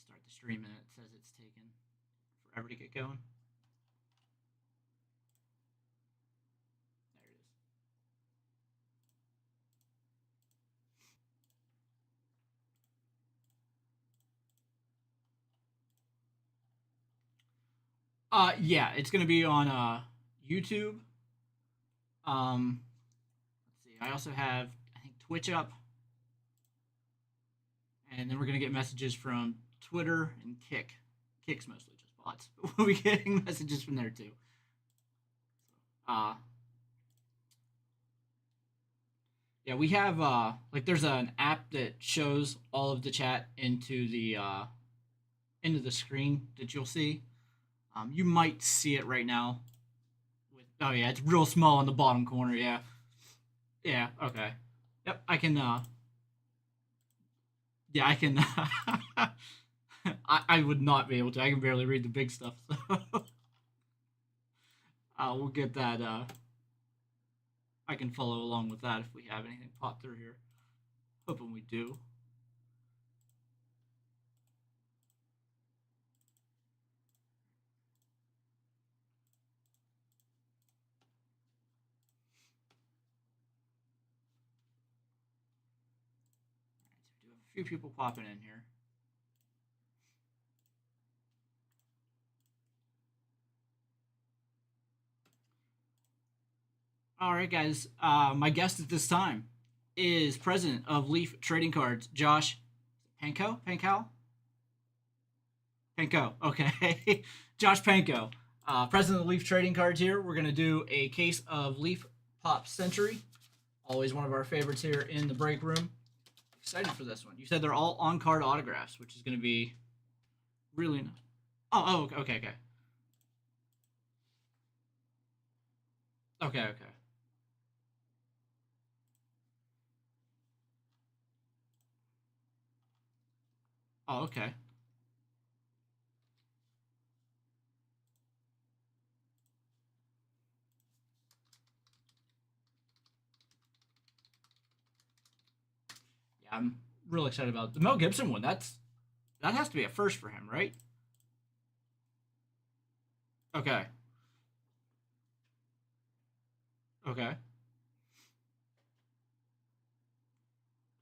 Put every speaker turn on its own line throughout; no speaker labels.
start the stream and it says it's taken forever to get going. There it is. Yeah, it's gonna be on YouTube. Let's see. I also have I think Twitch up, and then we're gonna get messages from Twitter and Kick. Kick's mostly just bots, but we'll be getting messages from there too. Uh, yeah, we have like there's an app that shows all of the chat into the screen that you'll see. You might see it right now. With oh yeah, it's real small in the bottom corner. Yeah, yeah. Okay. Yep, I can. Yeah, I can. I would not be able to. I can barely read the big stuff. So we'll get that. I can follow along with that if we have anything pop through here. Hoping we do. All right, so we do have a few people popping in here. All right, guys. My guest at this time is president of Leaf Trading Cards, Josh Panko. Pankow? Panko. Okay. Josh Panko, president of Leaf Trading Cards here. We're going to do a case of Leaf Pop Century. Always one of our favorites here in the break room. Excited for this one. You said they're all on-card autographs, which is going to be really nice. Oh, okay, okay. Okay, okay. Oh, okay. Yeah, I'm really excited about the Mel Gibson one. That has to be a first for him, right? Okay. Okay.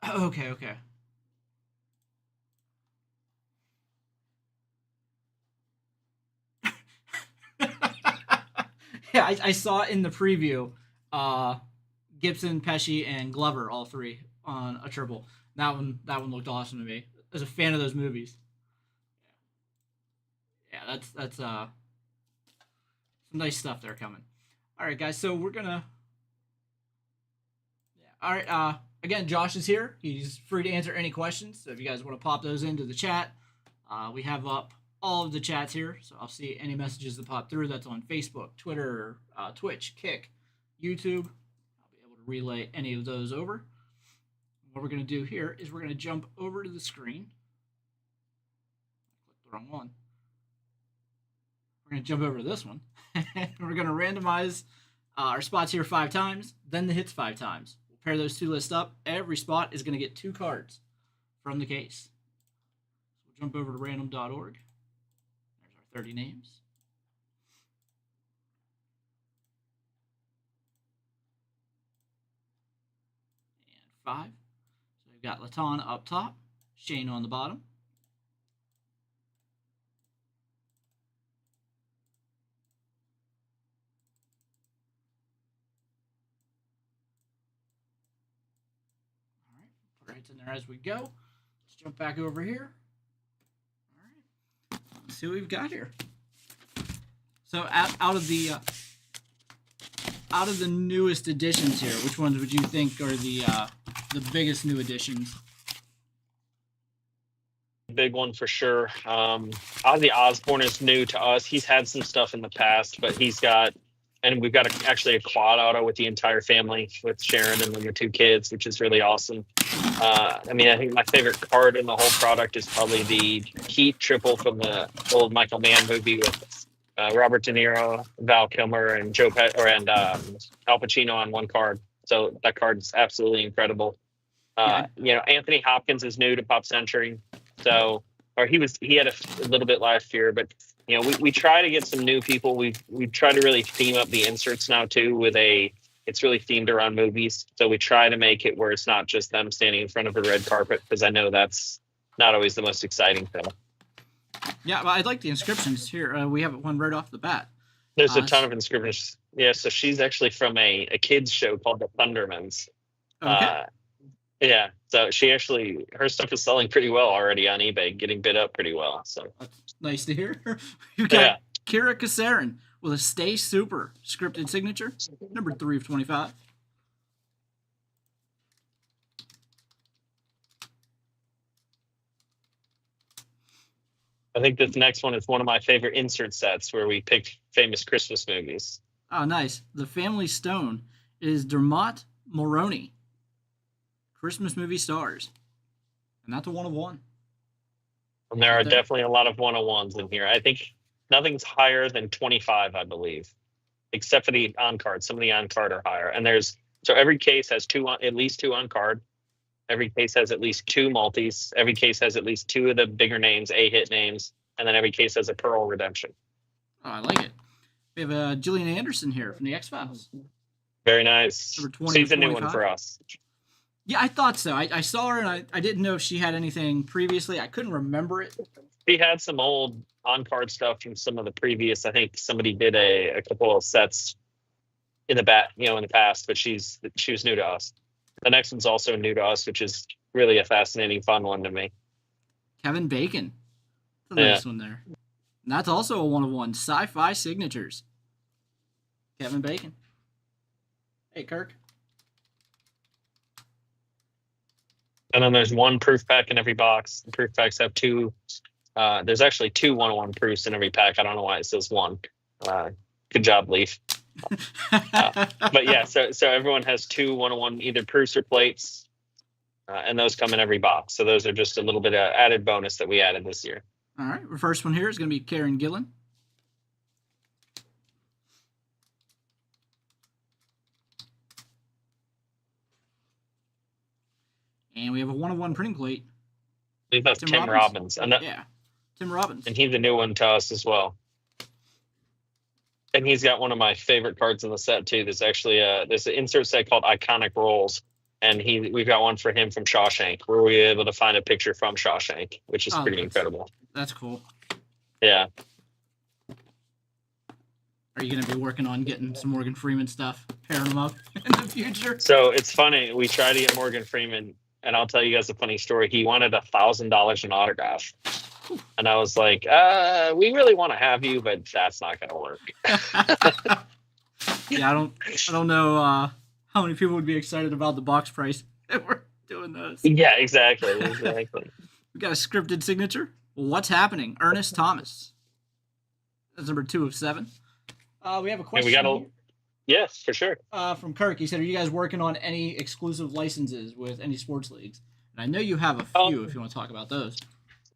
Okay, okay. Yeah, I saw it in the preview. Uh, Gibson, Pesci, and Glover, all three on a triple. That one looked awesome to me. As a fan of those movies, yeah, that's some nice stuff there coming. All right, guys. So we're gonna. Yeah. All right. Again, Josh is here. He's free to answer any questions. So if you guys want to pop those into the chat, we have up all of the chats here. So I'll see any messages that pop through. That's on Facebook, Twitter, Twitch, Kick, YouTube. I'll be able to relay any of those over. What we're going to do here is we're going to jump over to the screen. Click the wrong one. We're going to jump over to this one. We're going to randomize our spots here 5 times, then the hits 5 times. We'll pair those two lists up. Every spot is going to get 2 cards from the case. So we'll jump over to random.org. There's our 30 names. And 5. So we've got Latan up top, Shane on the bottom. All right, put our hits in there as we go. Let's jump back over here. All right, let's see what we've got here. So out of the newest additions here, which ones would you think are the biggest new additions?
Big one for sure. Ozzy Osbourne is new to us. He's had some stuff in the past, but we've got actually a quad auto with the entire family with Sharon and then the 2 kids, which is really awesome. I think my favorite card in the whole product is probably the Heat triple from the old Michael Mann movie with Robert De Niro, Val Kilmer, and Al Pacino on one card. So that card's absolutely incredible. Anthony Hopkins is new to Pop Century. So or he had a little bit last year, but we try to get some new people. We try to really theme up the inserts now too it's really themed around movies. So we try to make it where it's not just them standing in front of a red carpet, because I know that's not always the most exciting thing.
Yeah, well, I like the inscriptions here. We have one right off the bat.
There's a ton of inscriptions. Yeah, so she's actually from a kids show called The Thundermans.
Okay.
Yeah, so her stuff is selling pretty well already on eBay, getting bid up pretty well. So
that's nice to hear. You got Kira Kasarin with a Stay Super scripted signature, number 3 of 25.
I think this next one is one of my favorite insert sets where we picked famous Christmas movies.
Oh, nice. The Family Stone is Dermot Mulroney, Christmas movie stars. And that's a 1 of 1.
And there are definitely a lot of 101s in here. I think nothing's higher than 25, I believe, except for the on-card. Some of the on-card are higher. And so every case has at least 2 on-card. Every case has at least 2 multis. Every case has at least 2 of the bigger names, hit names. And then every case has a Pearl Redemption.
Oh, I like it. We have Gillian Anderson here from the X-Files.
Very nice. She's a new one for us.
Yeah, I thought so. I saw her, and I didn't know if she had anything previously. I couldn't remember it.
She had some old on-card stuff from some of the previous. I think somebody did a couple of sets in the past, but she was new to us. The next one's also new to us, which is really a fascinating, fun one to me.
Kevin Bacon. That's a nice one there. And that's also a 1 of 1. Sci-Fi Signatures. Kevin Bacon. Hey, Kirk.
And then there's 1 proof pack in every box. The proof packs have 2. There's actually 2 101 proofs in every pack. I don't know why it says 1. Good job, Leaf. But yeah, so everyone has 2 101 either proofs or plates, and those come in every box. So those are just a little bit of added bonus that we added this year.
All right, the first one here is going to be Karen Gillan. And we have a 1 of 1 printing plate.
I believe that's Tim Robbins.
Yeah, Tim Robbins.
And he's a new one to us as well. And he's got one of my favorite cards in the set too. There's actually there's an insert set called Iconic Roles, and we've got one for him from Shawshank, where we were able to find a picture from Shawshank, which is pretty incredible.
That's cool.
Yeah.
Are you going to be working on getting some Morgan Freeman stuff, pairing them up in the future?
So it's funny. We tried to get Morgan Freeman, and I'll tell you guys a funny story. He wanted $1,000 in autograph. And I was like, we really want to have you, but that's not going to work.
Yeah, I don't know how many people would be excited about the box price that we're doing those.
Yeah, exactly.
We got a scripted signature. What's happening? Ernest Thomas. That's number 2 of 7. We have a question.
Yes, for sure.
From Kirk. He said, are you guys working on any exclusive licenses with any sports leagues? And I know you have a few if you want to talk about those.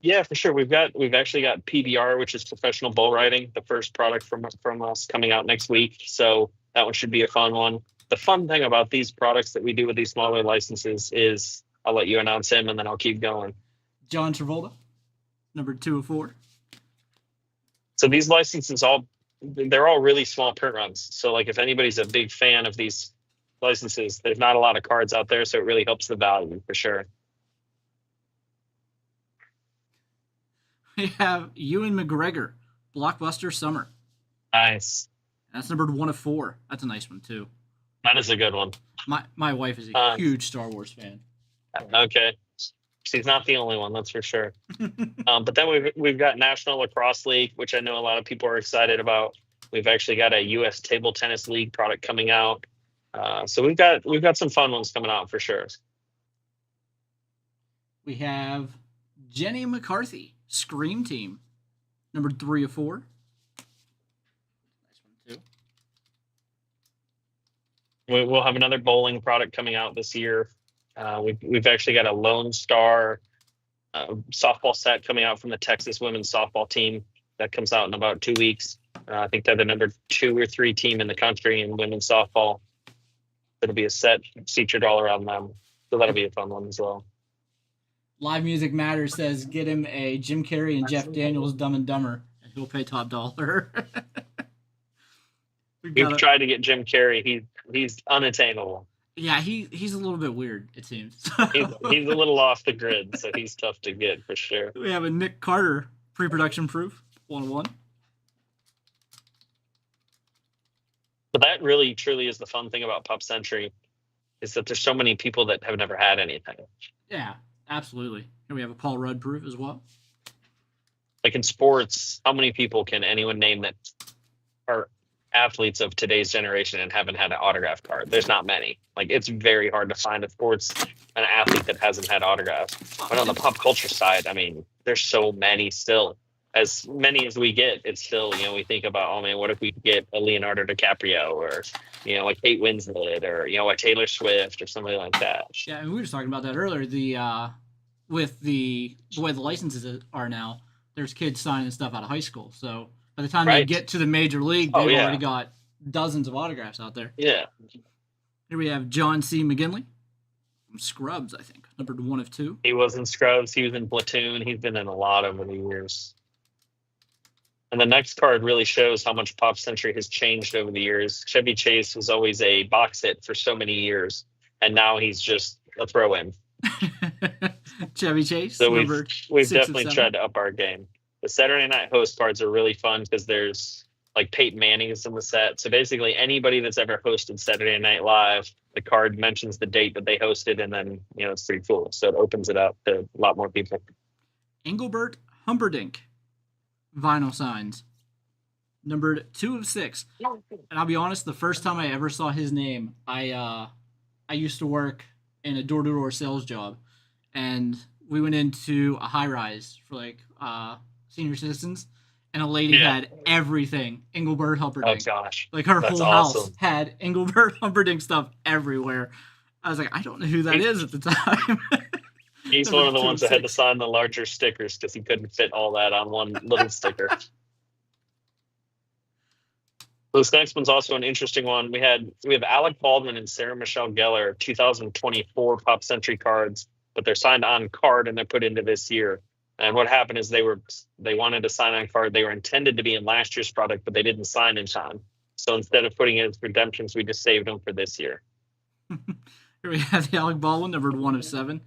Yeah, for sure. We've actually got PBR, which is professional bull riding, the first product from us coming out next week. So that one should be a fun one. The fun thing about these products that we do with these smaller licenses is I'll let you announce him and then I'll keep going.
John Travolta, number 2 of 4.
So these licenses they're all really small print runs. So like if anybody's a big fan of these licenses, there's not a lot of cards out there, so it really helps the value for sure.
We have Ewan McGregor, Blockbuster Summer.
Nice.
That's numbered 1 of 4. That's a nice one too.
That is a good one.
My wife is a huge Star Wars fan.
Okay. She's not the only one, that's for sure. But then we've got National Lacrosse League, which I know a lot of people are excited about. We've actually got a U.S. Table Tennis League product coming out. So we've got some fun ones coming out for sure.
We have Jenny McCarthy, Scream Team, number 3 of 4. Nice one too.
We'll have another bowling product coming out this year. We've actually got a Lone Star softball set coming out from the Texas women's softball team that comes out in about 2 weeks. I think they're the number 2 or 3 team in the country in women's softball. It'll be a set featured all around them. So that'll be a fun one as well.
Live Music Matters says get him a Jim Carrey and Jeff Daniels Dumb and Dumber, and he'll pay top dollar. we
We've
got
tried to get Jim Carrey. He's unattainable.
Yeah, he's a little bit weird, it seems.
He's a little off the grid, so he's tough to get for sure.
We have a Nick Carter pre-production proof, 1-1.
But that really, truly is the fun thing about Pop Century, is that there's so many people that have never had anything.
Yeah, absolutely. And we have a Paul Rudd proof as well.
Like in sports, how many people can anyone name that are athletes of today's generation and haven't had an autograph card? There's not many. Like, it's very hard to find an athlete that hasn't had autographs. But on the pop culture side, I mean, there's so many still. As many as we get, it's still, we think about, oh man, what if we could get a Leonardo DiCaprio or, a Kate Winslet or, a Taylor Swift or something like that.
Yeah, and we were just talking about that earlier. With the way the licenses are now, there's kids signing stuff out of high school. So by the time they get to the major league, they've already got dozens of autographs out there.
Yeah.
Here we have John C. McGinley from Scrubs, I think, numbered 1 of 2.
He was in Scrubs. He was in Platoon. He's been in a lot over the years. And the next card really shows how much Pop Century has changed over the years. Chevy Chase was always a box hit for so many years, and now he's just a throw-in.
Chevy Chase.
So we've definitely tried to up our game. The Saturday Night Host cards are really fun because there's like Peyton Manning is in the set. So basically anybody that's ever hosted Saturday Night Live, the card mentions the date that they hosted, and then it's pretty cool. So it opens it up to a lot more people.
Engelbert Humperdinck. Vinyl signs, numbered 2 of 6. And I'll be honest, the first time I ever saw his name, I used to work in a door-to-door sales job, and we went into a high-rise for like senior citizens, and a lady had everything Engelbert Humperdinck.
Oh gosh,
like her whole house had Engelbert Humperdinck stuff everywhere. I was like, I don't know who that is at the time.
He's one of the ones that had to sign the larger stickers because he couldn't fit all that on one little sticker. This next one's also an interesting one. We have Alec Baldwin and Sarah Michelle Gellar 2024 Pop Century cards, but they're signed on card and they're put into this year. And what happened is they wanted to sign on card. They were intended to be in last year's product, but they didn't sign in time. So instead of putting it as redemptions, we just saved them for this year.
Here we have the Alec Baldwin, numbered 1 of 7.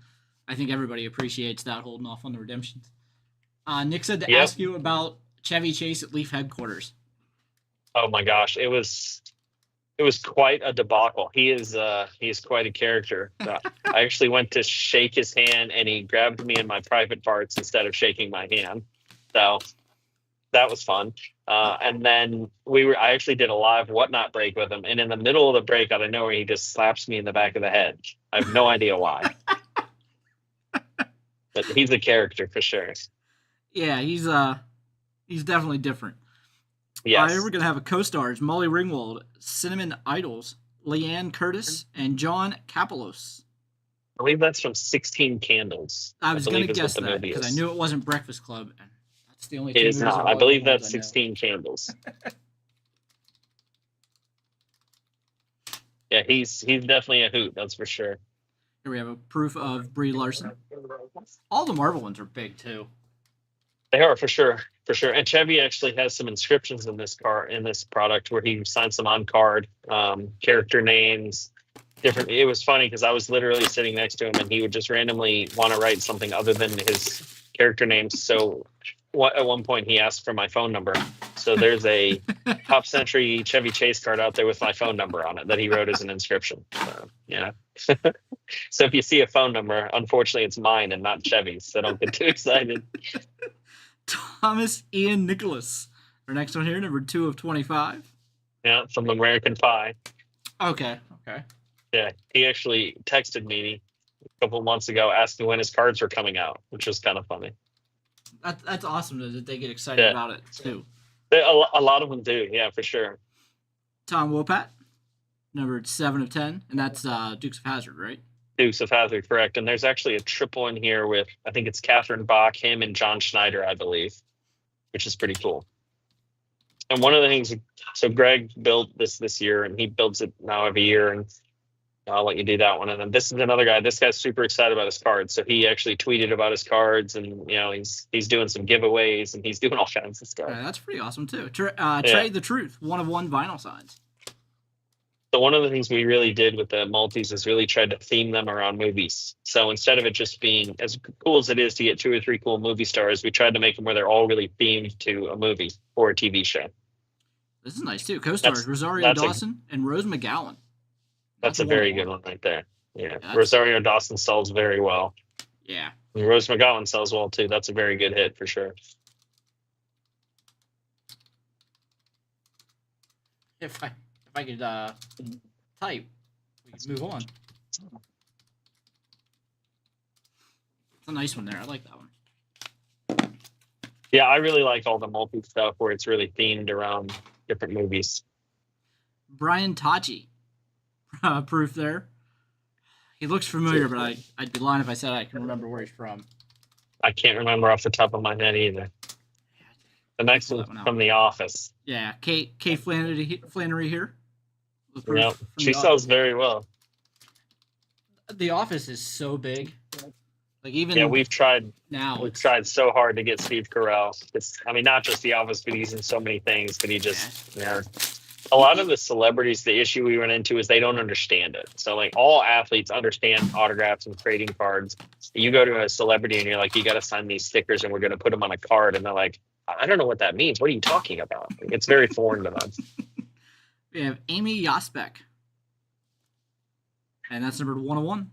I think everybody appreciates that, holding off on the redemptions. Nick said to ask you about Chevy Chase at Leaf headquarters.
Oh my gosh, it was quite a debacle. He is quite a character. I actually went to shake his hand, and he grabbed me in my private parts instead of shaking my hand. So that was fun. And then I actually did a live Whatnot break with him, and in the middle of the break, out of nowhere, he just slaps me in the back of the head. I have no idea why. But he's a character for sure.
Yeah, he's definitely different.
Yes.
We're going to have a co-stars, Molly Ringwald, Cinnamon Idols, Leanne Curtis, and John Kapelos.
I believe that's from 16 Candles.
I was going to guess that because I knew it wasn't Breakfast Club. And that's the only
It is not. I believe that's 16 Candles. Yeah, he's definitely a hoot, that's for sure.
Here we have a proof of Brie Larson. All the Marvel ones are big too.
They are for sure. And Chevy actually has some inscriptions in this product where he signed some on card character names. Different. It was funny because I was literally sitting next to him and he would just randomly want to write something other than his character names. So at one point he asked for my phone number. So there's a Pop Century Chevy Chase card out there with my phone number on it that he wrote as an inscription. So, yeah. So if you see a phone number, unfortunately it's mine and not Chevy's. So don't get too excited.
Thomas Ian Nicholas. Our next one here, number 2 of 25.
Yeah, from American Pie.
Okay.
Yeah, he actually texted me a couple of months ago asking when his cards were coming out, which was kind of funny.
That's awesome that they get excited about it too.
A lot of them do, yeah, for sure.
Tom Wopat, numbered 7 of 10, and that's Dukes of Hazzard, right?
Dukes of Hazzard, correct. And there's actually a triple in here with, I think it's Catherine Bach, him, and John Schneider, I believe, which is pretty cool. And one of the things, so Greg built this year, and he builds it now every year. And I'll let you do that one. And then this is another guy. This guy's super excited about his cards. So he actually tweeted about his cards, and he's doing some giveaways, and he's doing all kinds of stuff.
That's pretty awesome too. Trey the Truth, 1/1 vinyl signs.
So one of the things we really did with the multis is really tried to theme them around movies. So instead of it just being as cool as it is to get 2 or 3 cool movie stars, we tried to make them where they're all really themed to a movie or a TV show.
This is nice too. Co-stars Rosario Dawson and Rose McGowan.
That's a very good one right there. Yeah. Rosario Dawson sells very well.
Yeah.
And Rose McGowan sells well too. That's a very good hit for sure.
If I could type, we could move on. It's a nice one there. I like that one.
Yeah, I really like all the multi stuff where it's really themed around different movies.
Brian Tachi. Proof there. He looks familiar, but I'd be lying if I said I can remember where he's from.
I can't remember off the top of my head either. The next one's from The Office.
Yeah, Kate Flannery here.
Yeah, she sells very well.
The Office is so big. Like
we've tried so hard to get Steve Carell. Not just The Office, but he's in so many things. But he just a lot of the celebrities, the issue we run into is they don't understand it. So like all athletes understand autographs and trading cards. You go to a celebrity and you're like, you got to sign these stickers and we're going to put them on a card. And they're like, I don't know what that means. What are you talking about? It's very foreign to them.
We have Amy Yasbeck. And that's numbered 101.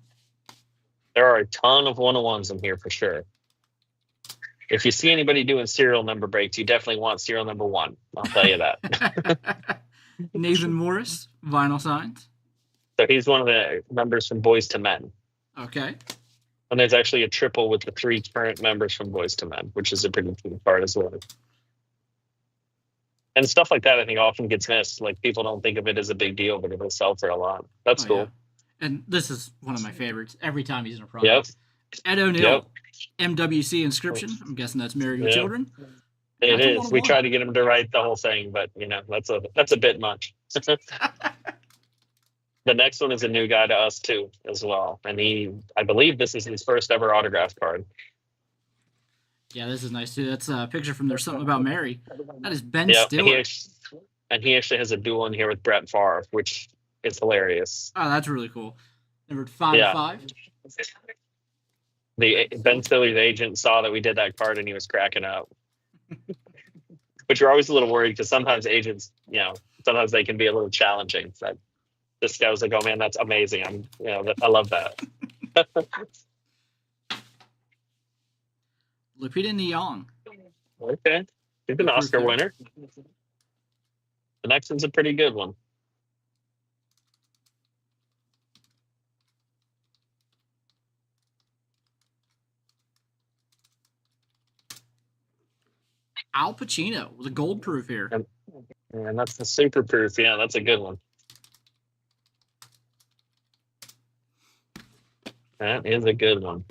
There are a ton of 101s in here for sure. If you see anybody doing serial number breaks, you definitely want serial number 1. I'll tell you that.
Nathan Morris, vinyl signs.
So he's one of the members from Boys to Men.
Okay.
And there's actually a triple with the 3 current members from Boys to Men, which is a pretty cool part as well. And stuff like that, I think, often gets missed. Like, people don't think of it as a big deal, but it will sell for a lot. That's cool.
Yeah. And this is one of my favorites. Every time he's in a product. Yep. Ed O'Neill, MWC inscription. I'm guessing that's Married with Children.
It is. We tried to get him to write the whole thing, but that's a bit much. The next one is a new guy to us too, as well. And I believe this is his first ever autograph card.
Yeah, this is nice too. That's a picture from There's Something About Mary. That is Ben Stiller.
And he actually has a duel in here with Brett Favre, which is hilarious.
Oh, that's really cool. Number 5-5.
Ben Stiller's agent saw that we did that card and he was cracking up. But you're always a little worried because sometimes agents, sometimes they can be a little challenging. But this guy was like, "Oh man, that's amazing! I love that."
Lupita Nyong.
Okay, she's an Oscar winner. The next one's a pretty good one.
Al Pacino with a gold proof here.
And that's the super proof. Yeah, that's a good one. That is a good one.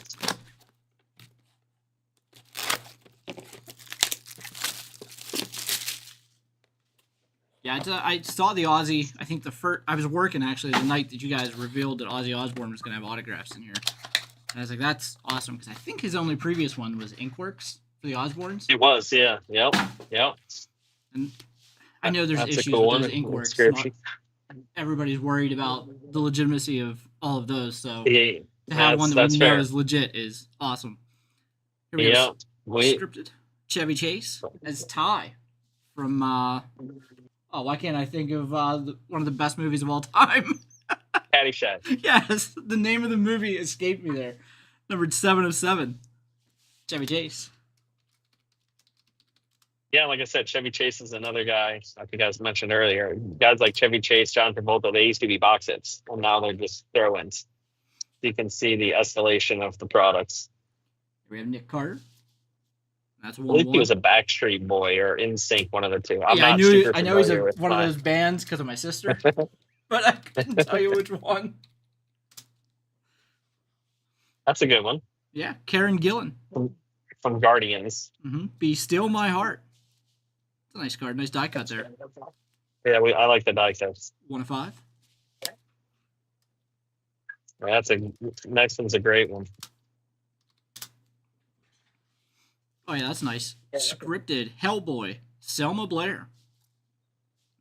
Yeah, I saw the Ozzy. I think I was working actually the night that you guys revealed that Ozzy Osbourne was going to have autographs in here. And I was like, that's awesome because I think his only previous one was Inkworks for the Osbournes.
It was, yeah. Yep.
And I know there's issues with those Inkworks. Everybody's worried about the legitimacy of all of those. So to have one that we know is legit is awesome. Here we go. Scripted. Chevy Chase as Ty from... why can't I think of one of the best movies of all time?
Caddyshack.
Yes, the name of the movie escaped me there. Numbered 7 of 7. Chevy Chase.
Yeah, like I said, Chevy Chase is another guy. I think I was mentioned earlier. Guys like Chevy Chase, John Travolta, they used to be box hits, and now they're just throw-ins. You can see the escalation of the products.
We have Nick Carter. That's
I believe he was a Backstreet Boy or NSYNC, one of the two.
I know he's one of those bands because of my sister, but I couldn't tell you which one.
That's a good one.
Yeah, Karen Gillan.
From Guardians.
Mm-hmm. Be Still My Heart. It's a nice card. Nice die cut there.
Yeah, I like the die cuts.
1 of 5.
That's a next one's a great one.
Oh yeah, that's nice. Scripted Hellboy, Selma Blair.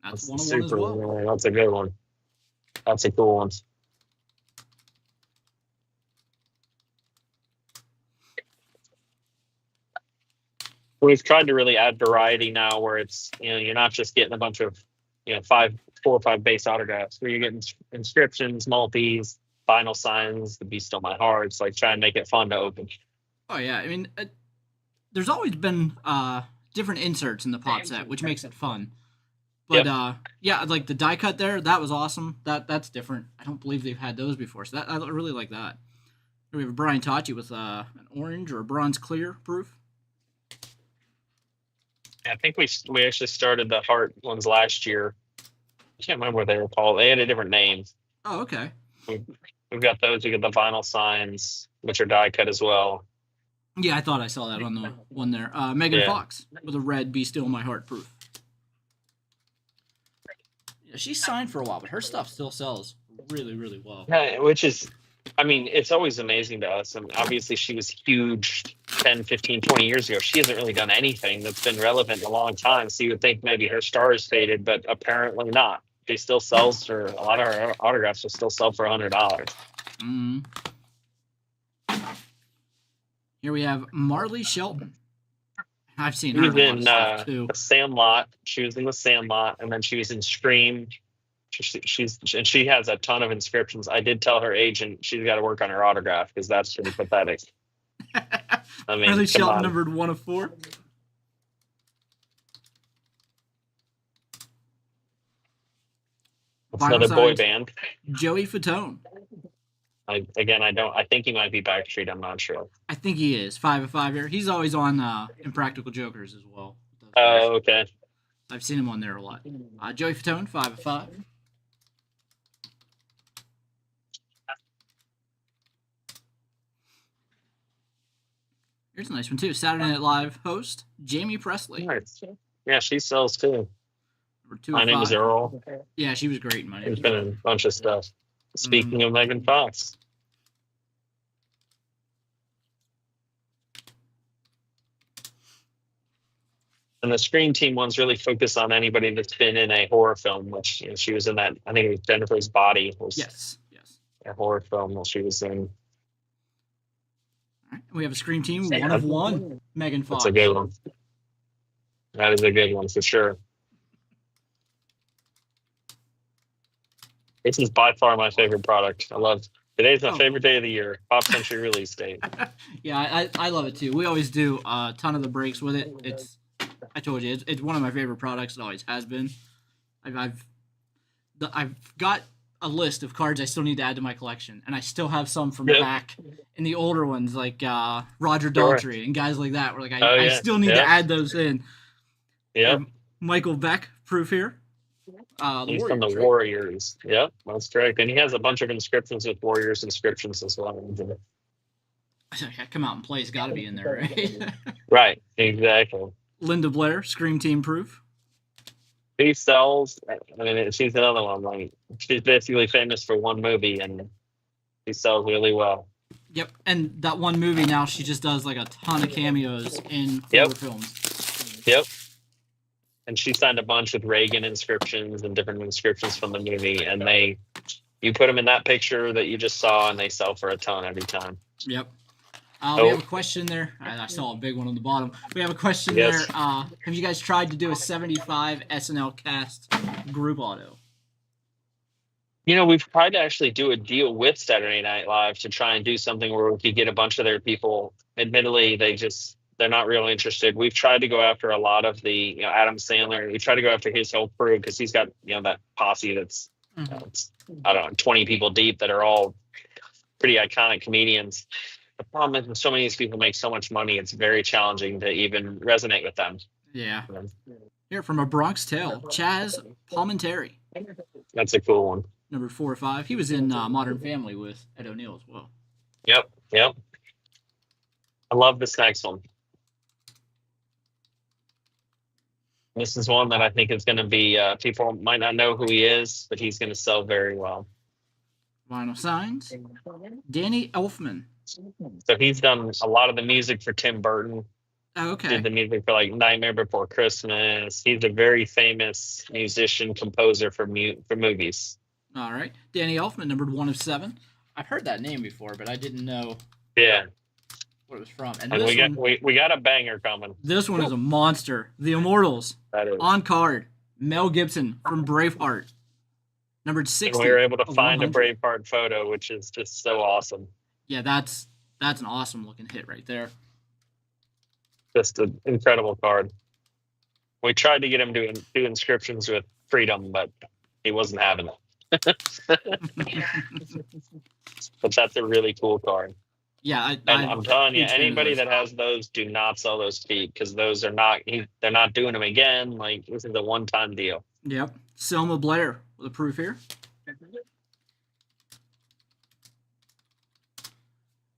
That's 101 as well.
That's a good one. That's a cool one. We've tried to really add variety now, where it's you're not just getting a bunch of 4 or 5 base autographs, where you're getting inscriptions, multis, vinyl signs, the Be Still My Heart. It's like try and make it fun to open.
Oh yeah, I mean, there's always been different inserts in the pop set, which makes it fun. But yeah, like the die cut there, that was awesome. That's different. I don't believe they've had those before, so I really like that. Here we have a Brian Tachi with an orange or a bronze clear proof.
I think we actually started the heart ones last year. I can't remember what they were called. They had a different name.
Oh, okay.
We've got those. We got the vinyl signs, which are die cut as well.
Yeah, I thought I saw that on the one there. Megan Fox with a red Be Still My Heart proof. Yeah, she's signed for a while, but her stuff still sells really, really well.
Yeah, which is, I mean, it's always amazing to us. And obviously she was huge 10, 15, 20 years ago. She hasn't really done anything that's been relevant in a long time. So you would think maybe her star is faded, but apparently not. She still sells for, a lot of her autographs will still sell for $100.
Mm-hmm. Here we have Marley Shelton. I've seen her
in
too.
The Sandlot. She was in The Sandlot, and then she was in Scream. She has a ton of inscriptions. I did tell her agent she's got to work on her autograph because that's pretty pathetic. I mean,
Marley Shelton numbered 1 of 4.
It's another boy band.
Joey Fatone.
I think he might be Backstreet. I'm not sure.
I think he is 5 of 5 here. He's always on Impractical Jokers as well.
Oh, okay.
I've seen him on there a lot. Joey Fatone, 5 of 5. Here's a nice one too. Saturday Night Live host Jamie Presley.
Nice. Yeah, she sells too. My Name is Earl.
Yeah, she was great in My Name.
She's been in a bunch of stuff. Speaking of Megan Fox. And the Scream Team ones really focus on anybody that's been in a horror film, which she was in that. I think it was Jennifer's Body. Was
yes.
A horror film while she was in.
All right. We have a Scream Team 1 of 1. Megan Fox.
That's a good one. That is a good one for sure. This is by far my favorite product. I love. Today's my favorite day of the year. Pop Century release date.
Yeah, I love it too. We always do a ton of the breaks with it. I told you, it's one of my favorite products. It always has been. I've got a list of cards I still need to add to my collection, and I still have some from back in the older ones, like Roger Daltrey and guys like that. Where like I still need to add those in.
Yeah.
Michael Beck proof here.
He's from the Warriors. Yep, that's correct. And he has a bunch of inscriptions with Warriors inscriptions as well.
Come out and play. It's got to be in there, right?
Right, exactly.
Linda Blair, Scream Team proof.
She sells. I mean, she's another one. Like she's basically famous for one movie, and she sells really well.
Yep, and that one movie now she just does like a ton of cameos in horror films.
Yep. And she signed a bunch with Reagan inscriptions and different inscriptions from the movie, and you put them in that picture that you just saw, and they sell for a ton every time.
Yep. We have a question there. I saw a big one on the bottom. We have a question there. Have you guys tried to do a 75 SNL cast group auto?
We've tried to actually do a deal with Saturday Night Live to try and do something where we could get a bunch of their people. Admittedly, they're not real interested. We've tried to go after a lot of the, Adam Sandler. We try to go after his whole crew because he's got, that posse that's, I don't know, 20 people deep that are all pretty iconic comedians. The problem is when so many of these people make so much money, it's very challenging to even resonate with them.
Yeah. Here from A Bronx Tale, Chaz Palminteri.
That's a cool one.
Number 4 or 5. He was in Modern Family with Ed O'Neill as well.
Yep. I love this next one. This is one that I think is going to be, people might not know who he is, but he's going to sell very well.
Vinyl signs. Danny Elfman.
So he's done a lot of the music for Tim Burton.
Oh, okay.
Did the music for like Nightmare Before Christmas. He's a very famous musician, composer for movies.
All right. Danny Elfman, numbered 1 of 7. I've heard that name before, but I didn't know
Yeah.
what it was from. And
And
this
we got a banger coming.
This one is a monster. The Immortals.
That is.
On card. Mel Gibson from Braveheart. Numbered 60.
And we were able to find
100.
a Braveheart photo, which is just so awesome.
Yeah, that's an awesome looking hit right there.
Just an incredible card. We tried to get him to do inscriptions with Freedom, but he wasn't having it. But that's a really cool card.
Yeah,
I'm telling you,
huge fan of
anybody
those.
that has those, do not sell those feet, because those are not. They're not doing them again. Like, this is a one-time deal.
Yep. Selma Blair with a proof here.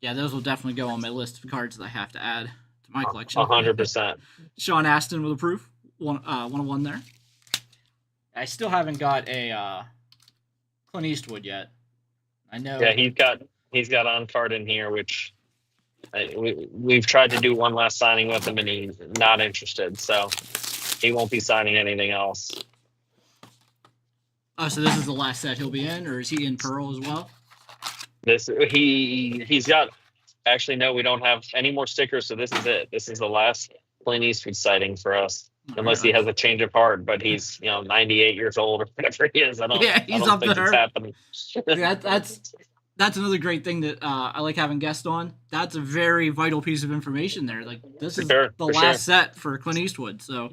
Yeah, those will definitely go on my list of cards that I have to add to my collection.
100%.
Sean Astin with a proof. 101 there. I still haven't got a Clint Eastwood yet. I know.
Yeah, he's got on card in here, which we've tried to do one last signing with him, and he's not interested. So he won't be signing anything else.
Oh, so this is the last set he'll be in, or is he in Pearl as well?
He's got. Actually, no, we don't have any more stickers, so this is it. This is the last Clint Eastwood sighting for us, unless he has a change of heart. But he's 98 years old or whatever he is. I don't think it's happening.
That's another great thing that I like having guests on. That's a very vital piece of information there. Like, this is the last set for Clint Eastwood, so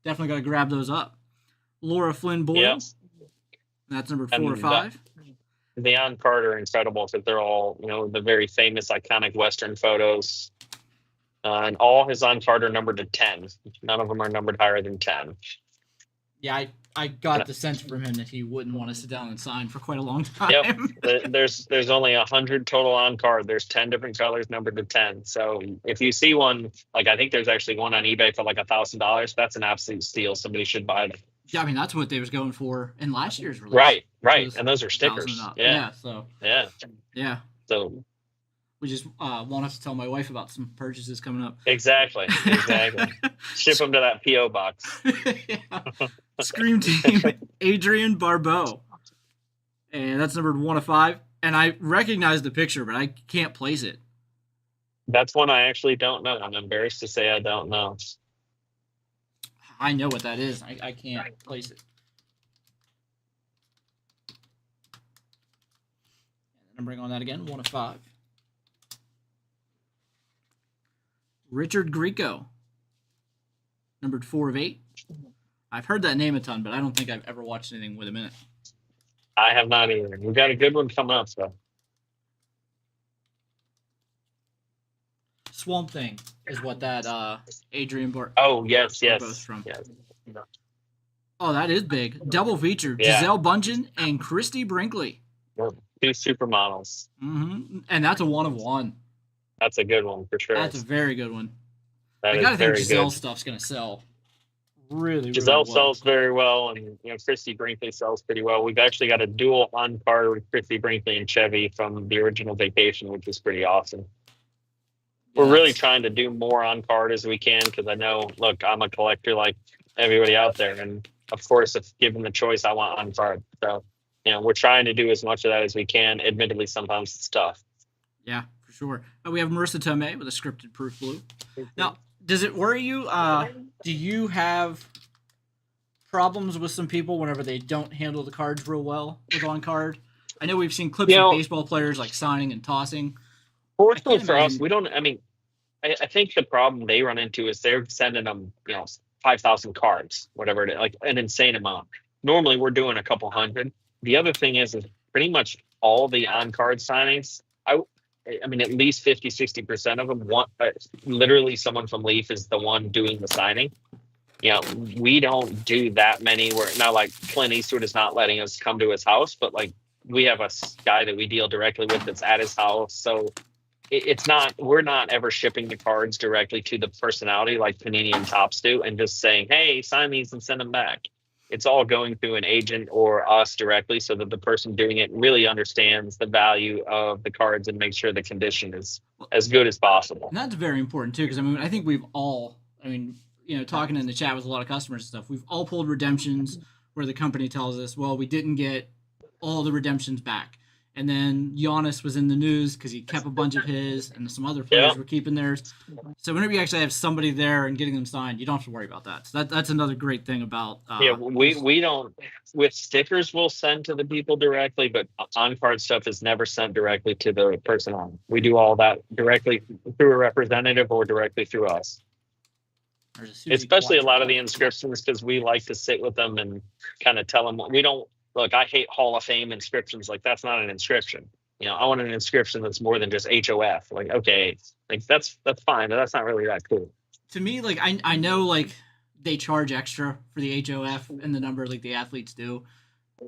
definitely got to grab those up. Laura Flynn Boyle.
Yeah.
That's number 4 or 5.
The on card are incredible because they're all, the very famous, iconic Western photos. And all his on card are numbered to 10. None of them are numbered higher than 10.
Yeah, I got the sense from him that he wouldn't want to sit down and sign for quite a long time.
Yep. There's only 100 total on card. There's 10 different colors numbered to 10. So if you see one, like I think there's actually one on eBay for like $1,000. That's an absolute steal. Somebody should buy them.
Yeah, I mean, that's what they was going for in last year's release.
Right. And those are stickers. Yeah. So
we just want us to tell my wife about some purchases coming up.
Exactly. Ship them to that P.O. box.
Scream Team, Adrian Barbeau. And that's numbered 1 of 5. And I recognize the picture, but I can't place it.
That's one I actually don't know. I'm embarrassed to say I don't know.
I know what that is. I can't place it. Numbering on that again, 1 of 5. Richard Grieco, numbered 4 of 8. I've heard that name a ton, but I don't think I've ever watched anything with him in it.
I have not either. We've got a good one coming up, so.
Swamp Thing is what that Adrian Bar.
Oh, yes.
From.
Yes.
Oh, that is big. Double feature. Yeah. Giselle Bundchen and Christy Brinkley.
2 supermodels.
Mm-hmm. And that's a 1 of 1.
That's a good one for sure.
That's a very good one.
I
gotta think Giselle's stuff's gonna sell really
Giselle
well.
sells very well, and Christy Brinkley sells pretty well. We've actually got a dual on card with Christy Brinkley and Chevy from the original Vacation, which is pretty awesome. We're really trying to do more on card as we can, because I know, look, I'm a collector like everybody out there, and of course, if given the choice, I want on card. So, we're trying to do as much of that as we can. Admittedly, sometimes it's tough.
Yeah, for sure. We have Marissa Tomei with a scripted proof blue. Now, does it worry you? Do you have problems with some people whenever they don't handle the cards real well with on card? I know we've seen clips of baseball players like signing and tossing.
Fortunately for us, we don't. I mean, I think the problem they run into is they're sending them, 5,000 cards, whatever it is, like an insane amount. Normally, we're doing a couple hundred. The other thing is pretty much all the on-card signings. I mean, at least 50, 60% of them want literally someone from Leaf is the one doing the signing. We don't do that many. We're not like Clint Eastwood is not letting us come to his house, but like we have a guy that we deal directly with that's at his house. So it's not, we're not ever shipping the cards directly to the personality like Panini and Topps do and just saying, hey, sign these and send them back. it's all going through an agent or us directly, so that the person doing it really understands the value of the cards and makes sure the condition is as good as possible.
And that's very important too, because I mean, I think we've all, I mean, you know, talking in the chat with a lot of customers and stuff, we've all pulled redemptions where the company tells us, well, we didn't get all the redemptions back. And then Giannis was in the news because he kept a bunch of his, and some other players were keeping theirs. So whenever you actually have somebody there and getting them signed, you don't have to worry about that. So that's another great thing about.
We don't, with stickers we'll send to the people directly, but on card stuff is never sent directly to the person on. We do all that directly through a representative or directly through us. Especially a lot of the inscriptions, because we like to sit with them and kind of tell them we don't. Look, I hate Hall of Fame inscriptions. Like, that's not an inscription. You know, I want an inscription that's more than just HOF. Like, okay, like that's fine, but that's not really that cool.
To me, like I know like they charge extra for the HOF and the number like the athletes do,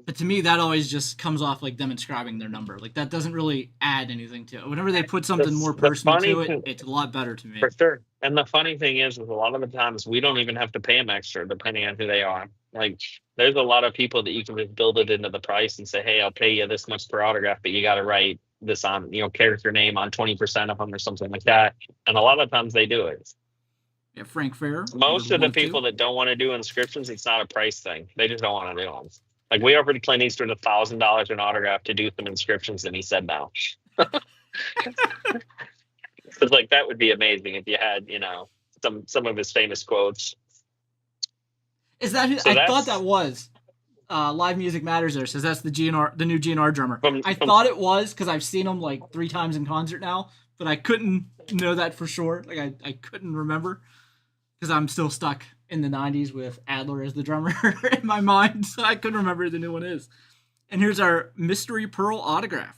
but to me that always just comes off like them inscribing their number. Like that doesn't really add anything to it. Whenever they put something more personal to it, it's a lot better to me.
For sure. And the funny thing is a lot of the times we don't even have to pay them extra depending on who they are. Like, there's a lot of people that you can just build it into the price and say, hey, I'll pay you this much per autograph, but you got to write this on, you know, character name on 20% of them or something like that. And a lot of times they do it.
Yeah, Frank Fair.
Most of the people that don't want to do inscriptions, it's not a price thing. They just don't want to do them. Like, we offered Clint Eastwood $1,000 an autograph to do some inscriptions, and he said no. It's like, that would be amazing if you had, you know, some of his famous quotes.
Is that who? So I thought that was Live Music Matters there. Says that's the new GNR drummer. I thought it was because I've seen him like 3 times in concert now, but I couldn't know that for sure. Like I couldn't remember because I'm still stuck in the 90s with Adler as the drummer in my mind, so I couldn't remember who the new one is. And here's our Mystery Pearl autograph.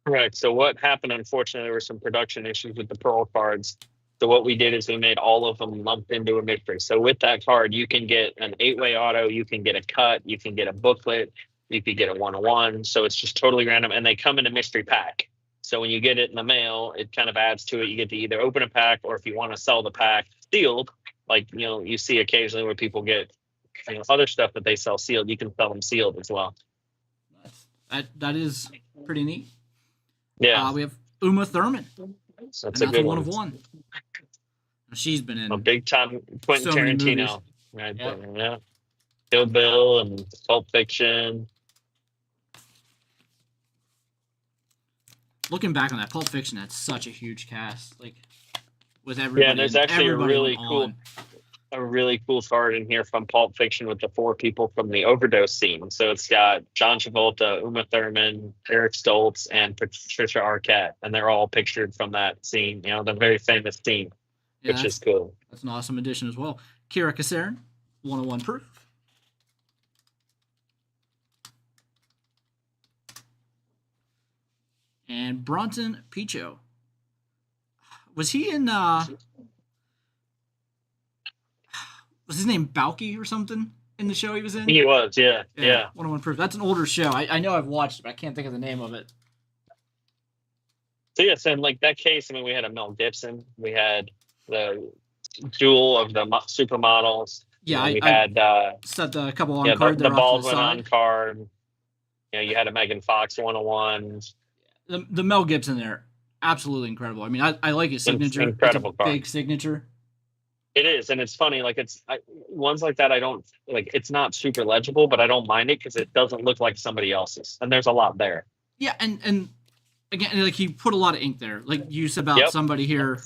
Right. So what happened, unfortunately, there were some production issues with the Pearl cards. So what we did is we made all of them lumped into a mystery. So with that card, you can get an 8-way auto, you can get a cut, you can get a booklet, you could get a 101. So it's just totally random, and they come in a mystery pack. So when you get it in the mail, it kind of adds to it. You get to either open a pack, or if you want to sell the pack sealed, like, you know, you see occasionally where people get, you know, other stuff that they sell sealed, you can sell them sealed as well.
That is pretty neat.
Yeah.
We have Uma Thurman.
That's a good
one of one. She's been in
a big time Quentin Tarantino, right?
Yep.
There, yeah. Kill Bill and Pulp Fiction.
Looking back on that, Pulp Fiction had such a huge cast, like with everybody.
Yeah, there's actually a really cool card in here from Pulp Fiction with the 4 people from the overdose scene. So it's got John Travolta, Uma Thurman, Eric Stoltz, and Patricia Arquette, and they're all pictured from that scene. You know, the very famous scene, which is cool.
That's an awesome addition as well. Kira Kasarin, 101 proof. And Bronson Pichot. Was he in was his name Balky or something in the show he was in?
He was, yeah.
101 proof. That's an older show. I know I've watched it, but I can't think of the name of it.
So yes, and like that case, I mean, we had a Mel Gibson. We had the duel of the supermodels.
Yeah,
we had
set a couple on card.
The Baldwin on card. You know, you had a Megan Fox 101.
The Mel Gibson there, absolutely incredible. I mean, I like his signature.
Incredible
it's a big signature.
It is, and it's funny. Like ones like that, I don't like. It's not super legible, but I don't mind it because it doesn't look like somebody else's, and there's a lot there.
Yeah, and again, like he put a lot of ink there. Like you said about somebody here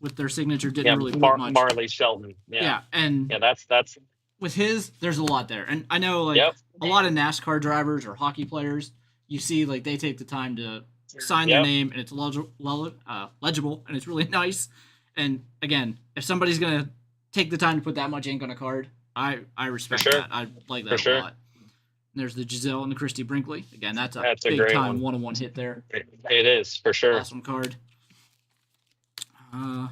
with their signature didn't really put much.
Marley Shelton.
Yeah, and
that's
with his. There's a lot there, and I know like a lot of NASCAR drivers or hockey players. You see, like they take the time to sign their name, and it's legible, and it's really nice. And again, if somebody's gonna take the time to put that much ink on a card, I respect that. I like that a lot. And there's the Giselle and the Christy Brinkley. Again, that's a big time 101 hit there.
It is for sure.
Awesome card. The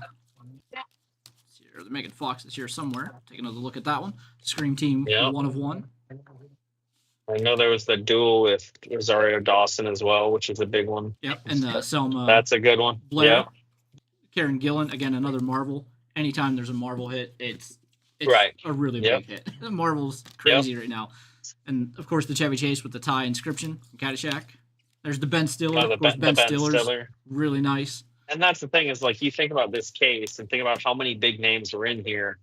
Megan Fox is here somewhere. Take another look at that one. Scream Team 1 of 1.
I know there was the duel with Rosario Dawson as well, which is a big one.
Yep, and Selma.
That's a good one.
Blair. Yep. Karen Gillan, again, another Marvel. Anytime there's a Marvel hit, it's it's
Right.
a really
Yep.
big hit. Marvel's crazy right now. And of course the Chevy Chase with the tie inscription from Caddyshack. There's the Ben Stiller.
Oh,
Of course,
the
Ben
Ben
Stiller's
Stiller.
really nice.
And that's the thing is like you think about this case and think about how many big names are in here.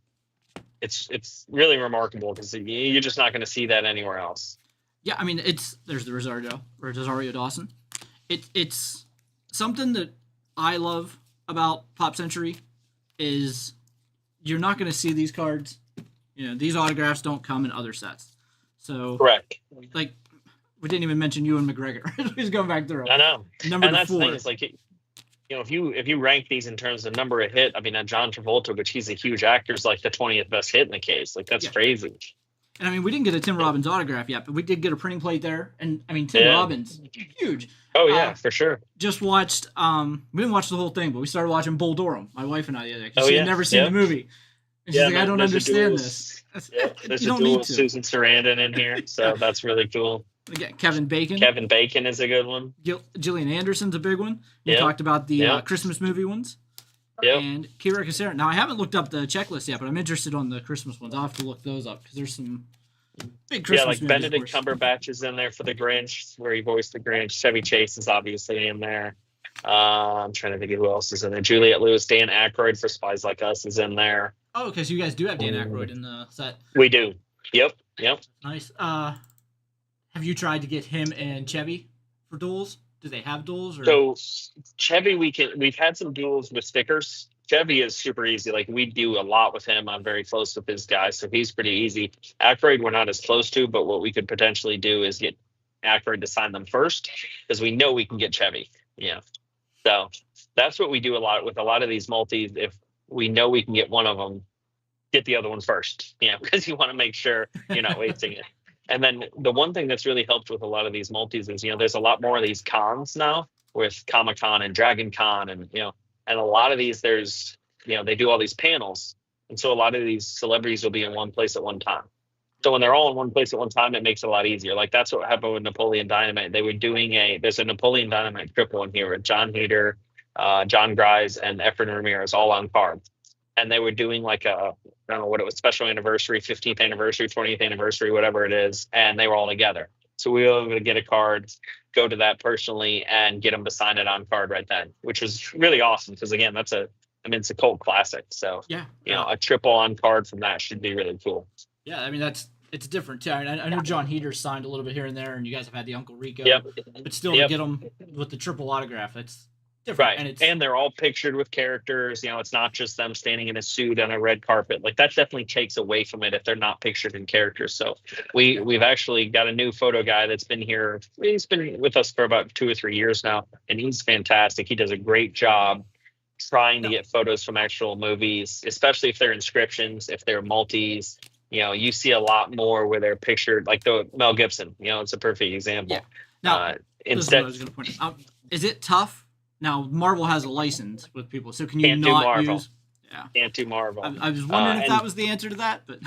It's really remarkable because you're just not going to see that anywhere else.
Yeah, I mean, there's the Rosario Dawson. It's something that I love about Pop Century is you're not going to see these cards. You know, these autographs don't come in other sets. So,
Correct.
like, we didn't even mention Ewan McGregor. He's going back through.
I know.
Number
And that's
4.
the thing is like, if you rank these in terms of number of hit, I mean, John Travolta, which he's a huge actor, is like the 20th best hit in the case. Like that's crazy.
And I mean, we didn't get a Tim Robbins autograph yet, but we did get a printing plate there. And I mean, Tim Robbins, huge.
Oh yeah, for sure.
Just watched. We didn't watch the whole thing, but we started watching Bull Durham. My wife and I the other day. She had never seen the movie. And she's like, I don't understand this.
There's
you
a
don't
duel
need
with
to.
Susan Sarandon in here, so that's really cool.
Again, Kevin Bacon.
Kevin Bacon is a good one.
Gillian Anderson's a big one. We talked about the Christmas movie ones.
Yep.
And Kira Cassera. Now, I haven't looked up the checklist yet, but I'm interested on the Christmas ones. I'll have to look those up because there's some big Christmas movies.
Yeah, like Benedict Cumberbatch is in there for the Grinch, where he voiced the Grinch. Chevy Chase is obviously in there. I'm trying to think of who else is in there. Juliette Lewis, Dan Aykroyd for Spies Like Us is in there.
Oh, okay, so you guys do have Dan Aykroyd in the set.
We do. Yep.
Nice. Have you tried to get him and Chevy for duels? Do they have duels? Or?
So Chevy, we've had some duels with stickers. Chevy is super easy. Like we do a lot with him. I'm very close with this guy, so he's pretty easy. Aykroyd, we're not as close to, but what we could potentially do is get Aykroyd to sign them first because we know we can get Chevy. Yeah. So that's what we do a lot with a lot of these multis. If we know we can get one of them, get the other one first. Because you want to make sure you're not wasting it. And then the one thing that's really helped with a lot of these multis is, there's a lot more of these cons now with Comic-Con and Dragon Con and a lot of these they do all these panels. And so a lot of these celebrities will be in one place at one time. So when they're all in one place at one time, it makes it a lot easier. Like that's what happened with Napoleon Dynamite. They were doing there's a Napoleon Dynamite triple in here with John Heder, John Grise, and Efren Ramirez all on card. And they were doing like I don't know what it was, special anniversary, 15th anniversary, 20th anniversary, whatever it is. And they were all together. So we were able to get a card, go to that personally and get them to sign it on card right then, which was really awesome. Because again, it's a cult classic. So, a triple on card from that should be really cool.
Yeah. I mean, it's different too. I know John Heder signed a little bit here and there and you guys have had the Uncle Rico, but still to get them with the triple autograph, it's different.
Right. And they're all pictured with characters. It's not just them standing in a suit on a red carpet. Like that definitely takes away from it if they're not pictured in characters. So we've actually got a new photo guy that's been here. He's been with us for about 2 or 3 years now, and he's fantastic. He does a great job trying to get photos from actual movies, especially if they're inscriptions, if they're multis. You see a lot more where they're pictured, like the Mel Gibson. It's a perfect example.
Yeah. Now,
instead,
I was going to point out. Is it tough? Now, Marvel has a license with people, so can you not use? Yeah,
can't do Marvel.
I was wondering if that was the answer to that, but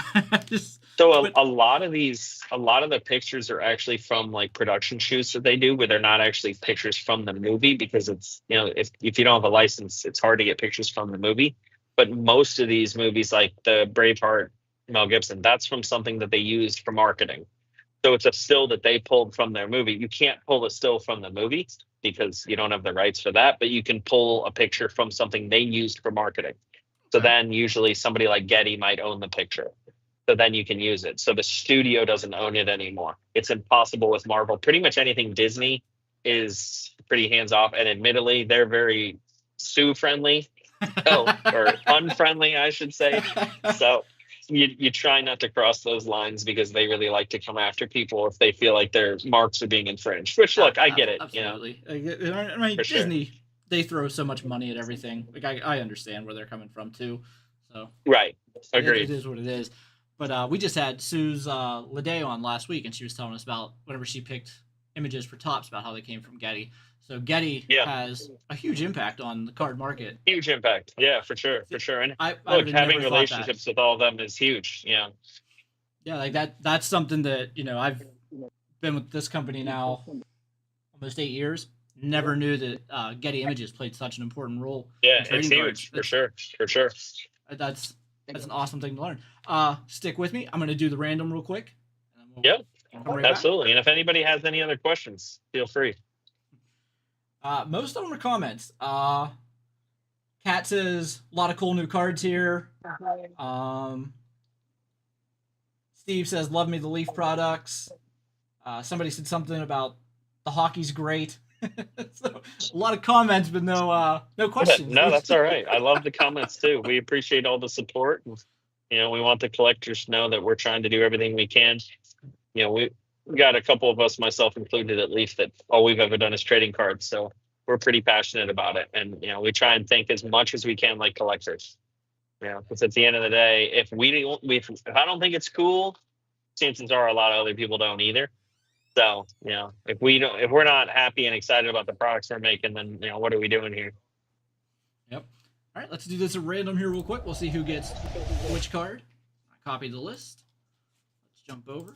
a lot of the pictures are actually from like production shoots that they do, where they're not actually pictures from the movie because it's if you don't have a license, it's hard to get pictures from the movie. But most of these movies, like the Braveheart, Mel Gibson, that's from something that they used for marketing. So it's a still that they pulled from their movie. You can't pull a still from the movie because you don't have the rights for that, but you can pull a picture from something they used for marketing. So then usually somebody like Getty might own the picture. So then you can use it. So the studio doesn't own it anymore. It's impossible with Marvel. Pretty much anything Disney is pretty hands off. And admittedly, they're very Sue friendly or unfriendly, I should say. So you try not to cross those lines because they really like to come after people if they feel like their marks are being infringed. Which, look, I get it.
Absolutely. I mean, Disney, they throw so much money at everything. Like I understand where they're coming from too. So
right, agreed.
It is what it is. But we just had Suze Ledé on last week, and she was telling us about whenever she picked images for tops about how they came from Getty. So Getty has a huge impact on the card market.
Huge impact, yeah, for sure. And
look,
having relationships with all of them is huge. Yeah,
like that's something that I've been with this company now almost 8 years. Never knew that Getty Images played such an important role.
Yeah, it's huge for sure.
That's That's an awesome thing to learn. Stick with me. I'm going to do the random real quick. And then
Yep,
come right back.
absolutely. And if anybody has any other questions, feel free.
Most of them are comments. Kat says, a lot of cool new cards here. Steve says, love me the Leaf products. Somebody said something about the hockey's great. So, a lot of comments, but no questions.
No, that's all right. I love the comments too. We appreciate all the support. We want the collectors to know that we're trying to do everything we can. We got a couple of us, myself included, at Leaf, that all we've ever done is trading cards. So we're pretty passionate about it, and we try and think as much as we can like collectors. Because at the end of the day, if I don't think it's cool, chances are a lot of other people don't either. So, if we're not happy and excited about the products we're making, then what are we doing here?
Yep. All right, let's do this at random here real quick. We'll see who gets which card. I copied the list. Let's jump over.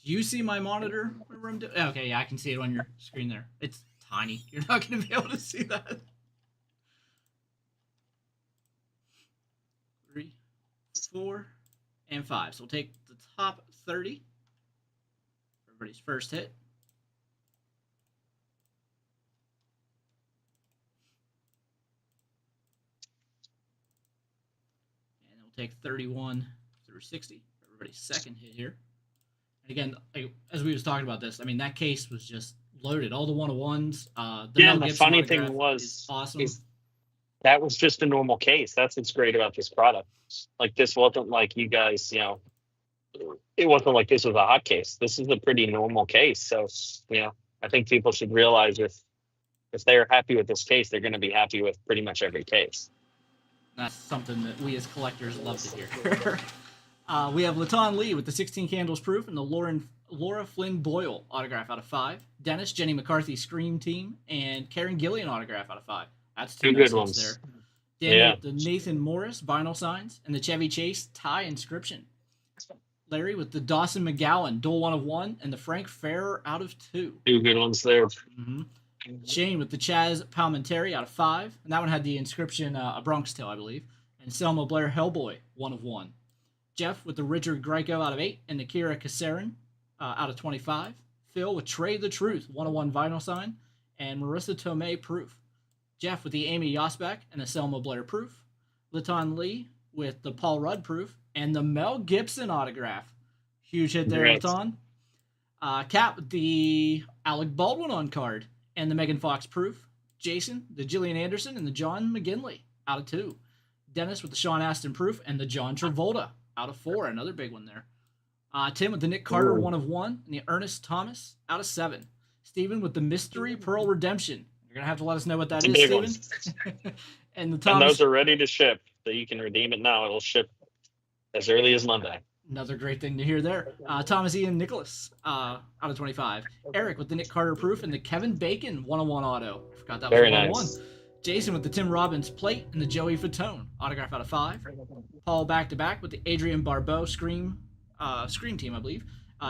Do you see my monitor? Okay, yeah, I can see it on your screen there. It's tiny. You're not going to be able to see that. 3, 4, and 5. So we'll take the top 30. Everybody's first hit. And we'll take 31 through 60. Everybody's second hit here. And again, as we was talking about this, I mean, that case was just loaded. All the 101s.
The funny thing was
awesome.
That was just a normal case. That's what's great about this product. Like, this wasn't like you guys, it wasn't like this was a hot case. This is a pretty normal case. So, I think people should realize if they're happy with this case, they're going to be happy with pretty much every case.
That's something that we as collectors love to hear. We have Latan Lee with the 16 Candles Proof and the Laura Flynn Boyle autograph out of 5. Dennis, Jenny McCarthy Scream Team, and Karen Gillian autograph out of 5. That's two nice
good ones
there. Daniel, the Nathan Morris vinyl signs, and the Chevy Chase tie inscription. Larry with the Dawson McGowan dual 1 of 1, and the Frank Ferrer out of 2.
Two good ones there.
Mm-hmm. Shane with the Chaz Palminteri out of 5, and that one had the inscription a Bronx Tale, I believe. And Selma Blair Hellboy 1 of 1. Jeff with the Richard Grieco out of 8, and the Kira Kasarin out of 25. Phil with Trey the Truth 1 of 1 vinyl sign, and Marissa Tomei proof. Jeff with the Amy Yosbeck and the Selma Blair proof. Latan Lee with the Paul Rudd proof and the Mel Gibson autograph. Huge hit there, Latan. Kat with the Alec Baldwin on card and the Megan Fox proof. Jason, the Gillian Anderson and the John McGinley out of 2. Dennis with the Sean Astin proof and the John Travolta out of 4. Another big one there. Tim with the Nick Carter 1 of 1 and the Ernest Thomas out of 7. Steven with the Mystery Pearl Redemption. You're going to have to let us know what that is, Steven. And
those are ready to ship, so you can redeem it now. It'll ship as early as Monday.
Another great thing to hear there. Thomas Ian Nicholas out of 25. Eric with the Nick Carter proof and the Kevin Bacon 101 auto. I forgot that was 101. Nice. Jason with the Tim Robbins plate and the Joey Fatone autograph out of 5. Paul back-to-back with the Adrian Barbeau Scream Team, I believe.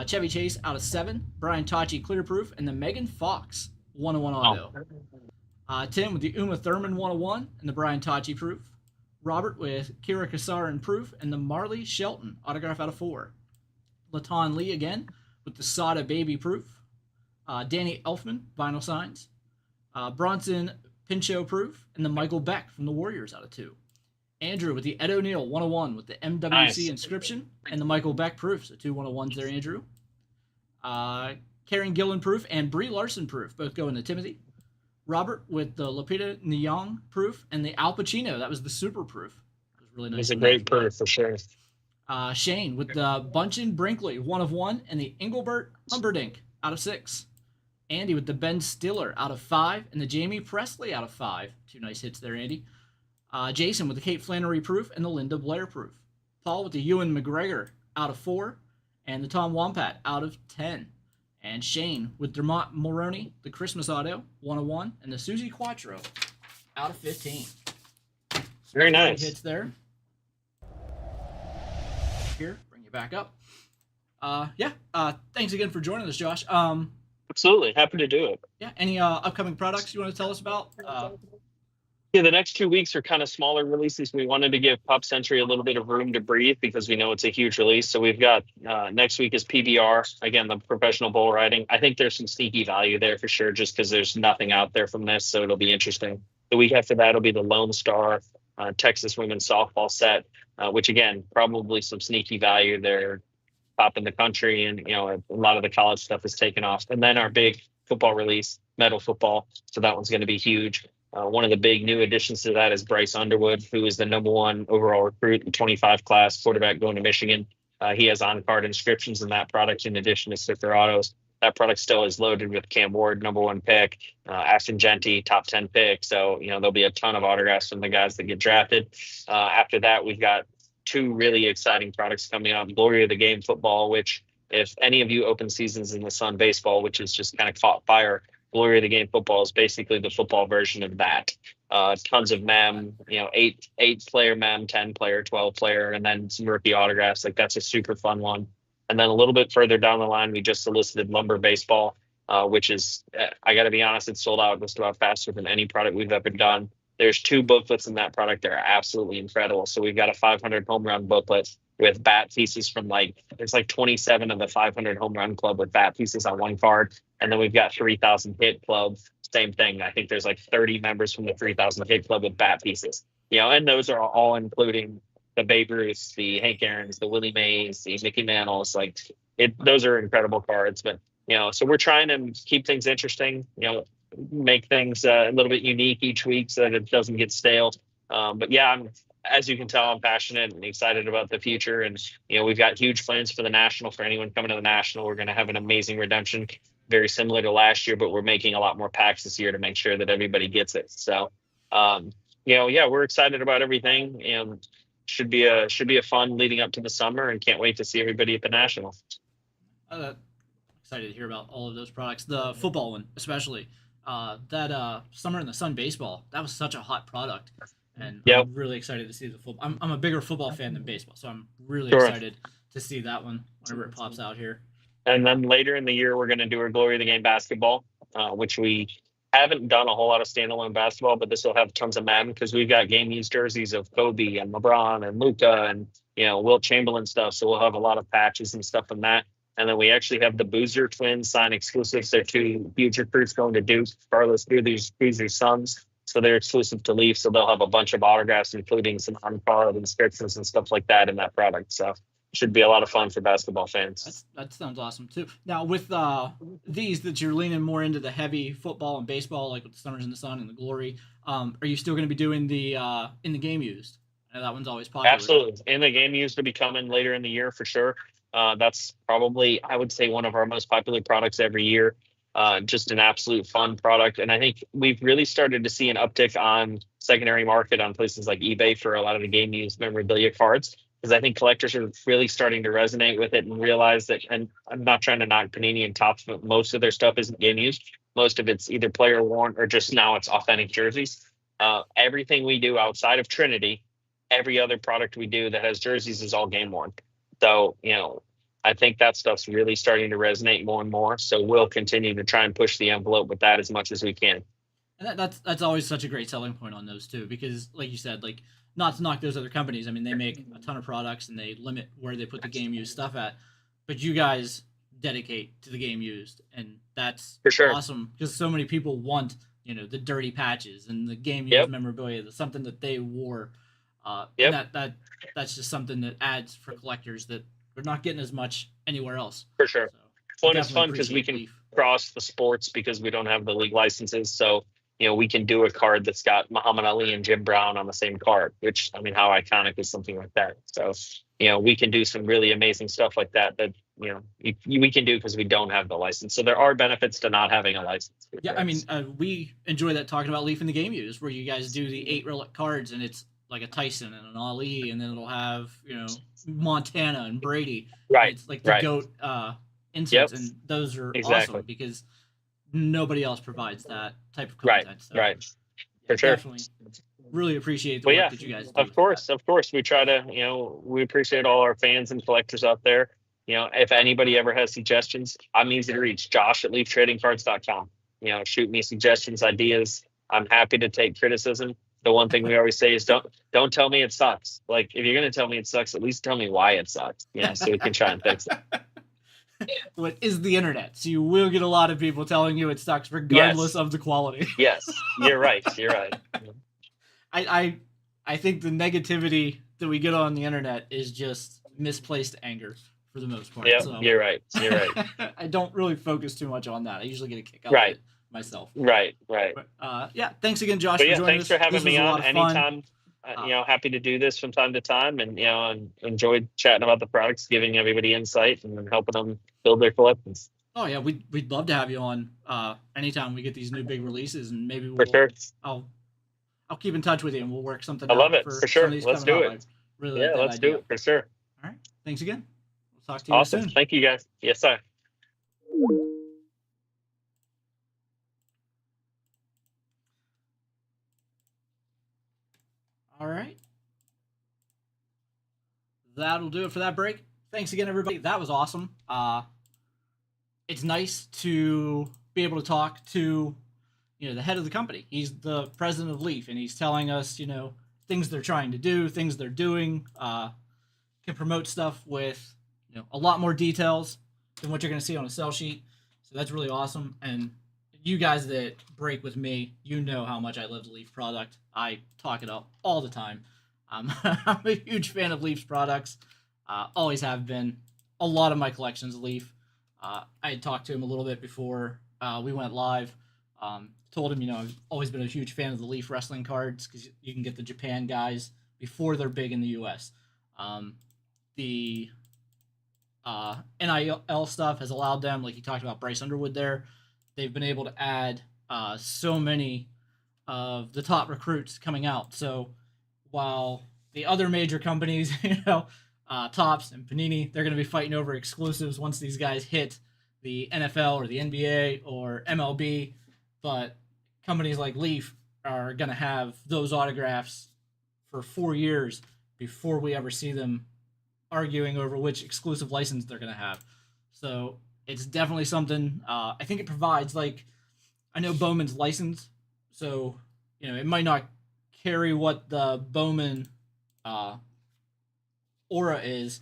Chevy Chase out of 7. Brian Tachi clear proof and the Megan Fox 101 auto. Tim with the Uma Thurman 101 and the Brian Tachi proof. Robert with Kira Kasarin proof and the Marley Shelton autograph out of 4. Latan Lee again with the Sada Baby proof. Danny Elfman vinyl signs. Bronson Pinchot proof and the Michael Beck from the Warriors out of 2. Andrew with the Ed O'Neill 101 with the MWC inscription and the Michael Beck proof. So 2 101s there, Andrew. Karen Gillen proof and Brie Larson proof. Both go into Timothy. Robert with the Lupita Nyong proof and the Al Pacino. That was the super proof. It was really nice.
It's a great proof for sure.
Shane with the Bunchen Brinkley 1 of 1 and the Engelbert Humperdinck out of 6. Andy with the Ben Stiller out of 5 and the Jamie Presley out of 5. 2 nice hits there, Andy. Jason with the Kate Flannery proof and the Linda Blair proof. Paul with the Ewan McGregor out of 4 and the Tom Wampat out of 10. And Shane with Dermot Mulroney, the Christmas auto, 1 of 1, and the Susie Quattro out of 15.
Very nice.
Hits there. Here, bring you back up. Thanks again for joining us, Josh.
Absolutely. Happy to do it.
Yeah. Any upcoming products you want to tell us about?
Yeah, the next 2 weeks are kind of smaller releases. We wanted to give Pop Century a little bit of room to breathe because we know it's a huge release. So we've got next week is PBR, again, the professional bull riding. I think there's some sneaky value there for sure, just because there's nothing out there from this. So it'll be interesting. The week after that will be the Lone Star Texas women's softball set, which again, probably some sneaky value there, top in the country. And, a lot of the college stuff is taken off. And then our big football release, Metal Football. So that one's going to be huge. One of the big new additions to that is Bryce Underwood, who is the #1 overall recruit in 25 class, quarterback going to Michigan. He has on-card inscriptions in that product in addition to sticker autos. That product still is loaded with Cam Ward, #1 pick, Ashton Genty, top 10 pick. So, there'll be a ton of autographs from the guys that get drafted. After that, we've got 2 really exciting products coming out. Glory of the Game football, which if any of you open seasons in the Sun baseball, which is just kind of caught fire, Glory of the Game football is basically the football version of that. Tons of mem, 8-player mem, 10-player, 12-player, and then some rookie autographs. Like that's a super fun one. And then a little bit further down the line, we just solicited Lumber Baseball, which is, I got to be honest, it's sold out just about faster than any product we've ever done. There's 2 booklets in that product that are absolutely incredible. So we've got a 500 home run booklet with bat pieces from there's 27 of the 500 home run club with bat pieces on one card. And then we've got 3,000 hit club. Same thing. I think there's 30 members from the 3,000 hit club with bat pieces, and those are all including the Babe Ruths, the Hank Aaron's, the Willie Mays, the Mickey Mantles. Those are incredible cards, but, so we're trying to keep things interesting, make things a little bit unique each week so that it doesn't get stale. But yeah, as you can tell, I'm passionate and excited about the future. And, we've got huge plans for the National. For anyone coming to the National, we're going to have an amazing redemption, very similar to last year, but we're making a lot more packs this year to make sure that everybody gets it. So, we're excited about everything, and should be a fun leading up to the summer, and can't wait to see everybody at the National.
Excited to hear about all of those products. The football one, especially. That Summer in the Sun baseball, that was such a hot product. And I'm really excited to see the football. I'm a bigger football fan than baseball, so I'm really excited to see that one whenever it pops out here.
And then later in the year, we're going to do our Glory of the Game basketball, which we haven't done a whole lot of standalone basketball, but this will have tons of Madden because we've got game used jerseys of Kobe and LeBron and Luka and, Wilt Chamberlain stuff. So we'll have a lot of patches and stuff from that. And then we actually have the Boozer twins sign exclusives. They're 2 huge recruits going to Duke, Carlos Boozer's sons. So they're exclusive to Leaf. So they'll have a bunch of autographs, including some on-card inscriptions and stuff like that in that product. So should be a lot of fun for basketball fans.
That sounds awesome too. Now with these that you're leaning more into the heavy football and baseball, like with the Summers in the Sun and the Glory, are you still going to be doing the in the game used? I know that one's always popular.
Absolutely. In the game used to be coming later in the year for sure. That's probably, I would say, one of our most popular products every year. Just an absolute fun product. And I think we've really started to see an uptick on secondary market on places like eBay for a lot of the game used memorabilia cards. Because I think collectors are really starting to resonate with it and realize that, and I'm not trying to knock Panini and Topps, but most of their stuff isn't game used. Most of it's either player worn or just now it's authentic jerseys. Everything we do outside of Trinity, every other product we do that has jerseys is all game worn. So, I think that stuff's really starting to resonate more and more. So we'll continue to try and push the envelope with that as much as we can.
And that's always such a great selling point on those too, because like you said, not to knock those other companies. I mean, they make a ton of products and they limit where they put the game used stuff at, but you guys dedicate to the game used, and that's
for sure
awesome because so many people want the dirty patches and the game used memorabilia, that's something that they wore. And that's just something that adds for collectors that they're not getting as much anywhere else.
For sure.
So,
well, it's fun because we can cross the sports because we don't have the league licenses. So, we can do a card that's got Muhammad Ali and Jim Brown on the same card, which, I mean, how iconic is something like that? So, we can do some really amazing stuff like that we can do because we don't have the license. So there are benefits to not having a license.
Yeah, I mean, we enjoy that talking about Leaf in the Game Use, where you guys do the 8 relic cards and it's like a Tyson and an Ali, and then it'll have, Montana and Brady.
Right.
It's like the GOAT inserts, and those are awesome because nobody else provides that type of content.
Right. For sure.
Definitely really appreciate the work that you guys do.
Of course. We try to, we appreciate all our fans and collectors out there. If anybody ever has suggestions, I'm easy to reach. Josh@leaftradingcards.com. Shoot me suggestions, ideas. I'm happy to take criticism. the one thing we always say is don't tell me it sucks. Like if you're gonna tell me it sucks, at least tell me why it sucks. So we can try and fix it.
What is the internet? So you will get a lot of people telling you it sucks, regardless
Yes.
of the quality.
Yes, you're right. You're right.
I think the negativity that we get on the internet is just misplaced anger for the most part.
Yeah,
So
you're right. You're right.
I don't really focus too much on that. I usually get a kick out
Right.
of it myself.
Right.
But yeah, thanks again, Josh,
But
for
yeah,
joining
thanks
us.
for having
This was
me
a
on
lot of fun.
anytime. Happy to do this from time to time, and enjoyed chatting about the products, giving everybody insight, and helping them build their collections.
Oh yeah, we'd love to have you on anytime we get these new big releases, and maybe
For sure.
I'll keep in touch with you and we'll work something
I
out
love it.
for
For
some
sure.
of these
Let's
coming
do
up.
it.
I really
Yeah,
like that
let's
idea.
do it for sure.
All right. Thanks again. We'll talk to you
Awesome.
soon.
Thank you guys. Yes, sir.
All right. That'll do it for that break. Thanks again, everybody. That was awesome. It's nice to be able to talk to the head of the company. He's the president of Leaf, and he's telling us things they're trying to do, things they're doing. Can promote stuff with a lot more details than what you're going to see on a sell sheet. So that's really awesome. And you guys that break with me, you know how much I love the Leaf product. I talk it up all the time. I'm a huge fan of Leaf's products. Always have been. A lot of my collection's Leaf. I had talked to him a little bit before we went live. Told him, I've always been a huge fan of the Leaf wrestling cards because you can get the Japan guys before they're big in the U.S. The NIL stuff has allowed them, like he talked about Bryce Underwood there, they've been able to add so many of the top recruits coming out. So while the other major companies, Topps and Panini, they're going to be fighting over exclusives once these guys hit the NFL or the NBA or MLB, but companies like Leaf are going to have those autographs for 4 years before we ever see them arguing over which exclusive license they're going to have. So it's definitely something. I think it provides, like, I know Bowman's license, so it might not carry what the Bowman aura is,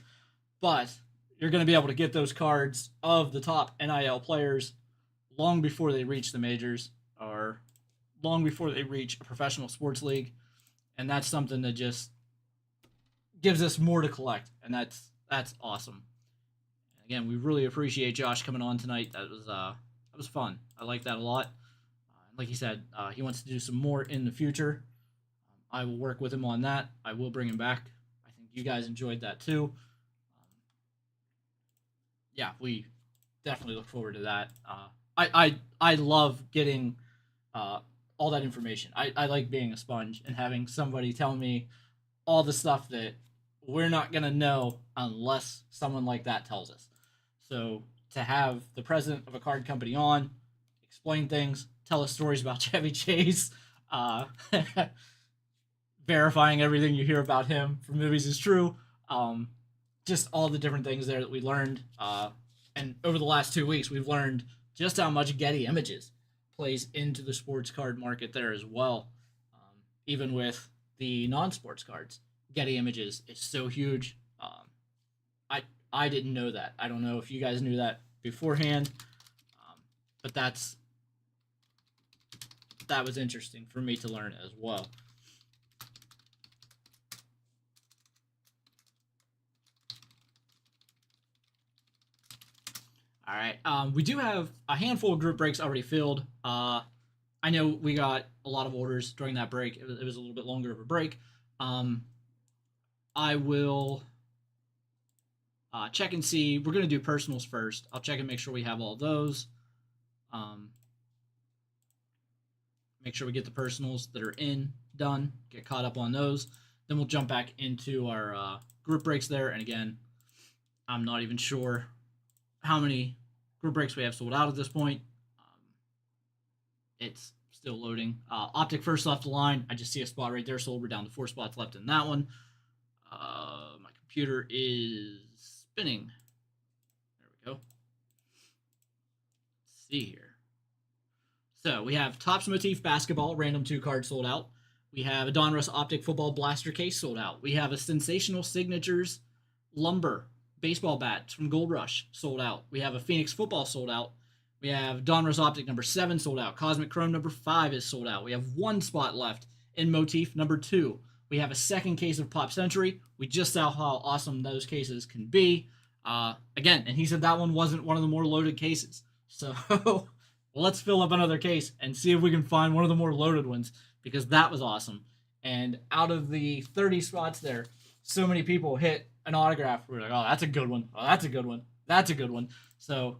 but you're going to be able to get those cards of the top NIL players long before they reach the majors or long before they reach a professional sports league, and that's something that just gives us more to collect, and that's awesome. And again, we really appreciate Josh coming on tonight. That was fun. I like that a lot. Like he said, he wants to do some more in the future. I will work with him on that. I will bring him back. I think you guys enjoyed that too. Yeah, we definitely look forward to that. I love getting all that information. I like being a sponge and having somebody tell me all the stuff that we're not going to know unless someone like that tells us. So to have the president of a card company on, explain things, tell us stories about Chevy Chase, verifying everything you hear about him from movies is true. Just all the different things there that we learned. And over the last 2 weeks, we've learned just how much Getty Images plays into the sports card market there as well. Even with the non-sports cards, Getty Images is so huge. I didn't know that. I don't know if you guys knew that beforehand, but that was interesting for me to learn as well. All right. We do have a handful of group breaks already filled. I know we got a lot of orders during that break. It was a little bit longer of a break. I will check and see. We're going to do personals first. I'll check and make sure we have all those. Make sure we get the personals that are done, get caught up on those. Then we'll jump back into our group breaks there. And again, I'm not even sure how many group breaks we have sold out at this point. It's still loading. Optic first left the line. I just see a spot right there sold. We're down to 4 spots left in that one. My computer is spinning. There we go. Let's see here. So we have Topps Motif Basketball, random 2 cards sold out. We have a Donruss Optic Football Blaster case sold out. We have a Sensational Signatures Lumber baseball bat from Gold Rush sold out. We have a Phoenix Football sold out. We have Donruss Optic number 7 sold out. Cosmic Chrome number 5 is sold out. We have one spot left in Motif number 2. We have a second case of Pop Century. We just saw how awesome those cases can be. Again, and he said that one wasn't one of the more loaded cases. So let's fill up another case and see if we can find one of the more loaded ones, because that was awesome. And out of the 30 spots there, so many people hit an autograph. We're like, oh, that's a good one. Oh, that's a good one. That's a good one. So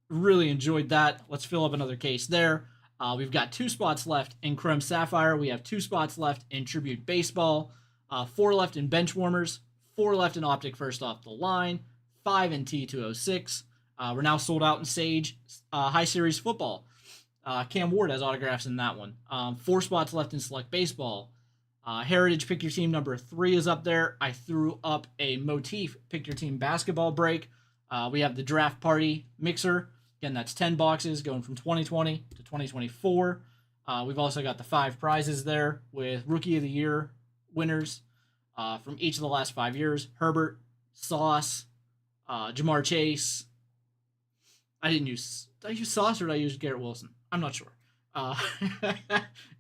really enjoyed that. Let's fill up another case there. We've got 2 spots left in Chrome Sapphire. We have 2 spots left in Tribute Baseball. 4 left in Bench Warmers. 4 left in Optic First Off the Line. 5 in T206. We're now sold out in Sage High Series Football. Cam Ward has autographs in that one. 4 spots left in Select Baseball. Heritage Pick Your Team number 3 is up there. I threw up a Motif Pick Your Team basketball break. We have the Draft Party Mixer. Again, that's 10 boxes going from 2020 to 2024. We've also got the 5 prizes there with Rookie of the Year winners from each of the last 5 years. Herbert, Sauce, Jamar Chase. Did I use Sauce or did I use Garrett Wilson? I'm not sure.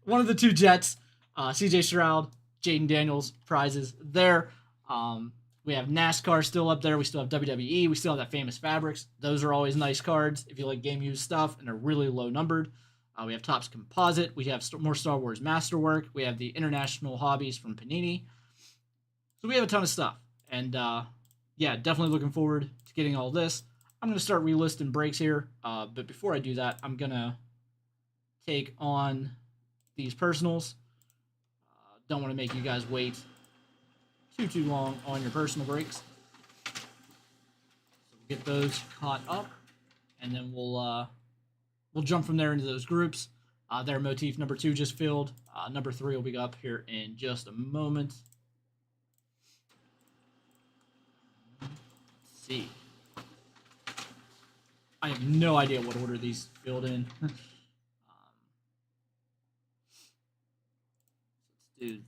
One of the 2 Jets. CJ Stroud, Jaden Daniels prizes there. We have NASCAR still up there. We still have WWE. We still have that Famous Fabrics. Those are always nice cards if you like game used stuff and are really low numbered. We have Topps Composite. We have more Star Wars Masterwork. We have the International Hobbies from Panini. So we have a ton of stuff. And yeah, definitely looking forward to getting all this. I'm going to start relisting breaks here. But before I do that, I'm going to take on these personals. Don't want to make you guys wait too long on your personal breaks. So we'll get those caught up, and then we'll jump from there into those groups. Their Motif number 2 just filled. Number 3 will be up here in just a moment. Let's see. I have no idea what order these filled in. Let's do this.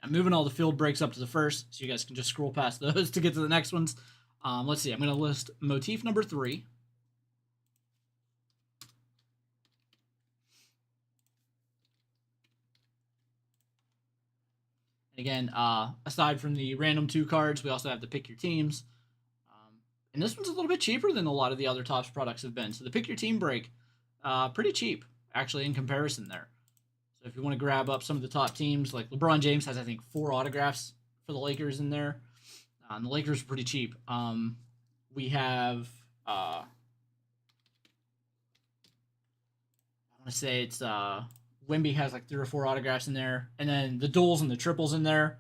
I'm moving all the field breaks up to the first, so you guys can just scroll past those to get to the next ones. Let's see. I'm going to list Motif number 3. And again, aside from the random 2 cards, we also have the Pick Your Teams. And this one's a little bit cheaper than a lot of the other Topps products have been. So the Pick Your Team break, pretty cheap, actually, in comparison there. So if you want to grab up some of the top teams, like LeBron James has, I think, 4 autographs for the Lakers in there. And the Lakers are pretty cheap. We have, I want to say it's Wemby has like 3 or 4 autographs in there. And then the duels and the triples in there.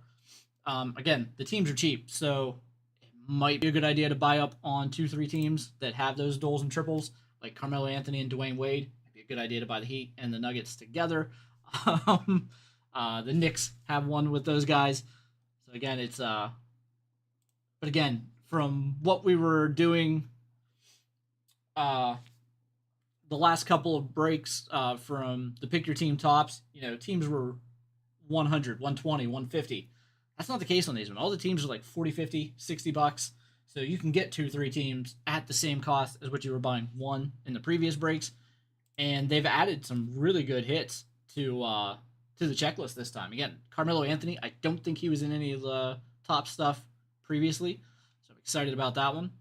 Again, the teams are cheap, so it might be a good idea to buy up on 2-3 teams that have those duels and triples, like Carmelo Anthony and Dwayne Wade. It'd be a good idea to buy the Heat and the Nuggets together. The Knicks have one with those guys. So again, it's but again, from what we were doing the last couple of breaks from the Pick Your Team Tops, teams were 100, 120, 150. That's not the case on these ones. All the teams are like 40, 50, 60 bucks. So you can get 2-3 teams at the same cost as what you were buying one in the previous breaks. And they've added some really good hits to the checklist this time. Again, Carmelo Anthony, I don't think he was in any of the top stuff previously. So I'm excited about that one.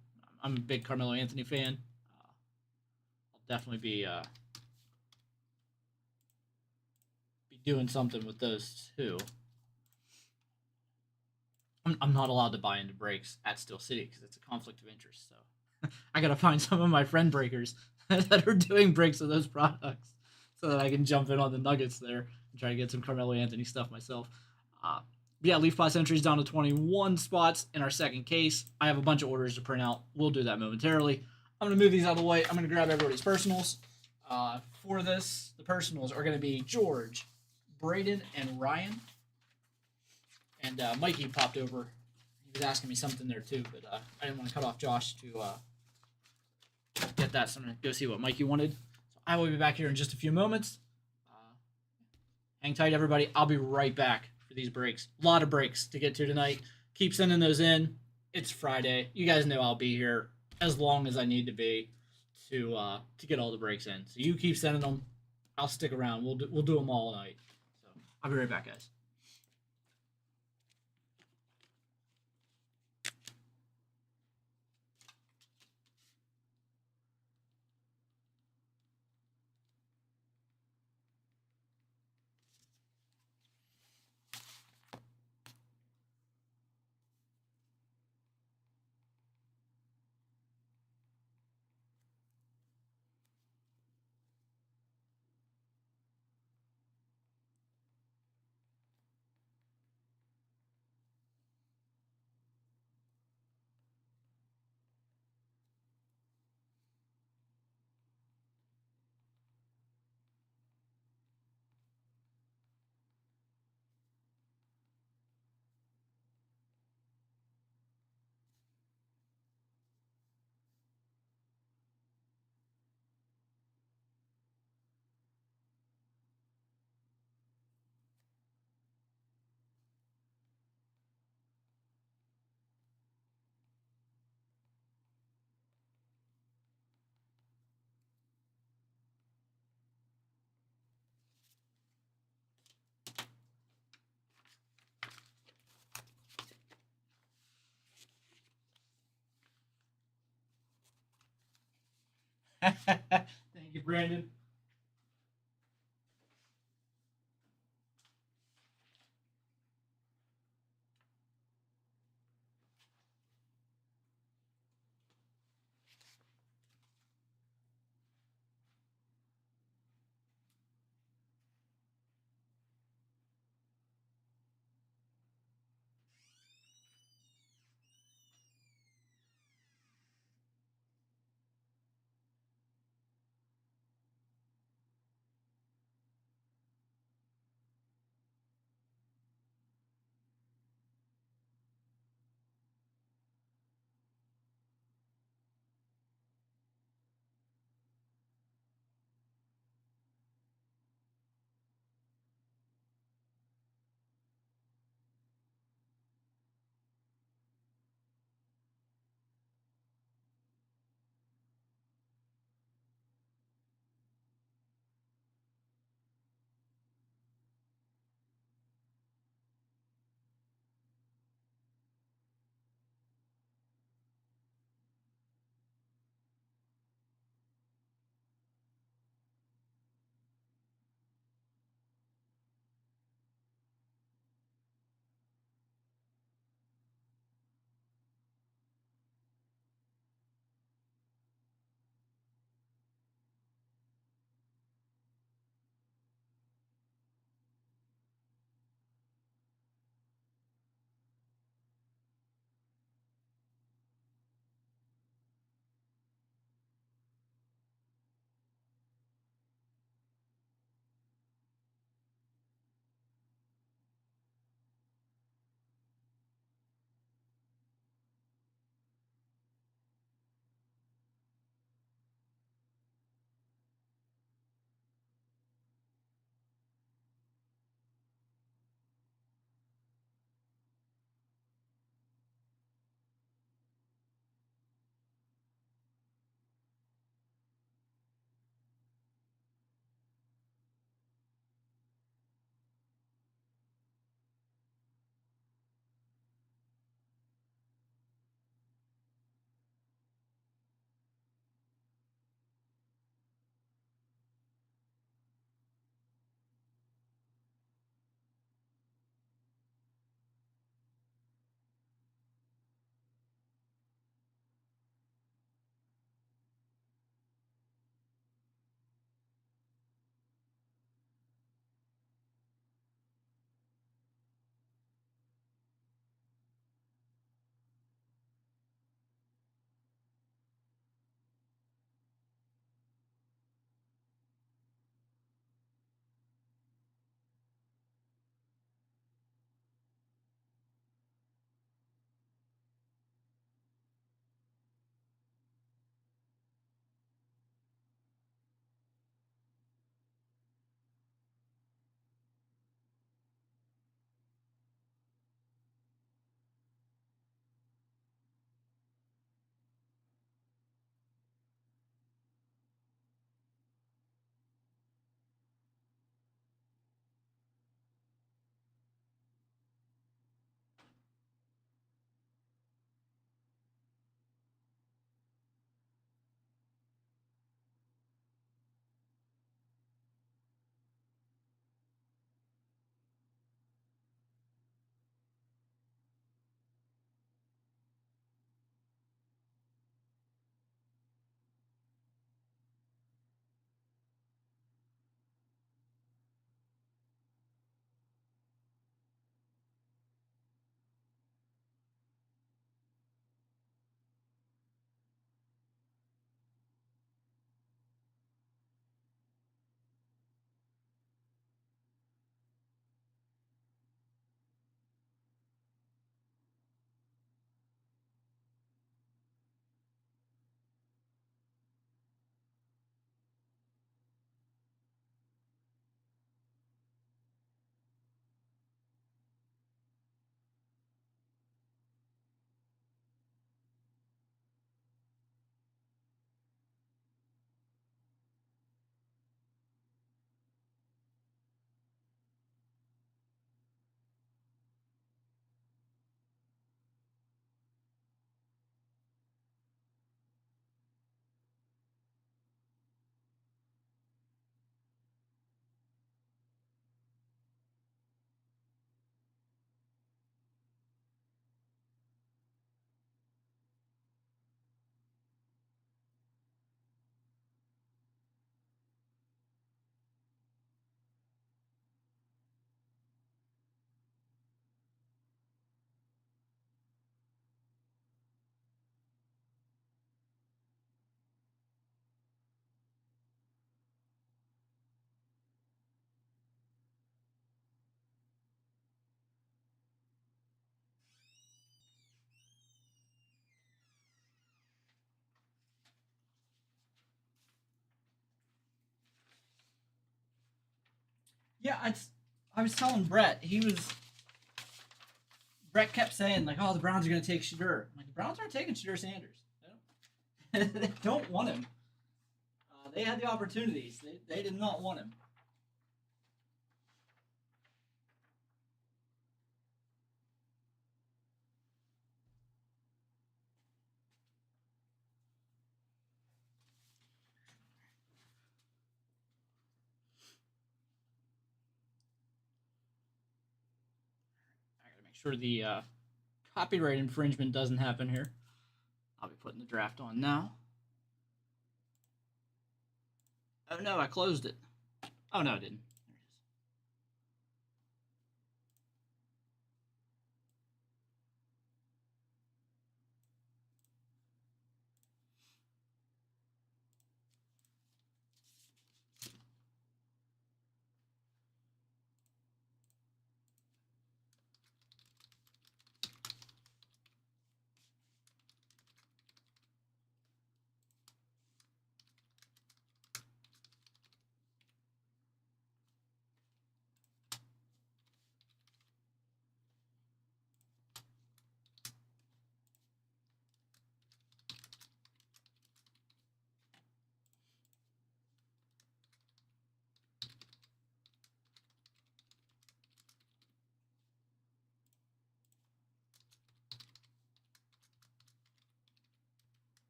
I'm a big Carmelo Anthony fan. I'll definitely be doing something with those two. I'm not allowed to buy into breaks at Steel City because it's a conflict of interest. So I gotta find some of my friend breakers that are doing breaks of those products so that I can jump in on the Nuggets there and try to get some Carmelo Anthony stuff myself. Yeah, Leaf Pass entries down to 21 spots in our second case. I have a bunch of orders to print out. We'll do that momentarily. I'm going to move these out of the way. I'm going to grab everybody's personals. For this, the personals are going to be George, Braden, and Ryan. And Mikey popped over. He was asking me something there too, but I didn't want to cut off Josh to get that, so I'm going to go see what Mikey wanted. So I will be back here in just a few moments. Hang tight, everybody. I'll be right back for these breaks. A lot of breaks to get to tonight. Keep sending those in. It's Friday. You guys know I'll be here as long as I need to be to get all the breaks in. So you keep sending them. I'll stick around. We'll do them all night. So I'll be right back, guys. Thank you, Brandon. Yeah, I was telling Brett. Brett kept saying like, "Oh, the Browns are going to take Shadur." I'm like, the Browns aren't taking Shadur Sanders. They don't want him. They had the opportunities. They did not want him. I got to make sure the copyright infringement doesn't happen here. I'll be putting the draft on now. Oh no, I closed it. Oh no, I didn't. There it is.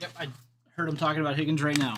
Yep, I heard him talking about Higgins right now.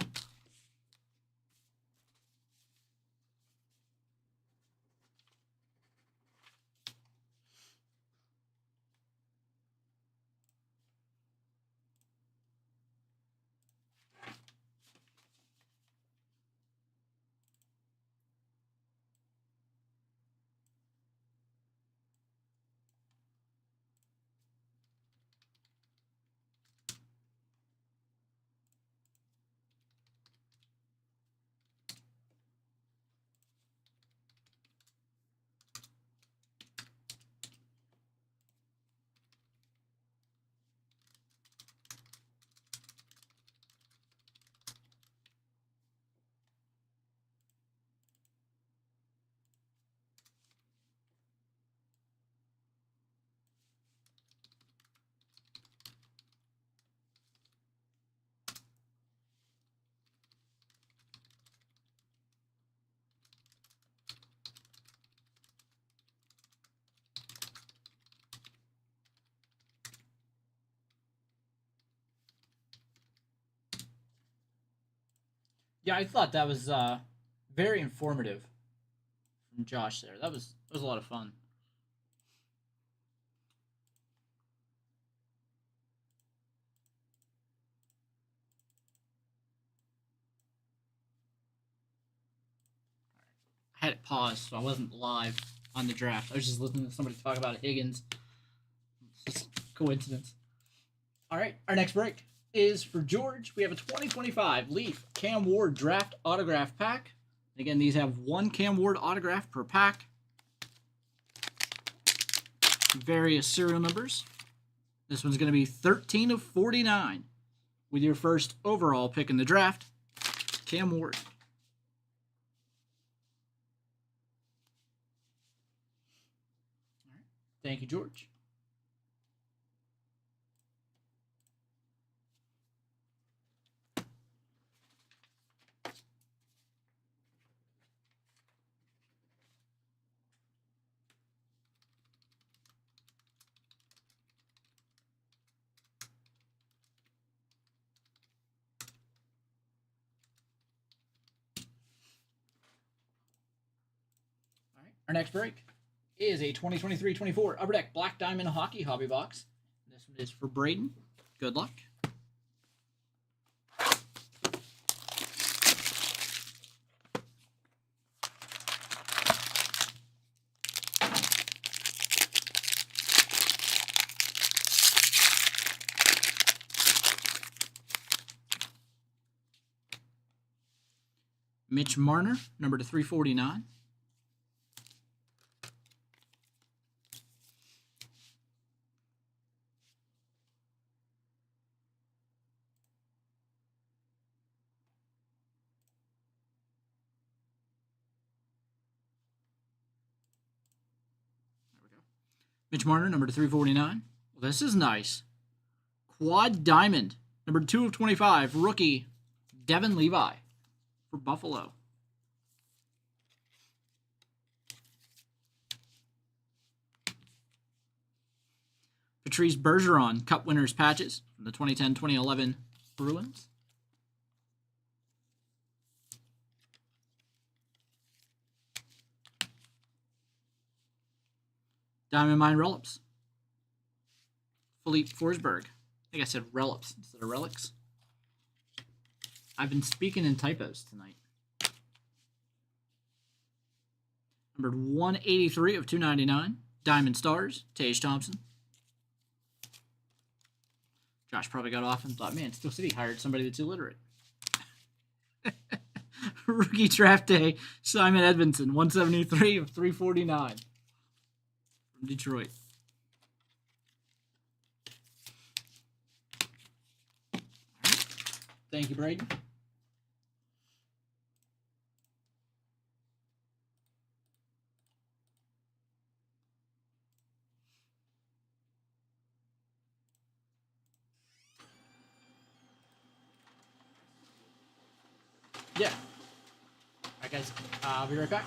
Yeah, I thought that was very informative from Josh there. That was a lot of fun. I had it paused, so I wasn't live on the draft. I was just listening to somebody talk about Higgins. It's just coincidence. All right, our next break is for George. We have a 2025 Leaf Cam Ward Draft Autograph Pack. Again, these have one Cam Ward autograph per pack. Various serial numbers. This one's going to be 13 of 49 with your first overall pick in the draft, Cam Ward. All right. Thank you, George. All right. Our next break is a 2023-24 Upper Deck Black Diamond Hockey Hobby Box. This one is for Braden. Good luck. Mitch Marner, number to 349. Mitch Marner, number to 349. Well, this is nice. Quad Diamond, number 2 of 25, rookie Devin Levi for Buffalo. Patrice Bergeron, Cup Winners patches from the 2010-2011 Bruins. Diamond Mine Relics. Philippe Forsberg. I think I said relics instead of relics. I've been speaking in typos tonight. Numbered 183 of 299. Diamond Stars, Tage Thompson. Josh probably got off and thought, man, Steel City hired somebody that's illiterate. Rookie Draft Day, Simon Edvinsson, 173 of 349 from Detroit. Thank you, Braden. Yeah. All right, guys. I'll be right back.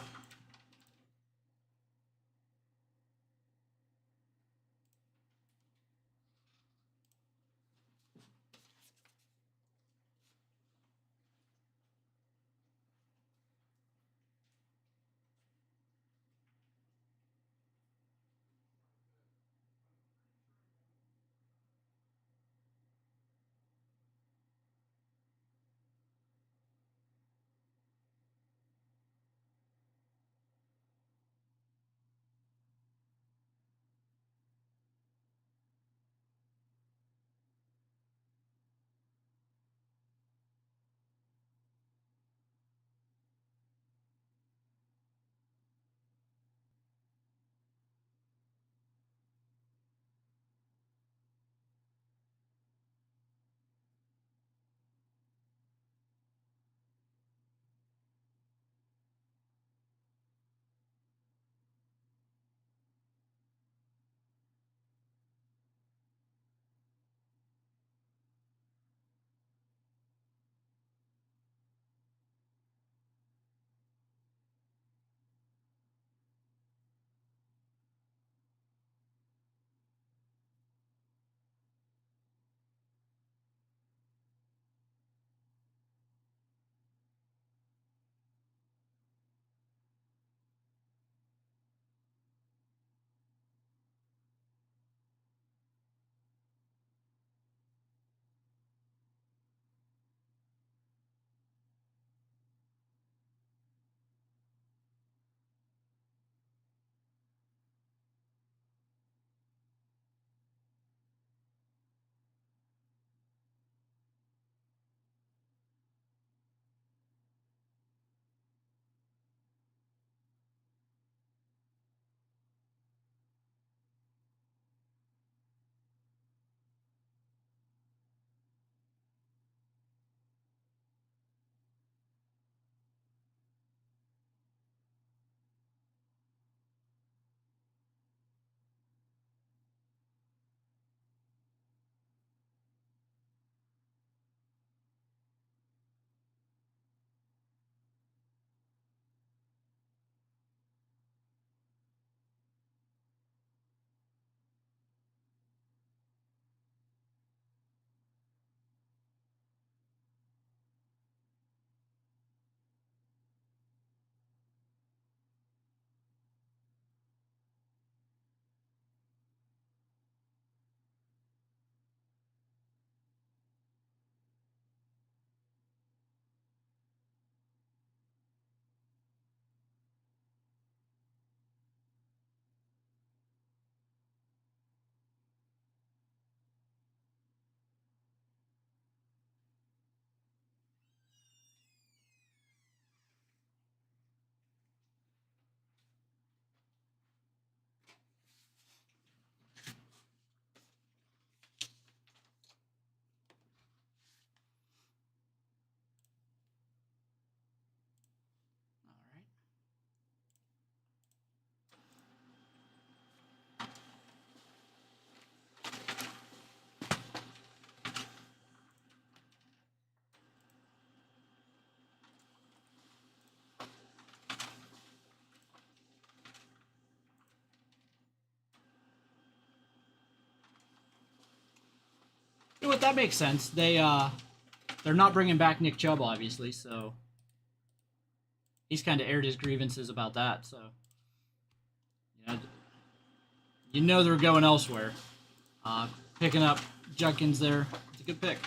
what? That makes sense. They're not bringing back Nick Chubb, obviously, so he's kind of aired his grievances about that. So you know they're going elsewhere. Picking up Judkins there. It's a good pick.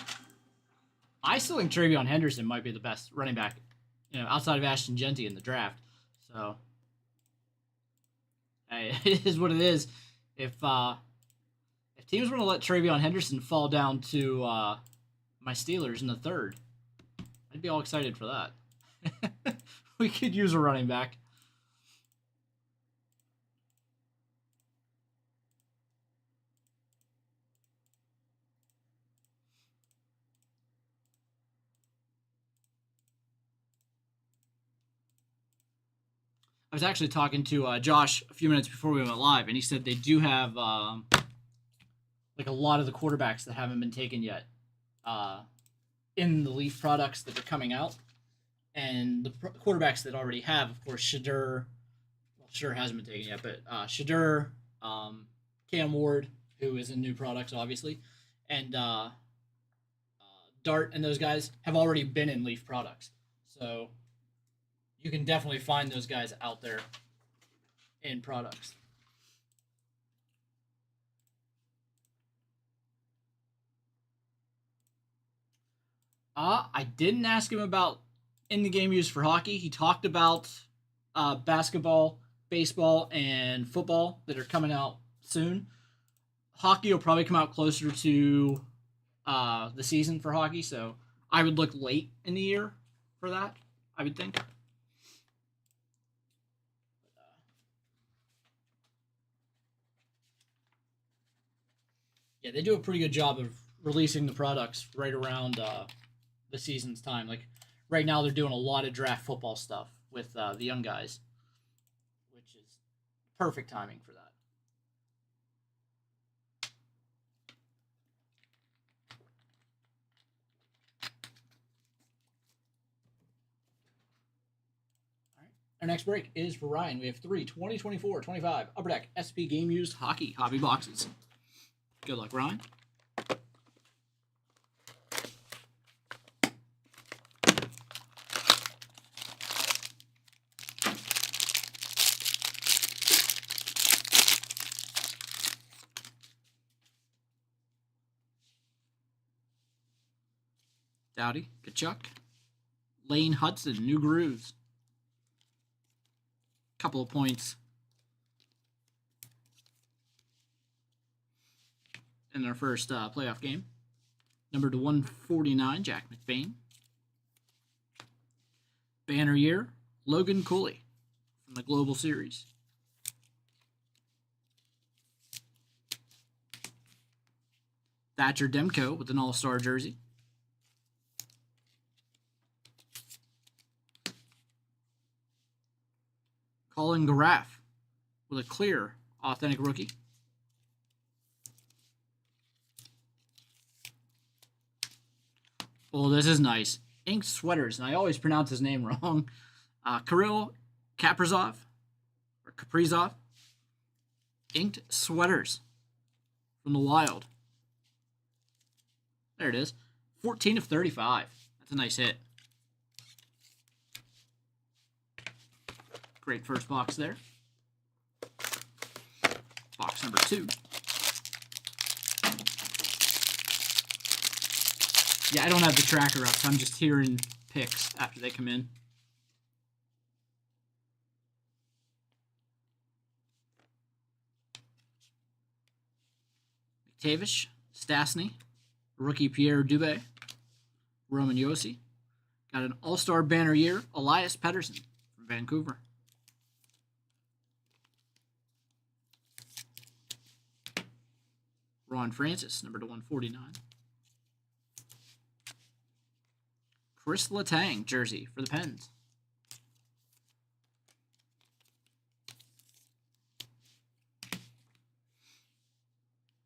I still think Travion Henderson might be the best running back, outside of Ashton Genty in the draft. So, hey, it is what it is. If teams want to let Travion Henderson fall down to my Steelers in the third, I'd be all excited for that. We could use a running back. I was actually talking to Josh a few minutes before we went live, and he said they do have like a lot of the quarterbacks that haven't been taken yet in the Leaf products that are coming out, and the quarterbacks that already have, of course, Shadur hasn't been taken yet, but Shadur, Cam Ward, who is in new products, obviously, and Dart and those guys have already been in Leaf products, so you can definitely find those guys out there in products. I didn't ask him about in the game used for hockey. He talked about basketball, baseball, and football that are coming out soon. Hockey will probably come out closer to the season for hockey, so I would look late in the year for that, I would think. Yeah, they do a pretty good job of releasing the products right around the season's time. Like right now, they're doing a lot of draft football stuff with the young guys, which is perfect timing for that. All right. Our next break is for Ryan. We have 3 2024-25 Upper Deck SP Game Used Hockey Hobby Boxes. Good luck, Ryan. Dowdy, Kachuk, Lane Hudson, New Grooves. Couple of points in their first playoff game. Number to 149, Jack McBain. Banner year, Logan Cooley from the Global Series. Thatcher Demko with an All-Star jersey. Colin Garraff with a clear, authentic rookie. Oh, this is nice. Inked Sweaters, and I always pronounce his name wrong. Kirill Kaprizov, or Kaprizov. Inked Sweaters from the Wild. There it is. 14 of 35. That's a nice hit. Great first box there. Box number 2. Yeah, I don't have the tracker up, so I'm just hearing picks after they come in. McTavish, Stastny, rookie Pierre Dubé, Roman Josi. Got an All-Star banner year, Elias Pettersson from Vancouver. Ron Francis, number to 149. Chris Letang jersey for the Pens.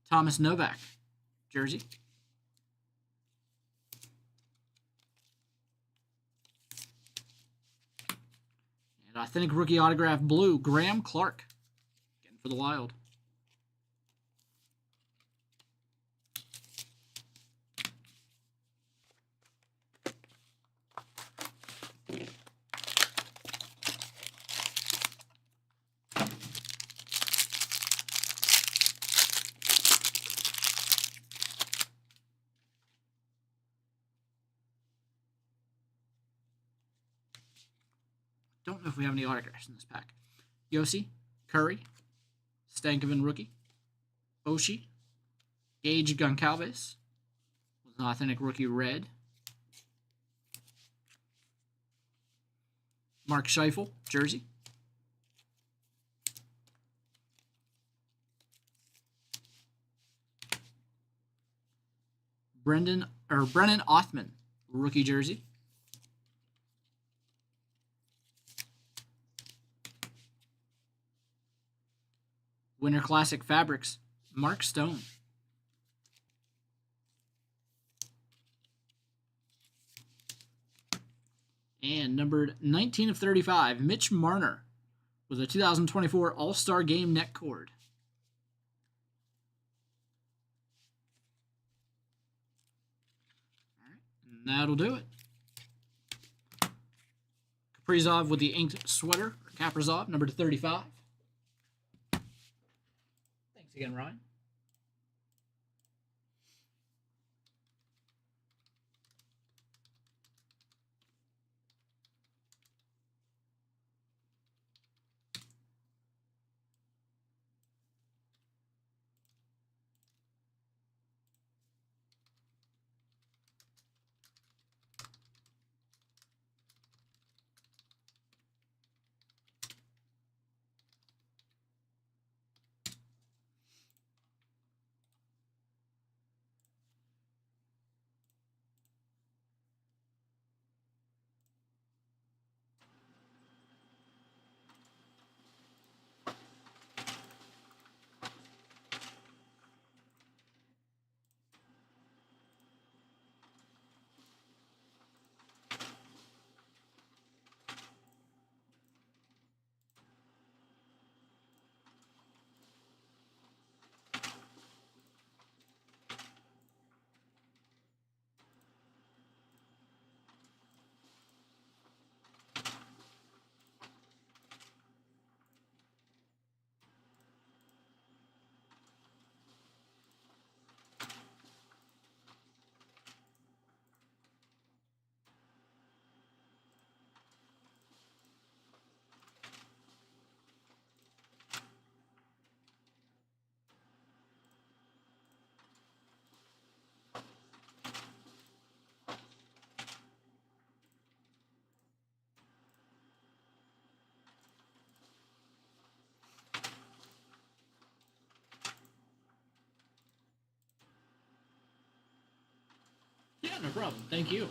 Thomas Novak jersey. And authentic rookie autograph blue, Graham Clark. Again for the Wild. don't know if we have any autographs in this pack. Yossi, Curry, Stankoven rookie, Oshie, Gage Goncalves, was an authentic rookie red. Mark Scheifele, jersey. Brennan Othman, rookie jersey. Winter Classic Fabrics, Mark Stone. And numbered 19 of 35, Mitch Marner with a 2024 All-Star Game neck cord. All right, and that'll do it. Kaprizov with the inked sweater, Kaprizov, number 35. Thanks again, Ryan. Yeah, no problem. Thank you.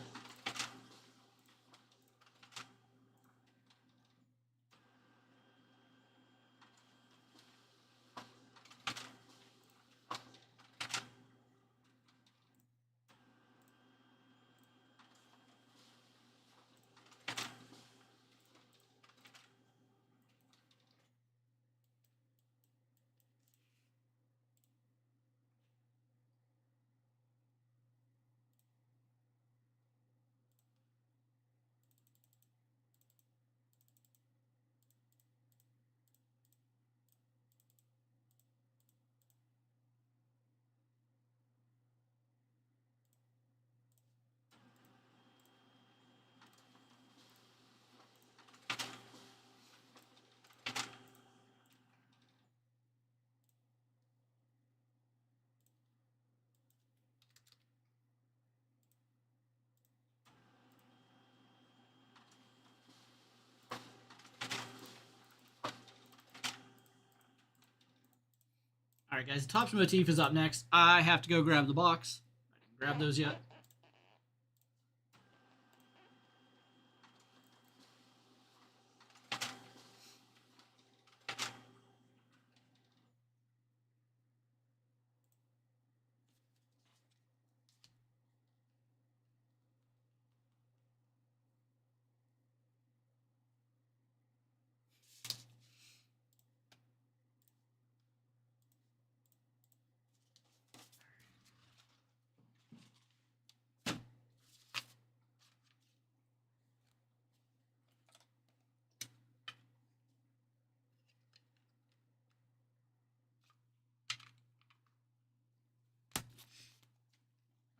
All right, guys. The Topps motif is up next. I have to go grab the box. I didn't grab those yet.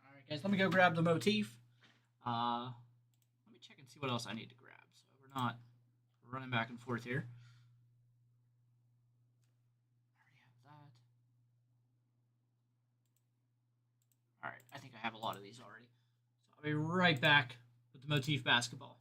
All right, guys. Let me go grab the motif. Let me check and see what else I need to grab, so we're not running back and forth here. I already have that. All right, I think I have a lot of these already. So I'll be right back with the motif basketball.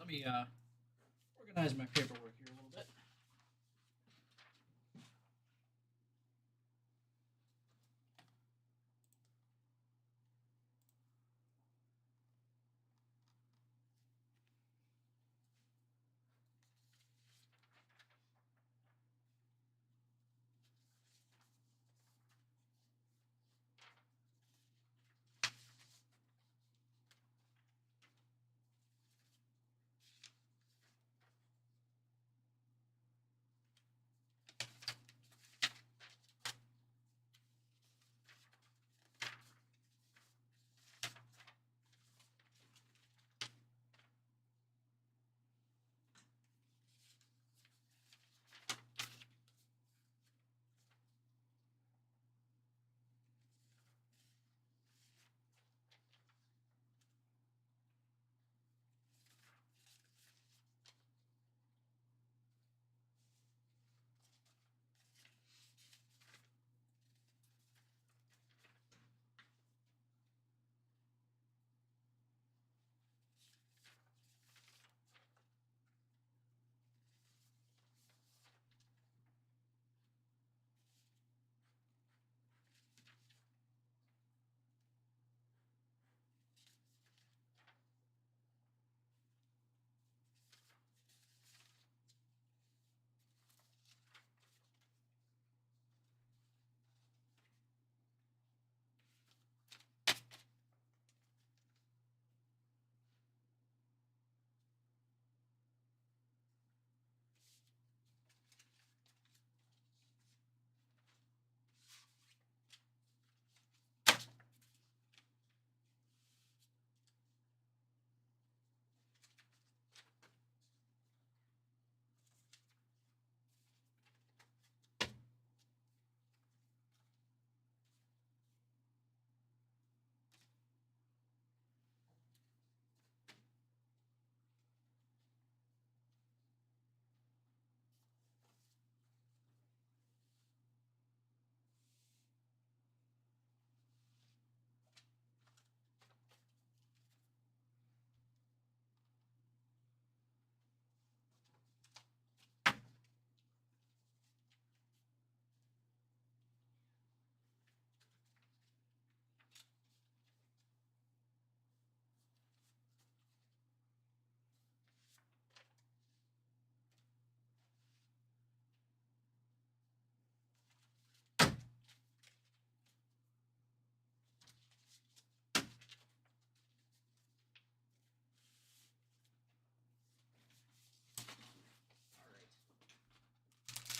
Let me organize my paperwork here a little bit.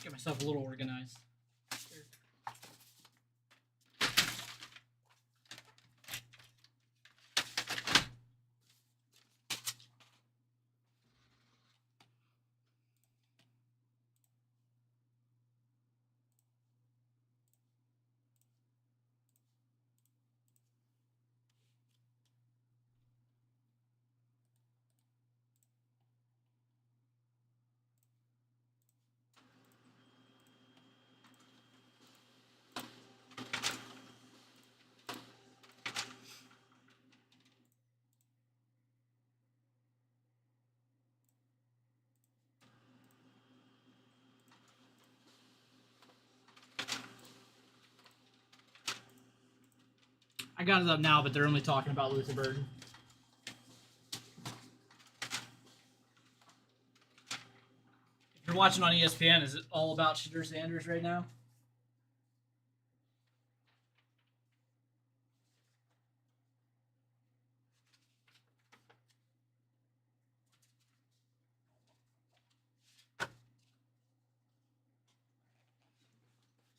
Get myself a little organized. I got it up now, but they're only talking about Luther Burden. If you're watching on ESPN, is it all about Shadur Sanders right now?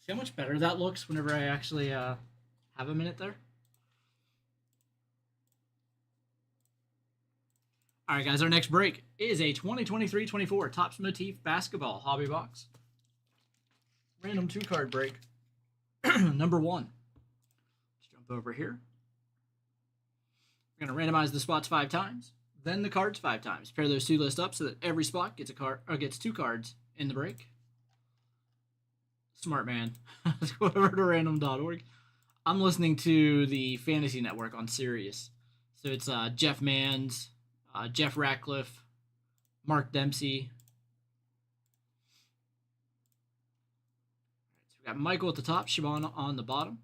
See how much better that looks whenever I actually have a minute there? All right, guys, our next break is a 2023-24 Topps Motif Basketball Hobby Box. Random 2-card break. Number 1. Let's jump over here. We're going to randomize the spots 5 times, then the cards 5 times. Pair those 2 lists up so that every spot gets a card or gets 2 cards in the break. Smart man. Let's go over to random.org. I'm listening to the Fantasy Network on Sirius. So it's Jeff Manns, Jeff Ratcliffe, Mark Dempsey. So we got Michael at the top, Siobhan on the bottom.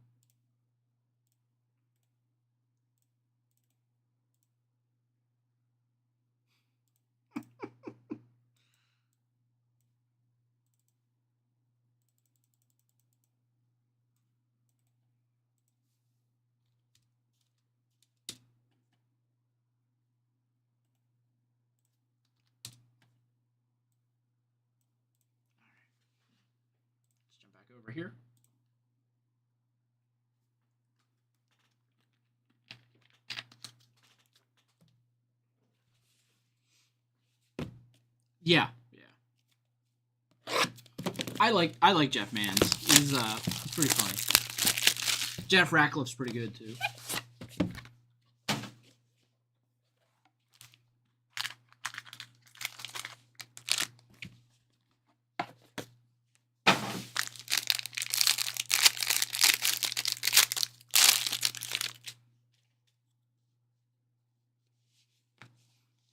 Let's jump back over here. Yeah. I like Jeff Mans. He's pretty funny. Jeff Ratcliffe's pretty good too.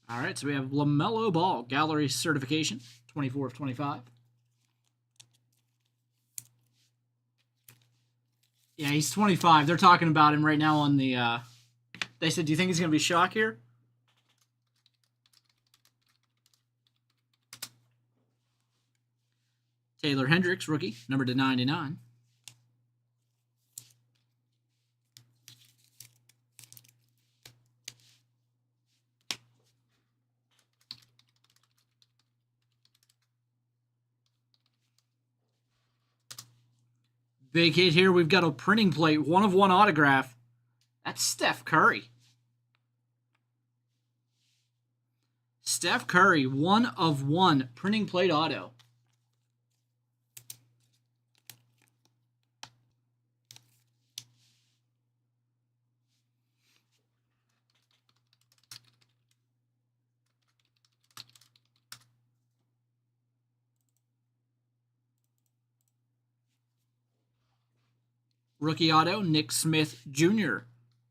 All right, so we have LaMelo Ball, Gallery Certification, 24 of 25. Yeah, he's 25. They're talking about him right now on the... They said, do you think he's going to be shock here? Taylor Hendricks, rookie, number to 99. Big hit here. We've got a printing plate, 1 of 1 autograph. That's Steph Curry. Steph Curry, 1 of 1 printing plate auto. Rookie auto, Nick Smith Jr.,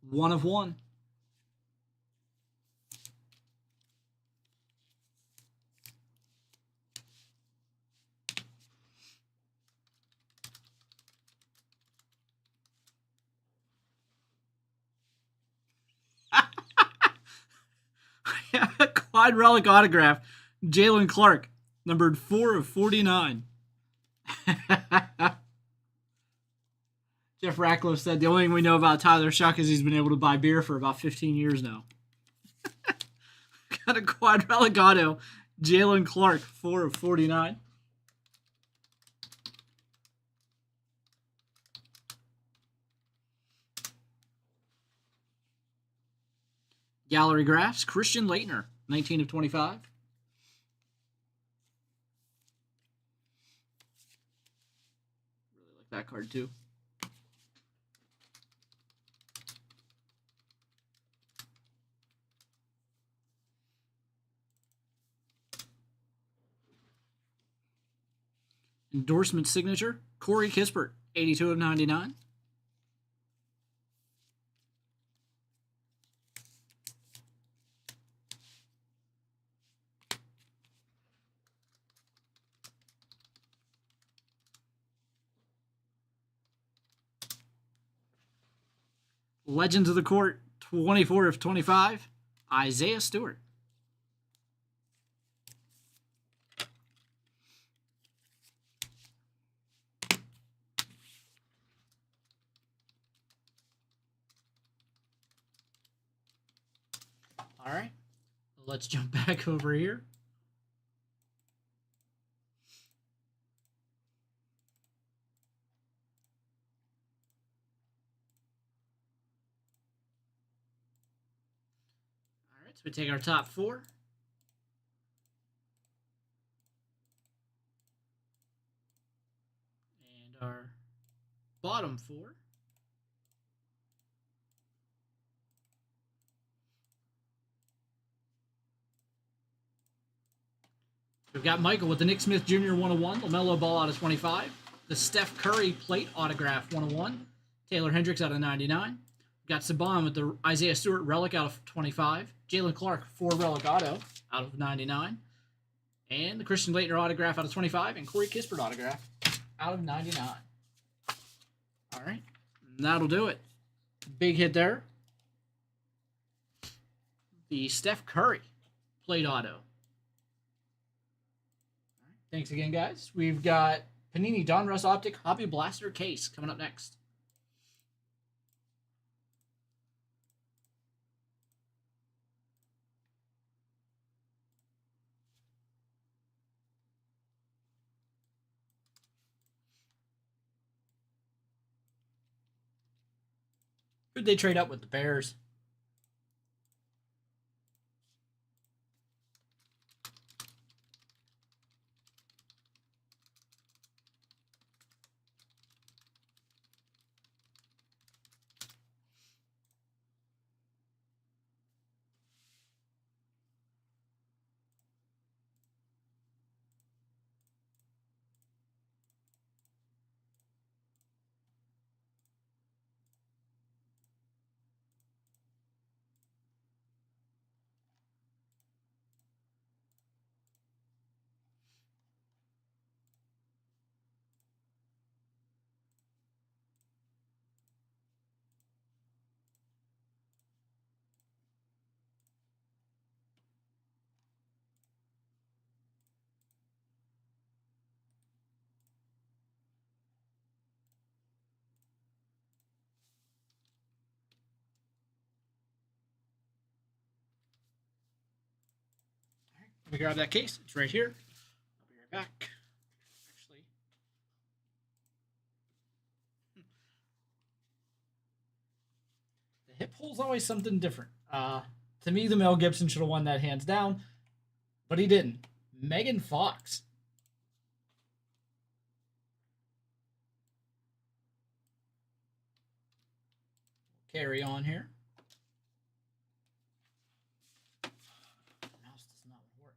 1 of 1. Quad relic autograph, Jalen Clark, numbered 4 of 49. Jeff Ratcliffe said the only thing we know about Tyler Shuck is he's been able to buy beer for about 15 years now. Got a quad relic auto, Jalen Clark, 4 of 49. Gallery graphs, Christian Laettner, 19 of 25. Really like that card too. Endorsement signature, Corey Kispert, 82 of 99. Legends of the Court, 24 of 25, Isaiah Stewart. All right, let's jump back over here. All right, so we take our top 4. And our bottom 4. We've got Michael with the Nick Smith Jr. 101, LaMelo Ball out of 25, the Steph Curry plate autograph 101, Taylor Hendricks out of 99. We've got Saban with the Isaiah Stewart relic out of 25, Jalen Clark 4 relic auto out of 99, And the Christian Laettner autograph out of 25, and Corey Kispert autograph out of 99. All right, that'll do it. Big hit there. The Steph Curry plate auto. Thanks again, guys. We've got Panini Donruss Optic Hobby Blaster case coming up next. Who'd they trade up with? The Bears. Let me grab that case. It's right here. I'll be right back. Actually, the hip hole's always something different. To me, the Mel Gibson should have won that hands down, but he didn't. Megan Fox. Carry on here. Mouse does not work.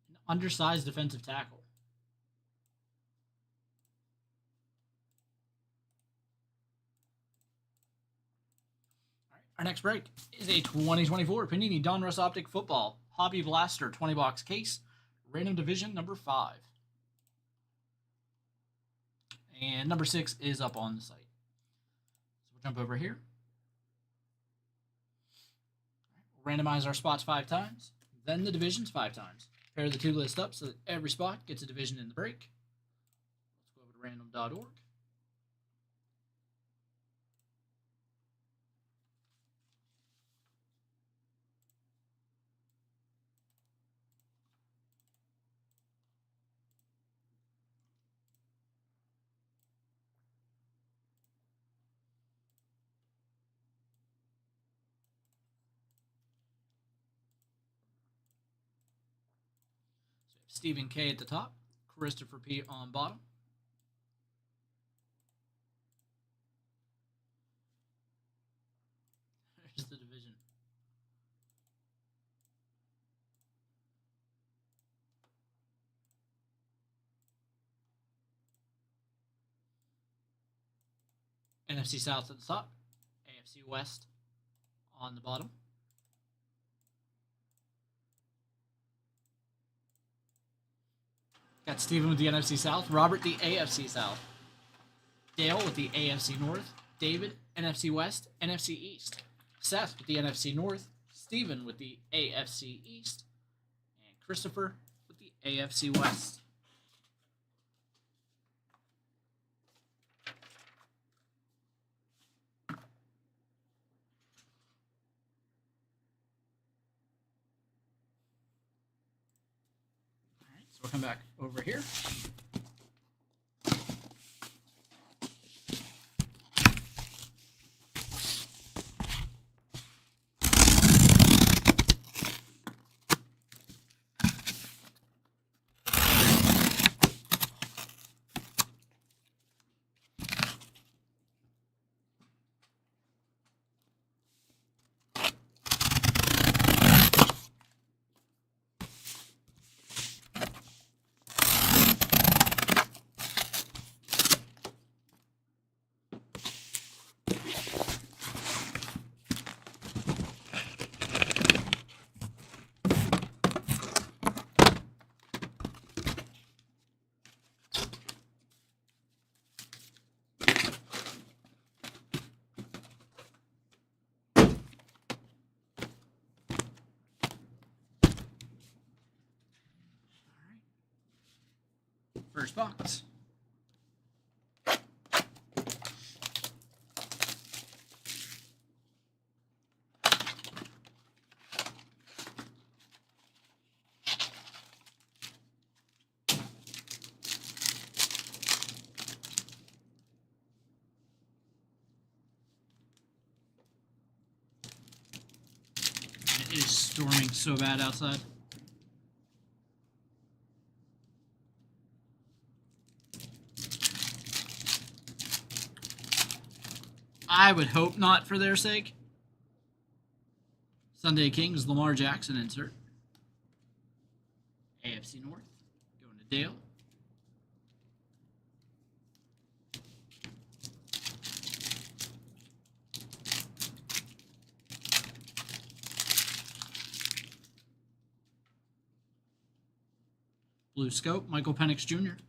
An undersized defensive tackle. Our next break is a 2024 Panini Donruss Optic Football Hobby Blaster 20-box case, random division number 5. And number 6 is up on the site. So we'll jump over here. randomize our spots 5 times, then the divisions 5 times. Pair the two lists up so that every spot gets a division in the break. Let's go over to random.org. Stephen K at the top, Christopher P on bottom. There's the division. NFC South at the top, AFC West on the bottom. Got Steven with the NFC South, Robert the AFC South, Dale with the AFC North, David, NFC West, NFC East, Seth with the NFC North, Steven with the AFC East, and Christopher with the AFC West. All right, so we'll come back over here. First box. It is storming so bad outside. I would hope not for their sake. Sunday Kings, Lamar Jackson insert. AFC North, going to Dale. Blue Scope, Michael Penix Jr.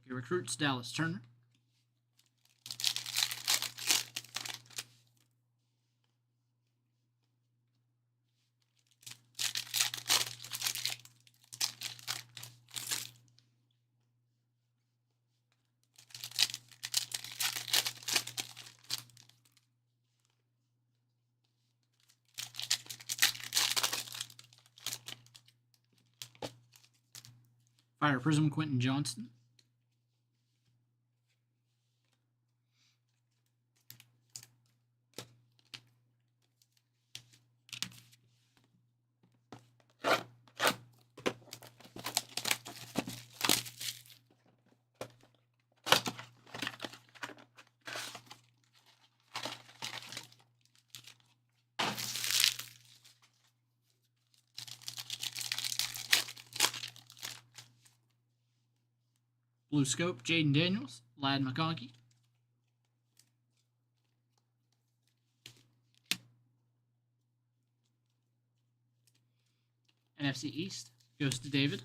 Rookie recruits, Dallas Turner. Fire Prism, Quentin Johnston. Blue Scope, Jaden Daniels, Lad McConkey. NFC East goes to David.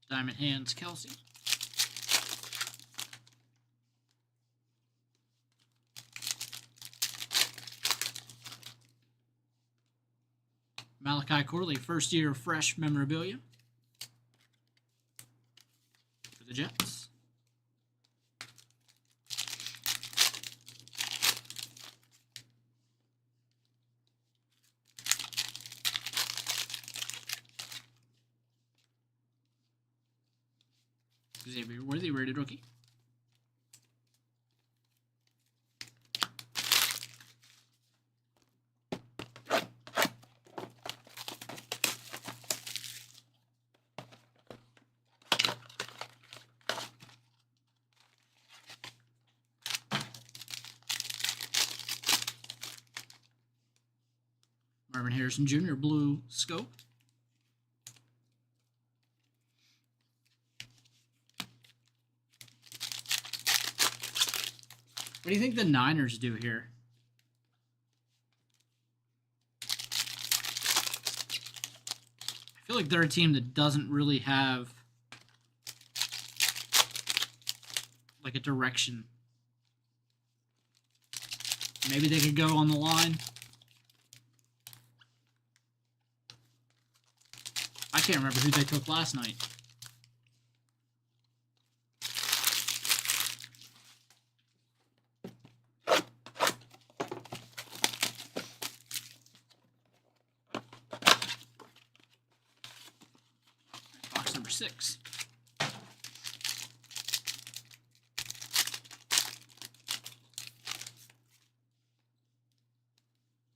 Diamond Hands, Kelsey. Malachi Corley, first year fresh memorabilia for the Jets. Xavier Worthy, rated rookie. Marvin Harrison Jr., Blue Scope. What do you think the Niners do here? I feel like they're a team that doesn't really have like a direction. Maybe they could go on the line. I can't remember who they took last night. Box number 6.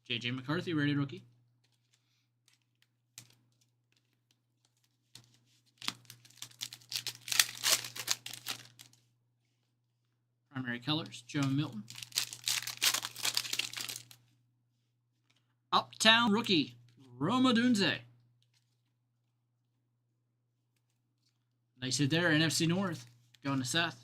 J.J. McCarthy, rated rookie. Primary colors, Joe Milton. Uptown rookie, Roma Dunze. Nice hit there, NFC North. Going to Seth.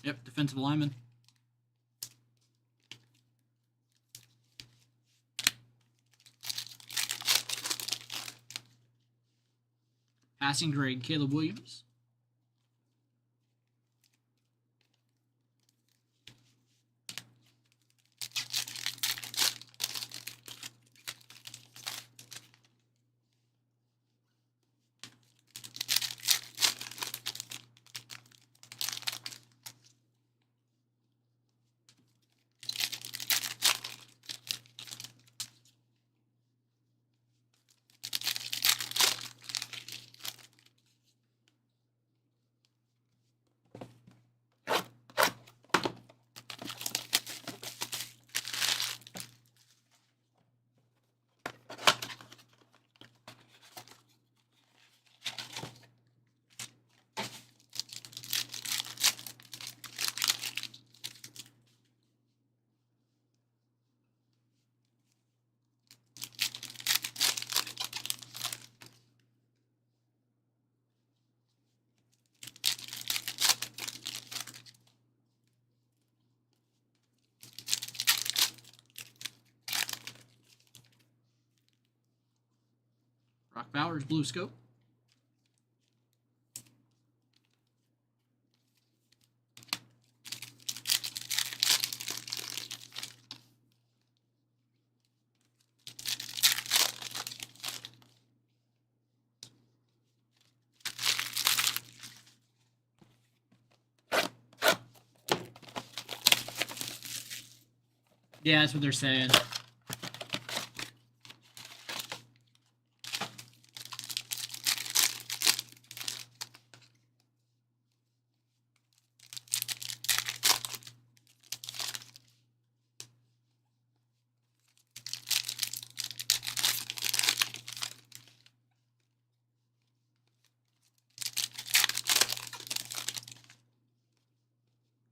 Yep, defensive lineman. Passing grade, Caleb Williams. Brock Bowers, blue scope. Yeah, that's what they're saying.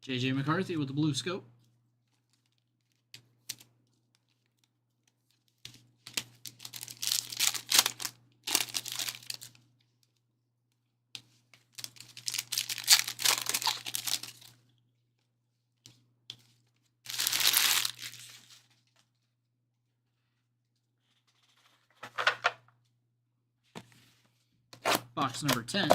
JJ McCarthy with the blue scope. Box number 10.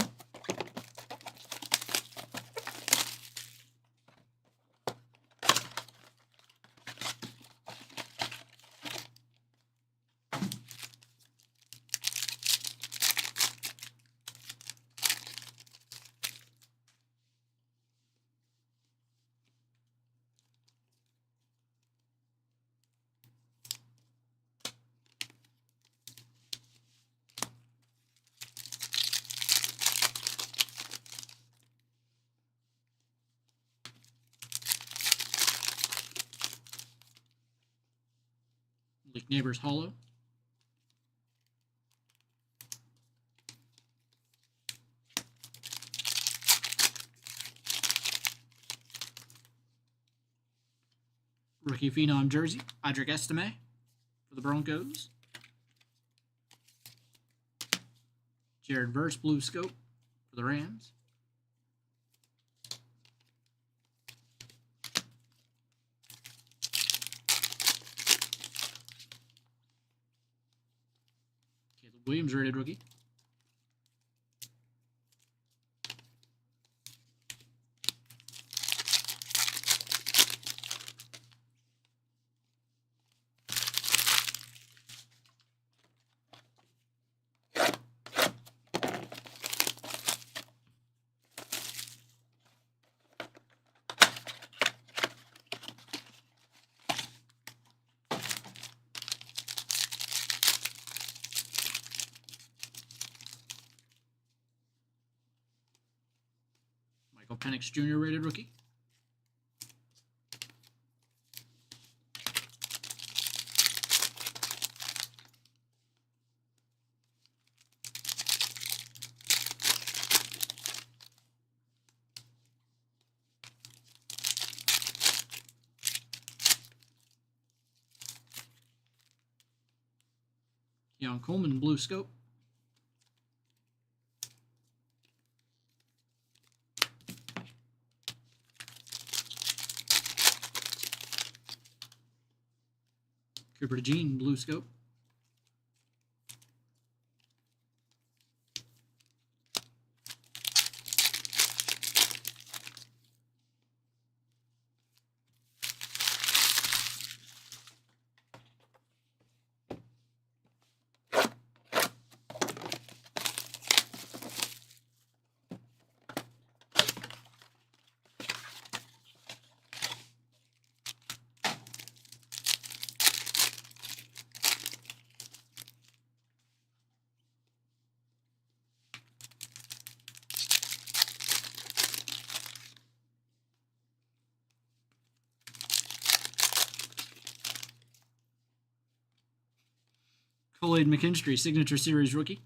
Malik Neighbors Hollow. Rookie Phenom jersey, Idric Estime for the Broncos. Jared Verse, blue scope for the Rams. Caleb Williams, rated rookie. Michael Penix Jr. rated rookie. Keon Coleman, blue scope. Cooper DeJean, blue scope. Kool-Aid McKinstry, Signature Series rookie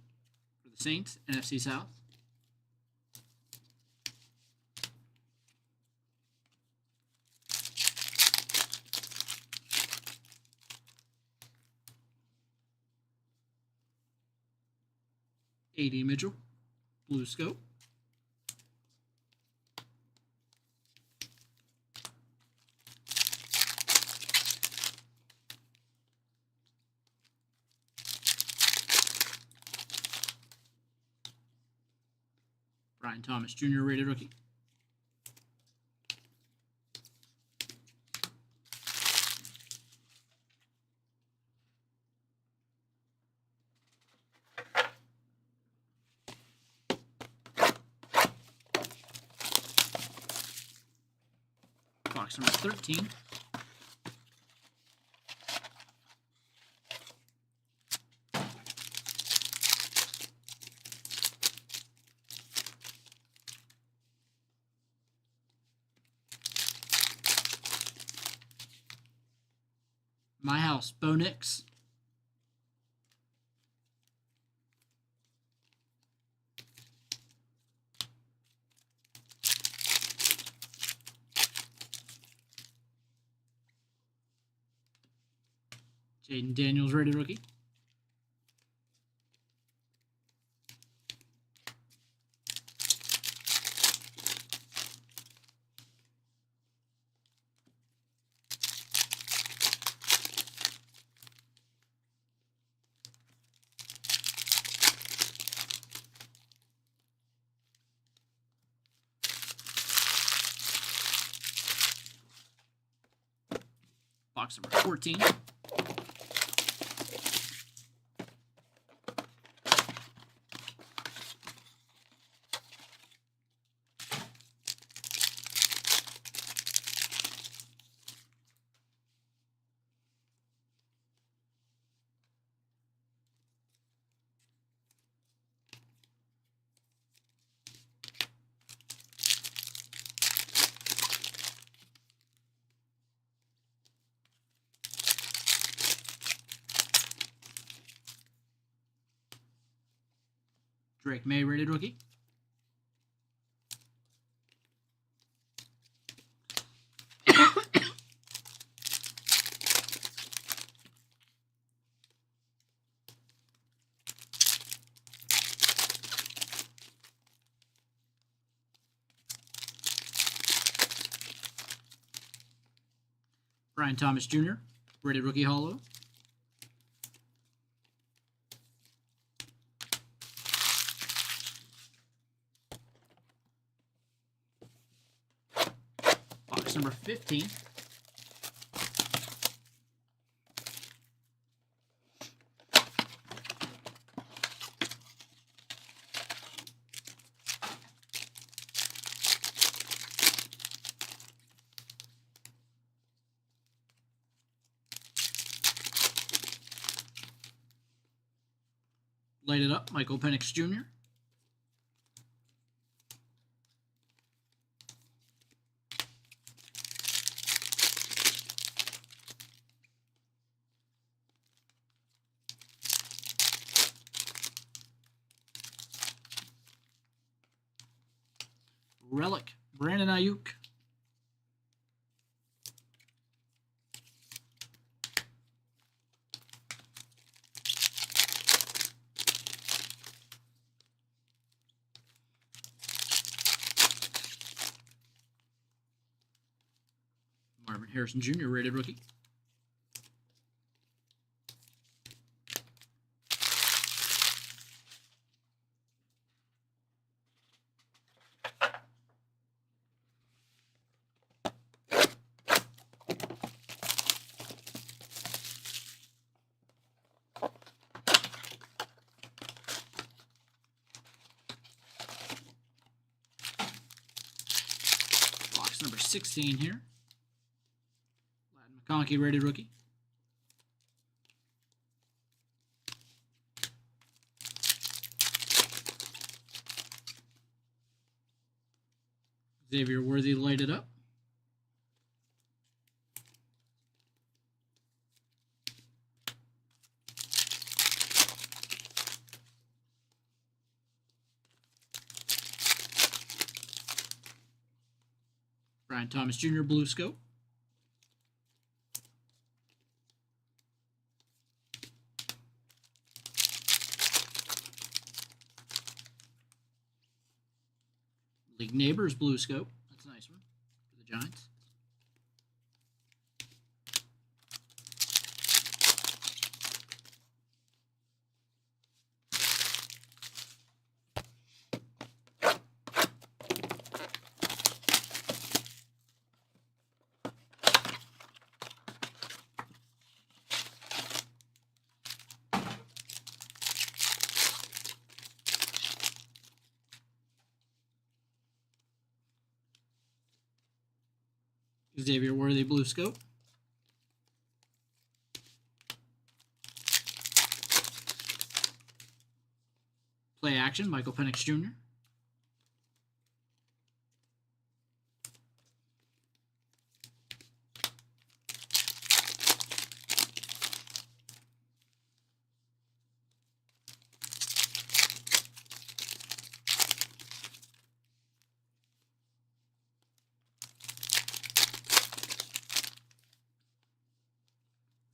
for the Saints, NFC South. A.D. Mitchell, blue scope. Brian Thomas Jr. rated rookie. Box number 13. My House, Bo Nix. Jaden Daniels rated rookie. Box number 14. Drake May rated rookie. Brian Thomas Jr. rated rookie holo. Box number 15. Light it up, Michael Penix Jr. Relic, Brandon Ayuk. Marvin Harrison Jr. rated rookie. Box number 16 here. Latin McConkey rated rookie. Xavier Worthy lighted up. Brian Thomas Jr. blue scope. League Neighbors blue scope. That's a nice one for the Giants. Xavier Worthy blue scope. Play action, Michael Penix Jr.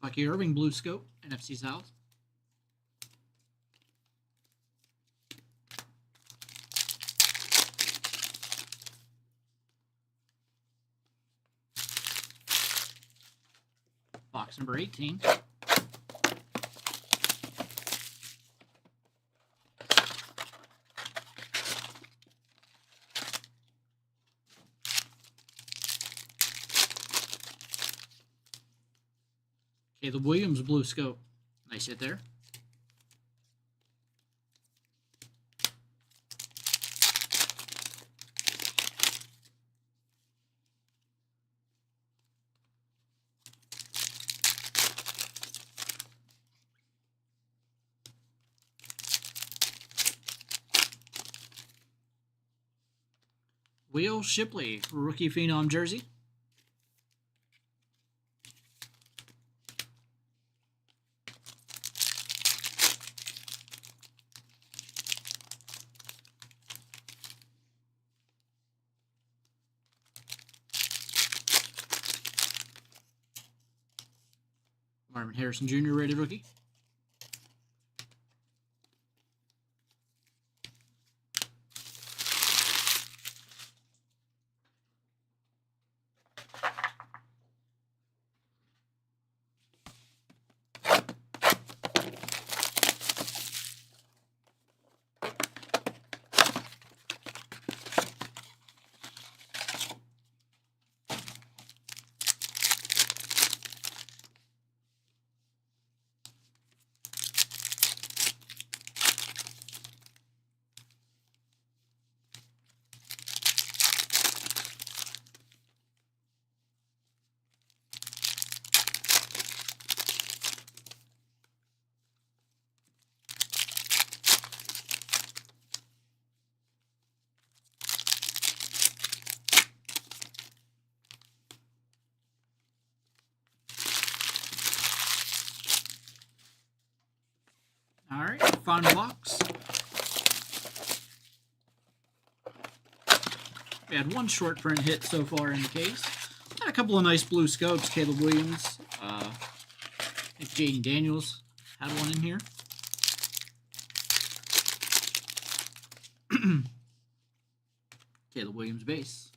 Bucky Irving blue scope, NFC South. Box number 18. Caleb Williams blue scope. Nice hit there. Will Shipley, rookie phenom jersey. Marvin Harrison Jr. rated rookie. All right, final box. We had one short print hit so far in the case. Had a couple of nice blue scopes. Caleb Williams, I think Jaden Daniels had one in here. Caleb Williams base.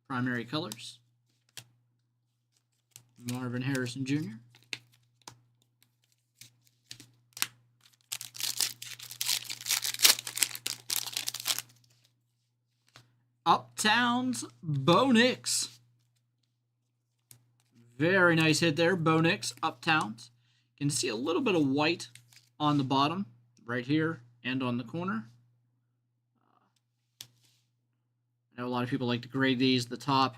Primary colors. Marvin Harrison Jr. Uptown's Bo Nix. Very nice hit there, Bo Nix, Uptowns. You can see a little bit of white on the bottom, right here, and on the corner. I know a lot of people like to grade these. The top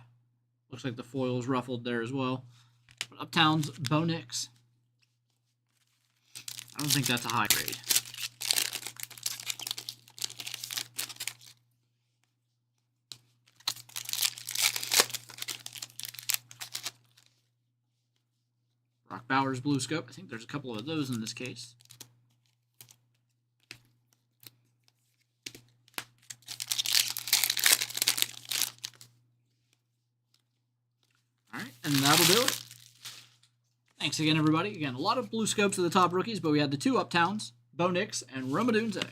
looks like the foil is ruffled there as well. But Uptown's Bo Nix. I don't think that's a high grade. Brock Bowers blue scope. I think there's a couple of those in this case. And that'll do it. Thanks again, everybody. Again, a lot of blue scopes of the top rookies, but we had the two Uptowns, Bo Nix and Rome Odunze.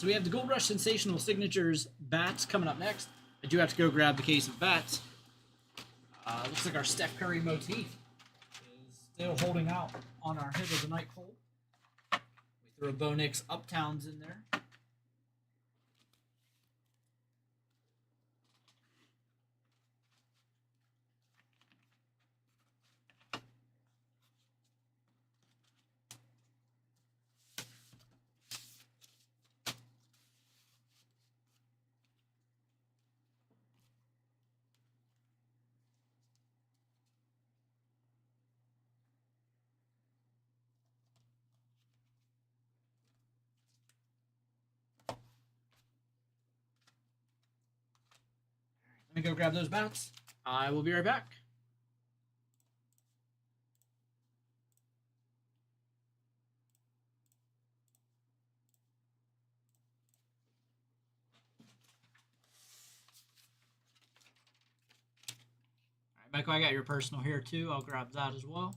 So we have the Gold Rush Sensational Signatures bats coming up next. I do have to go grab the case of bats. Looks like our Steph Curry motif is still holding out on our hit of the night cold. We threw a Bo Nix Uptowns in there. Let me go grab those bats. I will be right back. All right, Michael, I got your personal here too. I'll grab that as well.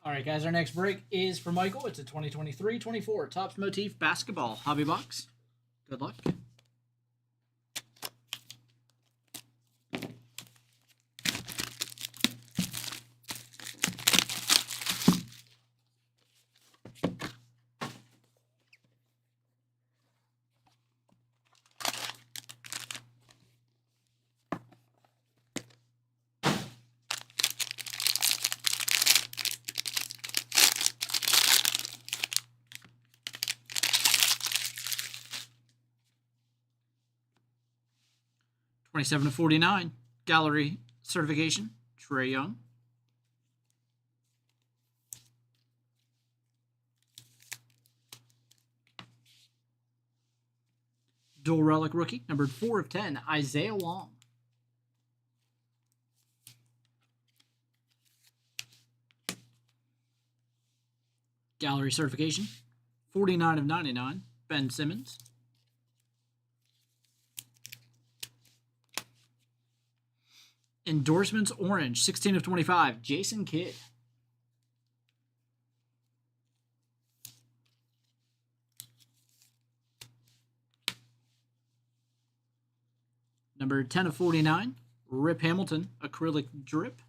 All right, guys, our next break is for Michael. It's a 2023-24 Topps Motif Basketball Hobby Box. Good luck. 27/49, Gallery Certification, Trae Young. Dual Relic Rookie, numbered 4/10, Isaiah Wong. Gallery Certification, 49/99, Ben Simmons. Endorsements Orange, 16/25, Jason Kidd. Number 10/49, Rip Hamilton, Acrylic Drip.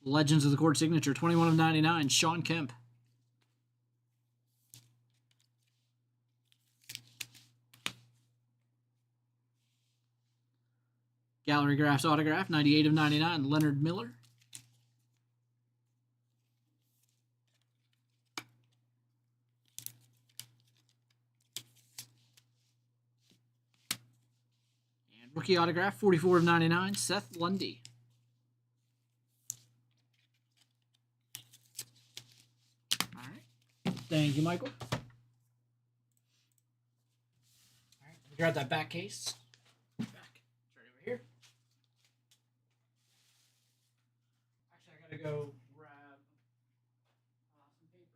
Legends of the Court Signature, 21/99, Sean Kemp. Gallery Graphs Autograph, 98/99, Leonard Miller. And Rookie Autograph, 44/99, Seth Lundy. All right. Thank you, Michael. All right. Grab that back case. Back. It's right over here. Actually, I gotta go grab some paper.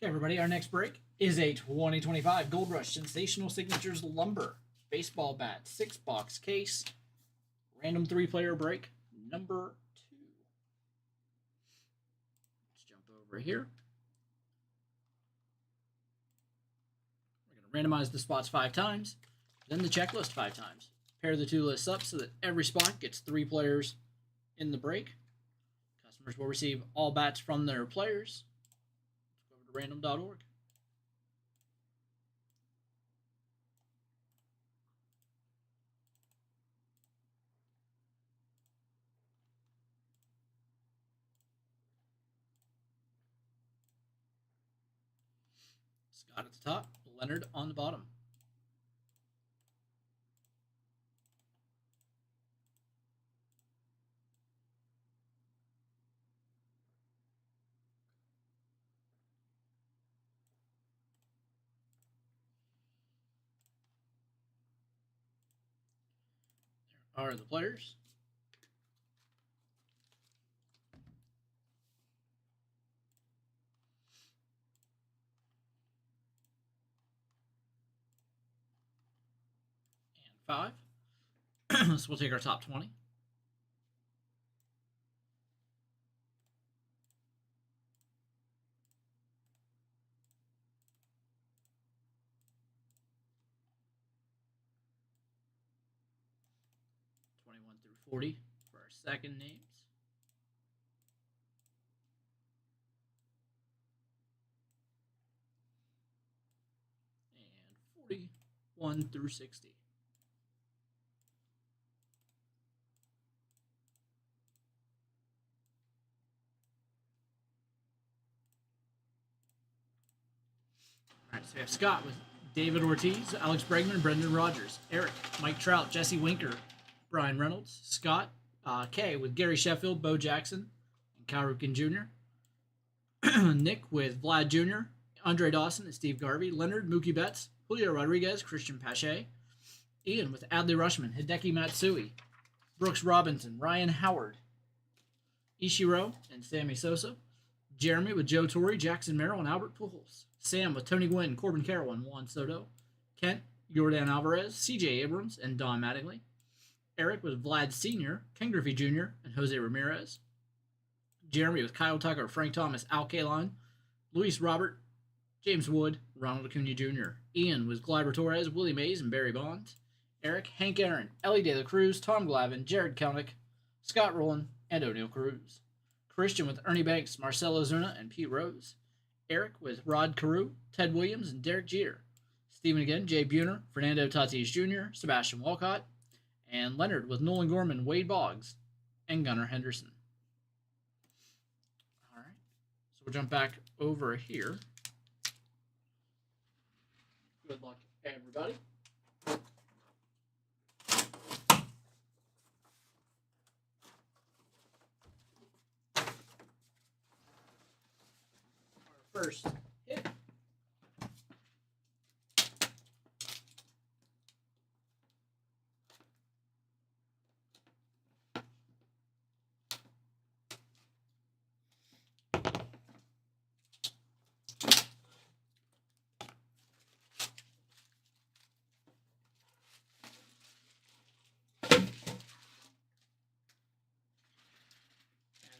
Okay, everybody, our next break is a 2025 Gold Rush Sensational Signatures Lumber Baseball Bat 6-box case. Random 3-player break number 2. Let's jump over here. We're going to randomize the spots 5 times, then the checklist 5 times. Pair the 2 lists up so that every spot gets 3 players in the break. Customers will receive all bats from their players. Let's go over to random.org. Scott at the top, Leonard on the bottom. There are the players. And 5. So we'll take our top 20. Through 40 for our second names. And 41 through 60. All right, so we have Scott with David Ortiz, Alex Bregman, Brendan Rodgers, Eric, Mike Trout, Jesse Winker, Brian Reynolds, Scott, K with Gary Sheffield, Bo Jackson, and Cal Ripken Jr., Nick with Vlad Jr., Andre Dawson and Steve Garvey, Leonard, Mookie Betts, Julio Rodriguez, Christian Pache, Ian with Adley Rushman, Hideki Matsui, Brooks Robinson, Ryan Howard, Ishiro and Sammy Sosa, Jeremy with Joe Torre, Jackson Merrill, and Albert Pujols, Sam with Tony Gwynn, Corbin Carroll, and Juan Soto, Kent, Jordan Alvarez, C.J. Abrams, and Don Mattingly, Eric with Vlad Sr., Ken Griffey Jr., and Jose Ramirez, Jeremy with Kyle Tucker, Frank Thomas, Al Kaline, Luis Robert, James Wood, Ronald Acuna Jr., Ian with Gleyber Torres, Willie Mays, and Barry Bonds, Eric, Hank Aaron, Ellie De La Cruz, Tom Glavine, Jared Kelnick, Scott Rowland, and O'Neill Cruz, Christian with Ernie Banks, Marcelo Zuna, and Pete Rose, Eric with Rod Carew, Ted Williams, and Derek Jeter, Stephen again, Jay Buhner, Fernando Tatis Jr., Sebastian Walcott, and Leonard with Nolan Gorman, Wade Boggs, and Gunnar Henderson. All right, so we'll jump back over here. Good luck, everybody. Our first hit.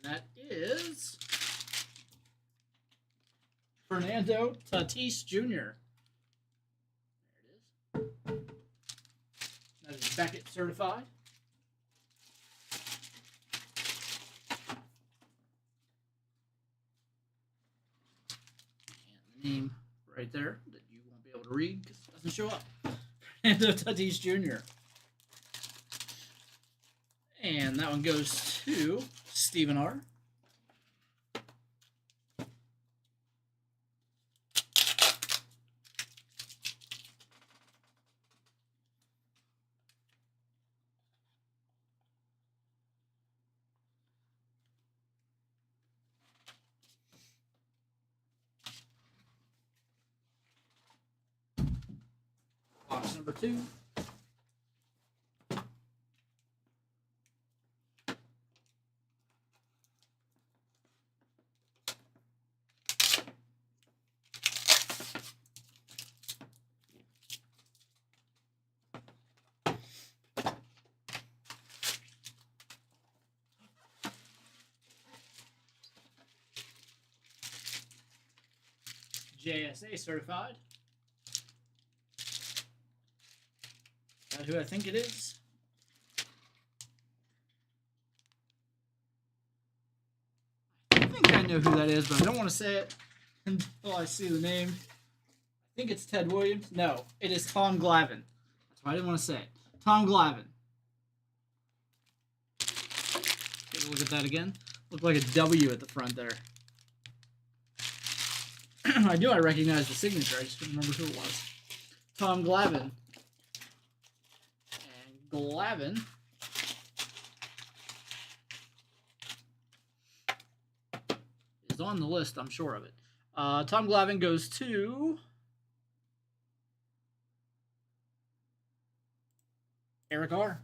That is Fernando Tatis Jr. There it is. That is Beckett certified. And the name right there that you won't be able to read because it doesn't show up. Fernando Tatis Jr. And that one goes to Stephen R. Box number 2. JSA certified. That who I think it is. I think I know who that is, but I don't want to say it until I see the name. I think it's Ted Williams. No, it is Tom Glavine. That's why I didn't want to say it. Tom Glavine. Take a look at that again. Looked like a W at the front there. I knew I recognized the signature. I just couldn't remember who it was. Tom Glavine. And Glavine is on the list, I'm sure of it. Tom Glavine goes to Eric R.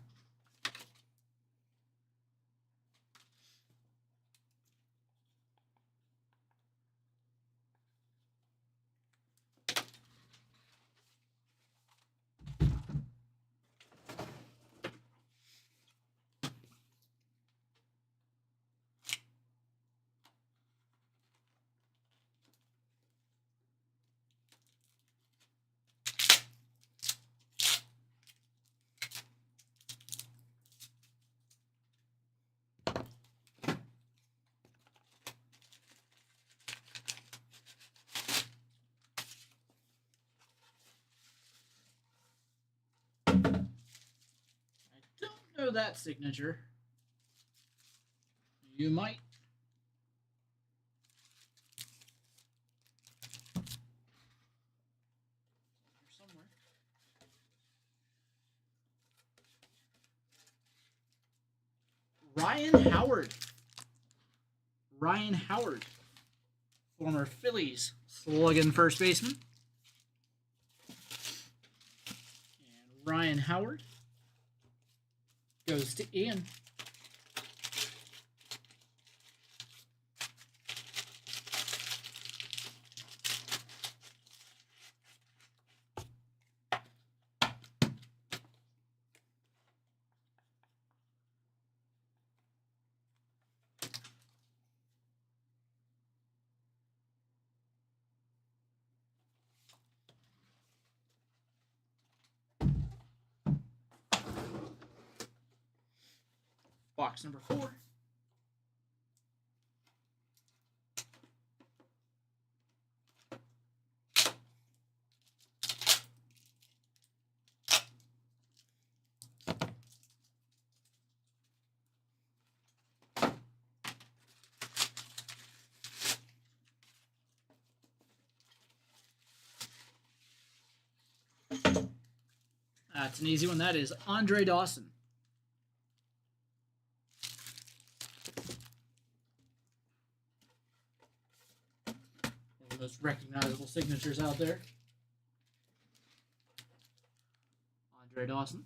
Know that signature. You might. Somewhere. Ryan Howard. Ryan Howard. Former Phillies slugging first baseman. And Ryan Howard goes to Ian. Box number 4. That's an easy one. That is Andre Dawson. One of the most recognizable signatures out there. Andre Dawson.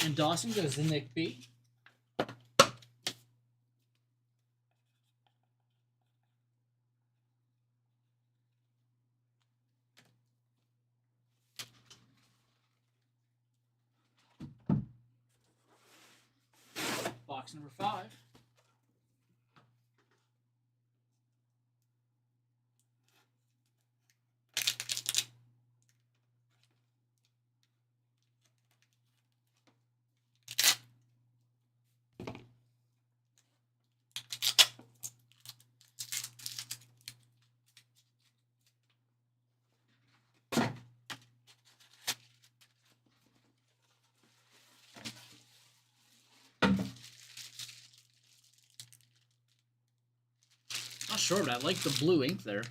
And Dawson goes to Nick B. Box number 5. Not sure, but I like the blue ink there.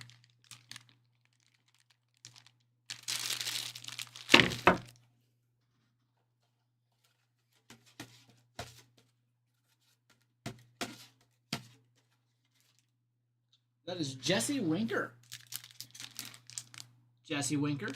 That is Jesse Winker. Jesse Winker.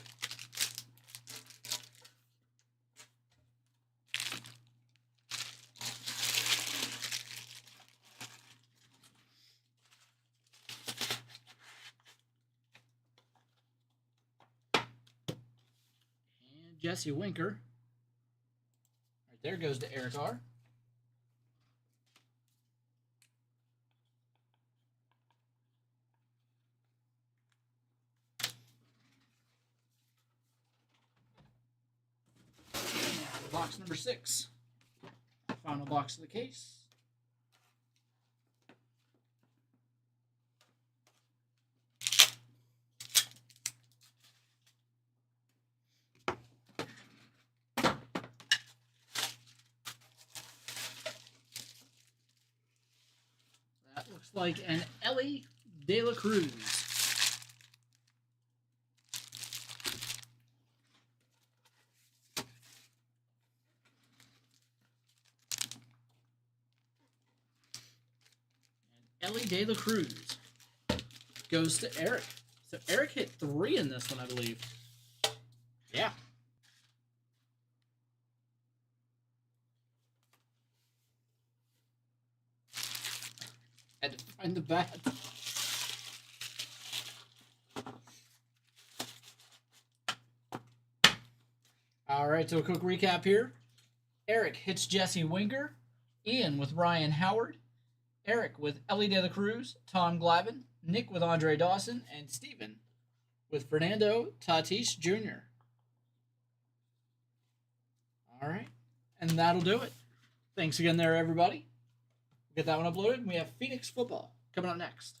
And Jesse Winker there goes to Eric R. Box number 6. Final box of the case. That looks like an Ellie De La Cruz. Ellie De La Cruz goes to Eric. So Eric hit 3 in this one, I believe. Yeah. Had to find the bat. All right, so a quick recap here. Eric hits Jesse Winker. Ian with Ryan Howard. Eric with Ellie De La Cruz, Tom Glavine, Nick with Andre Dawson, and Steven with Fernando Tatis Jr. All right, and that'll do it. Thanks again there, everybody. We'll get that one uploaded, and we have Phoenix football coming up next.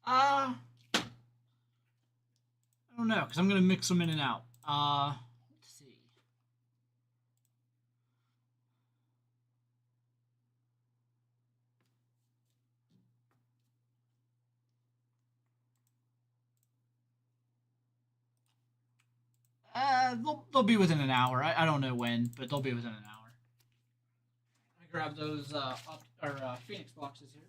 I don't know, because I'm going to mix them in and out. Let's see. They'll be within an hour. I don't know when, but they'll be within an hour. Let me grab those Phoenix boxes here.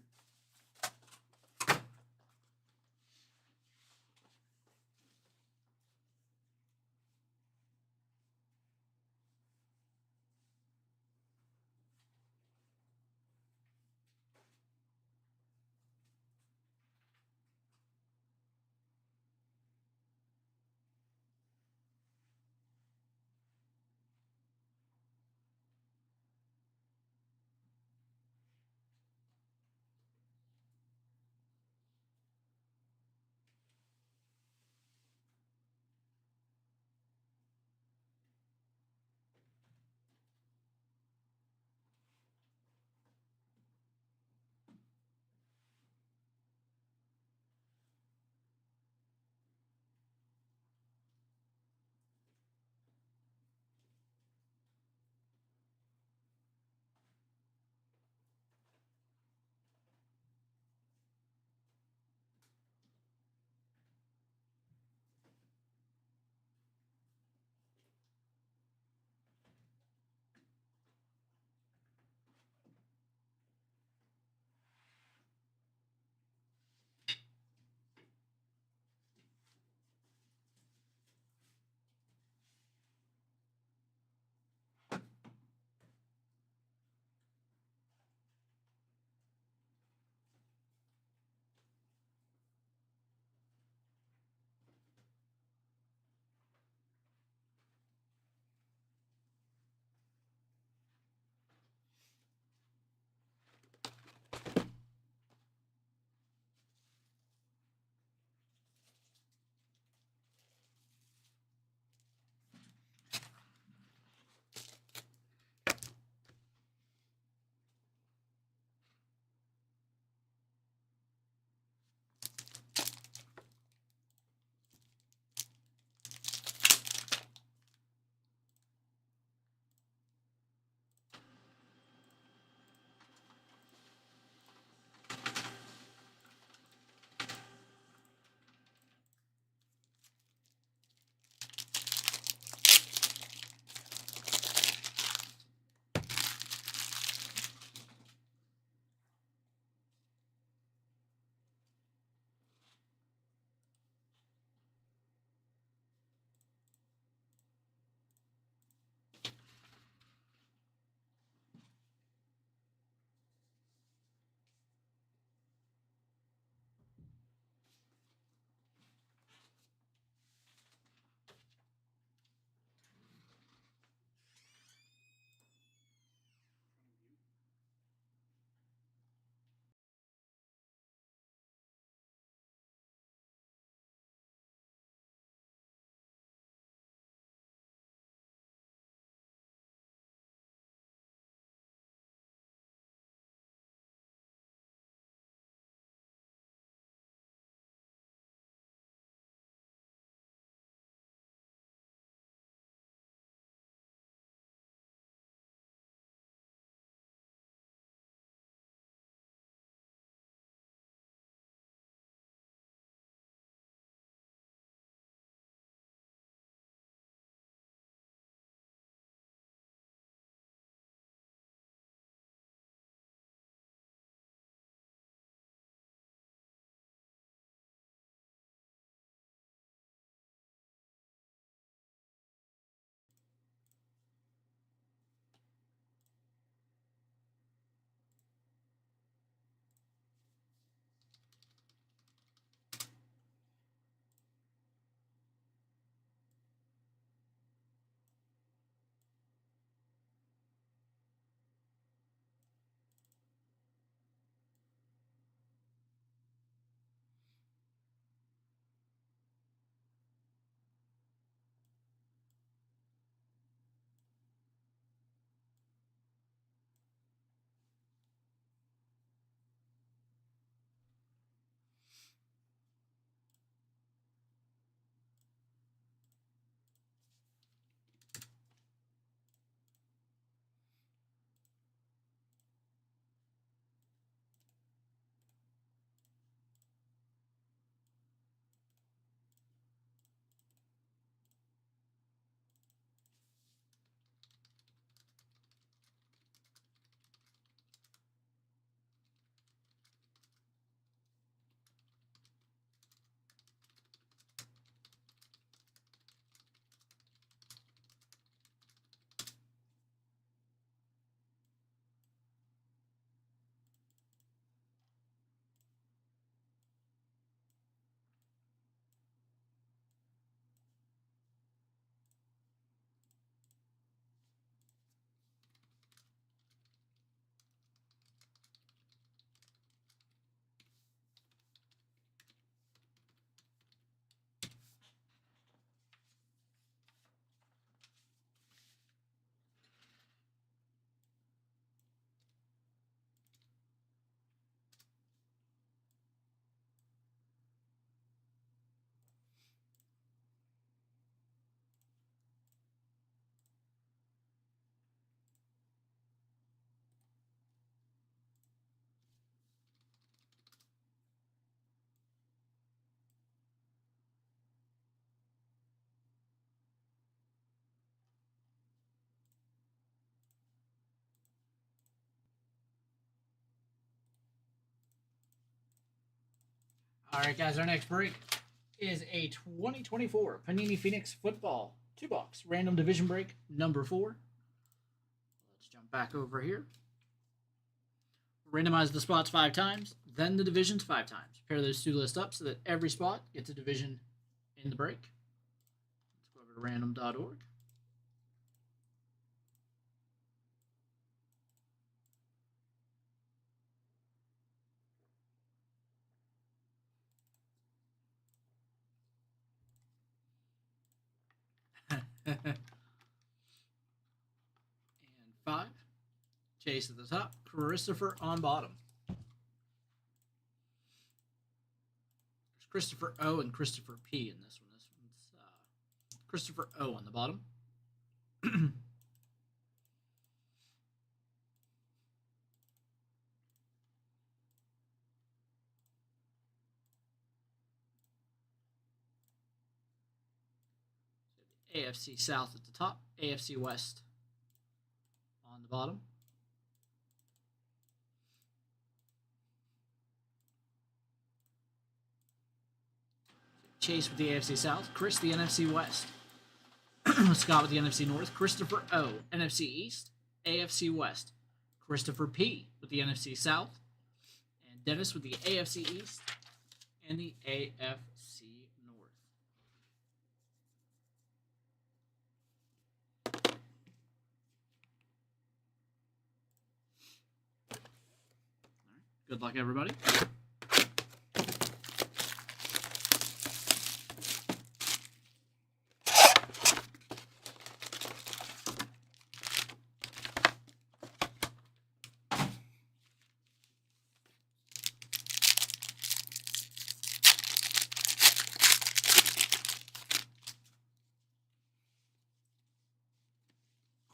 All right, guys, our next break is a 2024 Panini Phoenix Football 2-box random division break number 4. Let's jump back over here. Randomize the spots 5 times, then the divisions 5 times. Pair those two lists up so that every spot gets a division in the break. Let's go over to random.org. And 5. Chase at the top. Christopher on bottom. There's Christopher O and Christopher P in this one. This one's Christopher O on the bottom. AFC South at the top. AFC West on the bottom. Chase with the AFC South. Chris, the NFC West. Scott with the NFC North. Christopher O, NFC East. AFC West. Christopher P with the NFC South. And Dennis with the AFC East and the AFC North. All right. Good luck, everybody.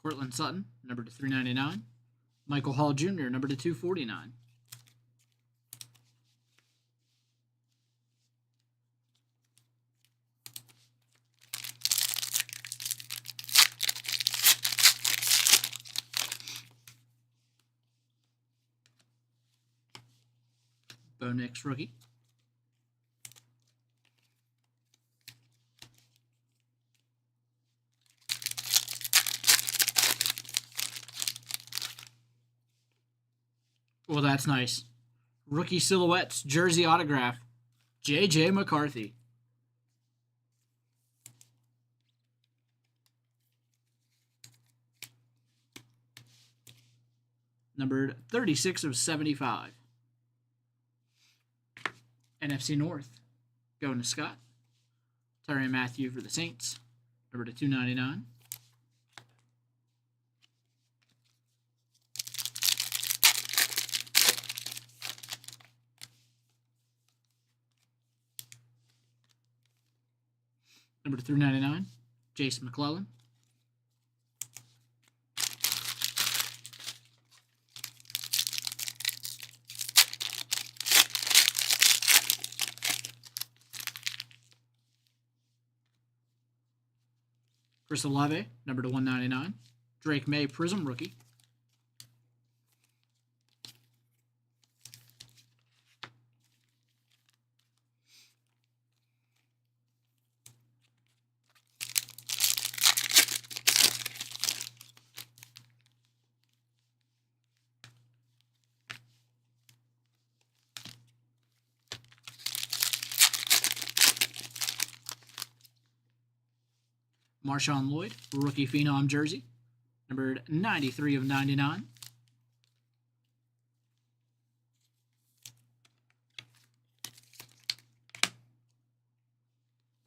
Cortland Sutton, number to 399. Michael Hall Jr., number to 249. Bo Nix, rookie. Well, that's nice. Rookie Silhouettes, jersey autograph, J.J. McCarthy. Numbered 36 of 75. NFC North, going to Scott. Tyrann Mathieu for the Saints, number to 299. Number to 399, Jason McClellan. Chris Olave, number to 199. Drake May, Prism rookie. Marshawn Lloyd, rookie phenom jersey, numbered 93 of 99.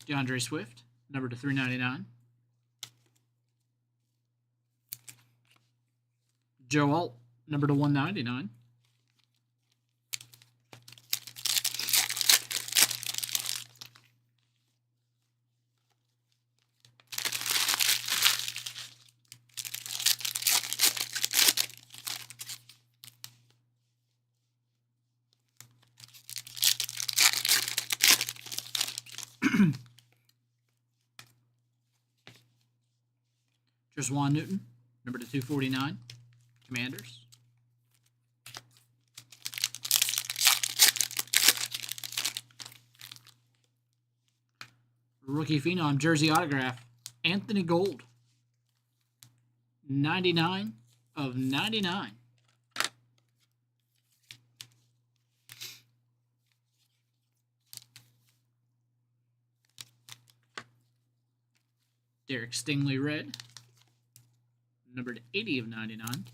DeAndre Swift, number to 399. Joe Alt, number to 199. Juan Newton, number to 249, Commanders. Rookie Phenom jersey autograph, Anthony Gold. 99 of 99. Derek Stingley red. Numbered 80 of 99.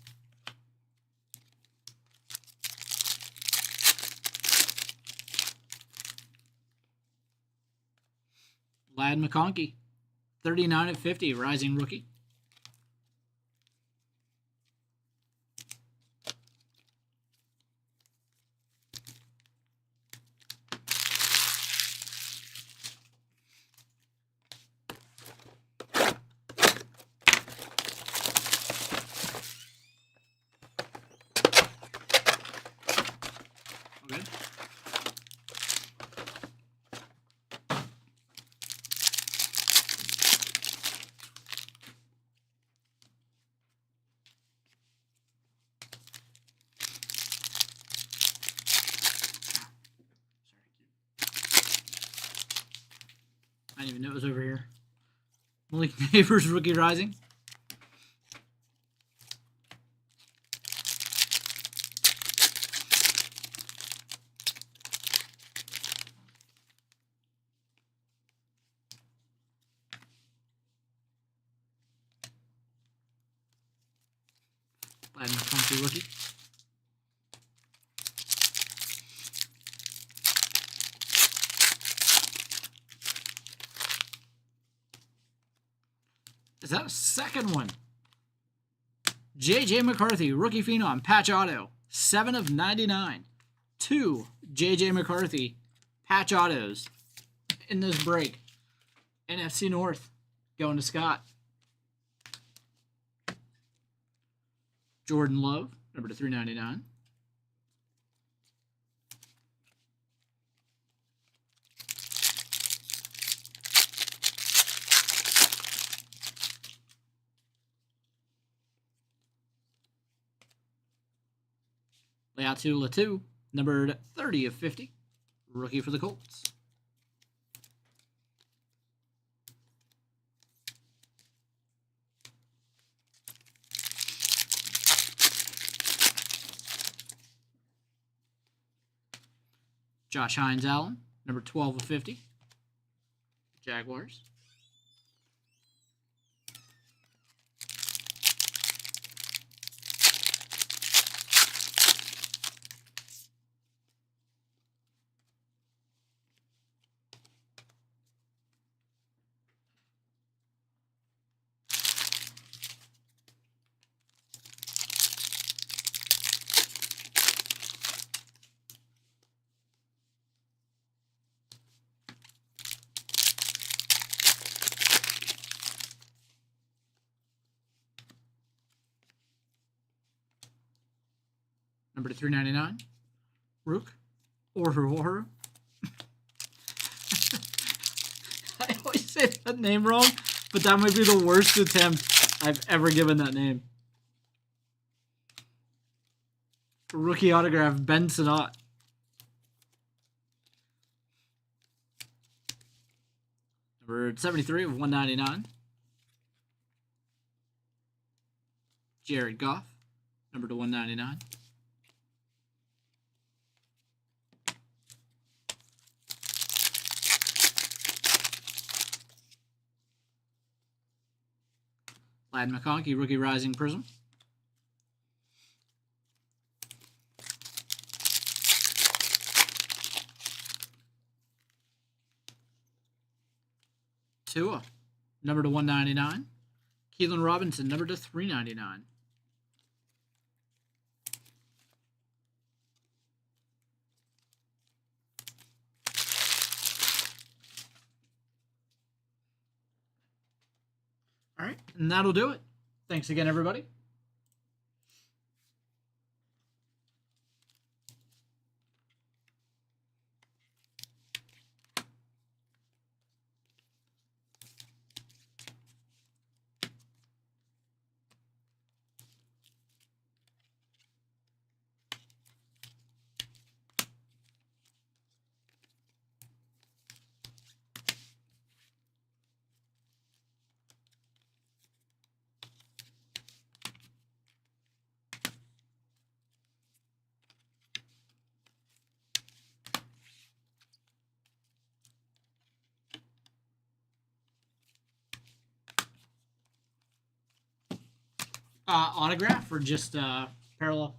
Lad McConkey, 39 of 50, rising rookie. Okay. I didn't even know it was over here. Malik Neighbors, rookie rising. Lad McConkey rookie. Is that a second one? J.J. McCarthy, rookie phenom, patch auto, 7 of 99. 2 J.J. McCarthy patch autos in this break. NFC North going to Scott. Jordan Love, number to 399. Leatu Latu, numbered 30 of 50. Rookie for the Colts. Josh Hines Allen, number 12 of 50. Jaguars. Number to 399. Rook. Or I always say that name wrong, but that might be the worst attempt I've ever given that name. Rookie autograph, Ben Sinnott. Number 73 of 199. Jared Goff, number to 199. Lad McConkey, rookie rising prism. Tua, number to 199. Keelan Robinson, number to 399. All right, and that'll do it. Thanks again, everybody. Autograph or just parallel?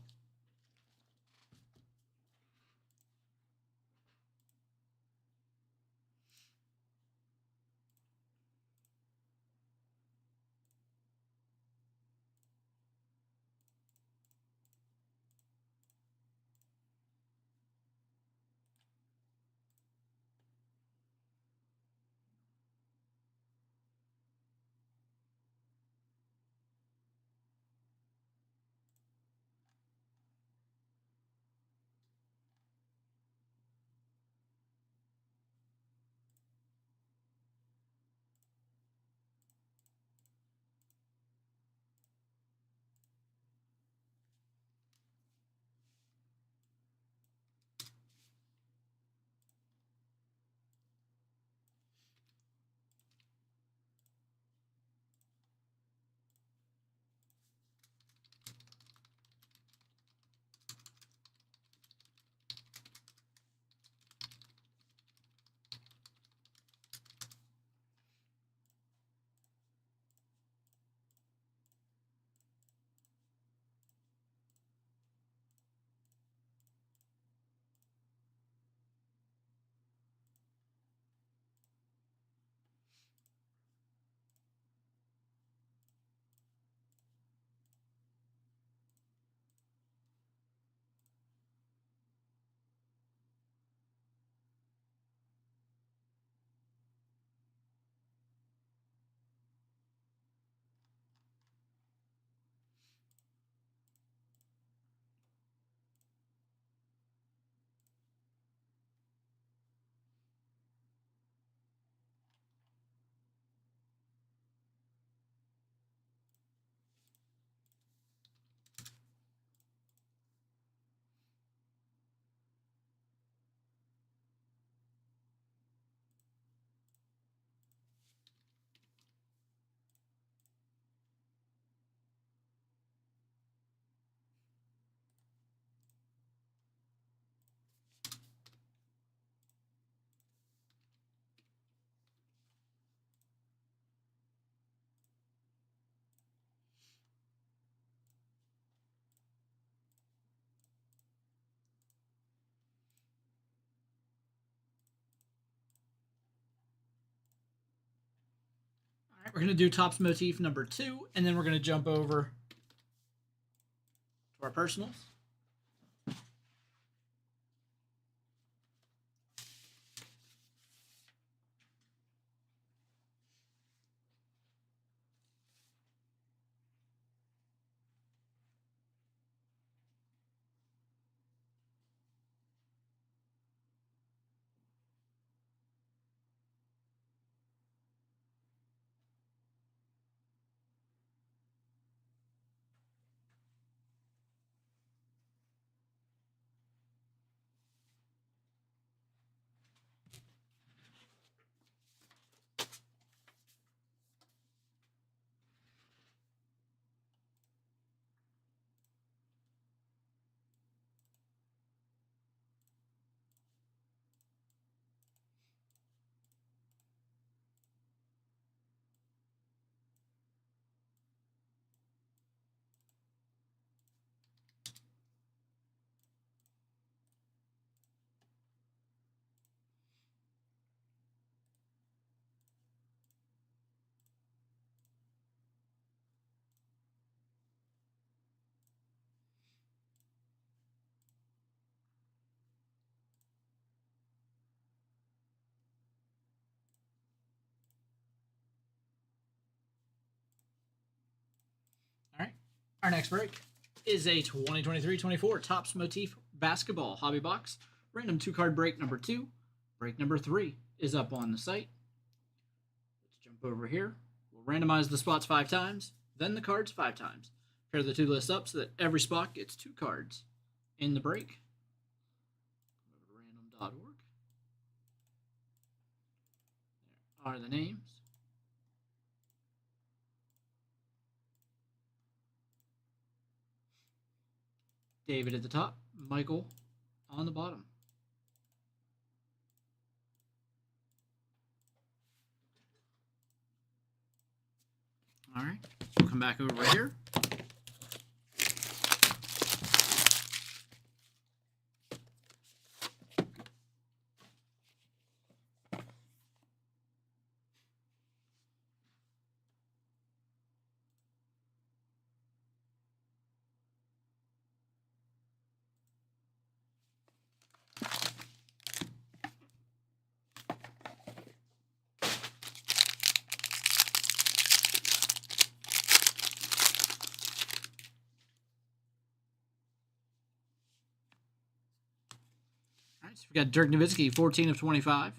All right, we're gonna do Topps motif number 2, and then we're gonna jump over to our personals. All right. Our next break is a 2023-24 Topps Motif Basketball Hobby Box. Random 2-card break number 2. Break number 3 is up on the site. Let's jump over here. We'll randomize the spots 5 times, then the cards 5 times. Pair the 2 lists up so that every spot gets 2 cards in the break. Go to random.org. There are the names. David at the top, Michael on the bottom. All right, we'll come back over here. right, so we got Dirk Nowitzki, 14 of 25.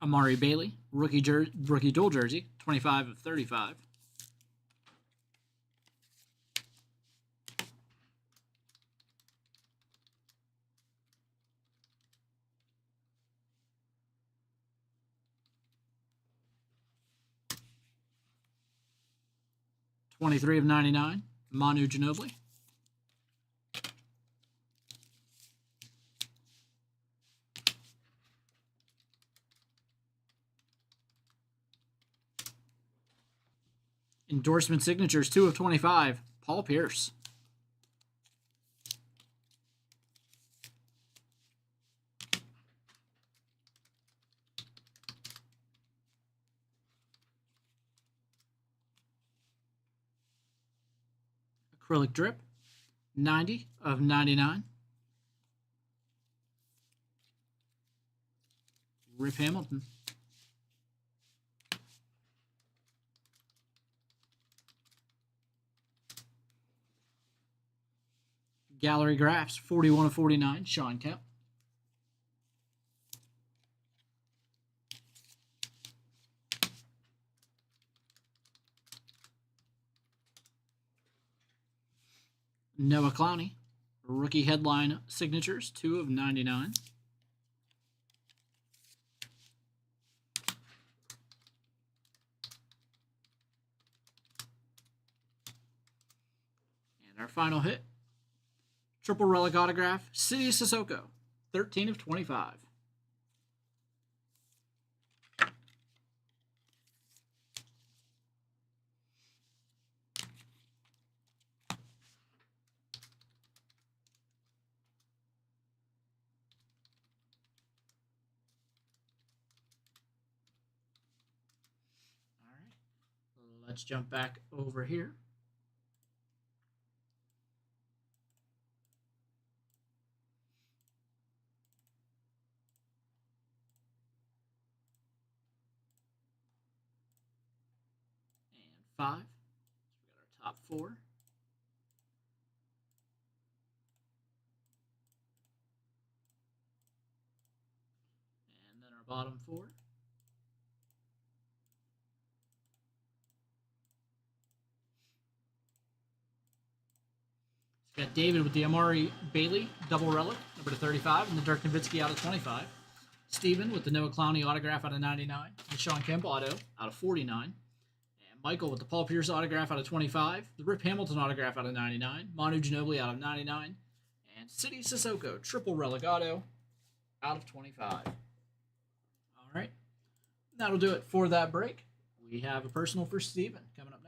Amari Bailey, rookie dual jersey, 25 of 35. '23 of 99, Manu Ginobili. Endorsement signatures, 2 of 25, Paul Pierce. Acrylic drip, 90 of 99. Rip Hamilton. Gallery Graphs, 41 of 49, Sean Kemp. Noah Clowney, rookie headline signatures, 2 of 99. And our final hit, triple relic autograph, City Sissoko, 13 of 25. All right, let's jump back over here. And 5. So we got our top 4. And then our bottom 4. Got David with the Amari Bailey double relic, number to 35, and the Dirk Nowitzki out of 25. Steven with the Noah Clowney autograph out of 99, and Sean Kemp auto out of 49. And Michael with the Paul Pierce autograph out of 25, the Rip Hamilton autograph out of 99, Manu Ginobili out of 99, and City Sissoko triple relic auto out of 25. All right, that'll do it for that break. We have a personal for Steven coming up next.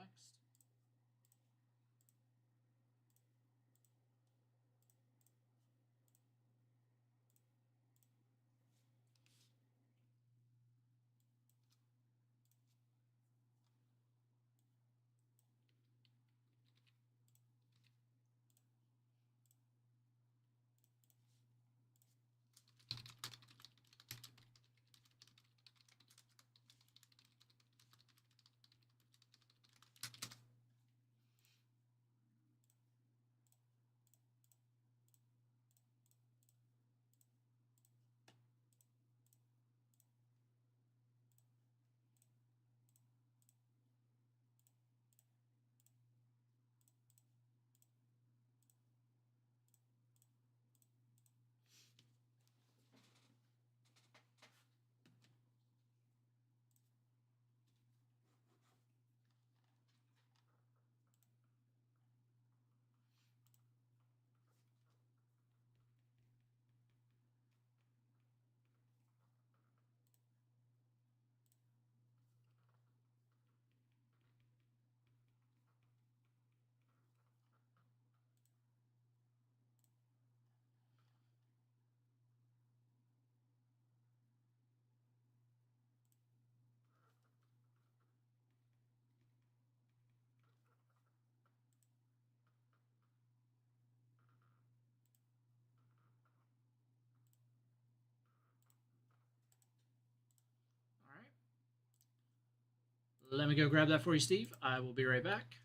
Let me go grab that for you, Steve. I will be right back.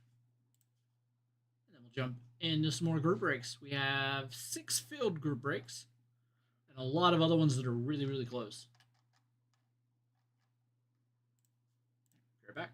And then we'll jump into some more group breaks. We have 6 field group breaks and a lot of other ones that are really, really close. Be right back.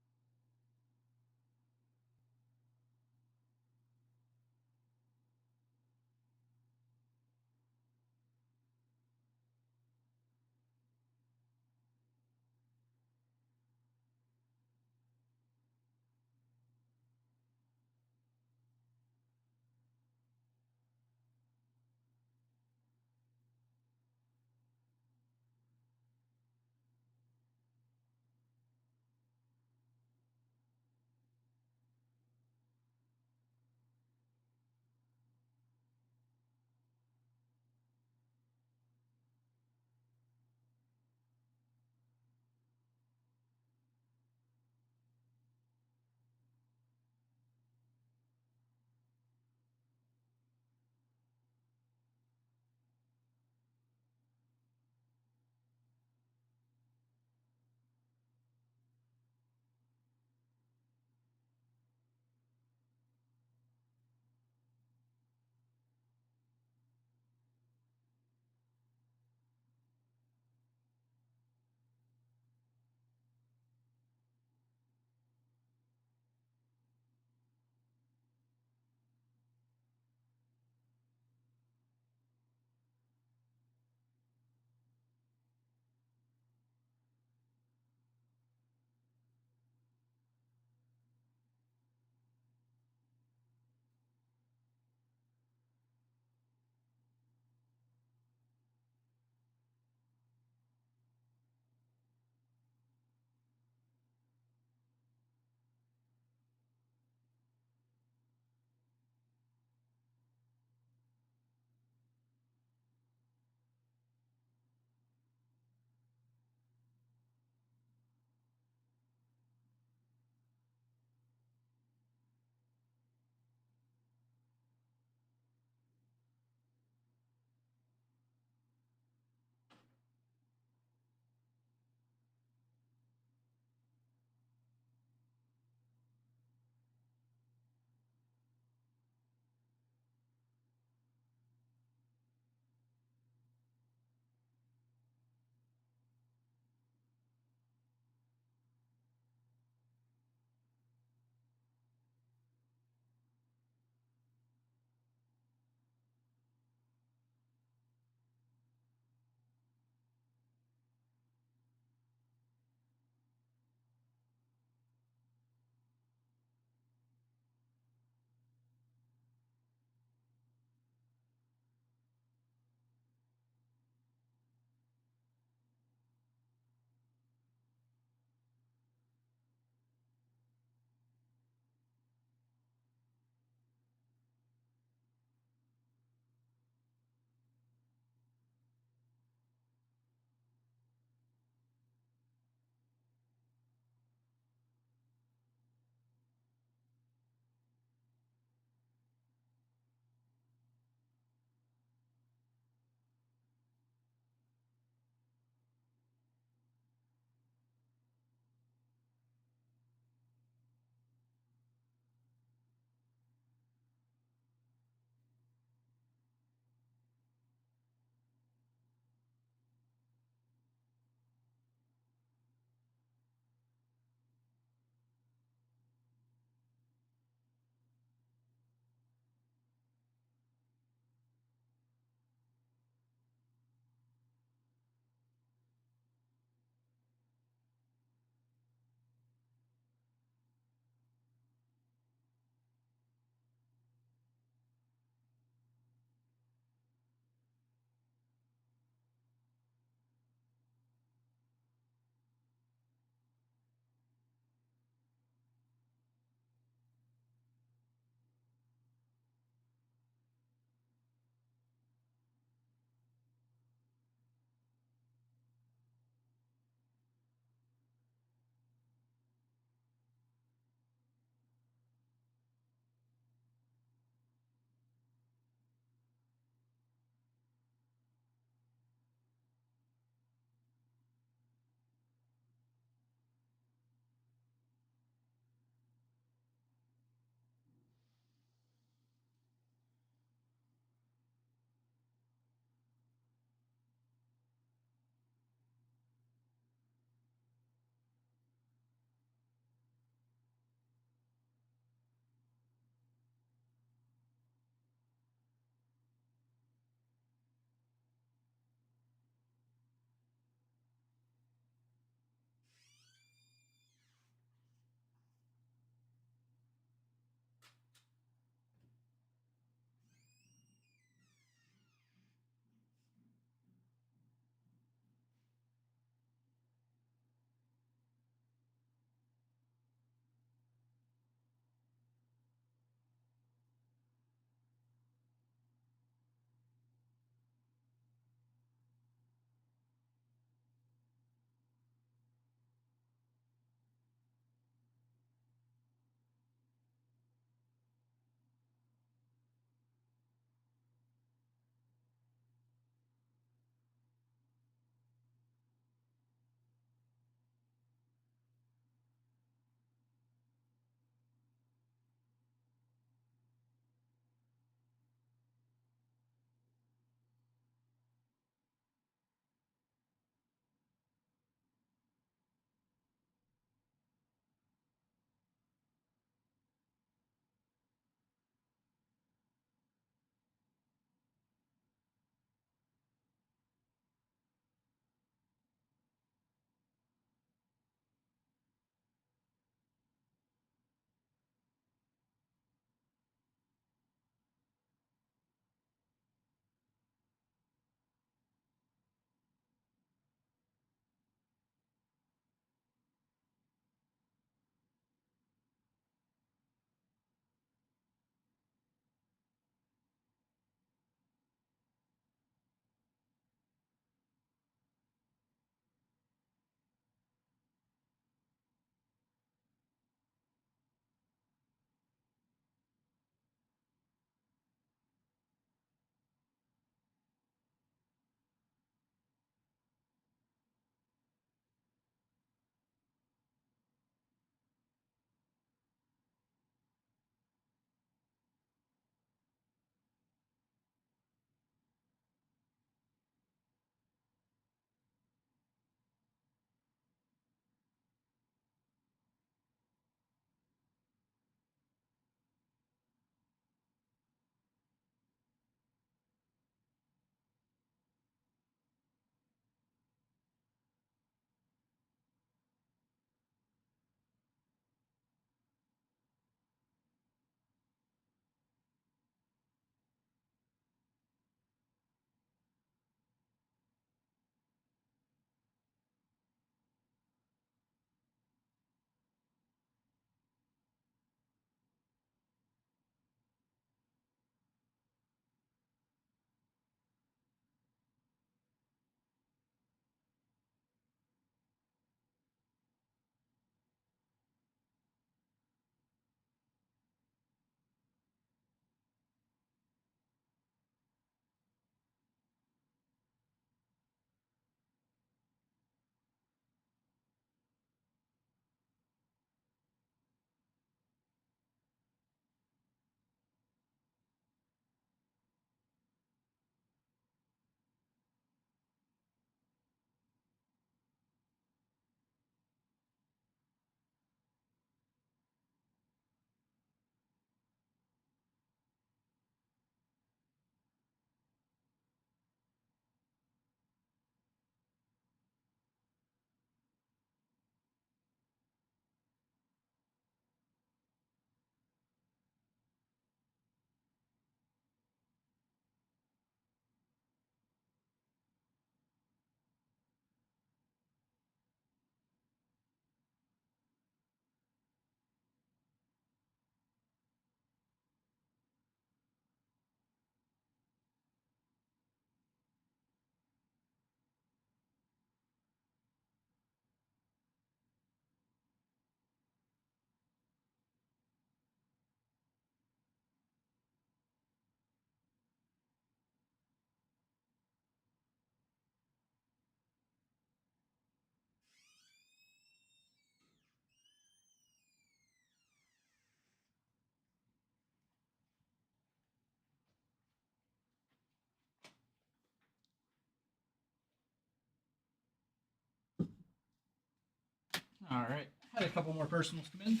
All right. Had a couple more personals come in.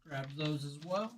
Grab those as well.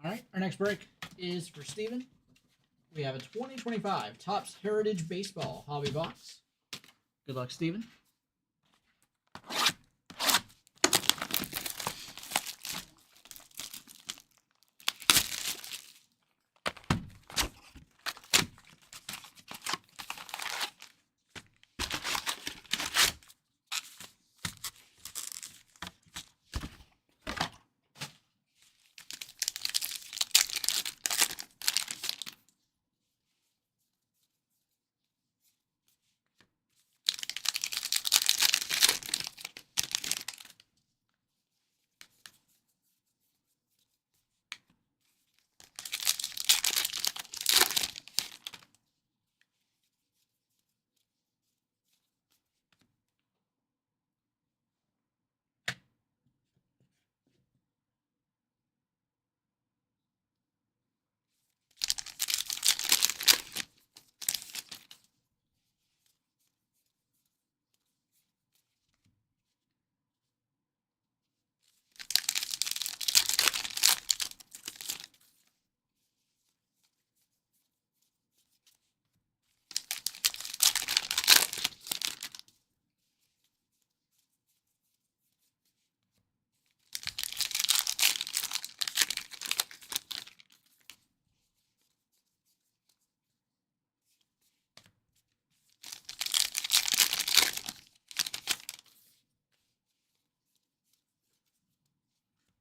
All right, our next break is for Steven. We have a 2025 Topps Heritage Baseball Hobby Box. Good luck, Steven.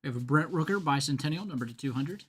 We have a Brent Rooker Bicentennial, number to 200.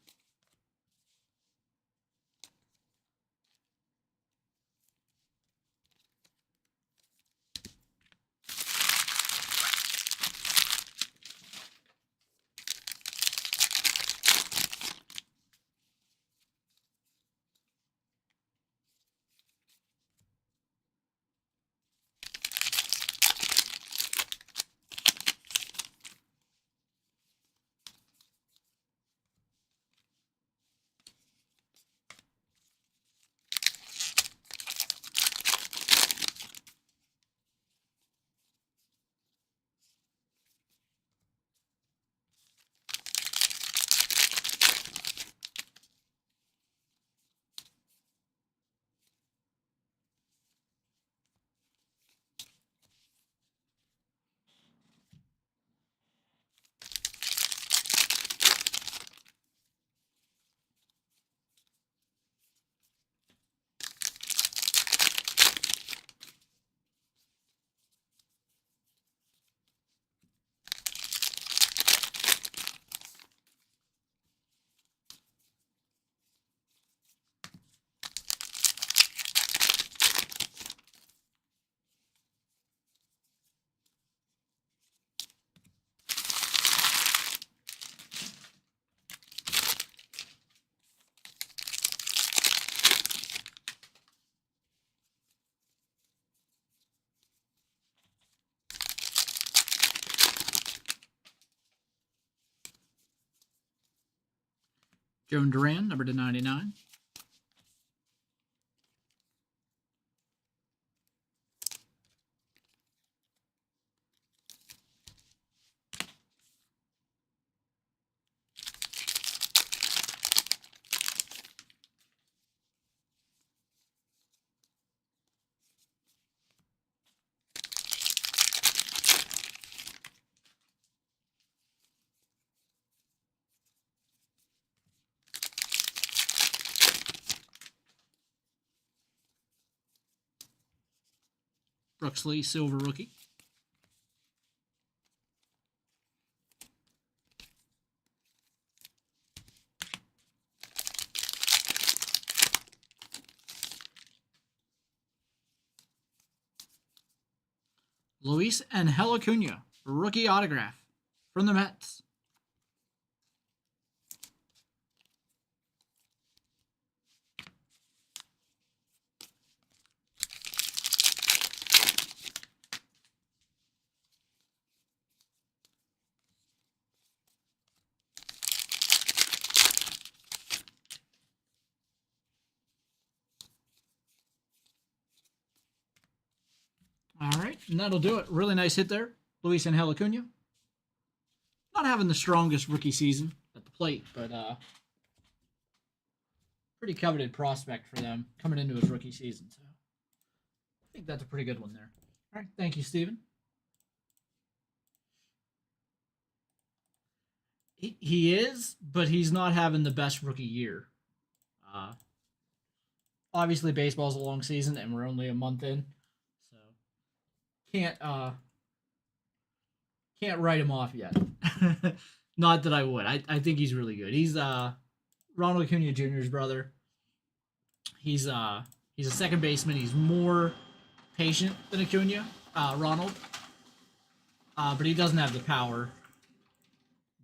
Joan Duran, number /99. Brooks Lee, silver rookie. Luis Angel Acuna, rookie autograph from the Mets. All right, and that'll do it. Really nice hit there, Luis Angel Acuna. Not having the strongest rookie season at the plate, but pretty coveted prospect for them coming into his rookie season. So I think that's a pretty good one there. All right, thank you, Steven. He is, but he's not having the best rookie year. Obviously, baseball's a long season, and we're only a month in, so can't write him off yet. Not that I would. I think he's really good. He's Ronald Acuna Jr.'s brother. He's a second baseman. He's more patient than Acuna, Ronald, but he doesn't have the power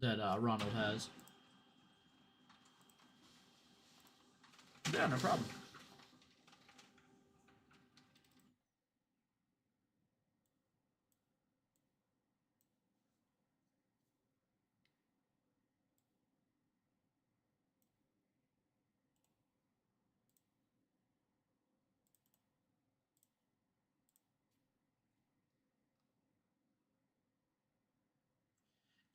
that Ronald has. Yeah, no problem.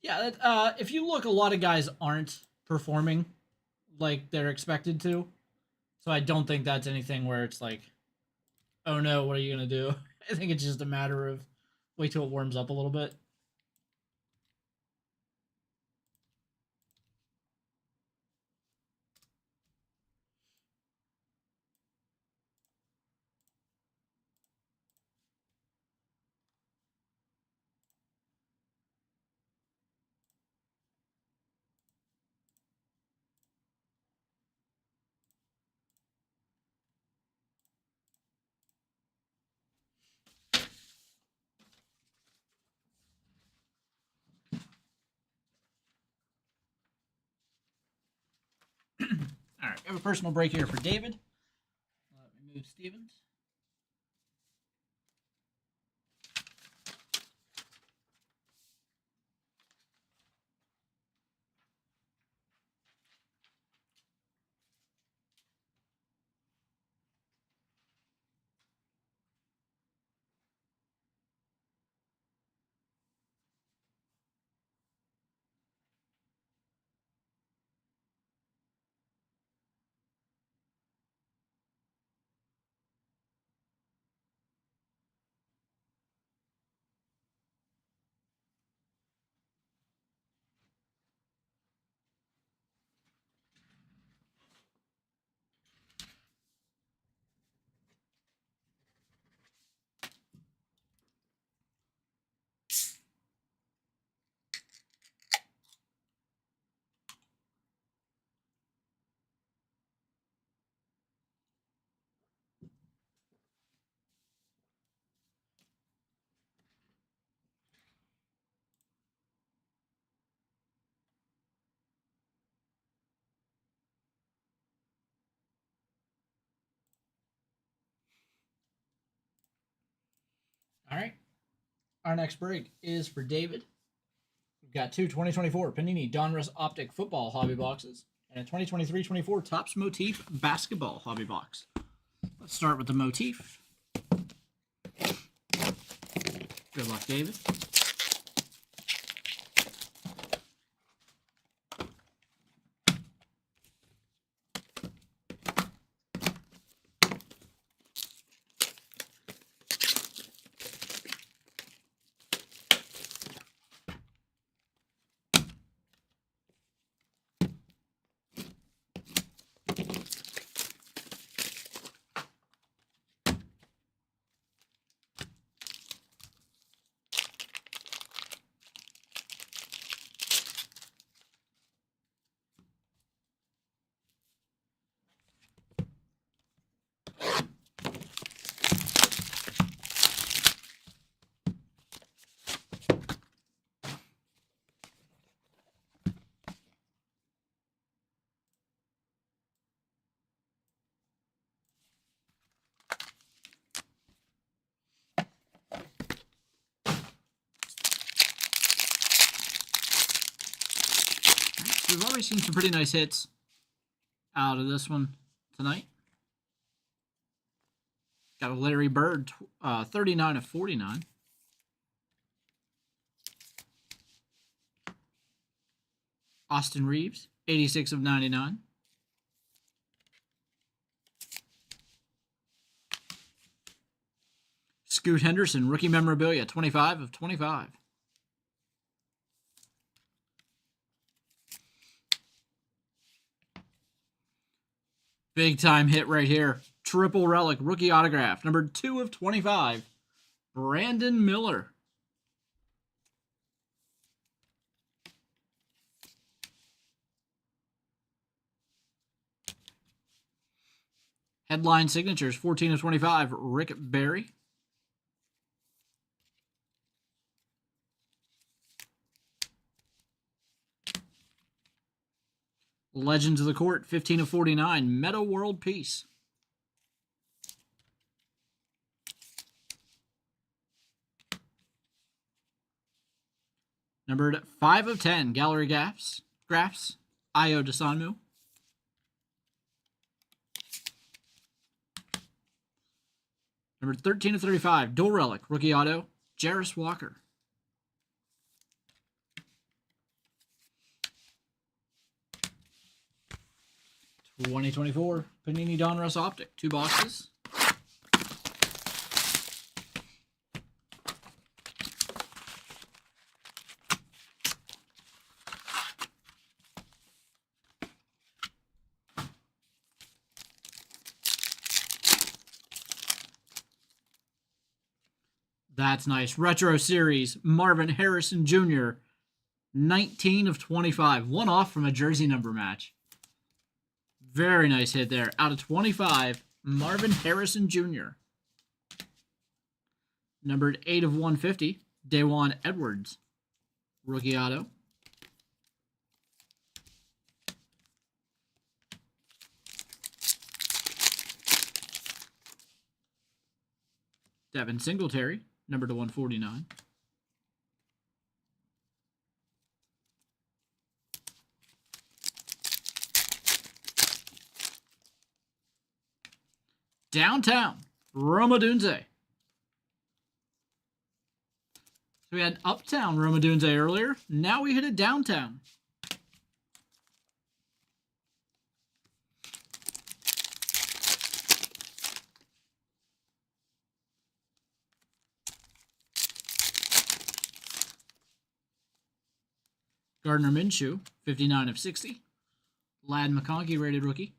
Yeah, if you look, a lot of guys aren't performing like they're expected to. So I don't think that's anything where it's like, oh no, what are you gonna do? I think it's just a matter of wait till it warms up a little bit. All right, we have a personal break here for David. Let me move Stevens. All right, our next break is for David. We've got two 2024 Panini Donruss Optic Football Hobby Boxes And a 2023-24 Topps Motif Basketball Hobby Box. Let's start with the Motif. Good luck, David. We've already seen some pretty nice hits out of this one tonight. Got a Larry Bird, 39 of 49. Austin Reeves, 86 of 99. Scoot Henderson, rookie memorabilia, 25 of 25. Big time hit right here. Triple relic rookie autograph, number 2 of 25. Brandon Miller. Headline signatures, 14 of 25. Rick Barry. Legends of the Court, 15 of 49. Meta World Peace. Numbered 5 of 10. Gallery Graphs. Io DeSanmu. Number 13 of 35. Dual Relic. Rookie Auto. Jarris Walker. '24 Panini Donruss Optic. 2 boxes. That's nice. Retro Series, Marvin Harrison Jr., 19 of 25. One off from a jersey number match. Very nice hit there. Out of 25, Marvin Harrison Jr. Numbered 8 of 150, Dajuan Edwards. Rookie auto. Devin Singletary, numbered to 149. Downtown, Roma Dunze. So we had Uptown Roma Dunze earlier. Now we hit a Downtown. Gardner Minshew, 59 of 60. Ladd McConkey, rated rookie.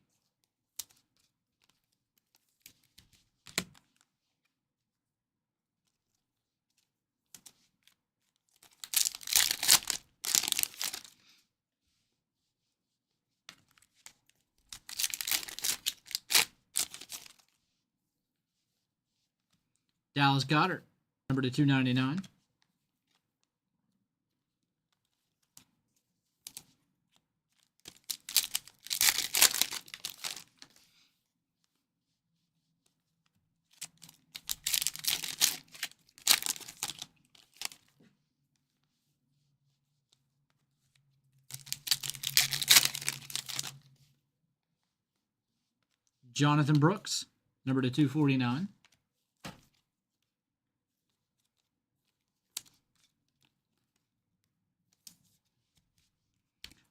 Dallas Goedert, number to 299. Jonathan Brooks, number to 249.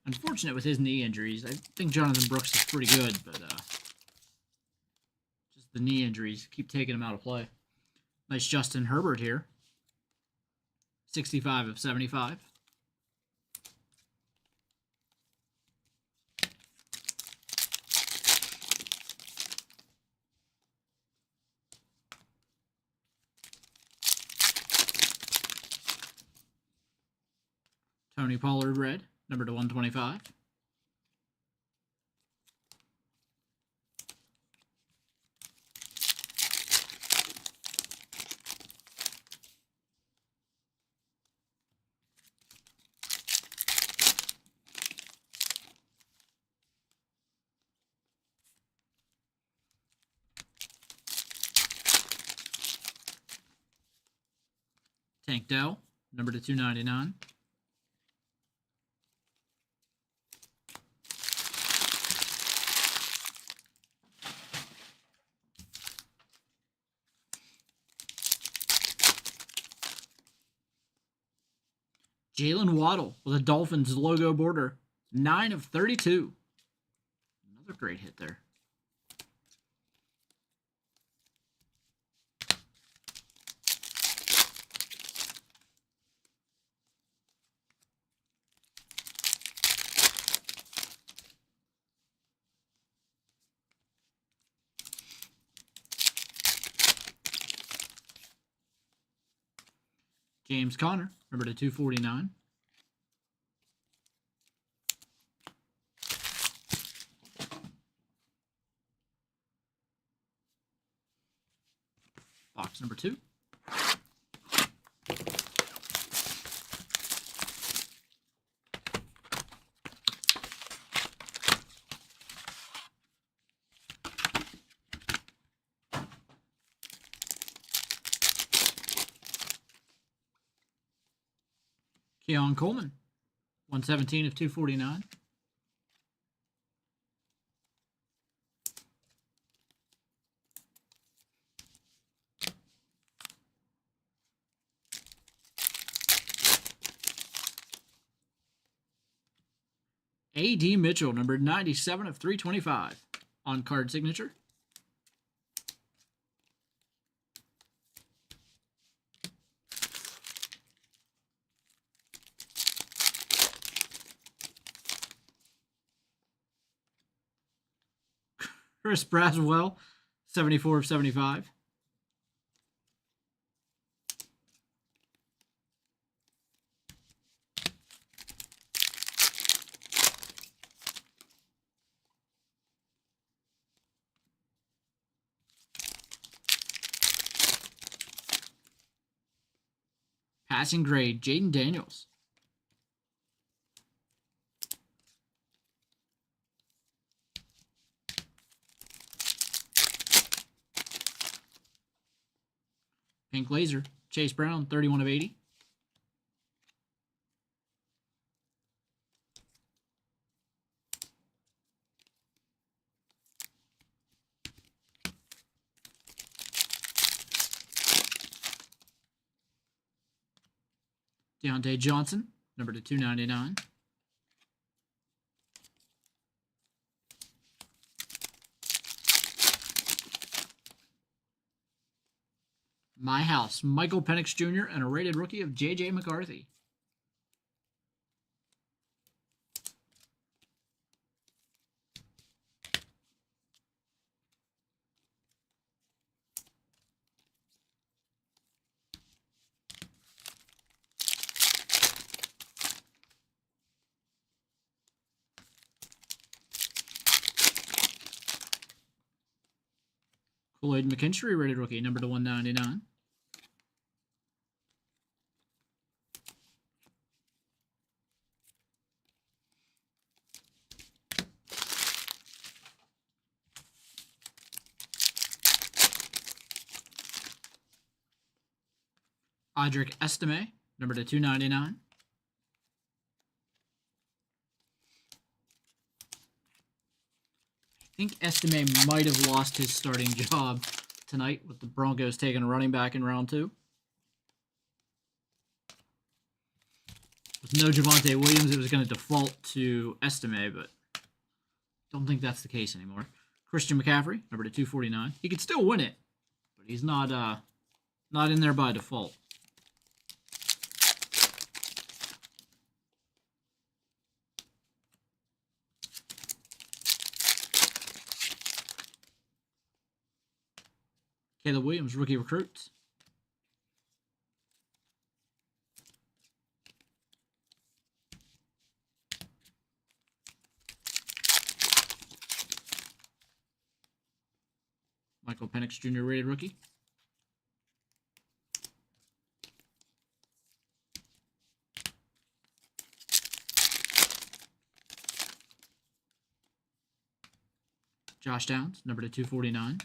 Unfortunate with his knee injuries. I think Jonathan Brooks is pretty good, but just the knee injuries keep taking him out of play. Nice Justin Herbert here. 65 of 75. Tony Pollard red, number to 125. Tank Dell, number to 299. Jalen Waddle with a Dolphins logo border. 9 of 32. Another great hit there. James Conner, number to 249. Box number 2. Keon Coleman, 117 of 249. A.D. Mitchell, number 97 of 325. On card signature. Chris Braswell, 74 of 75. Passing grade, Jaden Daniels. Pink laser, Chase Brown, 31 of 80. Deontay Johnson, number to 299. My House, Michael Penix Jr. and a rated rookie of J.J. McCarthy. Kool-Aid McKinstry, rated rookie, number to 199. Audric Estime, number to 299. think Estime might have lost his starting job tonight with the Broncos taking a running back in round 2. With no Javonte Williams, it was going to default to Estime, but don't think that's the case anymore. Christian McCaffrey, number to 249. He could still win it, but he's not in there by default. Caleb Williams, rookie recruits. Michael Penix Jr. rated rookie. Josh Downs, number to 249.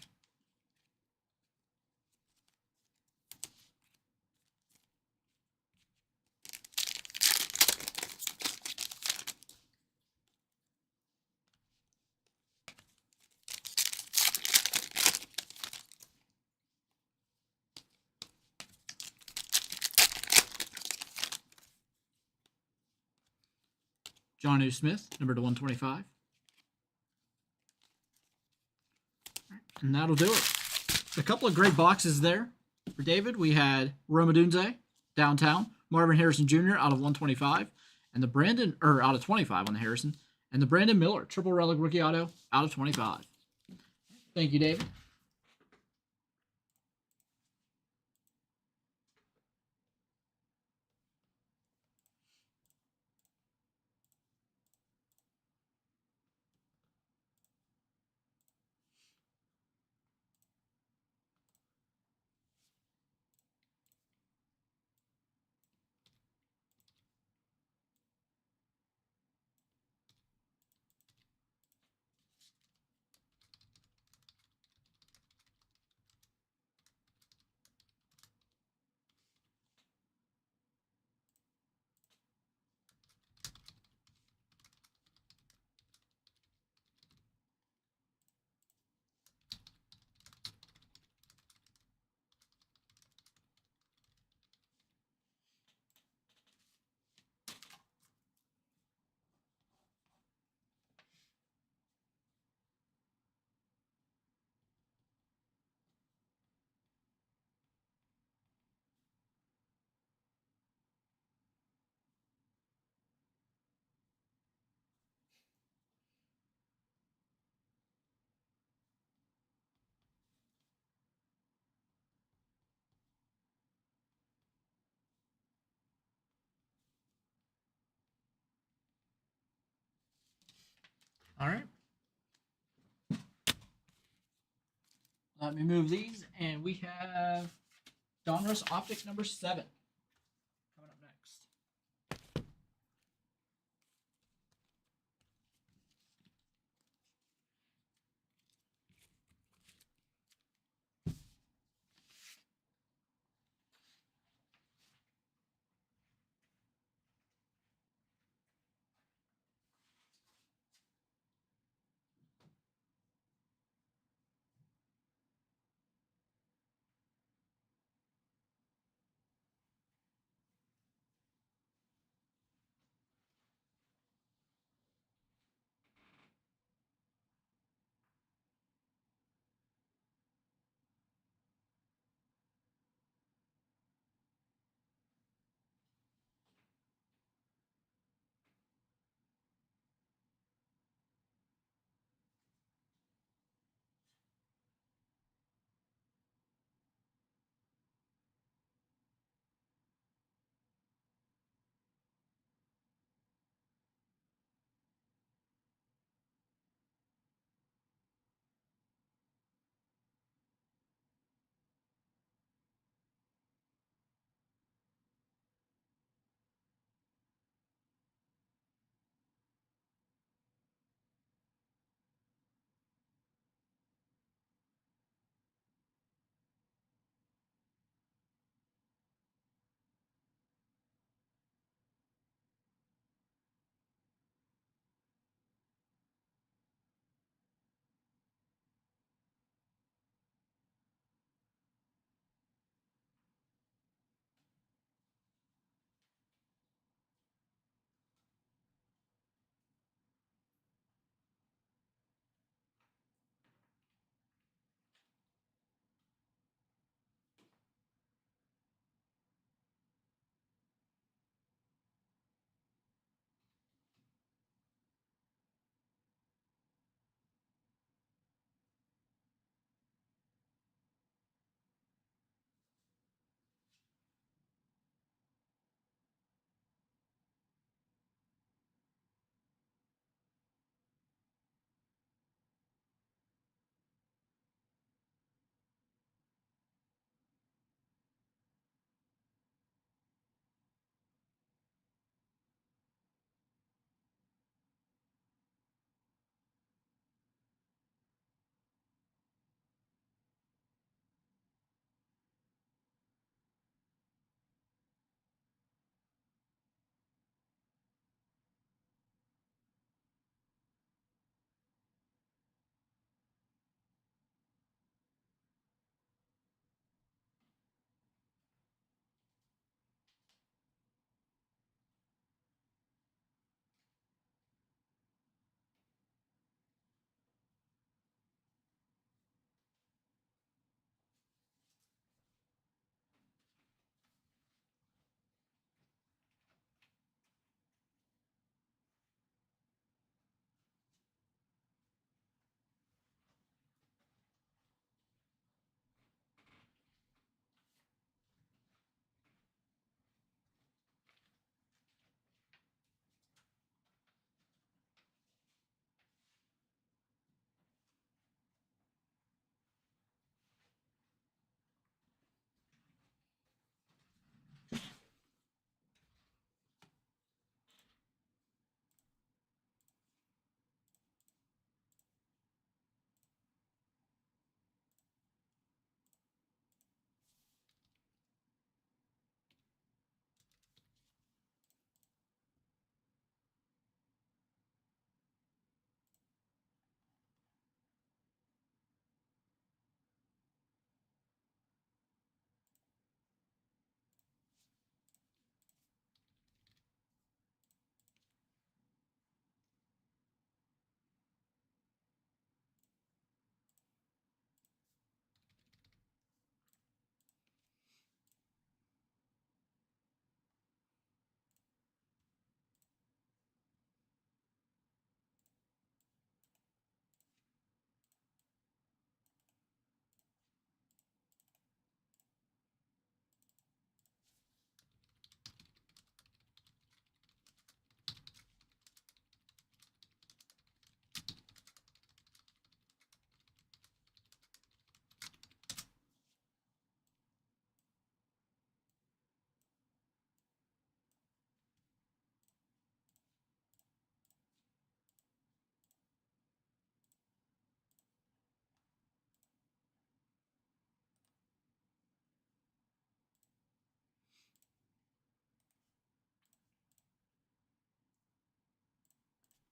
Jonnu Smith, number to 125. And that'll do it. A couple of great boxes there for David. We had Rome Odunze, downtown. Marvin Harrison Jr. out of 125. And the Brandon, or out of 25 on the Harrison. And the Brandon Miller, triple relic rookie auto, out of 25. Thank you, David. All right. Let me move these, and we have Donruss Optic number 7 coming up next.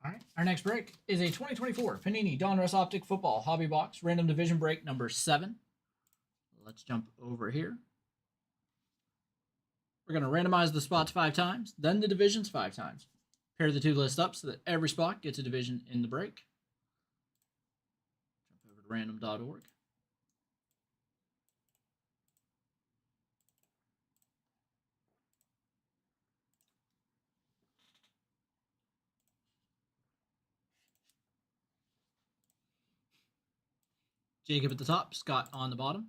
All right. Our next break is a 2024 Panini Donruss Optic Football Hobby Box Random Division Break number 7. Let's jump over here. We're going to randomize the spots 5 times, then the divisions 5 times. Pair the two lists up so that every spot gets a division in the break. Jump over to random.org. Jacob at the top, Scott on the bottom.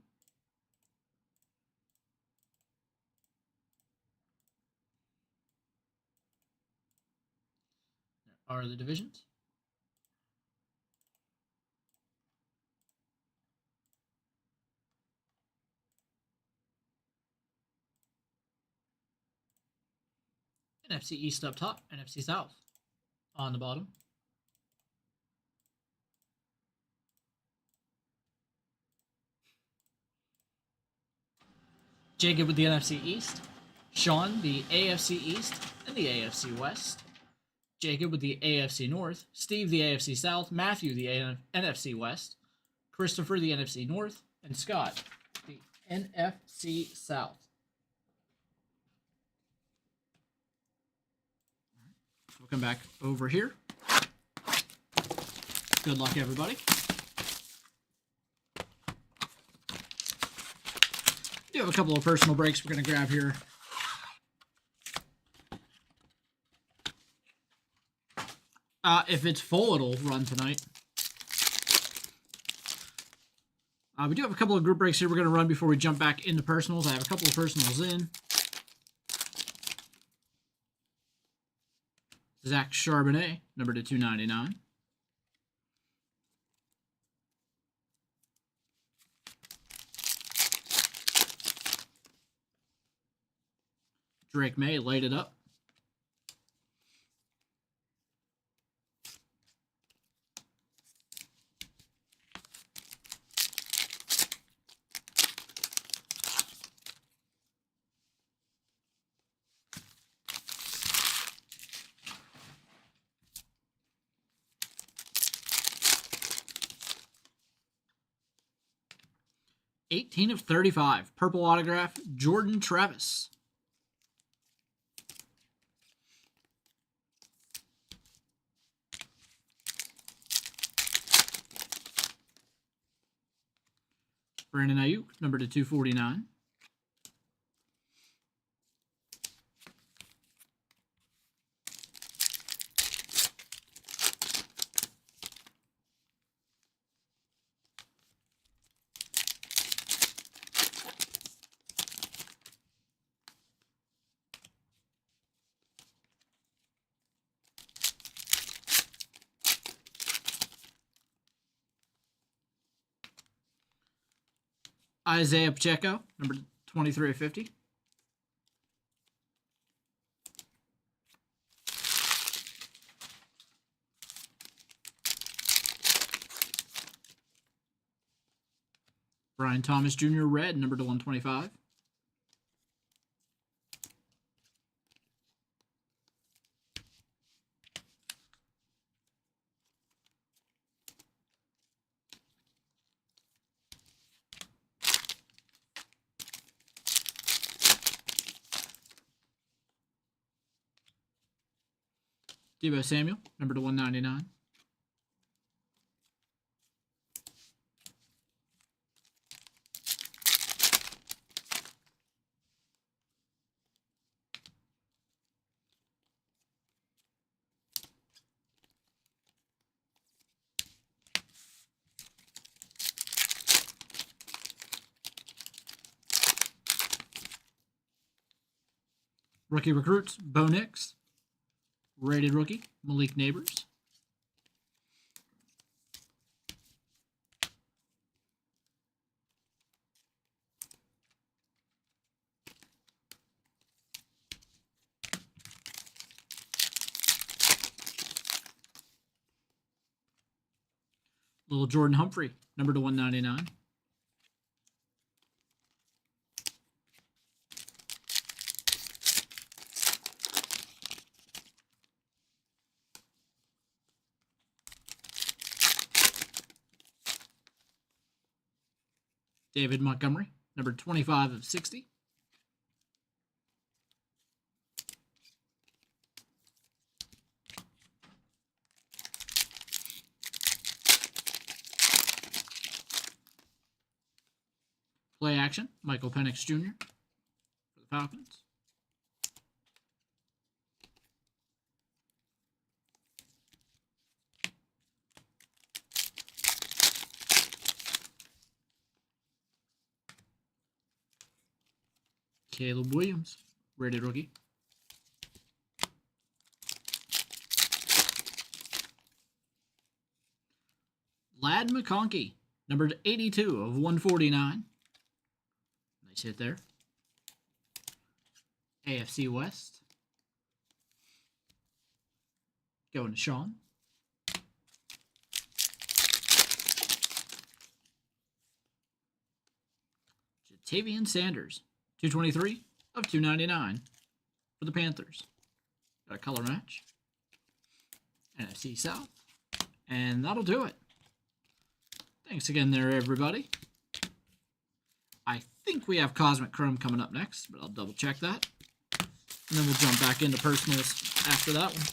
There are the divisions. NFC East up top, NFC South on the bottom. Jacob with the NFC East, Sean the AFC East and the AFC West, Jacob with the AFC North, Steve the AFC South, Matthew the NFC West, Christopher the NFC North, and Scott the NFC South. We'll come back over here. Good luck, everybody. We do have a couple of personal breaks we're going to grab here. If it's full, it'll run tonight. We do have a couple of group breaks here we're going to run before we jump back into personals. I have a couple of personals in. Zach Charbonnet, number to 299. Drake May, light it up. /18 of 35. Purple autograph, Jordan Travis. Brandon Ayuk, number to 249. Isaiah Pacheco, number 23 of 50. Brian Thomas Jr. red, number to 125. Deebo Samuel, number to 199. Rookie recruits, Bo Nix. Rated rookie, Malik Neighbors. Little Jordan Humphrey, number to 199. David Montgomery, number 25 of 60. Play action, Michael Penix Jr. for the Falcons. Caleb Williams, rated rookie. Lad McConkey, numbered 82 of 149. Nice hit there. AFC West. Going to Sean. Jatavian Sanders, 223 of 299 for the Panthers. Got a color match. NFC South. And that'll do it. Thanks again there, everybody. I think we have Cosmic Chrome coming up next, but I'll double check that. And then we'll jump back into personals after that one.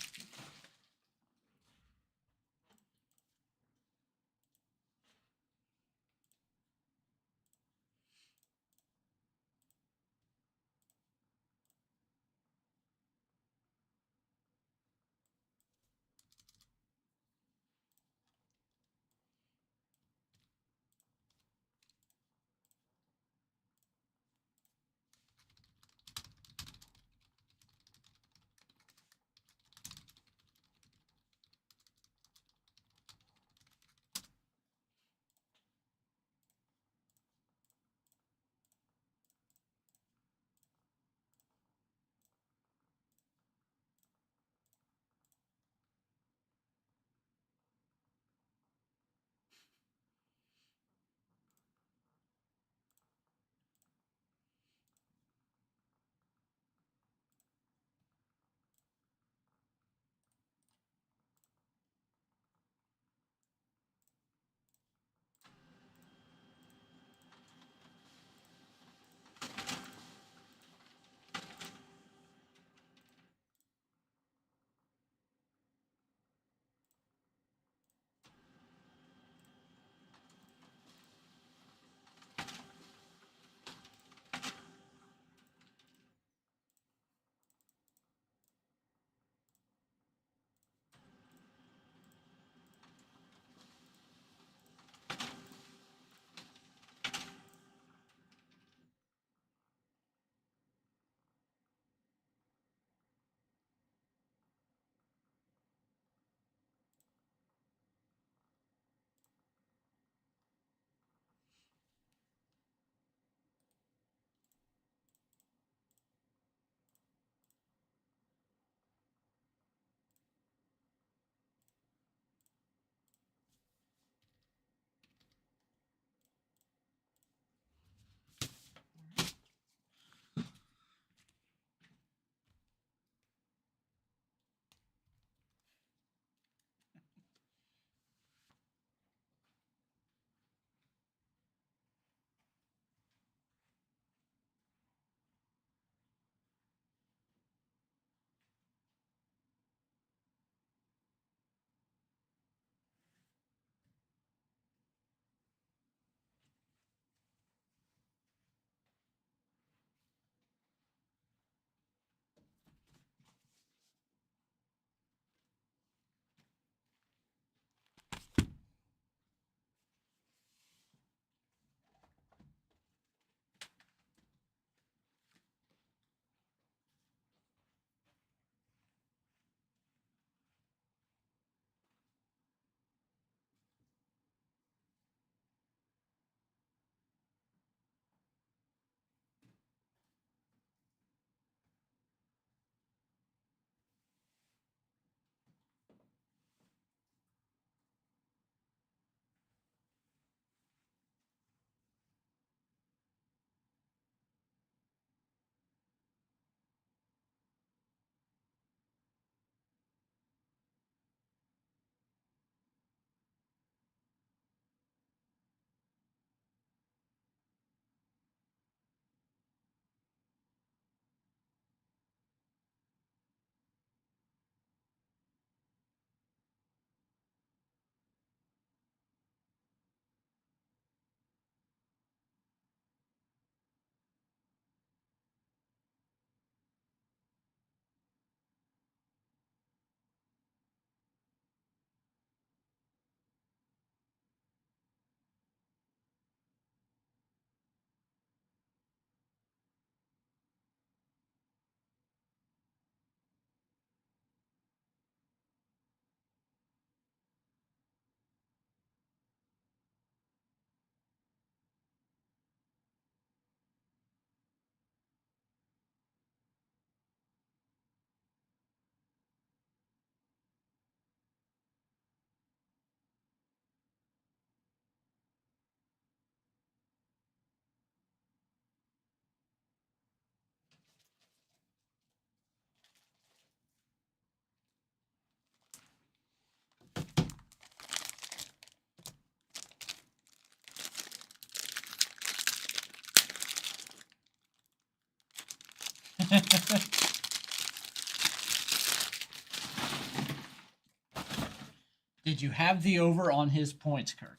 Did you have the over on his points, Kirk?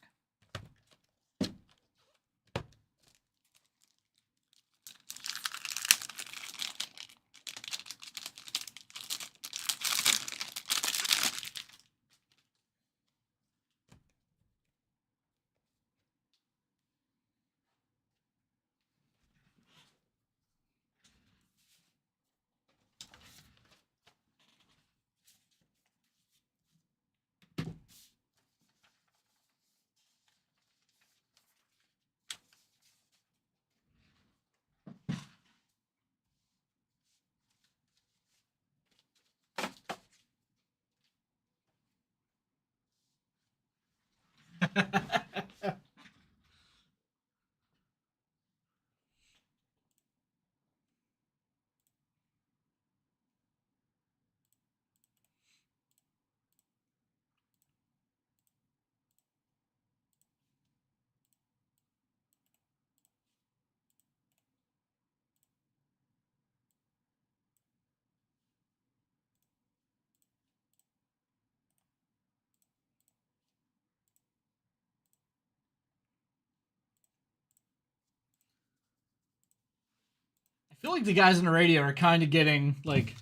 I feel like the guys on the radio are kind of getting like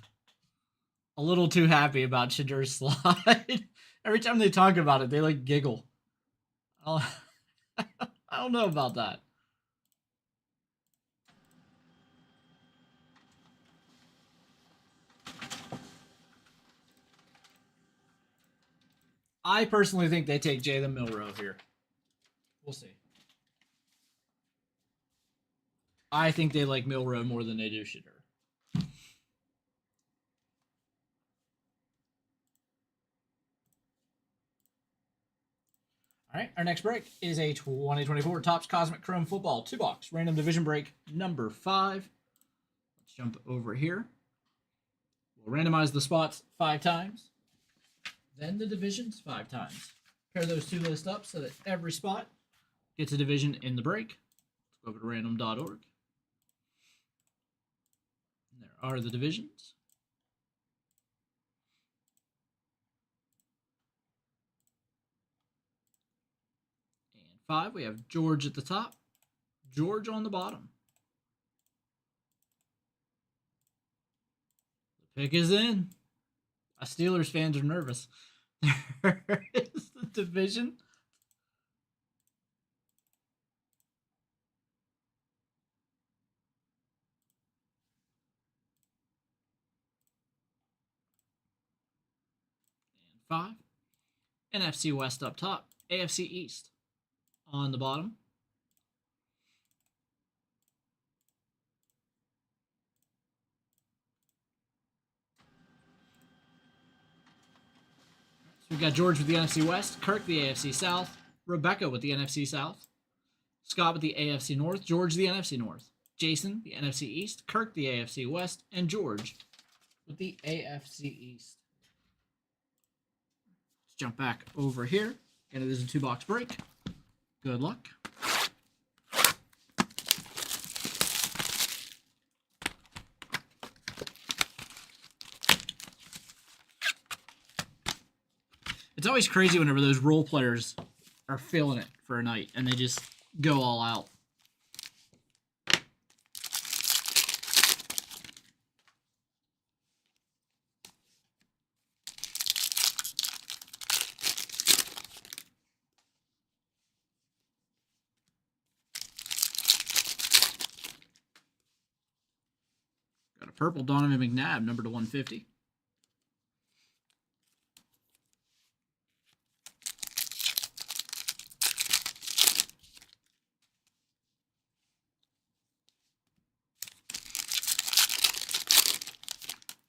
a little too happy about Shadur's slide. Every time they talk about it, they like giggle. I don't know about that. I personally think they take Jalen Milroe here. We'll see. I think they like Milroe more than they do Shadur. All right, our next break is a 2024 Topps Cosmic Chrome Football 2-box random division break number 5. Let's jump over here. We'll randomize the spots 5 times, then the divisions 5 times. Pair those two lists up so that every spot gets a division in the break. Let's go over to random.org. There are the divisions. And 5, we have George at the top, George on the bottom. The pick is in. Us Steelers fans are nervous. There is the division. And 5. NFC West up top, AFC East on the bottom. So we've got George with the NFC West, Kirk the AFC South, Rebecca with the NFC South, Scott with the AFC North, George the NFC North, Jason the NFC East, Kirk the AFC West, and George with the AFC East. Let's jump back over here. And it is a 2-box break. Good luck. It's always crazy whenever those role players are feeling it for a night and they just go all out. Got a purple Donovan McNabb, number to 150.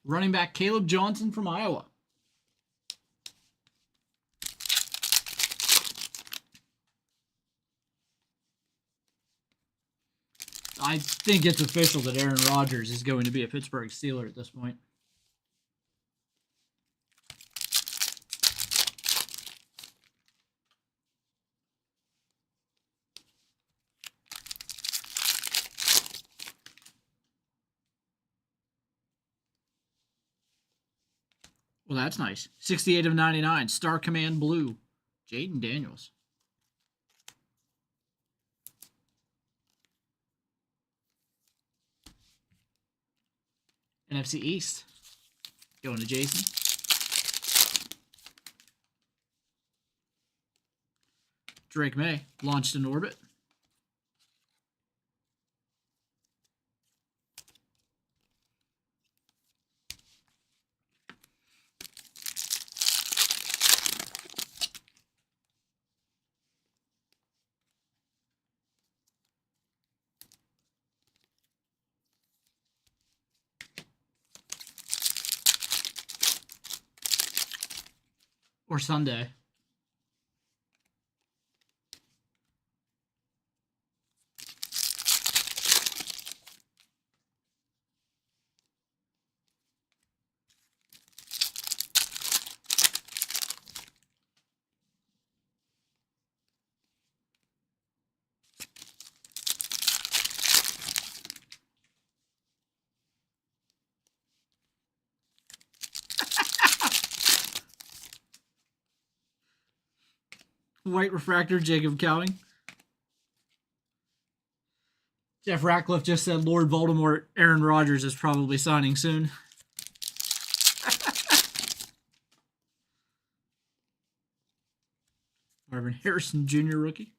Running back Caleb Johnson from Iowa. I think it's official that Aaron Rodgers is going to be a Pittsburgh Steeler at this point. Well, that's nice. 68 of 99. Star Command Blue. Jaden Daniels. NFC East. Going to Jason. Drake May. Launched in orbit. Or Sunday. White refractor, Jacob Cowing. Jeff Ratcliffe just said Lord Voldemort, Aaron Rodgers is probably signing soon. Marvin Harrison Jr. rookie.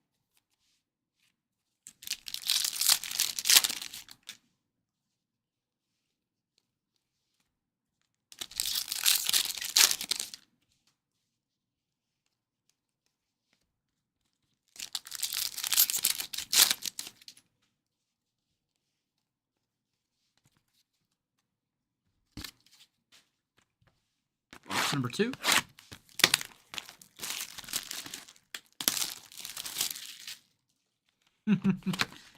Box number 2.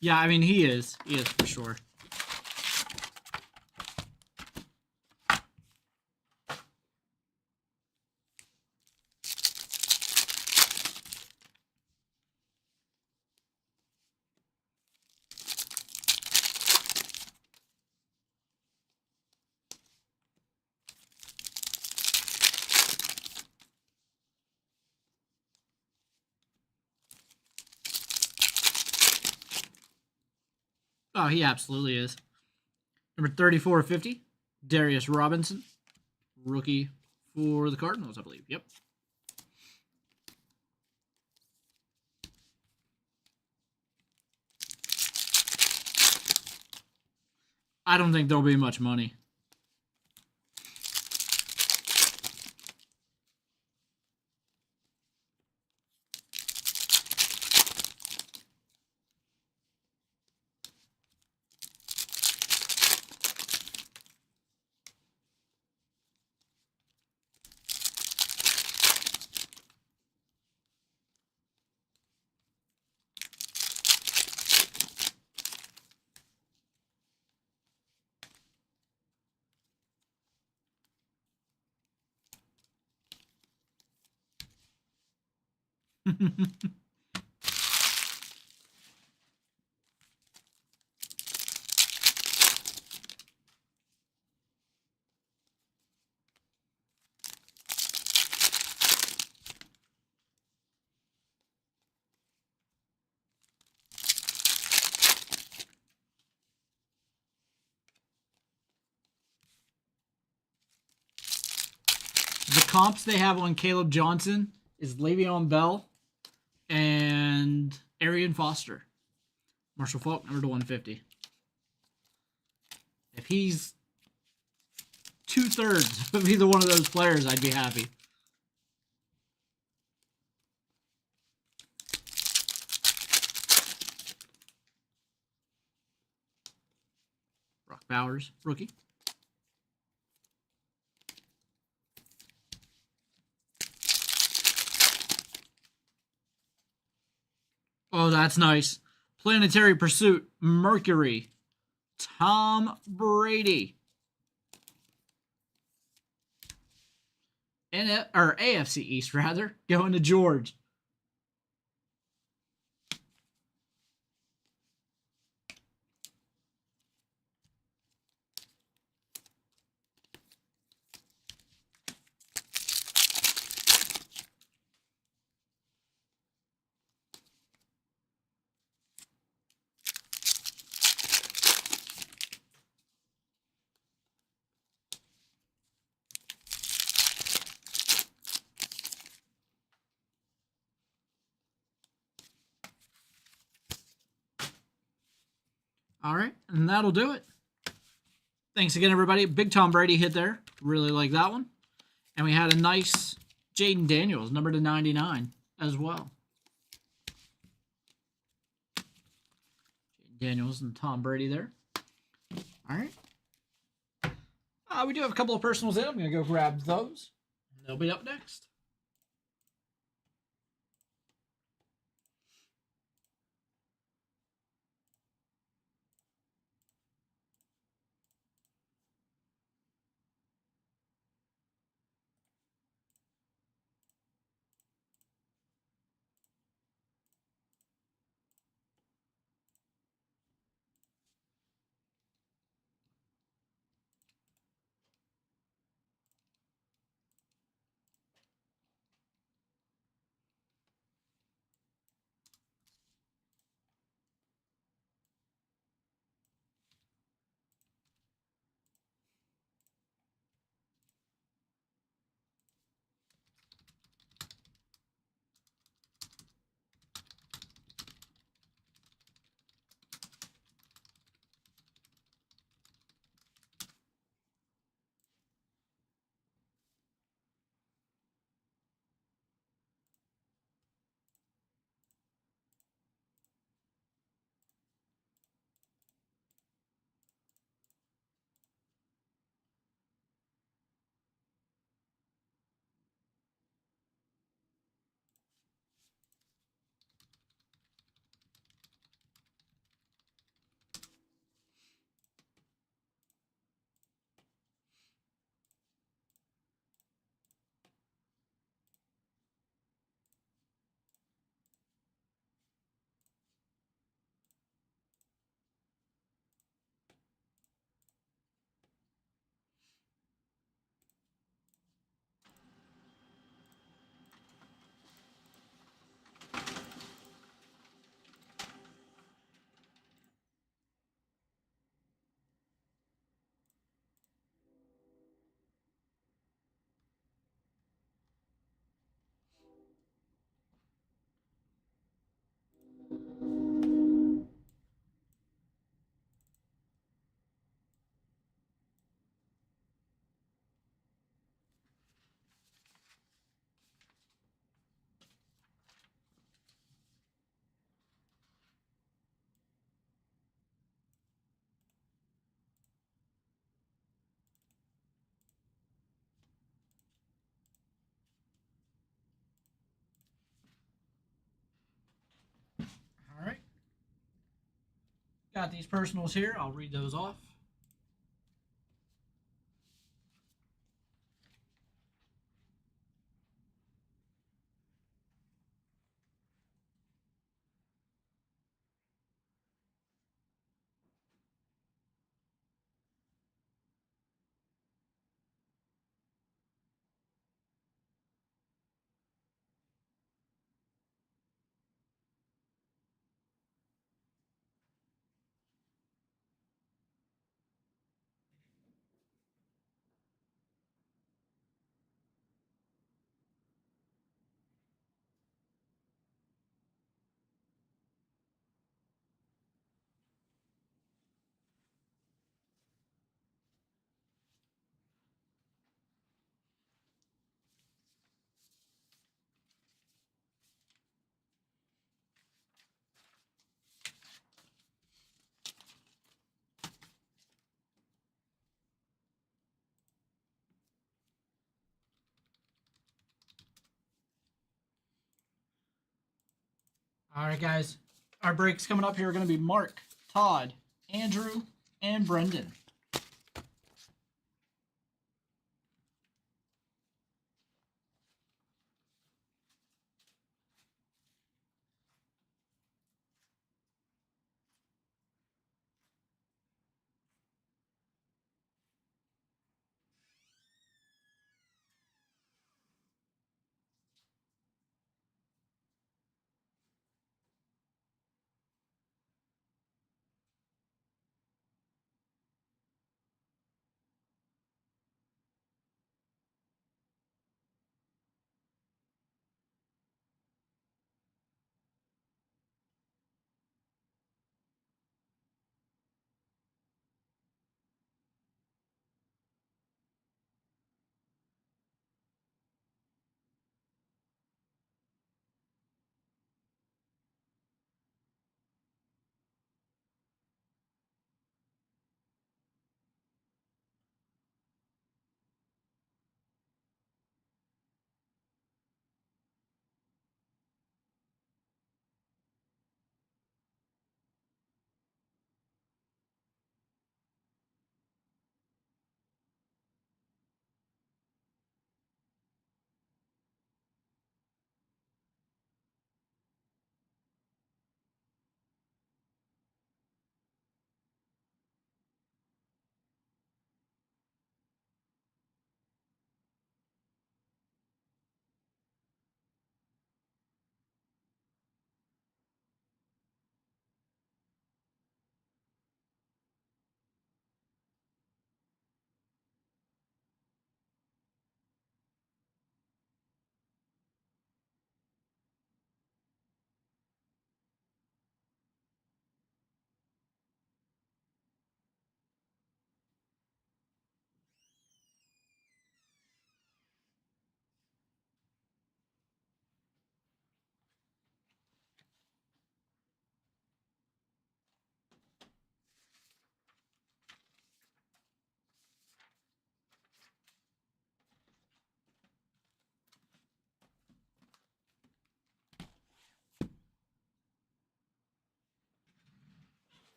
Yeah, I mean, he is. He is for sure. Oh, he absolutely is. Number 3450, Darius Robinson. Rookie for the Cardinals, I believe. Yep. I don't think there'll be much money. The comps they have on Caleb Johnson is Le'Veon Bell and Arian Foster. Marshall Faulk, number to 150. If he's 2/3 of either one of those players, I'd be happy. Brock Bowers, rookie. Oh, that's nice. Planetary Pursuit, Mercury. Tom Brady. Or AFC East, rather. Going to George. All right, and that'll do it. Thanks again, everybody. Big Tom Brady hit there. Really like that one. And we had a nice Jaden Daniels, number to 99 as well. Jaden Daniels and Tom Brady there. All right. We do have a couple of personals in. I'm going to go grab those. They'll be up next. All right. Got these personals here. I'll read those off. All right, guys. Our breaks coming up here are going to be Mark, Todd, Andrew, and Brendan.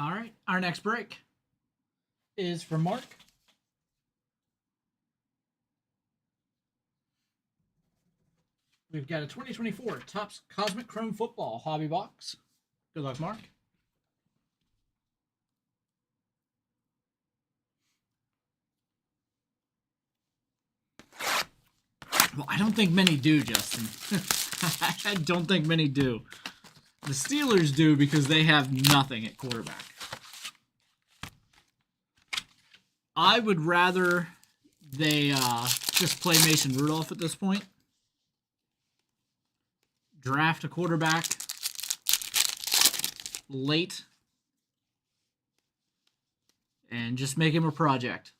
All right. Our next break is for Mark. We've got a 2024 Topps Cosmic Chrome Football Hobby Box. Good luck, Mark. Well, I don't think many do, Justin. I don't think many do. The Steelers do because they have nothing at quarterback. I would rather they just play Mason Rudolph at this point. Draft a quarterback late and just make him a project.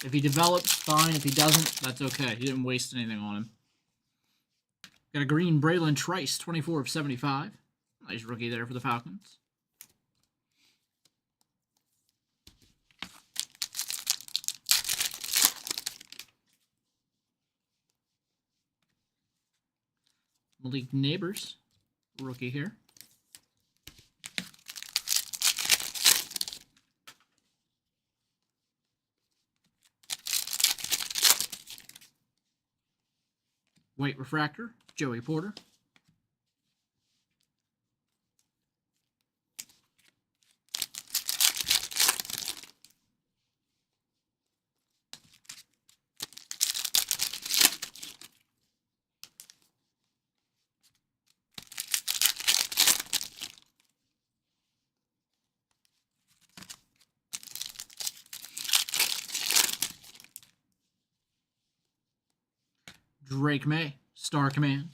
If he develops, fine. If he doesn't, that's okay. You didn't waste anything on him. Got a green Braylon Trice, 24 of 75. Nice rookie there for the Falcons. Malik Neighbors, rookie here. White Refractor, Joey Porter. Drake May, Star Command.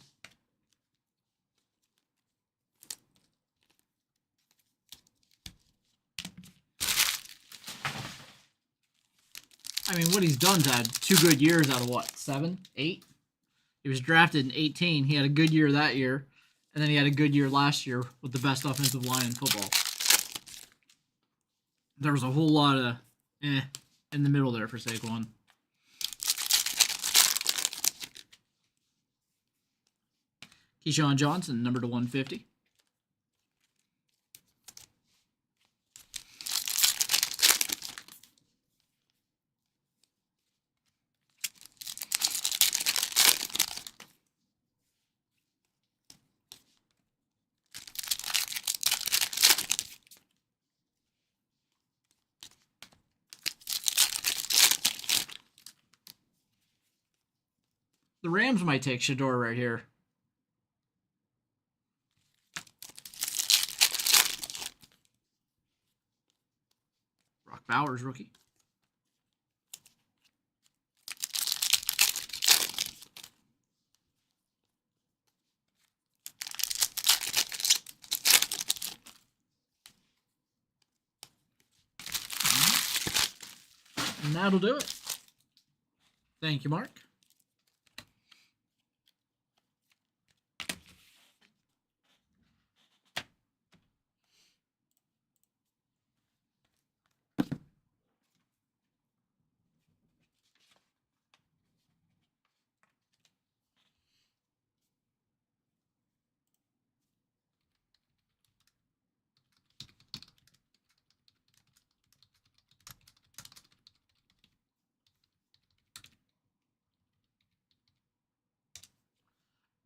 I mean, what he's done's had 2 good years out of what, 7, 8? He was drafted in 18. He had a good year that year, and then he had a good year last year with the best offensive line in football. There was a whole lot of in the middle there for Saquon. Keyshawn Johnson, number to 150. The Rams might take Shador right here. Brock Bowers, rookie. And that'll do it. Thank you, Mark.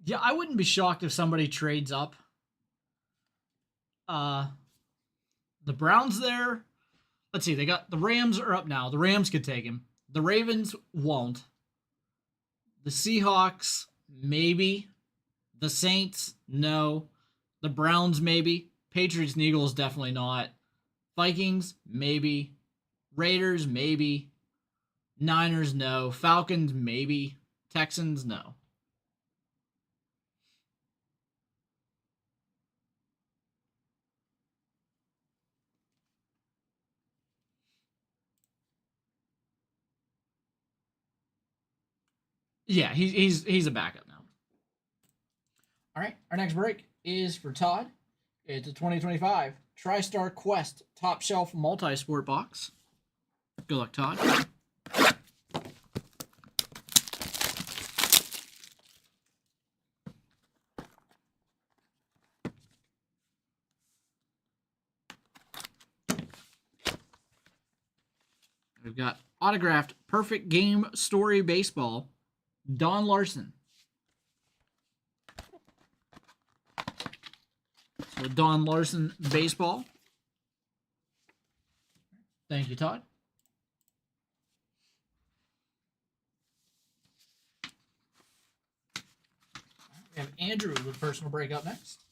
Yeah, I wouldn't be shocked if somebody trades up. The Browns there. Let's see, they got the Rams are up now. The Rams could take him. The Ravens won't. The Seahawks, maybe. The Saints, no. The Browns, maybe. Patriots and Eagles, definitely not. Vikings, maybe. Raiders, maybe. Niners, no. Falcons, maybe. Texans, no. Yeah, he's a backup now. All right, our next break is for Todd. It's a 2025 TriStar Quest Top Shelf Multi-Sport Box. Good luck, Todd. We've got autographed perfect game story baseball, Don Larson. So Don Larson baseball. Thank you, Todd. We have Andrew with personal break up next.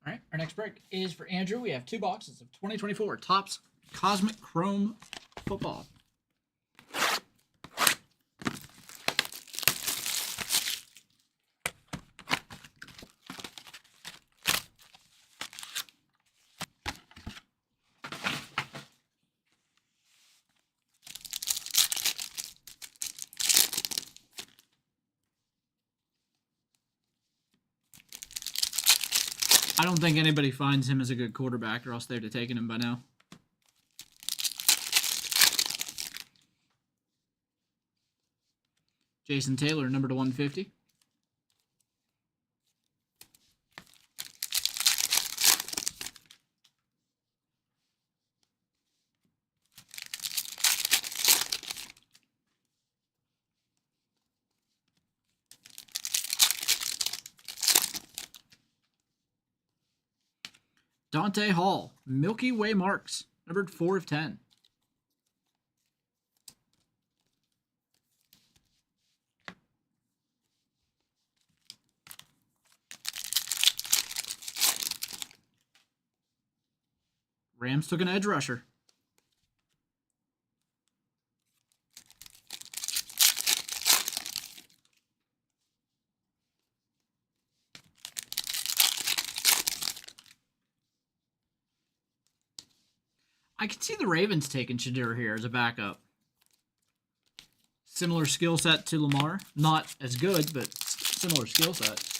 All right, our next break is for Andrew. We have 2 boxes of 2024 Topps Cosmic Chrome Football. I don't think anybody finds him as a good quarterback, or else they'd have taken him by now. Jason Taylor, number to 150. Dante Hall, Milky Way Marks, numbered 4 of 10. Rams took an edge rusher. I can see the Ravens taking Shadur here as a backup. Similar skill set to Lamar. Not as good, but similar skill set.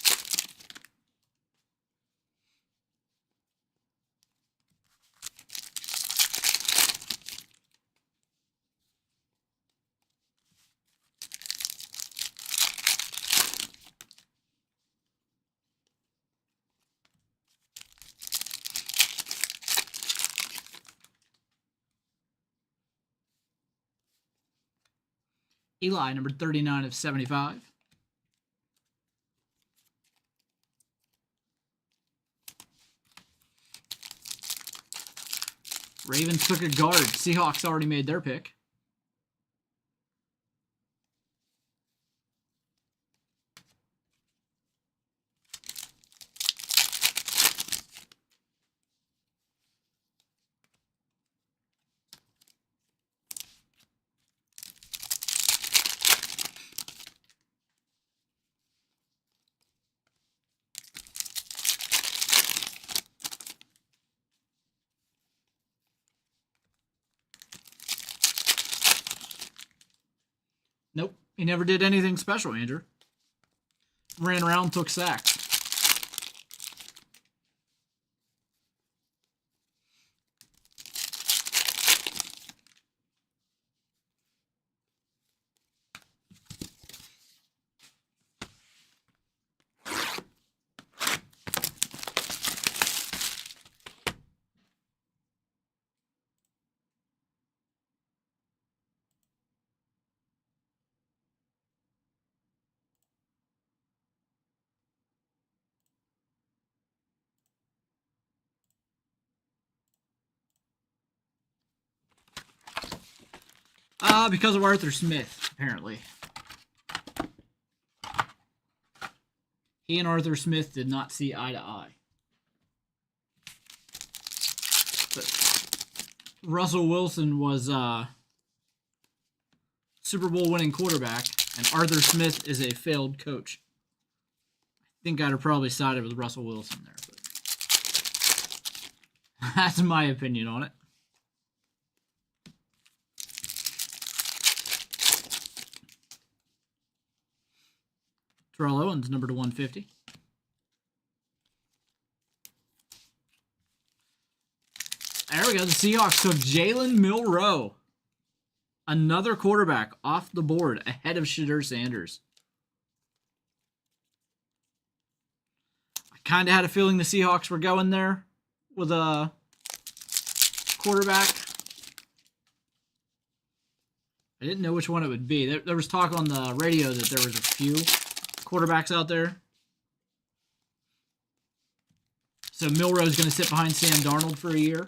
Eli, number 39 of 75. Ravens took a guard. Seahawks already made their pick. Nope. He never did anything special, Andrew. Ran around, took sacks. Because of Arthur Smith, apparently. He and Arthur Smith did not see eye to eye. But Russell Wilson was Super Bowl winning quarterback, and Arthur Smith is a failed coach. I think I'd have probably sided with Russell Wilson there, but that's my opinion on it. Terrell Owens, number to 150. There we go. The Seahawks took Jalen Milroe. Another quarterback off the board ahead of Shadur Sanders. I kind of had a feeling the Seahawks were going there with a quarterback. I didn't know which one it would be. There was talk on the radio that there was a few quarterbacks out there. So Milroe's going to sit behind Sam Darnold for a year.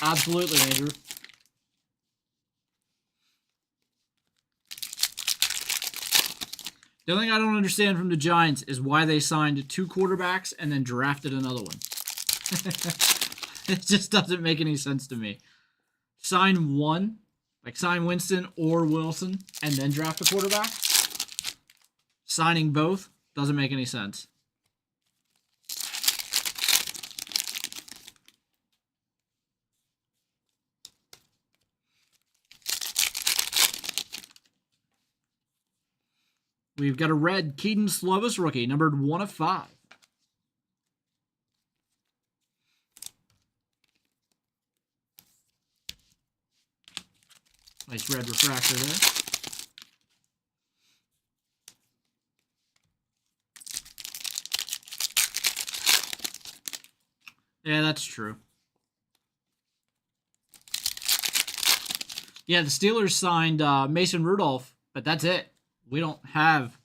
Absolutely, Andrew. The only thing I don't understand from the Giants is why they signed 2 quarterbacks and then drafted another one. It just doesn't make any sense to me. Sign one, like sign Winston or Wilson, and then draft a quarterback. Signing both doesn't make any sense. We've got a red Keaton Slovis rookie, numbered 1/5. Nice red refractor there. Yeah, that's true. Yeah, the Steelers signed Mason Rudolph, but that's it. We don't have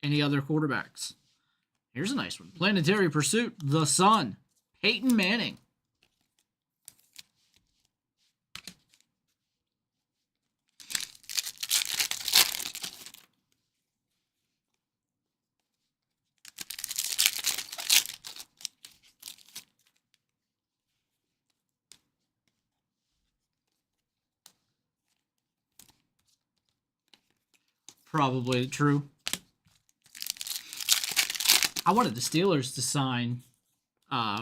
any other quarterbacks. Here's a nice one. Planetary Pursuit, the Sun, Peyton Manning. Probably true. I wanted the Steelers to sign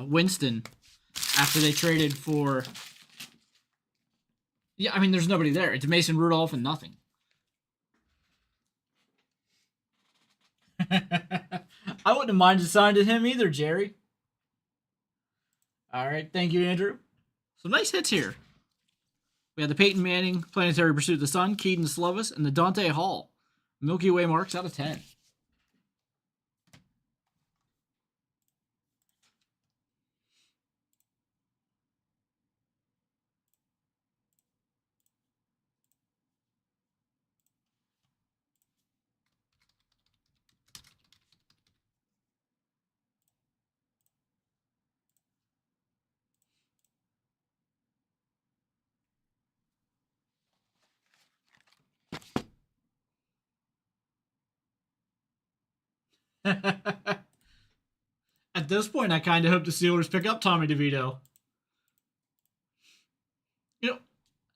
Winston after they traded for... Yeah, I mean, there's nobody there. It's Mason Rudolph and nothing. I wouldn't have minded signing him either, Jerry. All right, thank you, Andrew. Some nice hits here. We have the Peyton Manning, Planetary Pursuit of the Sun, Keaton Slovis, and the Dante Hall. Milky Way marks out of 10. At this point, I kind of hope the Steelers pick up Tommy DeVito. You know,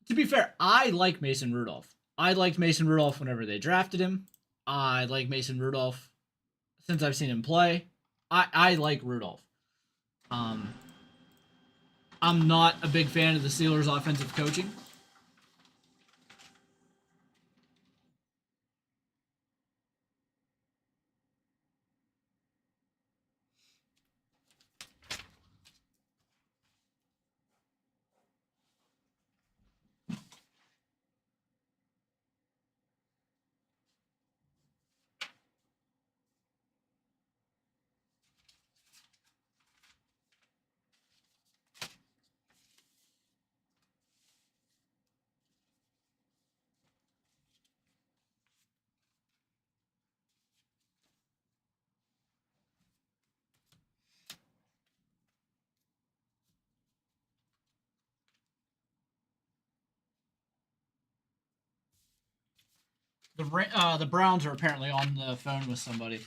to be fair, I like Mason Rudolph. I liked Mason Rudolph whenever they drafted him. I like Mason Rudolph since I've seen him play. I like Rudolph. Um, I'm not a big fan of the Steelers' offensive coaching. The Browns are apparently on the phone with somebody.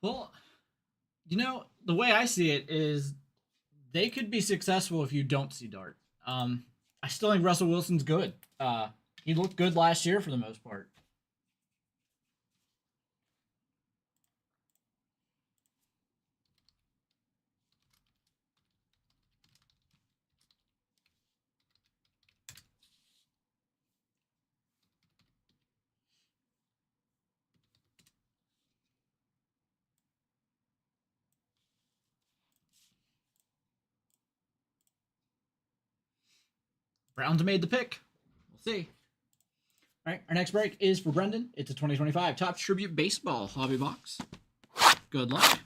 Well, the way I see it is they could be successful if you don't see Dart. I still think Russell Wilson's good. He looked good last year for the most part. Browns made the pick. We'll see. All right, our next break is for Brendan. It's a 2025 Topps Tribute Baseball Hobby Box. Good luck.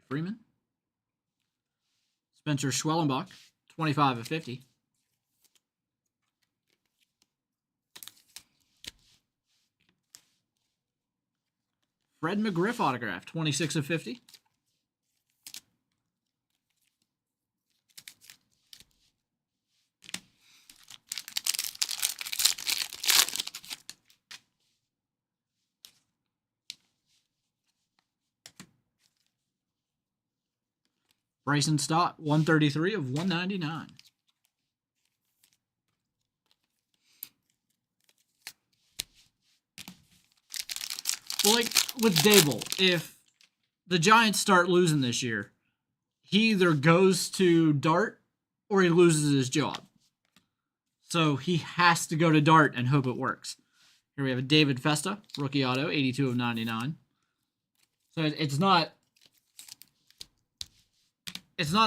Freeman. Spencer Schwellenbach, 25 of 50. Fred McGriff autograph, 26 of 50. Bryson Stott, 133 of 199. Well, like with Dable, if the Giants start losing this year, he either goes to Dart or he loses his job. So he has to go to Dart and hope it works. Here we have a David Festa, rookie auto, 82 of 99. So it's not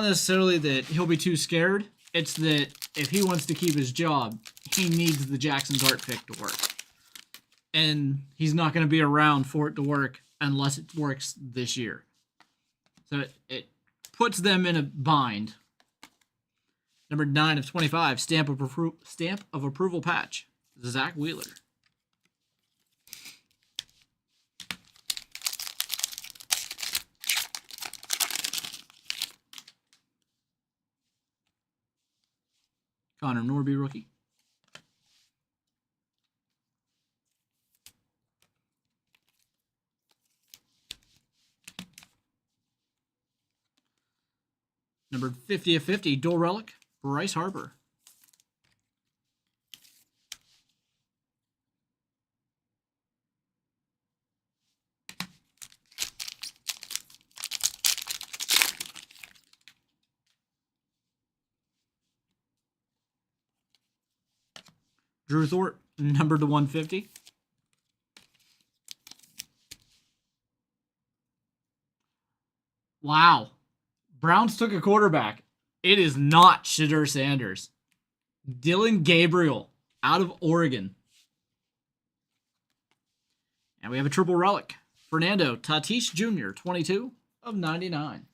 necessarily that he'll be too scared. It's that if he wants to keep his job, he needs the Jackson's art pick to work. And he's not going to be around for it to work unless it works this year. So it puts them in a bind. Number 9 of 25, stamp of approval patch, Zach Wheeler. Connor Norby, rookie. Number 50 of 50, dual relic, Bryce Harper. Drew Thorpe, numbered to 150. Wow. Browns took a quarterback. It is not Shadur Sanders. Dylan Gabriel out of Oregon. And we have a triple relic. Fernando Tatis Jr., 22 of 99.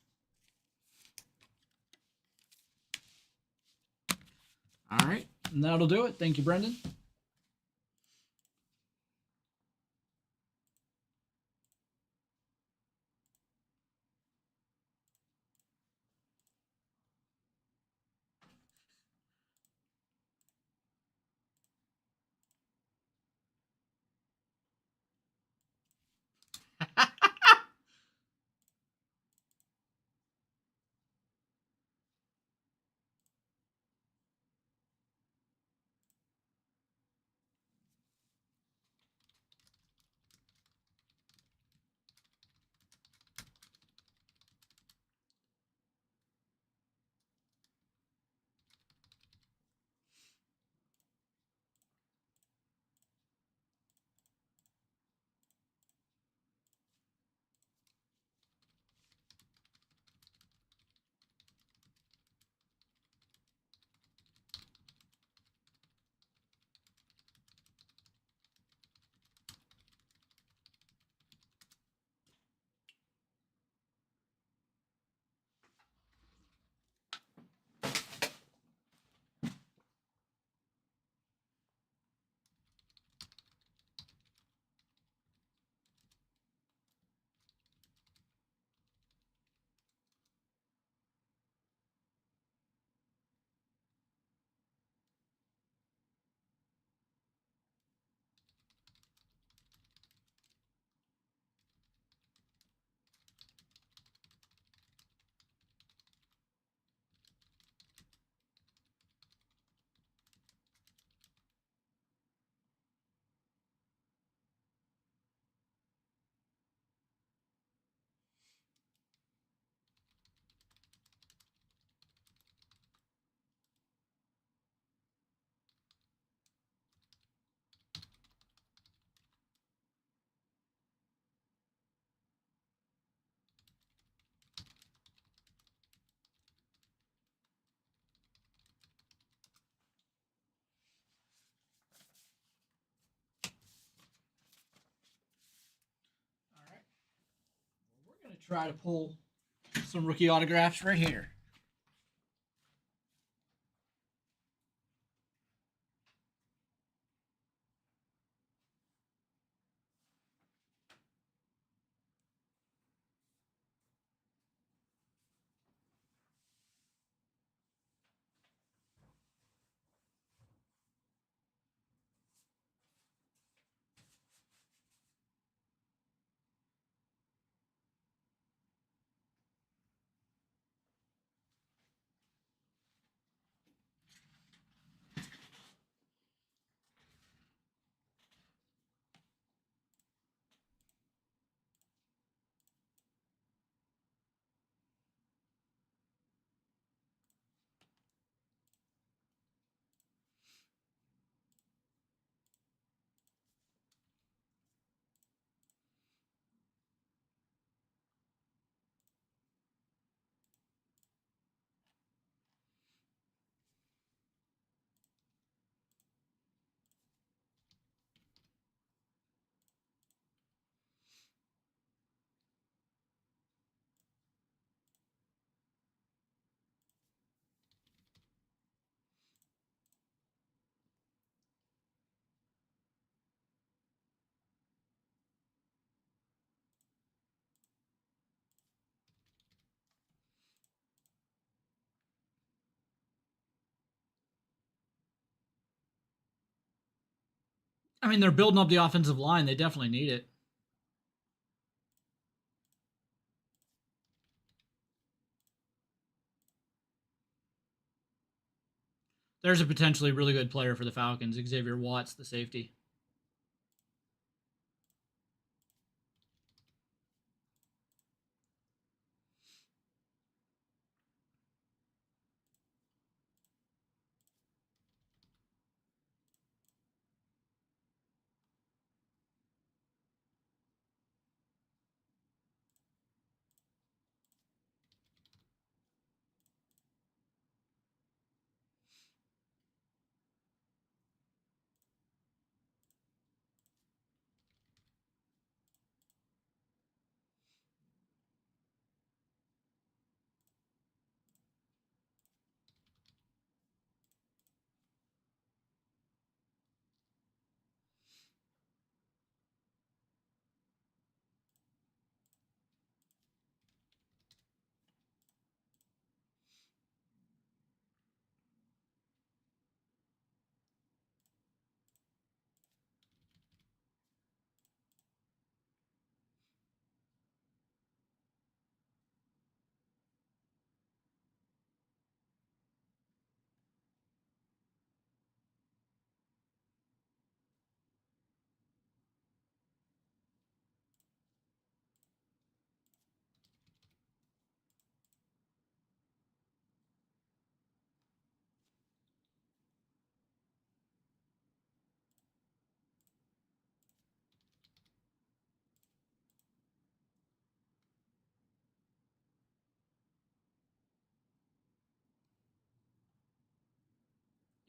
All right. And that'll do it. Thank you, Brendan. All right. Well, we're going to try to pull some rookie autographs right here. I mean, they're building up the offensive line. They definitely need it. There's a potentially really good player for the Falcons, Xavier Watts, the safety.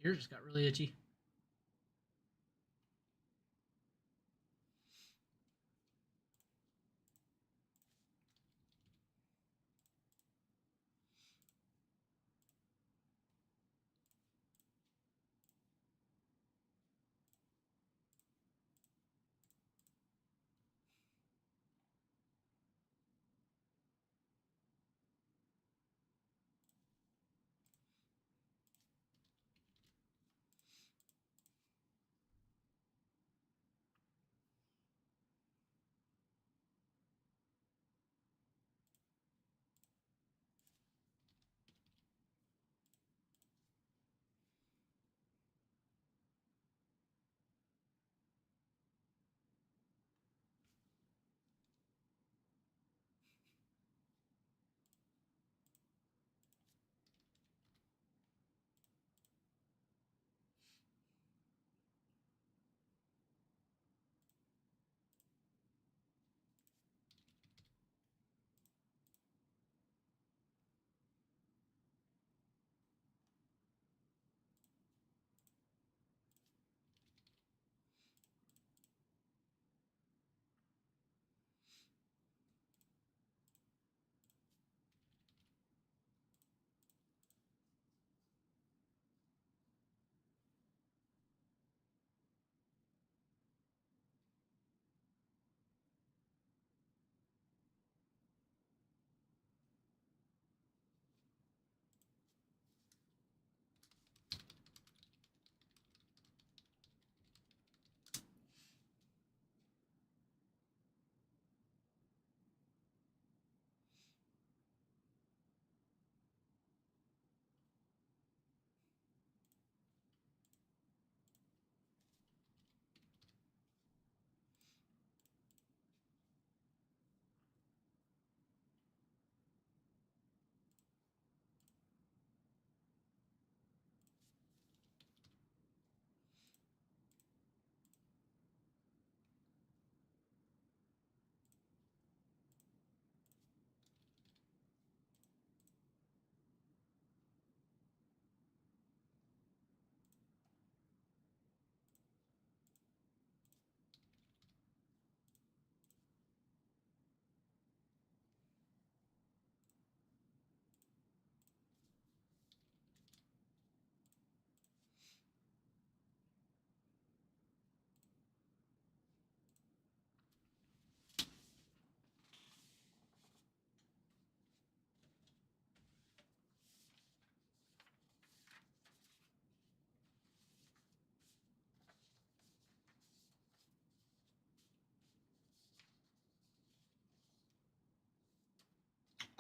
Ears just got really itchy.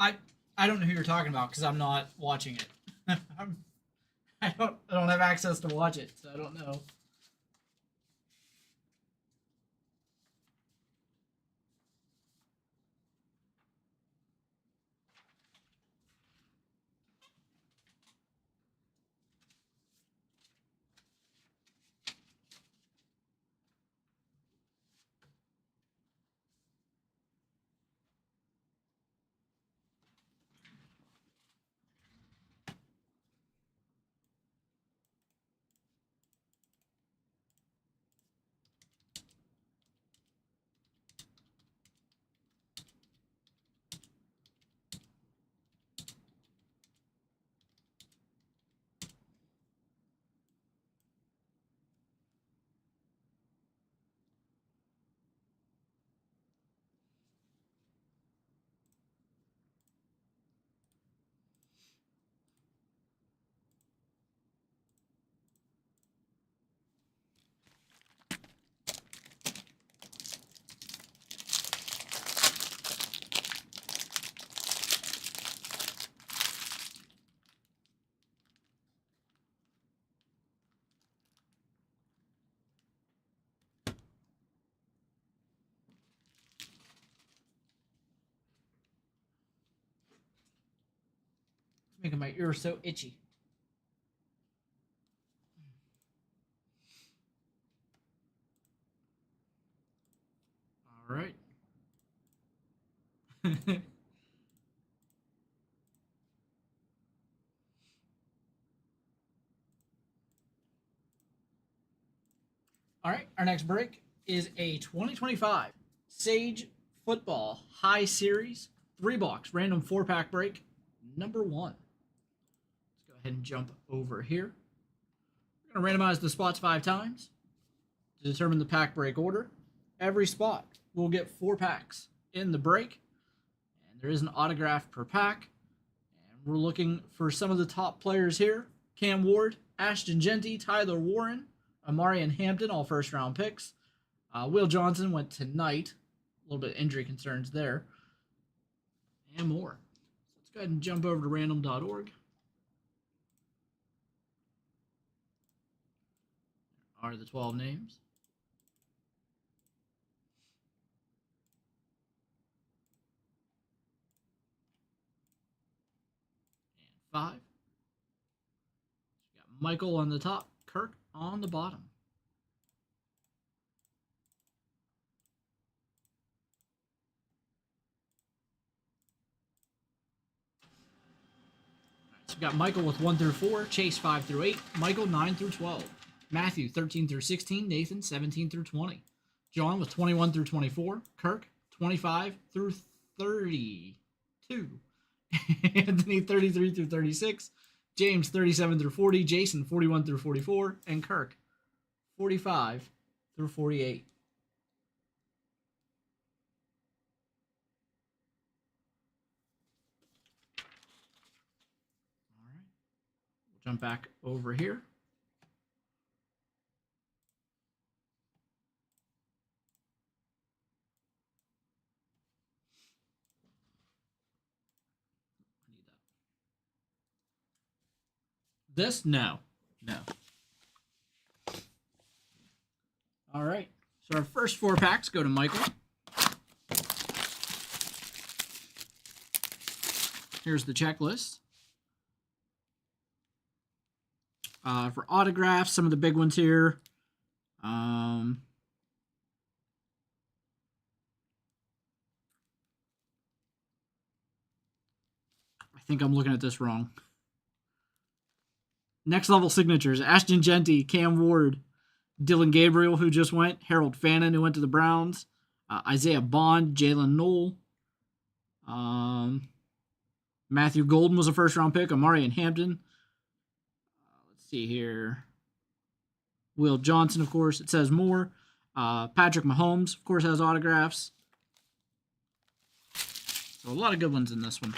I don't know who you're talking about because I'm not watching it. I don't have access to watch it, so I don't know. It's making my ear so itchy. All right. All right. Our next break is a 2025 Sage Football High Series 3-box random 4-pack break number 1. Let's go ahead and jump over here. We're going to randomize the spots 5 times to determine the pack break order. Every spot will get 4 packs in the break, and there is an autograph per pack. And we're looking for some of the top players here: Cam Ward, Ashton Genty, Tyler Warren, Amari and Hampton, all first-round picks. Will Johnson went tonight. A little bit of injury concerns there. And more. So let's go ahead and jump over to random.org. There are the 12 names. And 5. We got Michael on the top, Kirk on the bottom. So we got Michael with 1 through 4, Chase 5 through 8, Michael 9 through 12, Matthew 13 through 16, Nathan 17 through 20, John with 21 through 24, Kirk 25 through 32, Anthony 33 through 36, James 37 through 40, Jason 41 through 44, and Kirk 45 through 48. All right, we'll jump back over here. This? No. No. All right. So our first 4 packs go to Michael. Here's the checklist. For autographs, some of the big ones here. I think I'm looking at this wrong. Next level signatures: Ashton Genty, Cam Ward, Dylan Gabriel, who just went, Harold Fannin, who went to the Browns, Isaiah Bond, Jalen Knoll, Matthew Golden was a first-round pick, Amari and Hampton. Let's see here. Will Johnson, of course. It says more. Patrick Mahomes, of course, has autographs. So a lot of good ones in this one.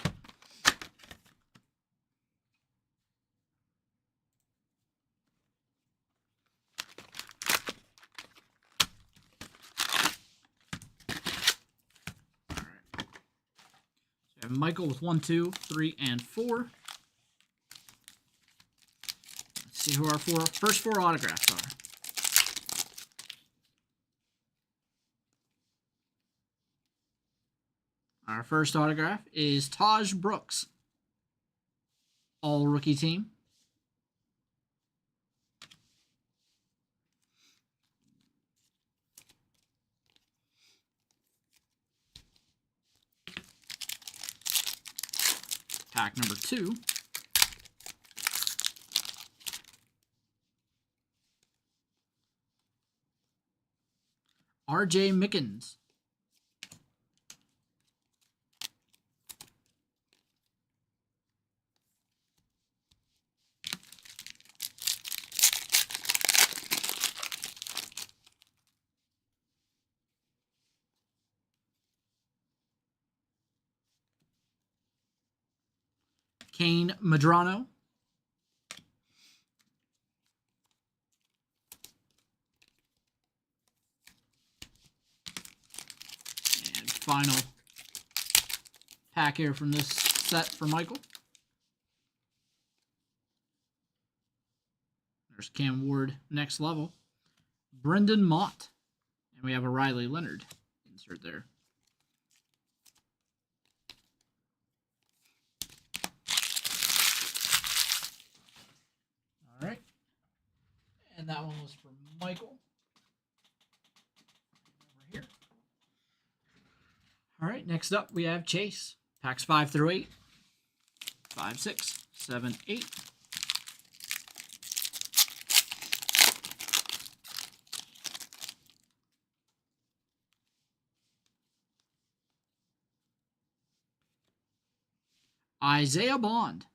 We have Michael with 1, 2, 3, and 4. Let's see who our first four autographs are. Our first autograph is Taj Brooks. All rookie team. Pack number 2. R.J. Mickens. Kane Madrano. And final pack here from this set for Michael. There's Cam Ward, next level. Brendan Mott. And we have a Riley Leonard insert there. All right. And that one was for Michael. Over here. All right, next up we have Chase. Packs 5 through 8. 5, 6, 7, 8. Isaiah Bond.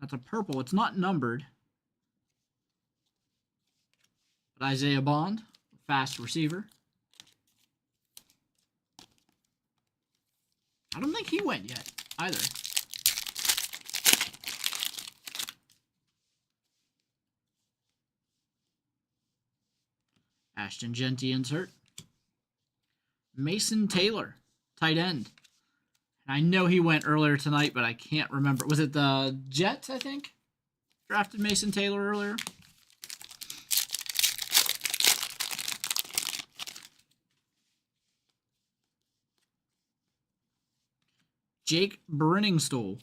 That's a purple. It's not numbered. But Isaiah Bond, fast receiver. I don't think he went yet either. Ashton Genty insert. Mason Taylor, tight end. I know he went earlier tonight, but I can't remember. Was it the Jets, I think? Drafted Mason Taylor earlier. Jake Brenningstool.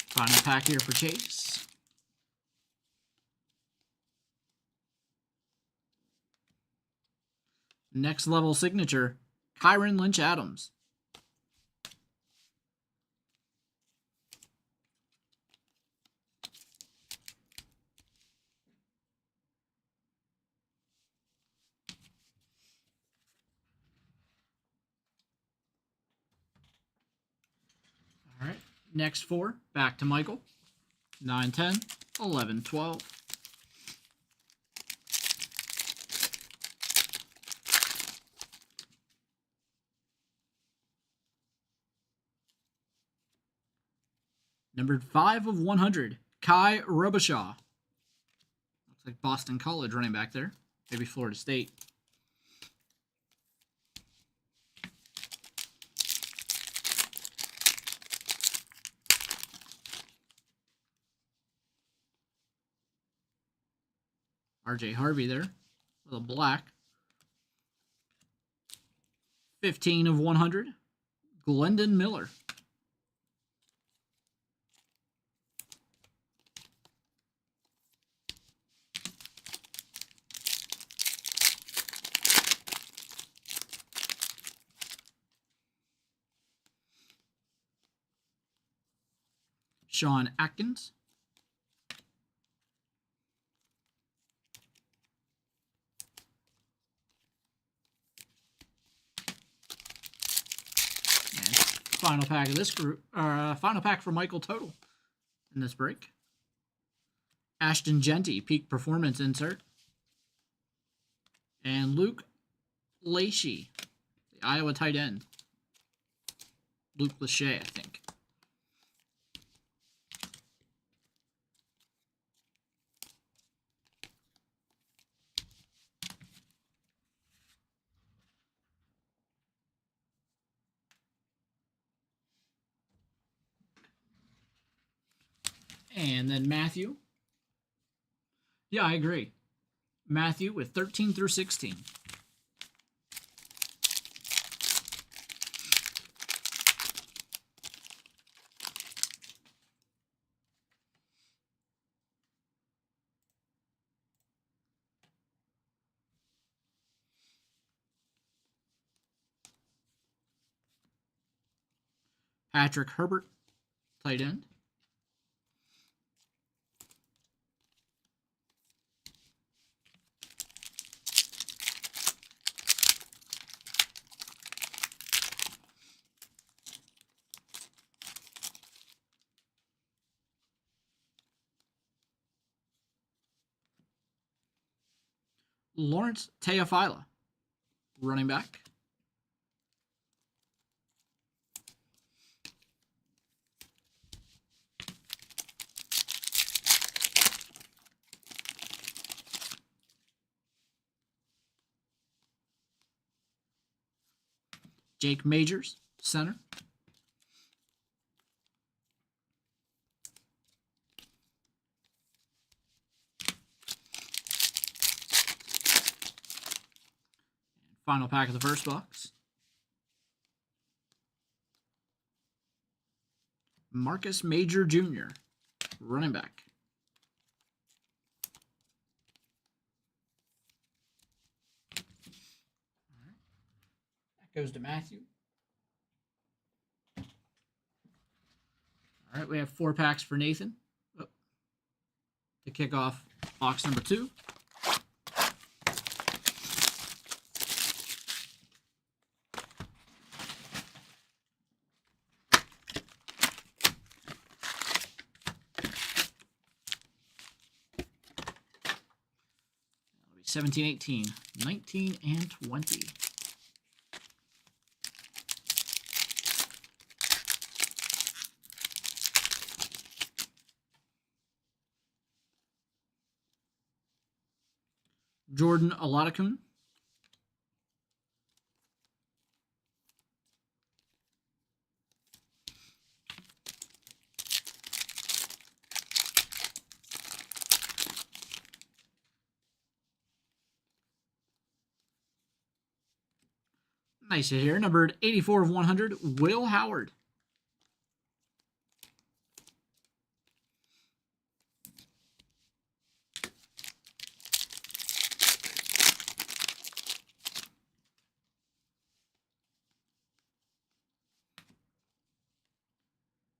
Final pack here for Chase. Next level signature, Kyron Lynch Adams. All right, next 4, back to Michael. 9, 10, 11, 12. Numbered 5 of 100, Kai Robichaud. Looks like Boston College running back there. Maybe Florida State. R.J. Harvey there with a black. 15 of 100, Glendon Miller. Sean Atkins. And final pack of this group, final pack for Michael total in this break. Ashton Genty, peak performance insert. And Luke Lachey, the Iowa tight end. Luke Lachey, I think. And then Matthew. Yeah, I agree. Matthew with 13 through 16. Patrick Herbert, tight end. Lawrence Teofila, running back. Jake Majors, center. Final pack of the first box. Marcus Major Jr., running back. That goes to Matthew. All right, we have 4 packs for Nathan to kick off box number 2. That'll be 17, 18, 19, and 20. Jordan Olatakun. Nice hit here. Numbered 84 of 100, Will Howard.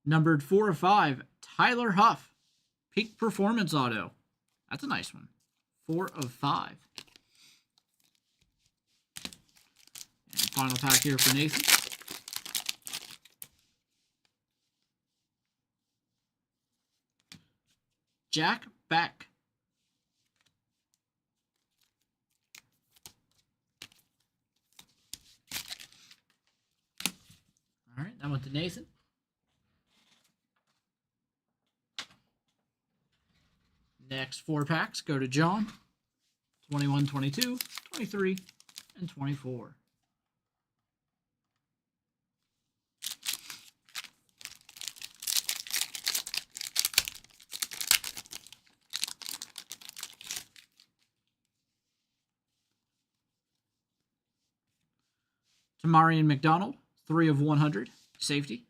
Numbered 4 of 5, Tyler Huff. Peak Performance Auto. That's a nice one. 4 of 5. And final pack here for Nathan. Jack Beck. All right, that went to Nathan. Next 4 packs go to John. 21, 22, 23, and 24. Tamarian McDonald, 3 of 100, safety.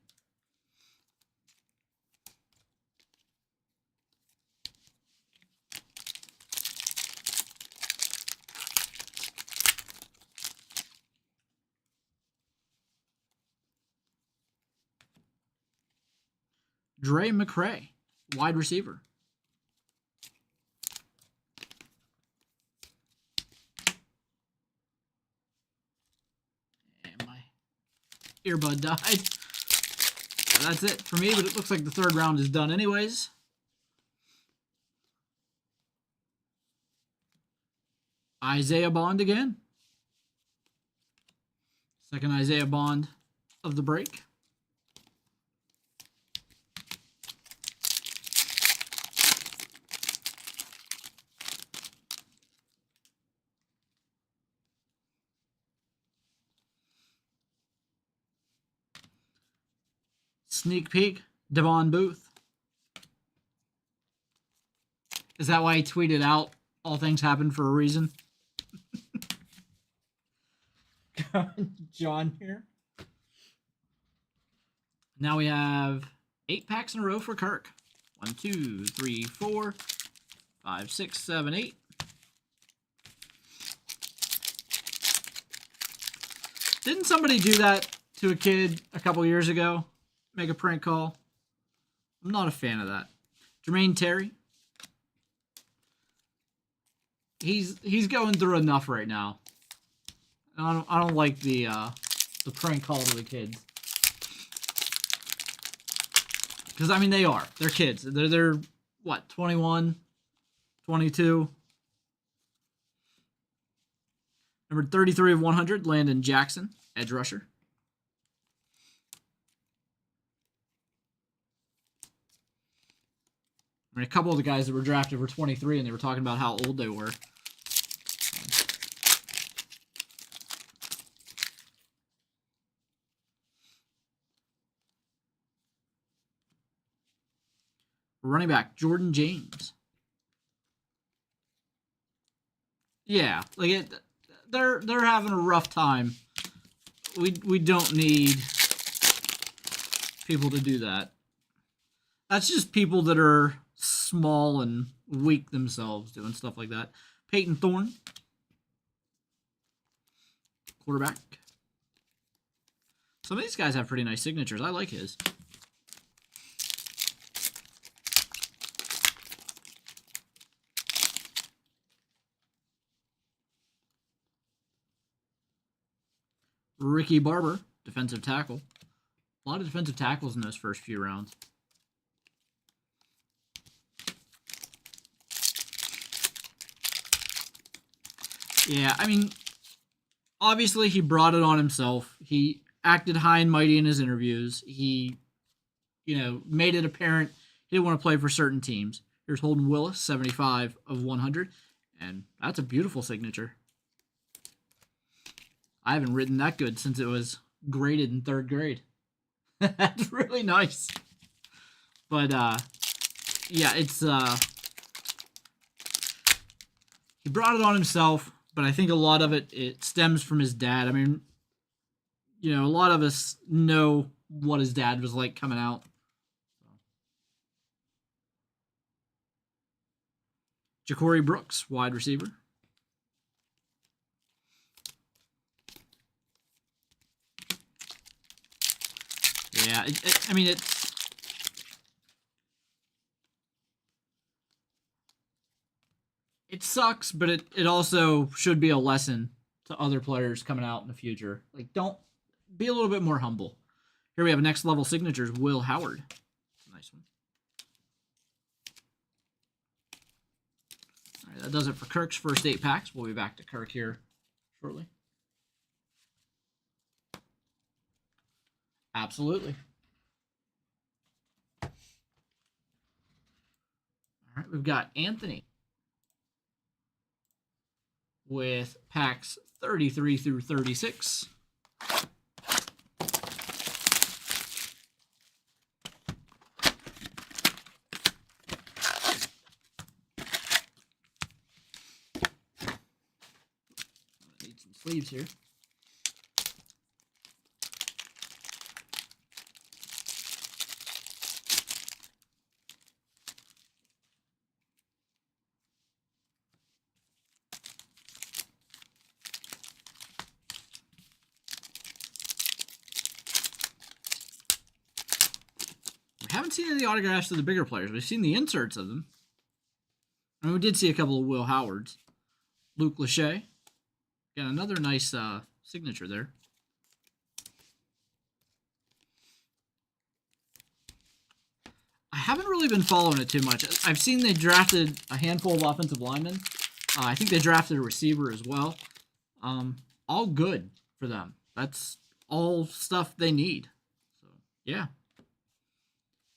Dre McCray, wide receiver. And my earbud died. So that's it for me, but it looks like the 3rd round is done anyways. Isaiah Bond again. 2nd Isaiah Bond of the break. Sneak peek, Devon Booth. Is that why he tweeted out all things happen for a reason? John here. Now we have 8 packs in a row for Kirk. 1, 2, 3, 4, 5, 6, 7, 8. Didn't somebody do that to a kid a couple years ago? Make a prank call? I'm not a fan of that. Jermaine Terry. He's going through enough right now. I don't like the prank call to the kids. Because, I mean, they are. They're kids. They're what, 21, 22? Number 33 of 100, Landon Jackson, edge rusher. I mean, a couple of the guys that were drafted were 23, and they were talking about how old they were. Running back, Jordan James. Yeah, like they're having a rough time. We don't need people to do that. That's just people that are small and weak themselves doing stuff like that. Peyton Thorne, quarterback. Some of these guys have pretty nice signatures. I like his. Ricky Barber, defensive tackle. A lot of defensive tackles in those first few rounds. Yeah, I mean, obviously he brought it on himself. He acted high and mighty in his interviews. He, made it apparent he didn't want to play for certain teams. Here's Holden Willis, 75 of 100. And that's a beautiful signature. I haven't written that good since it was graded in 3rd grade. That's really nice. But, yeah, it's, he brought it on himself, but I think a lot of it stems from his dad. I mean, a lot of us know what his dad was like coming out. Ja'Cory Brooks, wide receiver. Yeah, I mean, it sucks, but it also should be a lesson to other players coming out in the future. Like, don't be a little bit more humble. Here we have next level signatures, Will Howard. Nice one. All right, that does it for Kirk's first 8 packs. We'll be back to Kirk here shortly. Absolutely. All right, we've got Anthony with packs 33 through 36. Need some sleeves here. Haven't seen any of the autographs of the bigger players. We've seen the inserts of them. I mean, we did see a couple of Will Howards. Luke Lachey. Got another nice signature there. I haven't really been following it too much. I've seen they drafted a handful of offensive linemen. I think they drafted a receiver as well. All good for them. That's all stuff they need. So, yeah.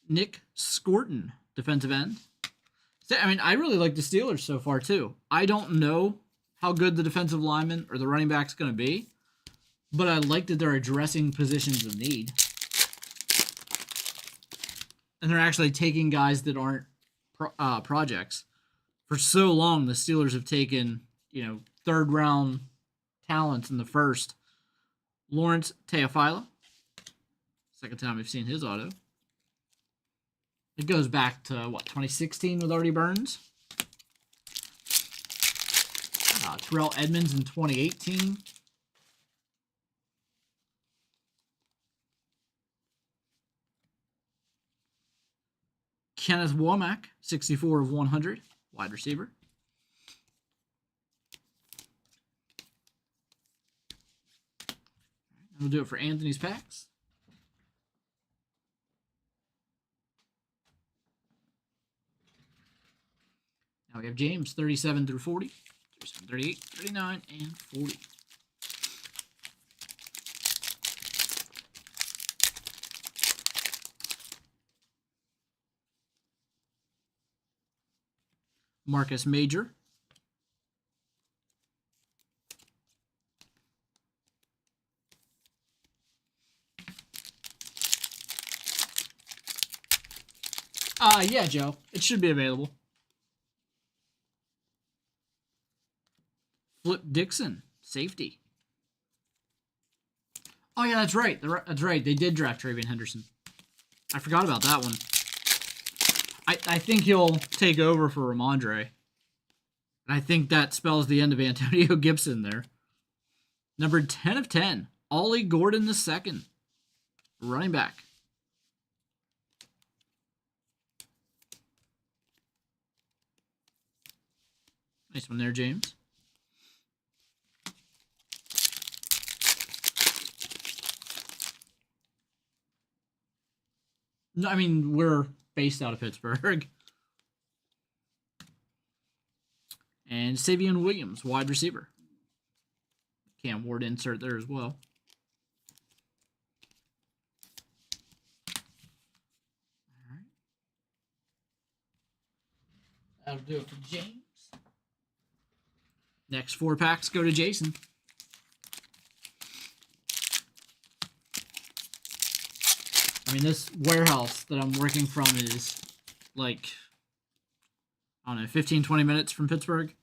Nick Scorton, defensive end. I mean, I really like the Steelers so far, too. I don't know how good the defensive lineman or the running back's going to be, but I like that they're addressing positions of need. And they're actually taking guys that aren't projects. For so long, the Steelers have taken, third round talents in the first. Lawrence Teofila. Second time we've seen his auto. It goes back to, 2016 with Artie Burns. Terrell Edmonds in 2018. Kenneth Womack, 64 of 100, wide receiver. We'll do it for Anthony's packs. Now we have James, 37 through 40, 37, 38, 39, and 40. Marcus Major. Yeah, Joe. It should be available. Flip Dixon, safety. Oh, yeah, that's right. That's right. They did draft Travion Henderson. I forgot about that one. I think he'll take over for Ramondre. And I think that spells the end of Antonio Gibson there. Number 10 of 10, Ollie Gordon II, running back. Nice one there, James. No, I mean, we're based out of Pittsburgh. And Savion Williams, wide receiver. Cam Ward insert there as well. All right. That'll do it for James. Next 4 packs go to Jason. I mean, this warehouse that I'm working from is like, I don't know, 15, 20 minutes from Pittsburgh.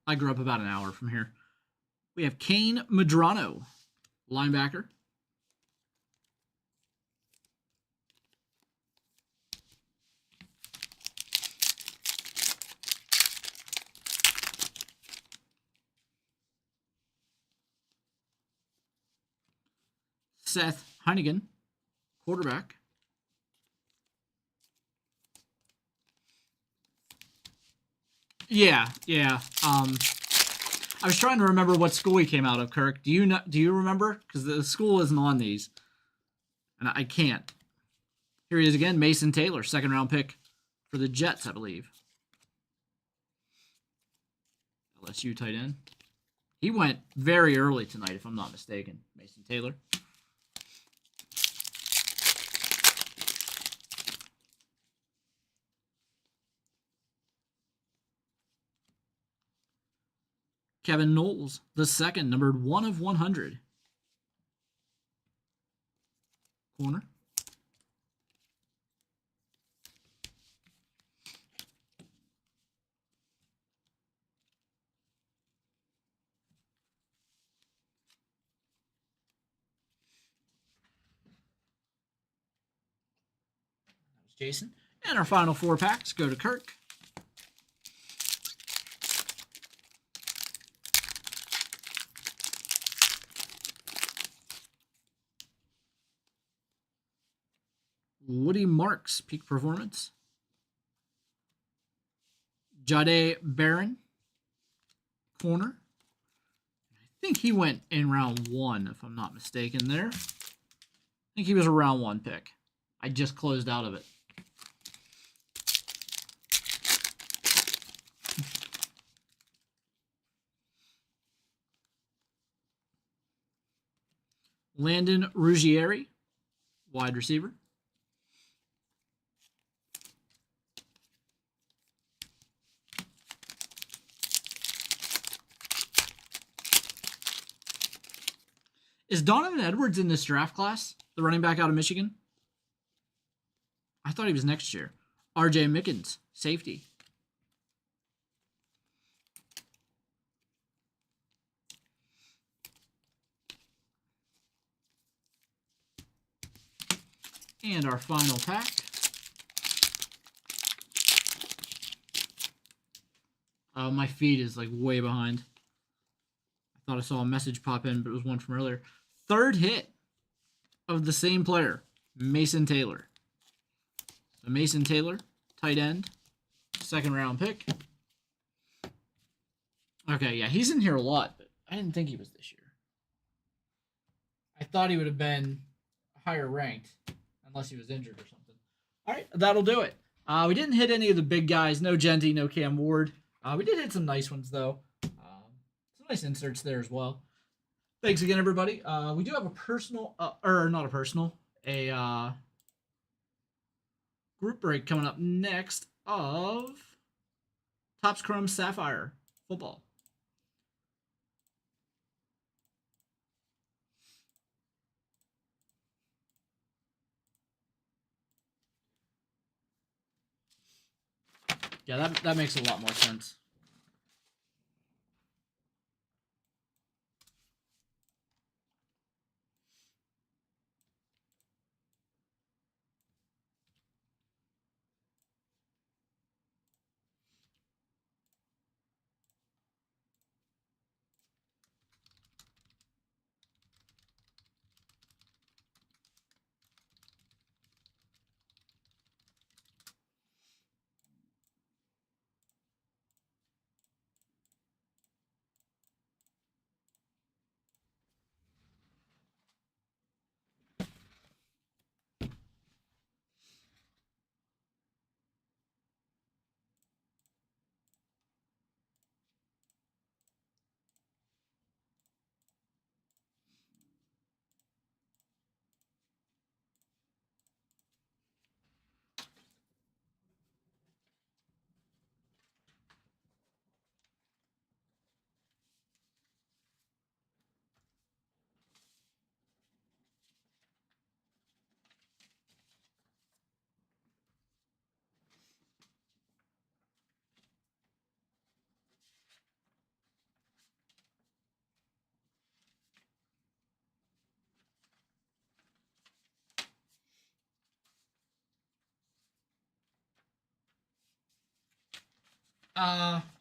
I grew up about an hour from here. We have Kane Medrano, linebacker. Seth Heinigen, quarterback. Yeah. I was trying to remember what school he came out of, Kirk. Do you remember? Because the school isn't on these. And I can't. Here he is again, Mason Taylor, second round pick for the Jets, I believe. LSU tight end. He went very early tonight, if I'm not mistaken, Mason Taylor. Kevin Knowles, the second, numbered 1 of 100. Corner. That was Jason. And our final 4 packs go to Kirk. Woody Marks, peak performance. Jade Barron, corner. I think he went in round 1, if I'm not mistaken there. I think he was a round 1 pick. I just closed out of it. Landon Ruggieri, wide receiver. Is Donovan Edwards in this draft class? The running back out of Michigan? I thought he was next year. RJ Mickens, safety. And our final pack. My feed is like way behind. I thought I saw a message pop in, but it was one from earlier. Third hit of the same player, Mason Taylor. So Mason Taylor, tight end, second round pick. Okay, yeah, he's in here a lot, but I didn't think he was this year. I thought he would have been higher ranked, unless he was injured or something. All right, that'll do it. We didn't hit any of the big guys. No Genty, no Cam Ward. We did hit some nice ones, though. Some nice inserts there as well. Thanks again, everybody. We do have a personal, or not a personal, a group break coming up next of Topps Chrome Sapphire football. Yeah, that makes a lot more sense.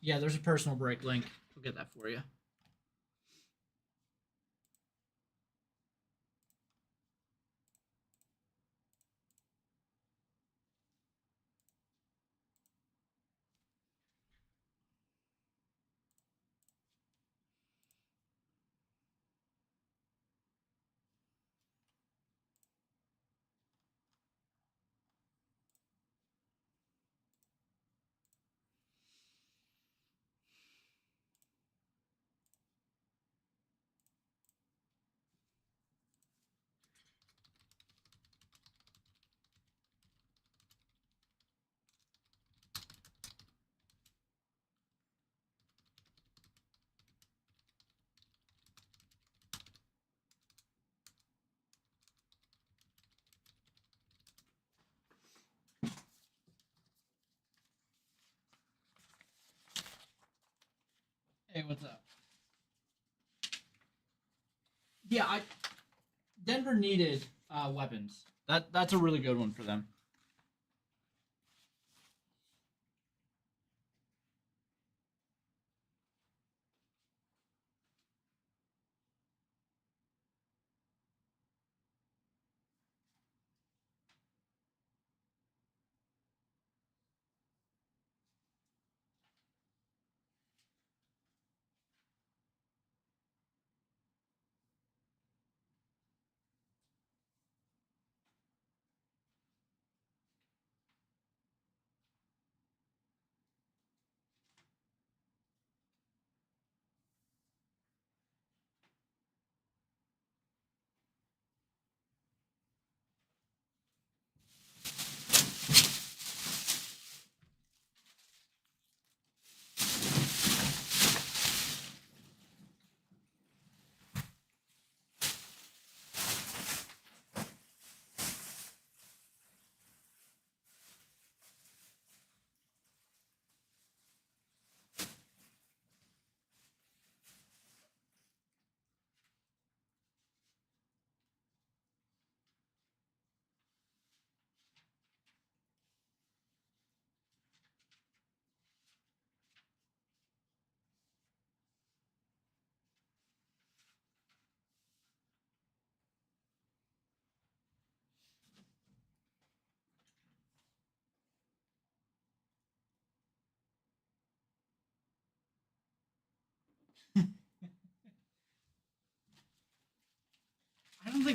Yeah, there's a personal break link. We'll get that for you. Hey, what's up? Yeah, Denver needed weapons. That's a really good one for them.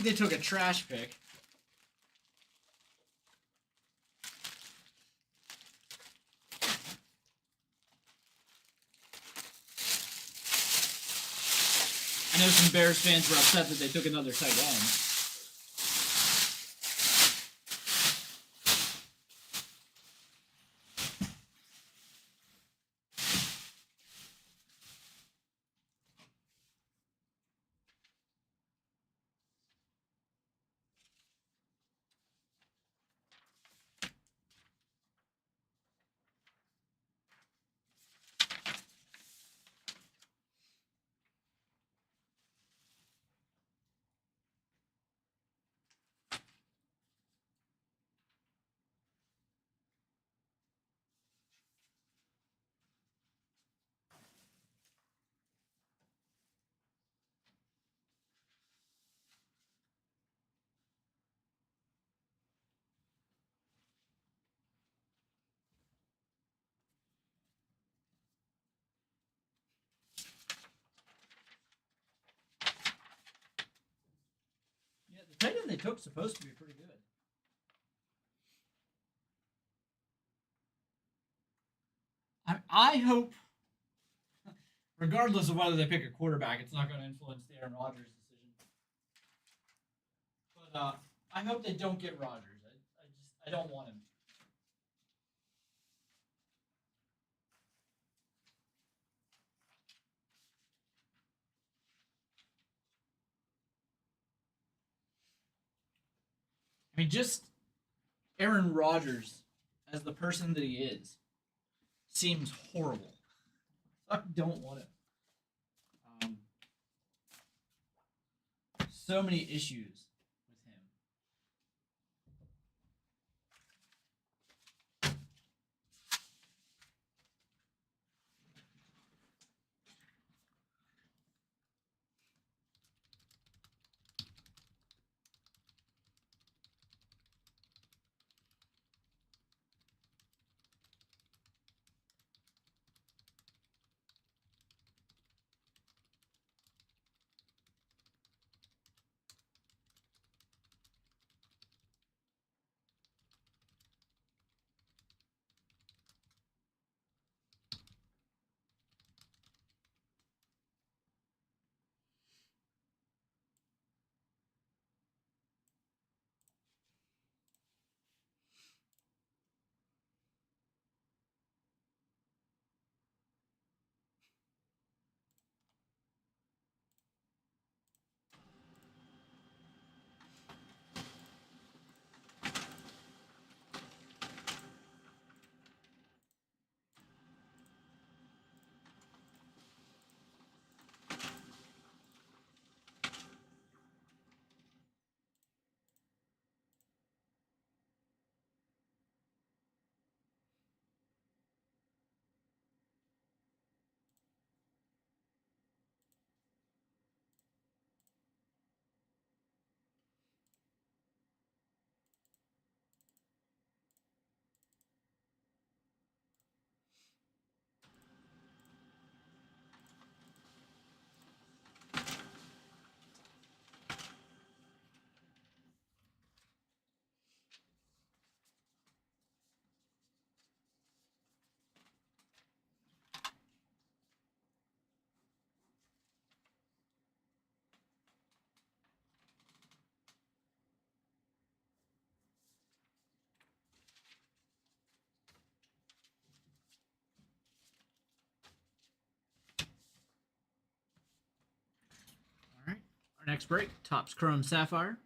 they took a trash pick. I know some Bears fans were upset that they took another tight end. Yeah, the tight end they took supposed to be pretty good. I hope, regardless of whether they pick a quarterback, it's not going to influence the Aaron Rodgers decision. But I hope they don't get Rodgers. I don't want him. I mean, just Aaron Rodgers as the person that he is seems horrible. I don't want him. So many issues with him. All right. Our next break, Topps Chrome Sapphire.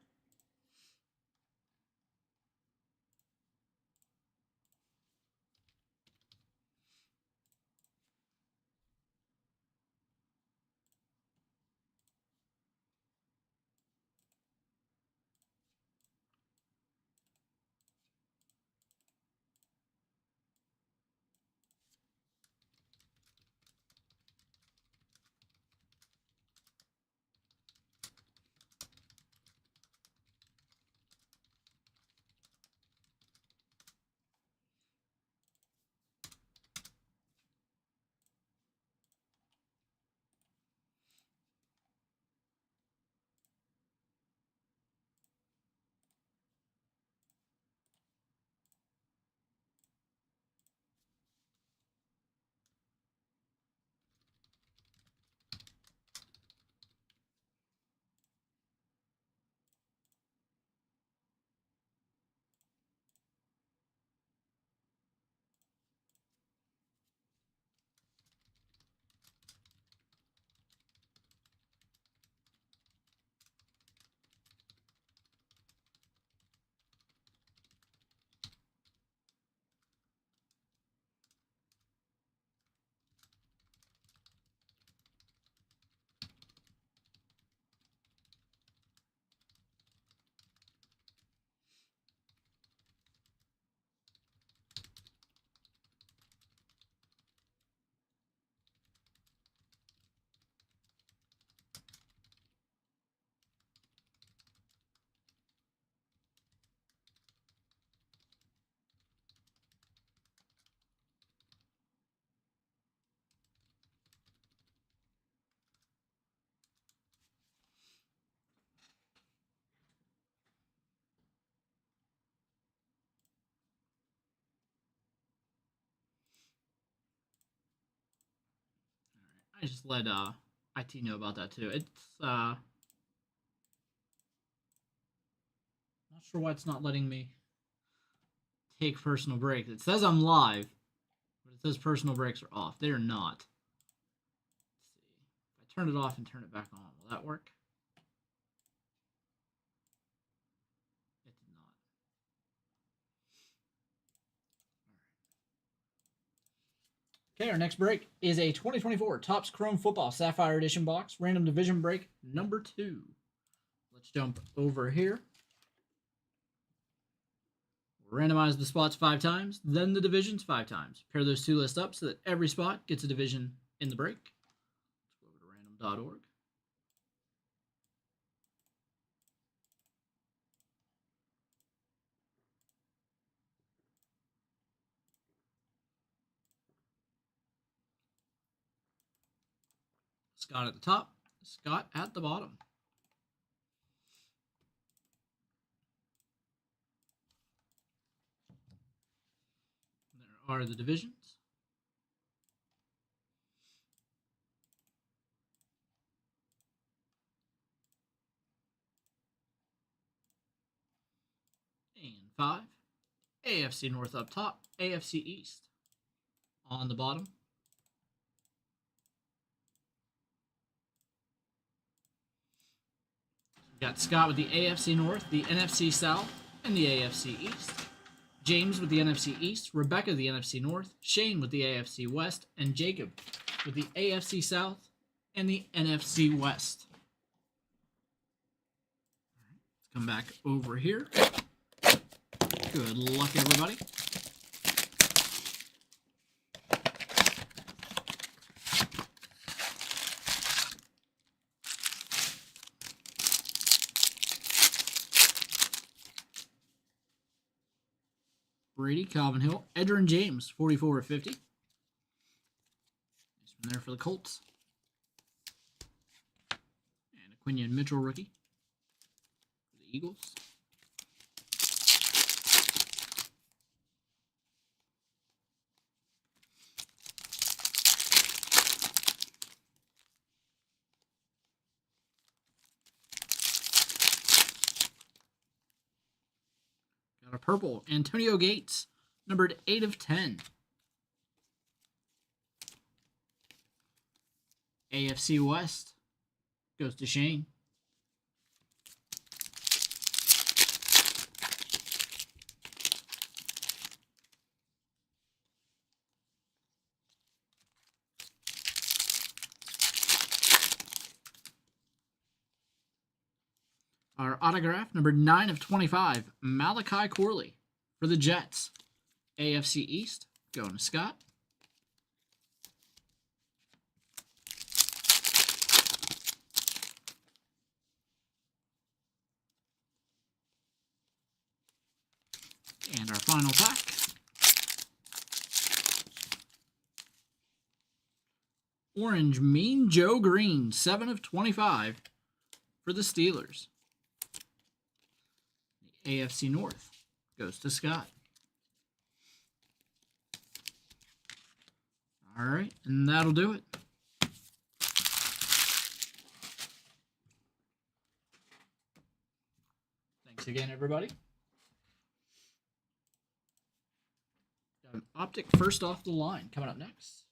I just let IT know about that too. It's not sure why it's not letting me take personal breaks. It says I'm live, but it says personal breaks are off. They are not. Let's see. If I turn it off and turn it back on, will that work? It did not. Okay, our next break is a 2024 Topps Chrome Football Sapphire Edition box, random division break number 2. Let's jump over here. We'll randomize the spots 5 times, then the divisions 5 times. Pair those 2 lists up so that every spot gets a division in the break. Let's go over to random.org. Scott at the top, Scott at the bottom. There are the divisions. And 5. AFC North up top, AFC East on the bottom. We got Scott with the AFC North, the NFC South, and the AFC East. James with the NFC East, Rebecca the NFC North, Shane with the AFC West, and Jacob with the AFC South and the NFC West. All right, let's come back over here. Good luck, everybody. Brady, Calvin Hill, Edgerrin James, 44 of 50. Nice one there for the Colts. And a Quinion Mitchell rookie for the Eagles. Got a purple, Antonio Gates, numbered 8 of 10. AFC West goes to Shane. Our autograph, number 9 of 25, Malachi Corley for the Jets. AFC East, going to Scott. And our final pack. Orange Mean Joe Green, 7 of 25 for the Steelers. The AFC North goes to Scott. All right, and that'll do it. Thanks again, everybody. Got an Optic first off the line coming up next.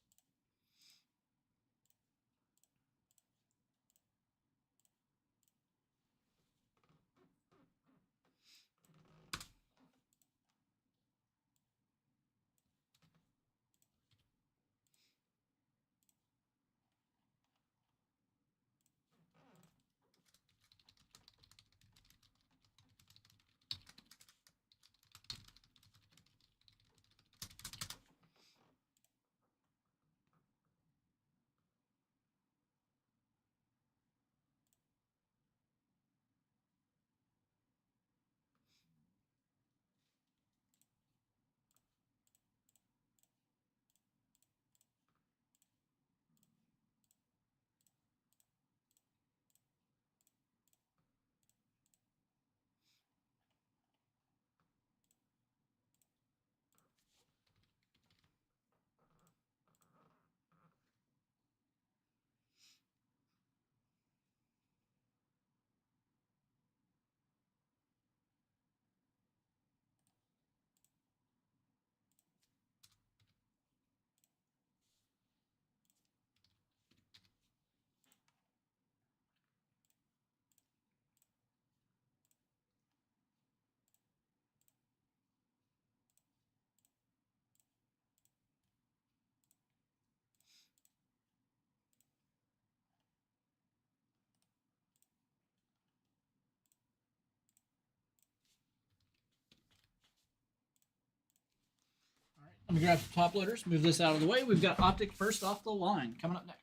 Let me grab the top loaders, move this out of the way. We've got Optic first off the line coming up next.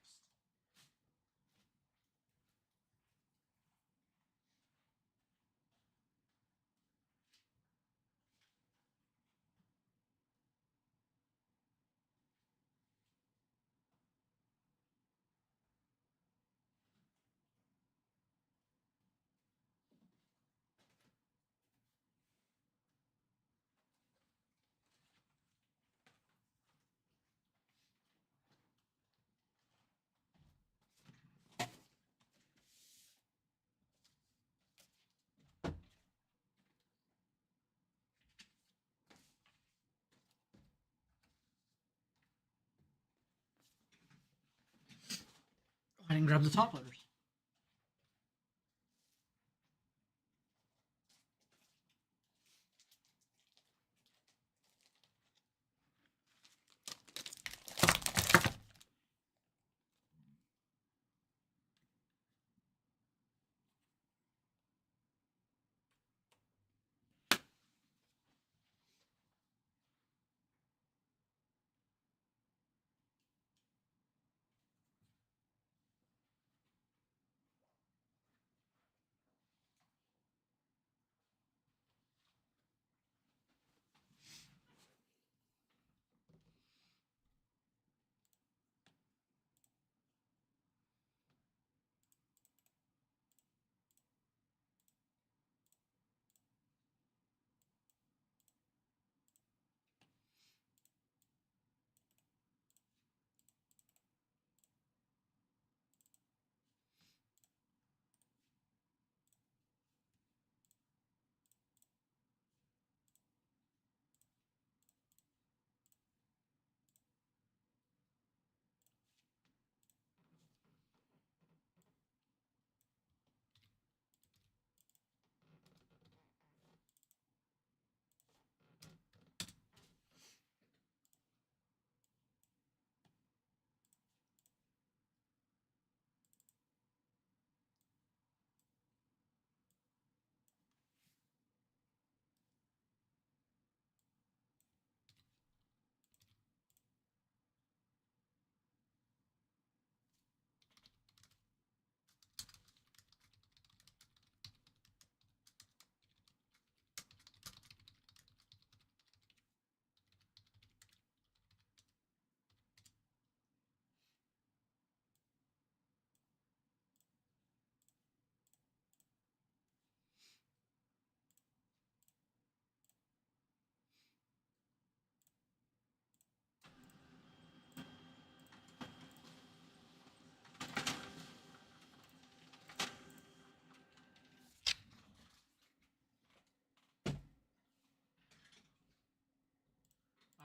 Go ahead and grab the top loaders.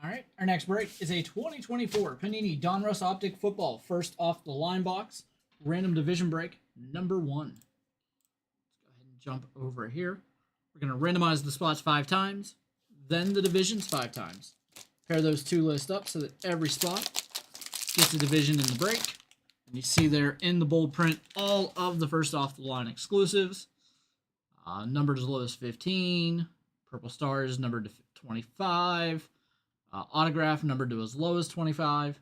All right, our next break is a 2024 Panini Donruss Optic Football first off the line box, random division break number 1. Let's go ahead and jump over here. We're going to randomize the spots 5 times, then the divisions 5 times. Pair those two lists up so that every spot gets a division in the break. And you see there in the bold print all of the first off the line exclusives. Numbered as low as 15. Purple stars numbered to 25. Autograph numbered to as low as 25,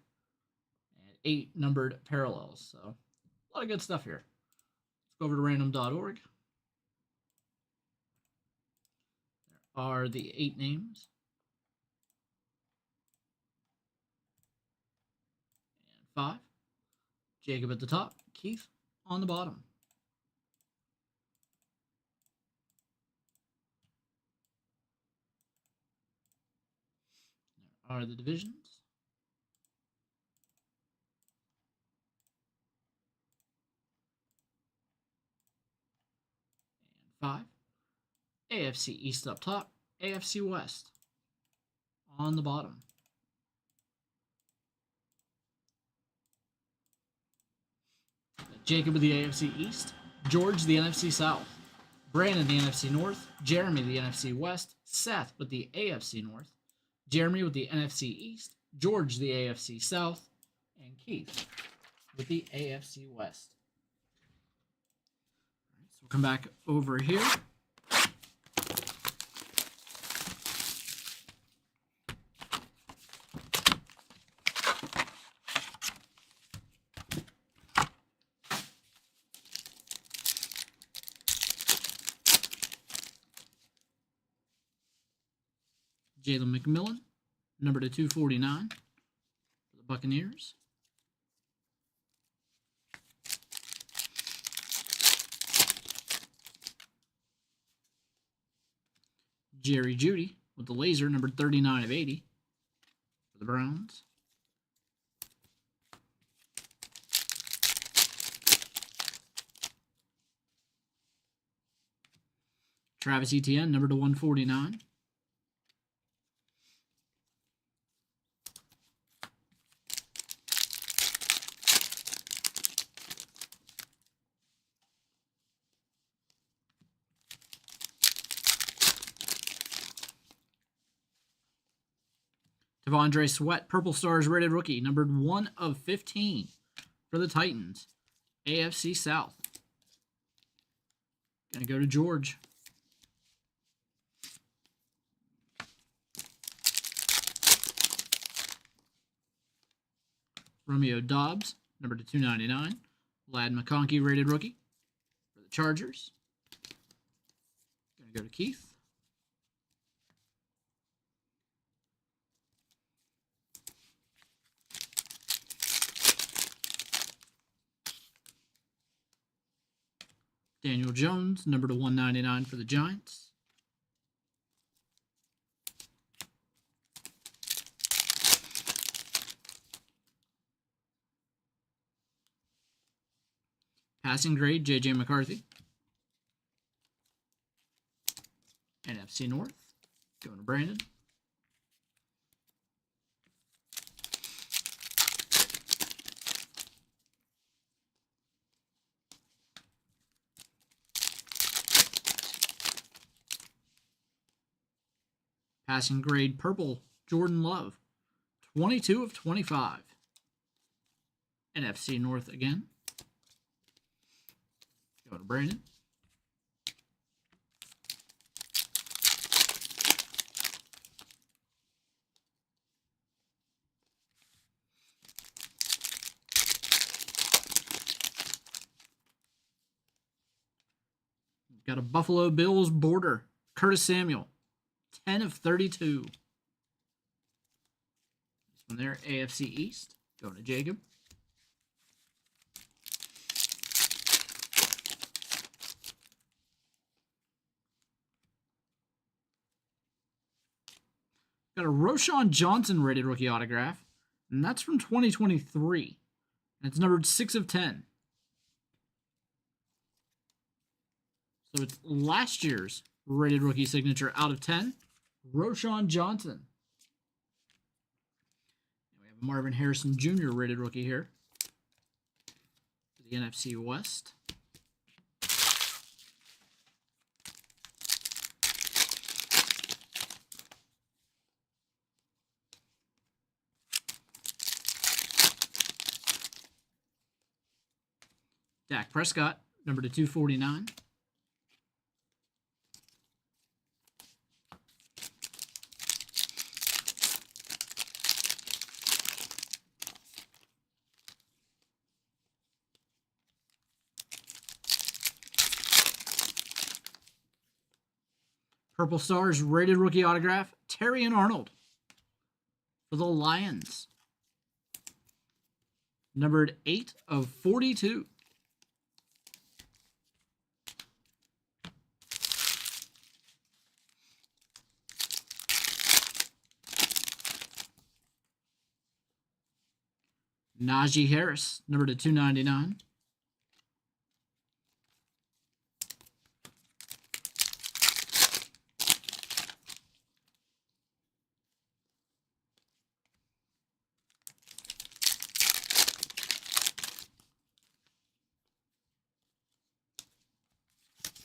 and 8 numbered parallels. So, a lot of good stuff here. Let's go over to random.org. There are the 8 names. And 5. Jacob at the top, Keith on the bottom. There are the divisions. And 5. AFC East up top, AFC West on the bottom. Jacob of the AFC East, George the NFC South, Brandon the NFC North, Jeremy the NFC West, Seth with the AFC North, Jeremy with the NFC East, George the AFC South, and Keith with the AFC West. All right, so we'll come back over here. Jalen McMillan, number to 249 for the Buccaneers. Jerry Jeudy with the laser, number 39 of 80 for the Browns. Travis Etienne, number to 149. Devondre Sweat, Purple Stars rated rookie, numbered 1 of 15 for the Titans. AFC South. Gonna go to George. Romeo Dobbs, number to 299. Lad McConkey rated rookie for the Chargers. Gonna go to Keith. Daniel Jones, number to 199 for the Giants. Passing grade, J.J. McCarthy. NFC North, going to Brandon. Passing grade purple, Jordan Love. 22 of 25. NFC North again. Go to Brandon. Got a Buffalo Bills border, Curtis Samuel. 10 of 32. This one there, AFC East. Going to Jacob. Got a Roshan Johnson rated rookie autograph, and that's from 2023. And it's numbered 6 of 10. So it's last year's rated rookie signature out of 10. Roshan Johnson. And we have Marvin Harrison Jr. rated rookie here for the NFC West. Dak Prescott, number to 249. Purple Stars rated rookie autograph, Terrion Arnold for the Lions. Numbered 8 of 42. Najee Harris, number to 299.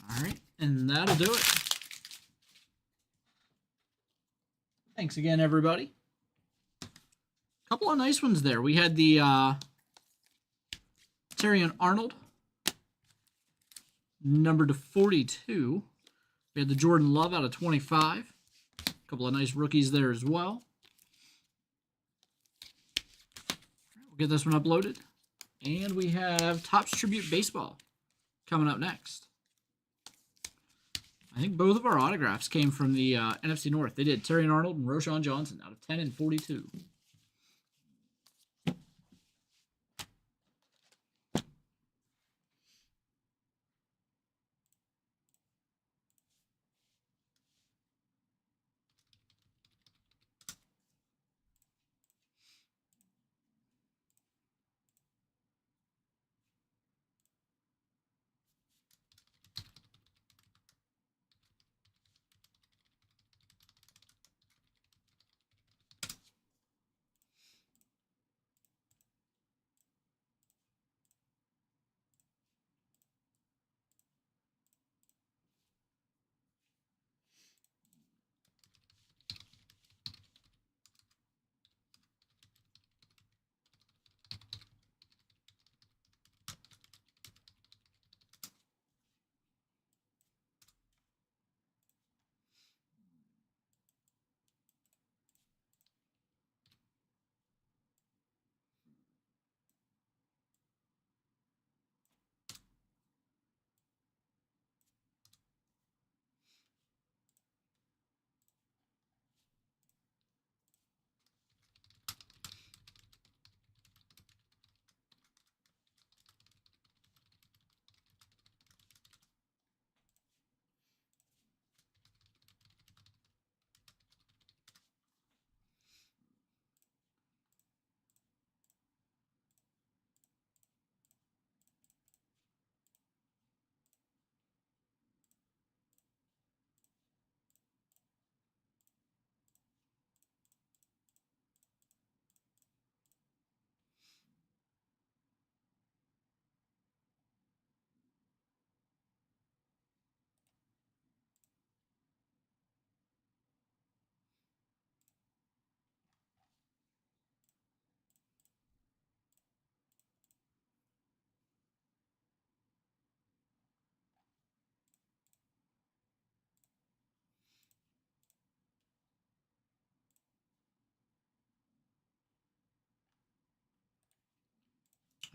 All right, and that'll do it. Thanks again, everybody. Couple of nice ones there. We had the Terrion Arnold, number to 42. We had the Jordan Love out of 25. A couple of nice rookies there as well. We'll get this one uploaded. And we have Topps Tribute Baseball coming up next. I think both of our autographs came from the NFC North. They did Terry Arnold and Roshan Johnson out of 10 and 42.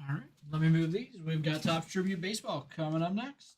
All right, let me move these. We've got Top Tribute Baseball coming up next.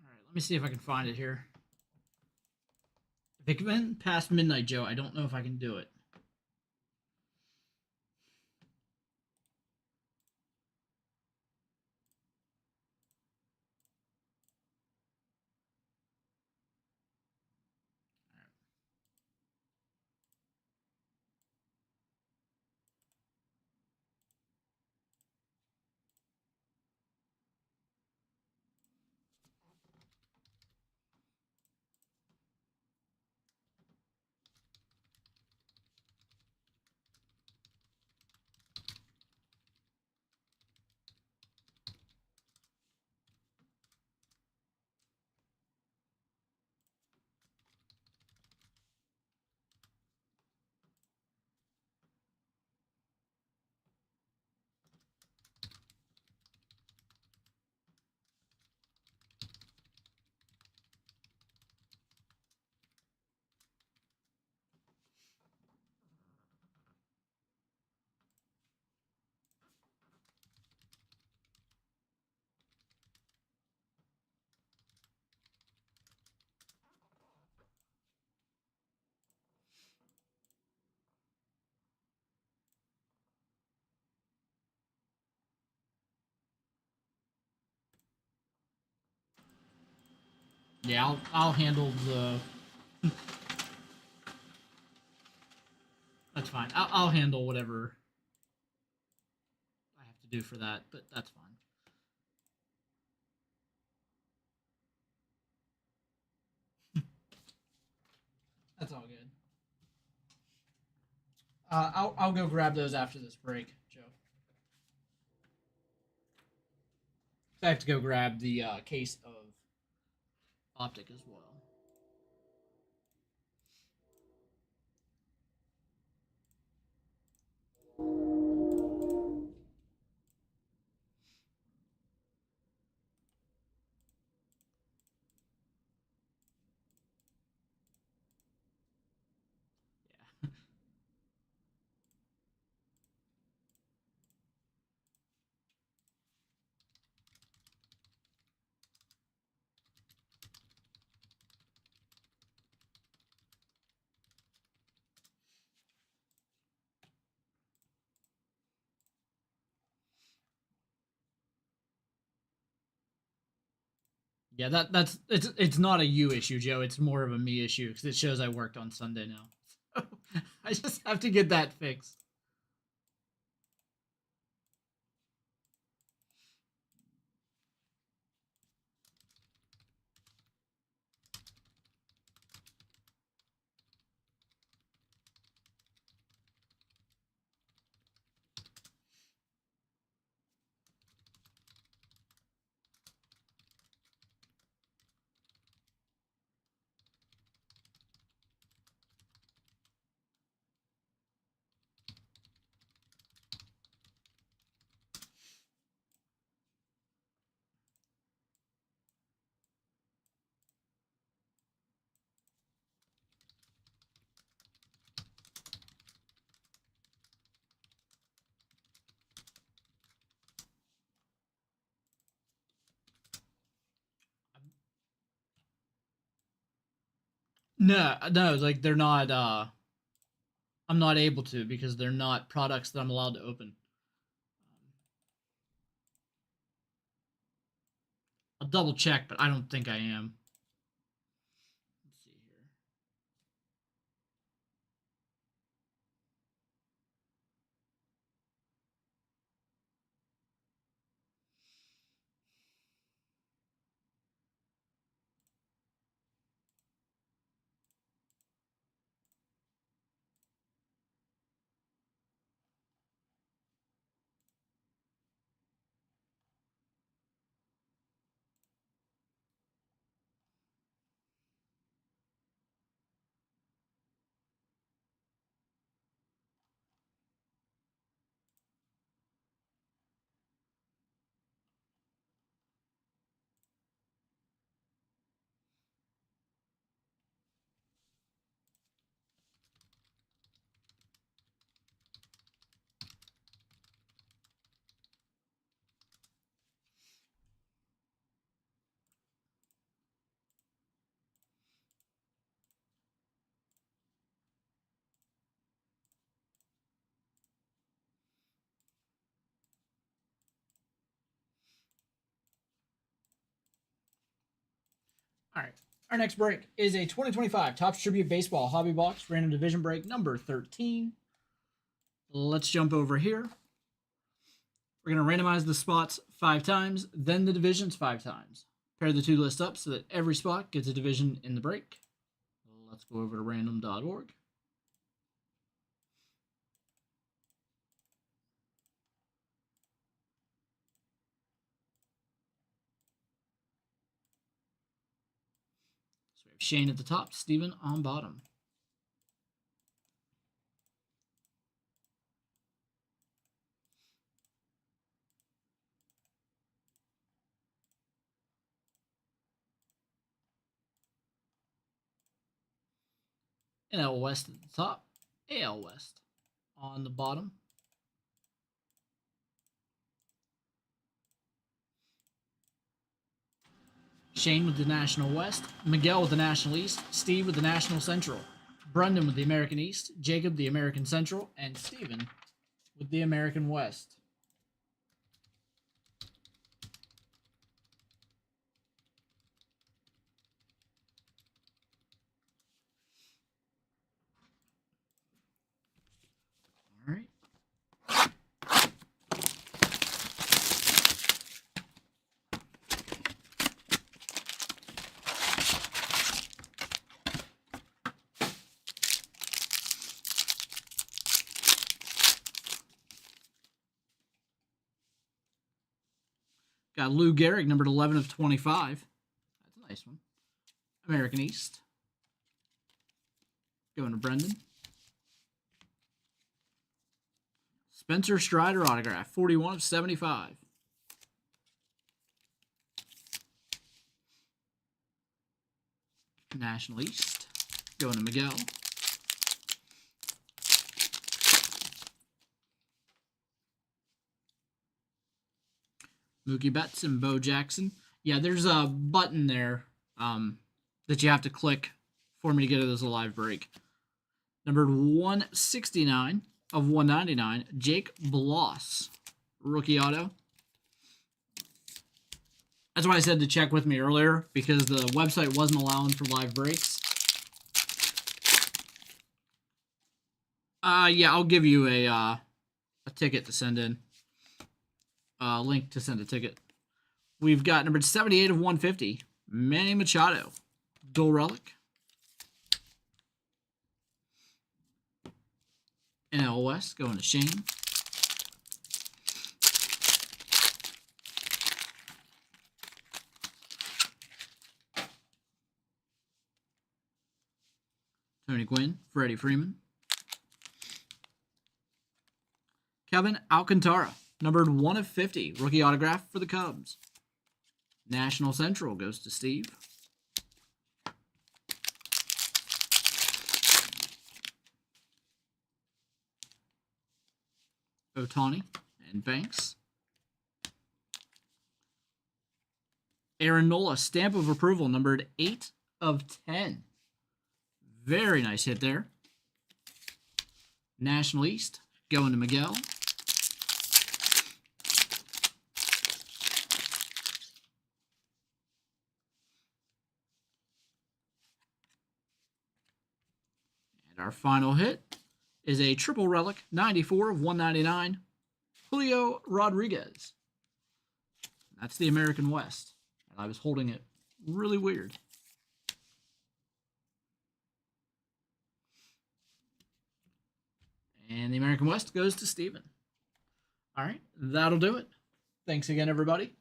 All right, let me see if I can find it here. If it went past midnight, Joe, I don't know if I can do it. Yeah, I'll handle the. That's fine. I'll handle whatever I have to do for that, but that's fine. That's all good. I'll go grab those after this break, Joe. I have to go grab the case of optic as well. Yeah. Yeah, that's it's not a you issue, Joe. It's more of a me issue because it shows I worked on Sunday now. So I just have to get that fixed. No, no, like they're not. I'm not able to because they're not products that I'm allowed to open. I'll double check, but I don't think I am. Let's see here. All right. Our next break is a 2025 Topps Tribute Baseball Hobby Box Random Division Break number 13. Let's jump over here. We're going to randomize the spots 5 times, then the divisions 5 times. Pair the two lists up so that every spot gets a division in the break. Let's go over to random.org. So we have Shane at the top, Steven on bottom. NL West at the top, AL West on the bottom. Shane with the National West, Miguel with the National East, Steve with the National Central, Brendan with the American East, Jacob the American Central, and Steven with the American West. Got Lou Gehrig, numbered 11 of 25. That's a nice one. American East. Going to Brendan. Spencer Strider autograph, 41 of 75. National East. Going to Miguel. Mookie Betts and Bo Jackson. Yeah, there's a button there that you have to click for me to get it as a live break. Numbered 169 of 199, Jake Bloss, rookie auto. That's why I said to check with me earlier, because the website wasn't allowing for live breaks. Yeah, I'll give you a ticket to send in. Link to send a ticket. We've got numbered 78 of 150, Manny Machado, dual relic. NL West going to Shane. Tony Gwynn, Freddie Freeman. Kevin Alcantara, numbered 1 of 50, rookie autograph for the Cubs. National Central goes to Steve. Ohtani and Banks. Aaron Nola, stamp of approval, numbered 8 of 10. Very nice hit there. National East, going to Miguel. And our final hit is a triple relic, 94 of 199, Julio Rodriguez. That's the American West. And I was holding it really weird. And the American West goes to Steven. All right, that'll do it. Thanks again, everybody.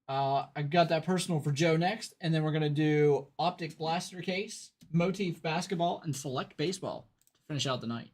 I got that personal for Joe next, and then we're going to do Optic Blaster Case, Motif Basketball, and Select Baseball to finish out the night.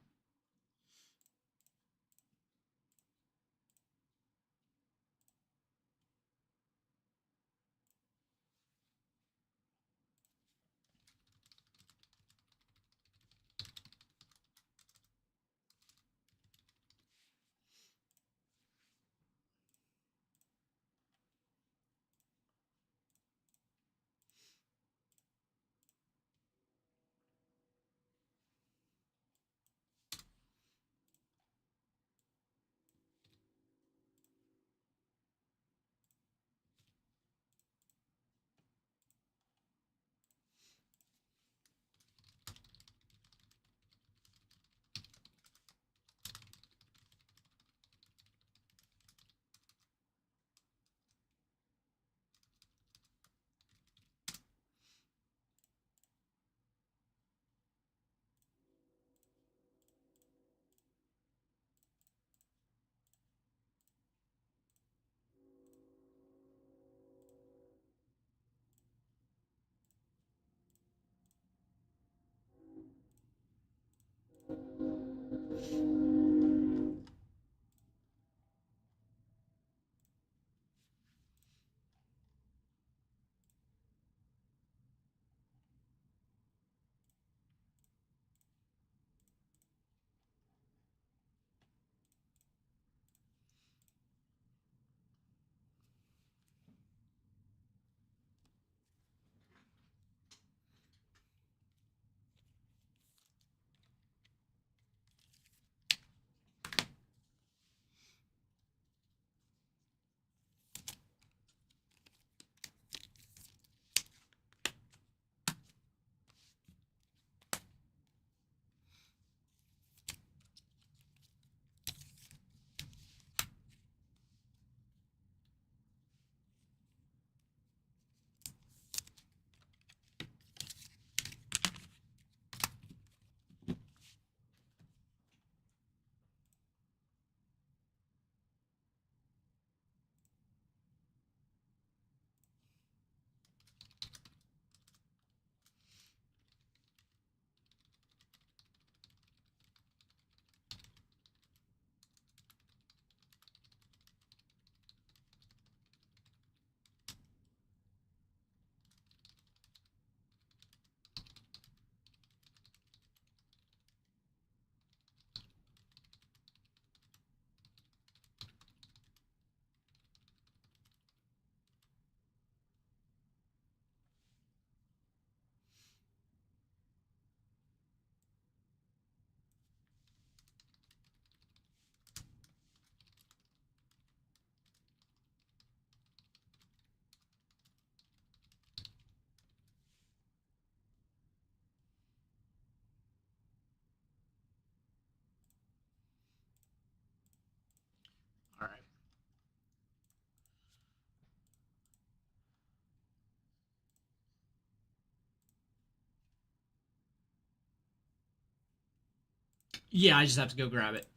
Yeah, I just have to go grab it.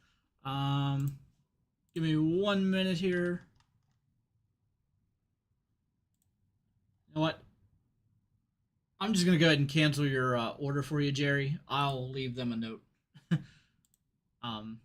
Give me 1 minute here. You know what? I'm just gonna go ahead and cancel your order for you, Jerry. I'll leave them a note. um,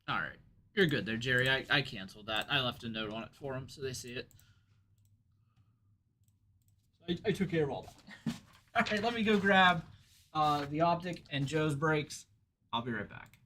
all right, you're good there, Jerry. I canceled that. I left a note on it for them so they see it. I took care of all that. All right, let me go grab the optic and Joe's brakes. I'll be right back.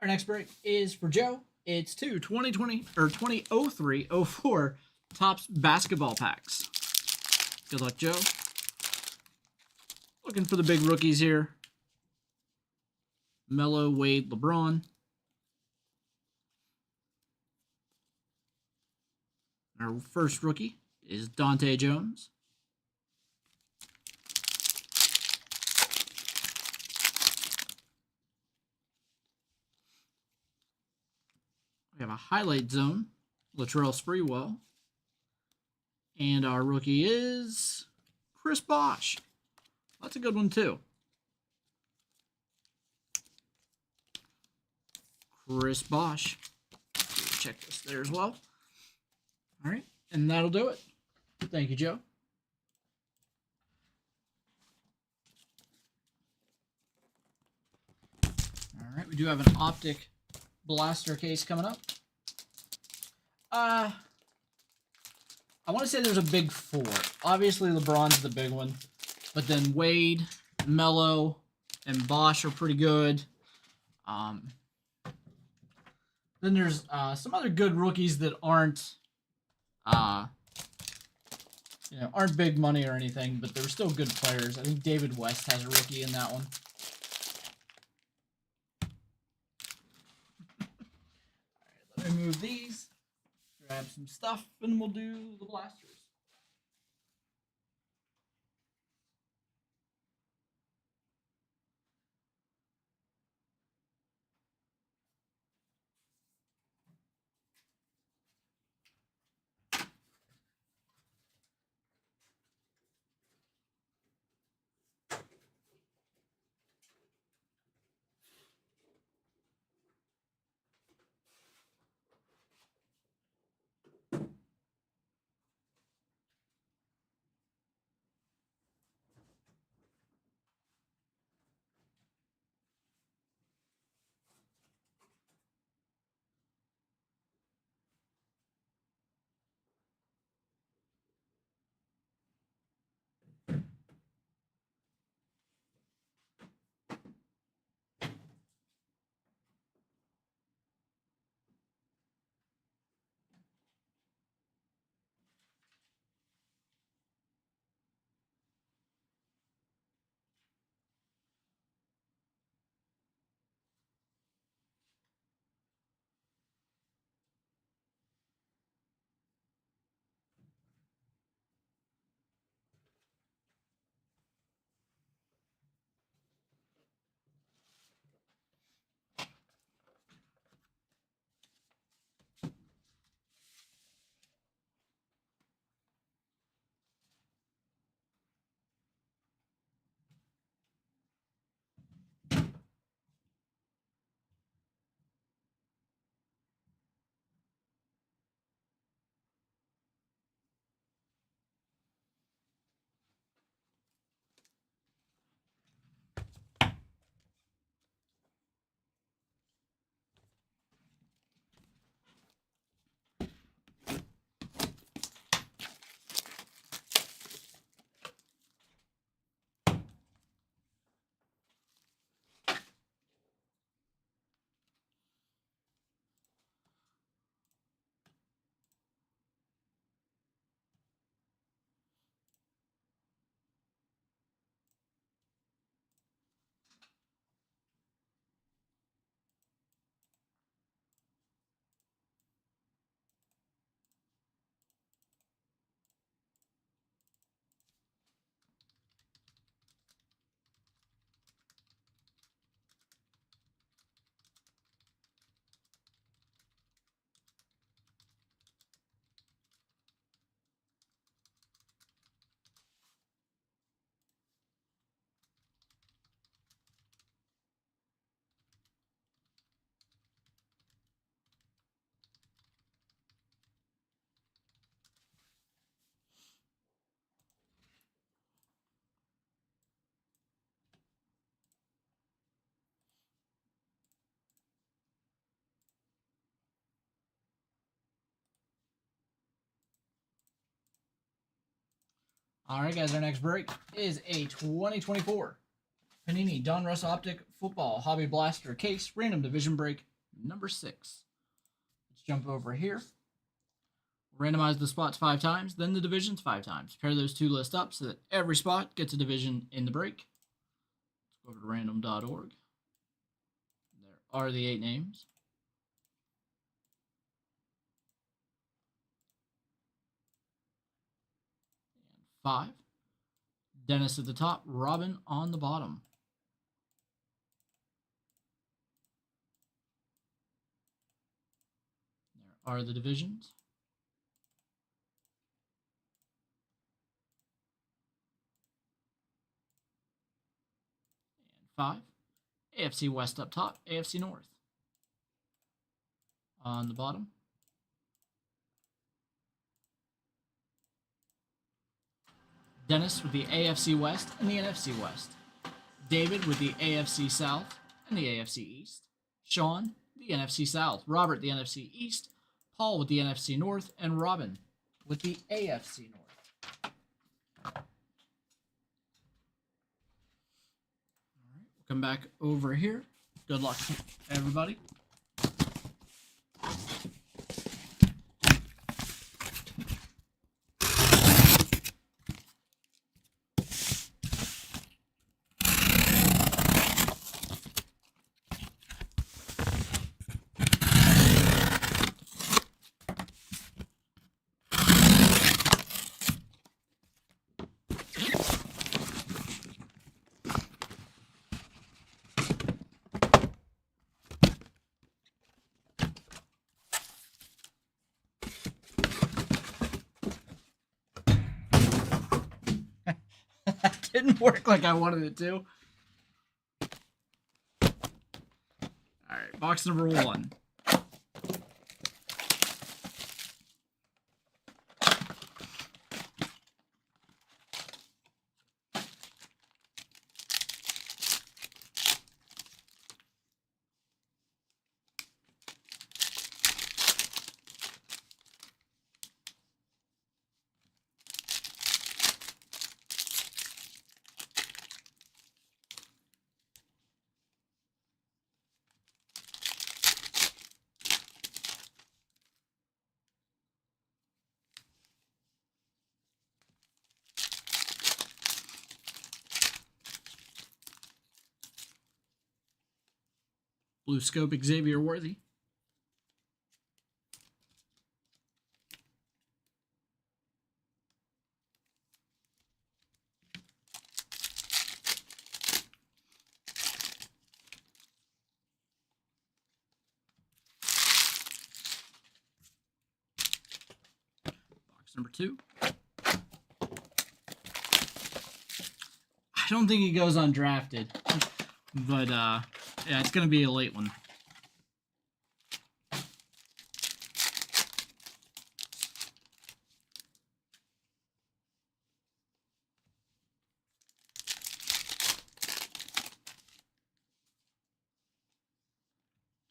Our next break is for Joe. It's 2020 or 2003-04 Topps basketball packs. Good luck, Joe. Looking for the big rookies here. Melo, Wade, LeBron. Our first rookie is Dante Jones. We have a highlight zone, Latrell Sprewell. And our rookie is Chris Bosh. That's a good one, too. Chris Bosh. Check this there as well. All right, and that'll do it. Thank you, Joe. All right, we do have an optic blaster case coming up. I want to say there's a big four. Obviously, LeBron's the big one, but then Wade, Melo, and Bosh are pretty good. Then there's some other good rookies that aren't, aren't big money or anything, but they're still good players. I think David West has a rookie in that one. All right, let me move these, grab some stuff, and we'll do the blasters. All right, guys, our next break is a 2024 Panini Donruss Optic Football Hobby Blaster Case Random Division Break number 6. Let's jump over here. Randomize the spots 5 times, then the divisions 5 times. Pair those two lists up so that every spot gets a division in the break. Let's go over to random.org. There are the 8 names. And 5. Dennis at the top, Robin on the bottom. There are the divisions. And 5. AFC West up top, AFC North on the bottom. Dennis with the AFC West and the NFC West. David with the AFC South and the AFC East. Sean, the NFC South. Robert, the NFC East. Paul with the NFC North. And Robin with the AFC North. All right, we'll come back over here. Good luck, everybody. That didn't work like I wanted it to. Alright, box number 1. Blue Scope Xavier Worthy. Box number 2. I don't think he goes undrafted, but yeah, it's going to be a late one.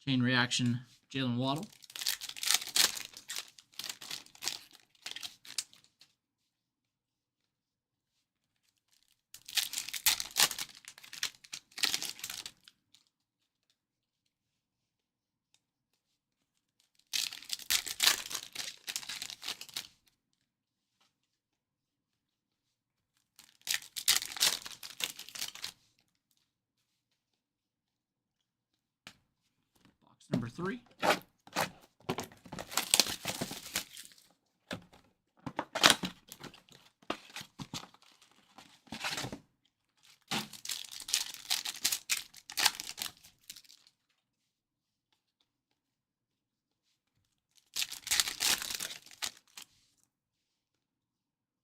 Chain reaction, Jalen Waddle. Box number 3.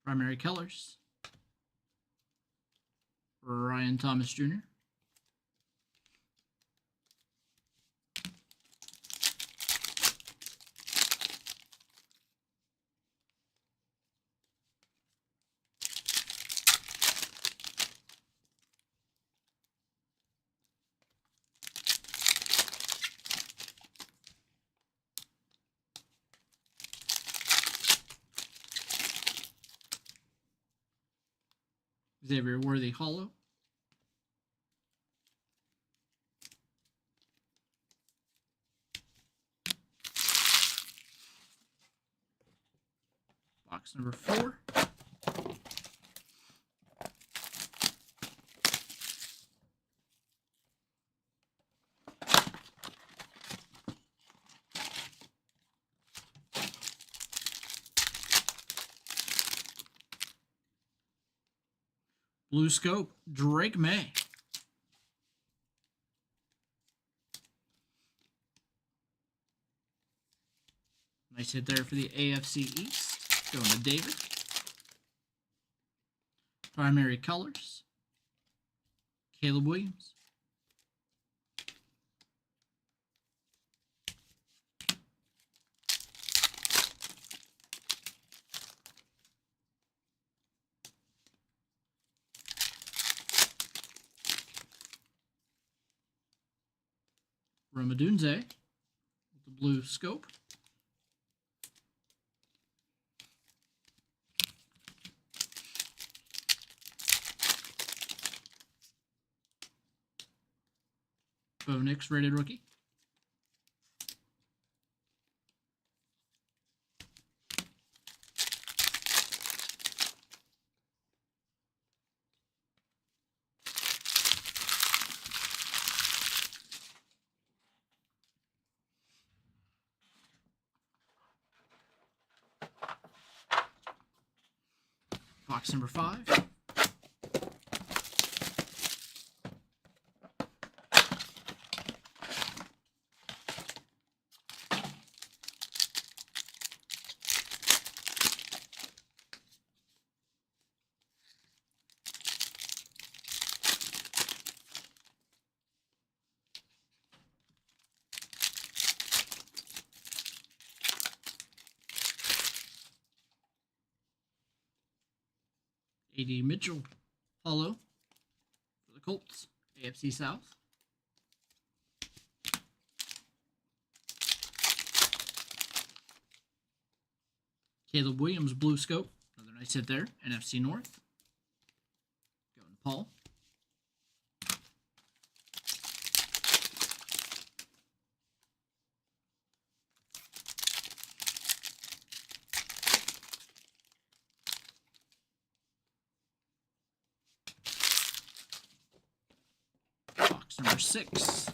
Primary colors, Ryan Thomas Jr. Xavier Worthy Hollow. Box number 4. Blue Scope, Drake May. Nice hit there for the AFC East. Going to David. Primary colors, Caleb Williams. Ramadunze with the blue scope. Bo Nix, rated rookie. Box number 5. A.D. Mitchell, Paulo for the Colts, AFC South. Caleb Williams, blue scope. Another nice hit there. NFC North. Going to Paul. Box number 6.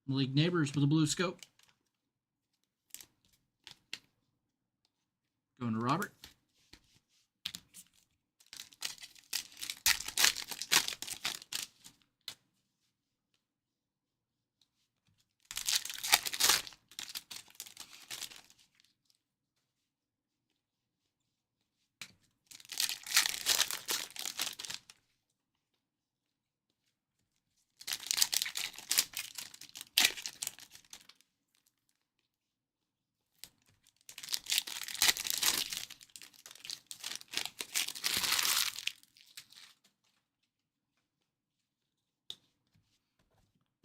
Malik Neighbors with a blue scope. Going to Robert.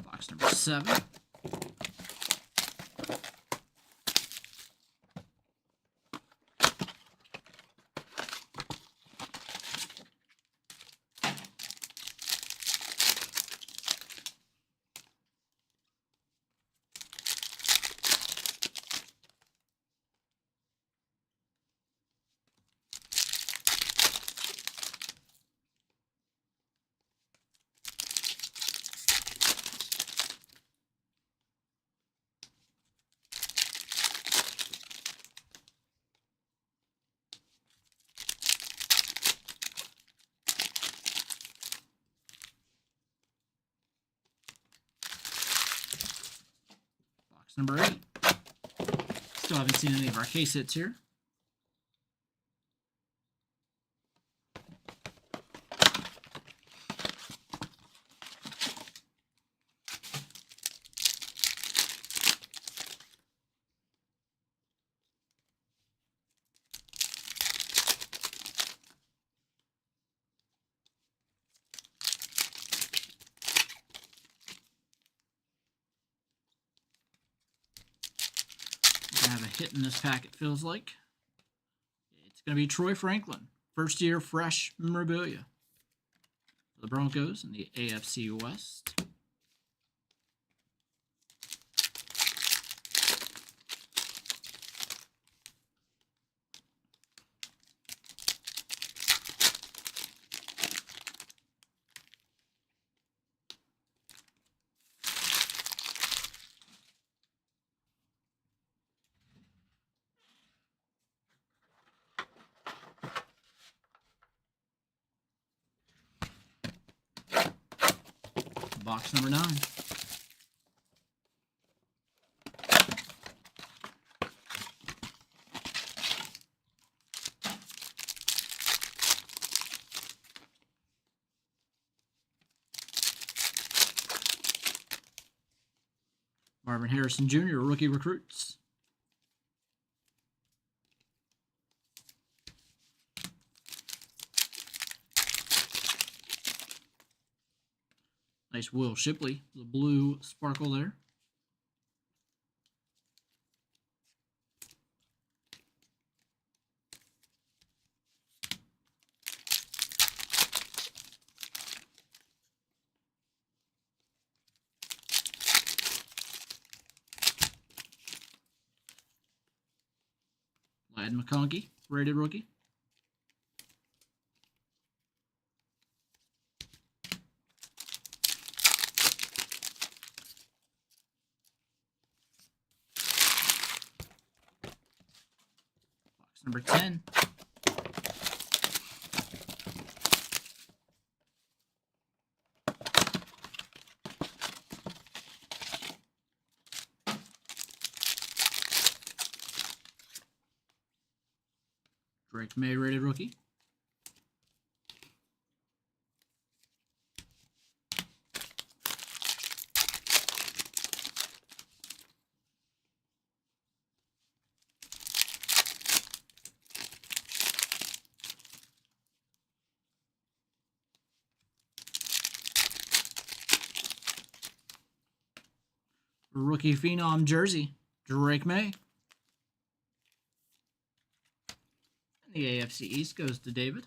Box number 7. Box number 8. Still haven't seen any of our case hits here. I have a hit in this pack, it feels like. It's going to be Troy Franklin, first year fresh memorabilia for the Broncos in the AFC West. Box number 9. Marvin Harrison Jr., rookie recruits. Nice Will Shipley, the blue sparkle there. Lad McConkey, rated rookie. Box number 10. Drake May, rated rookie. Rookie Phenom jersey, Drake May. And the AFC East goes to David.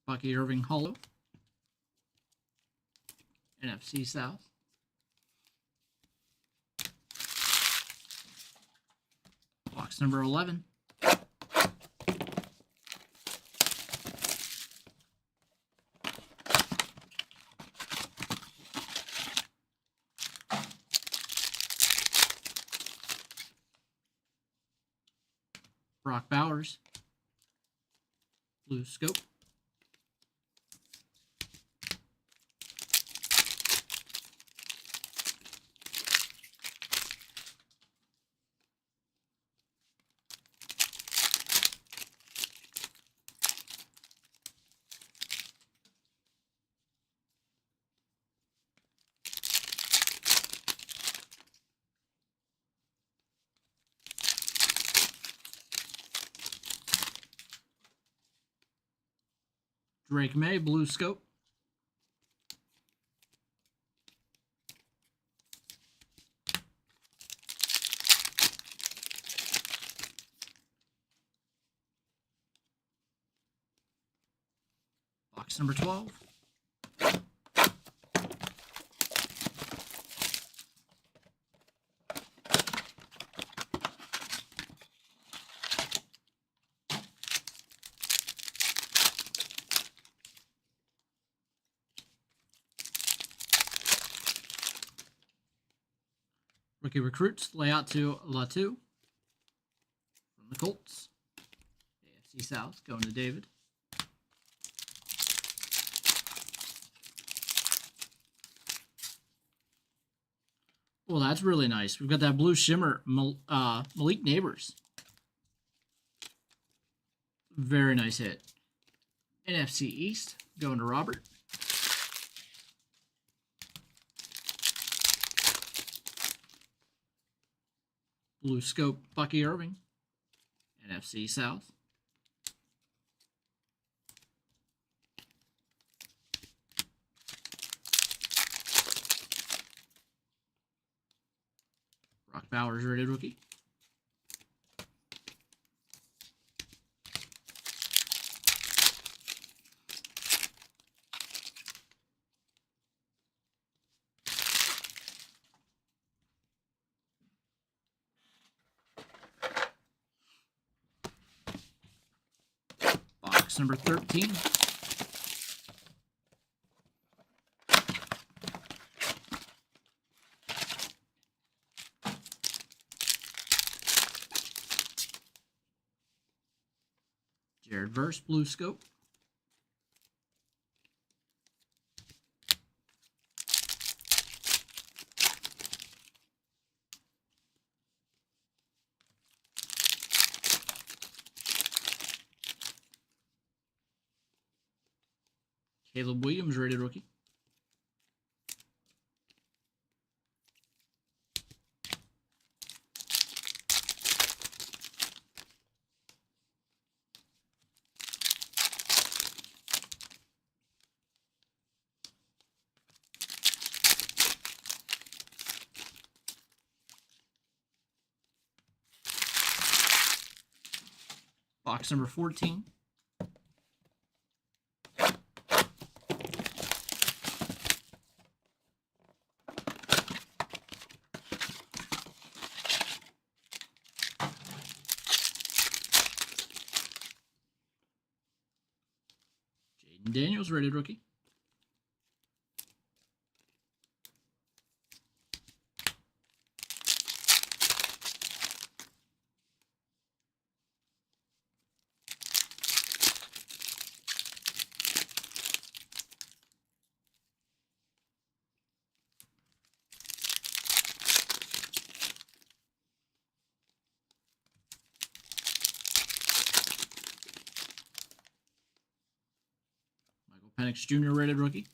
Bucky Irving Hollow. NFC South. Box number 11. Brock Bowers. Blue scope. Drake May, blue scope. Box number 12. Rookie recruits, layout to Latu from the Colts. AFC South going to David. Well, that's really nice. We've got that blue shimmer, Malik Neighbors. Very nice hit. NFC East going to Robert. Blue scope, Bucky Irving. NFC South. Bowers rated rookie. Box number 13. Jared Verse, Blue Scope. Caleb Williams, rated rookie. Box number 14. Jaden Daniels, rated rookie. Michael Penix Jr., rated rookie.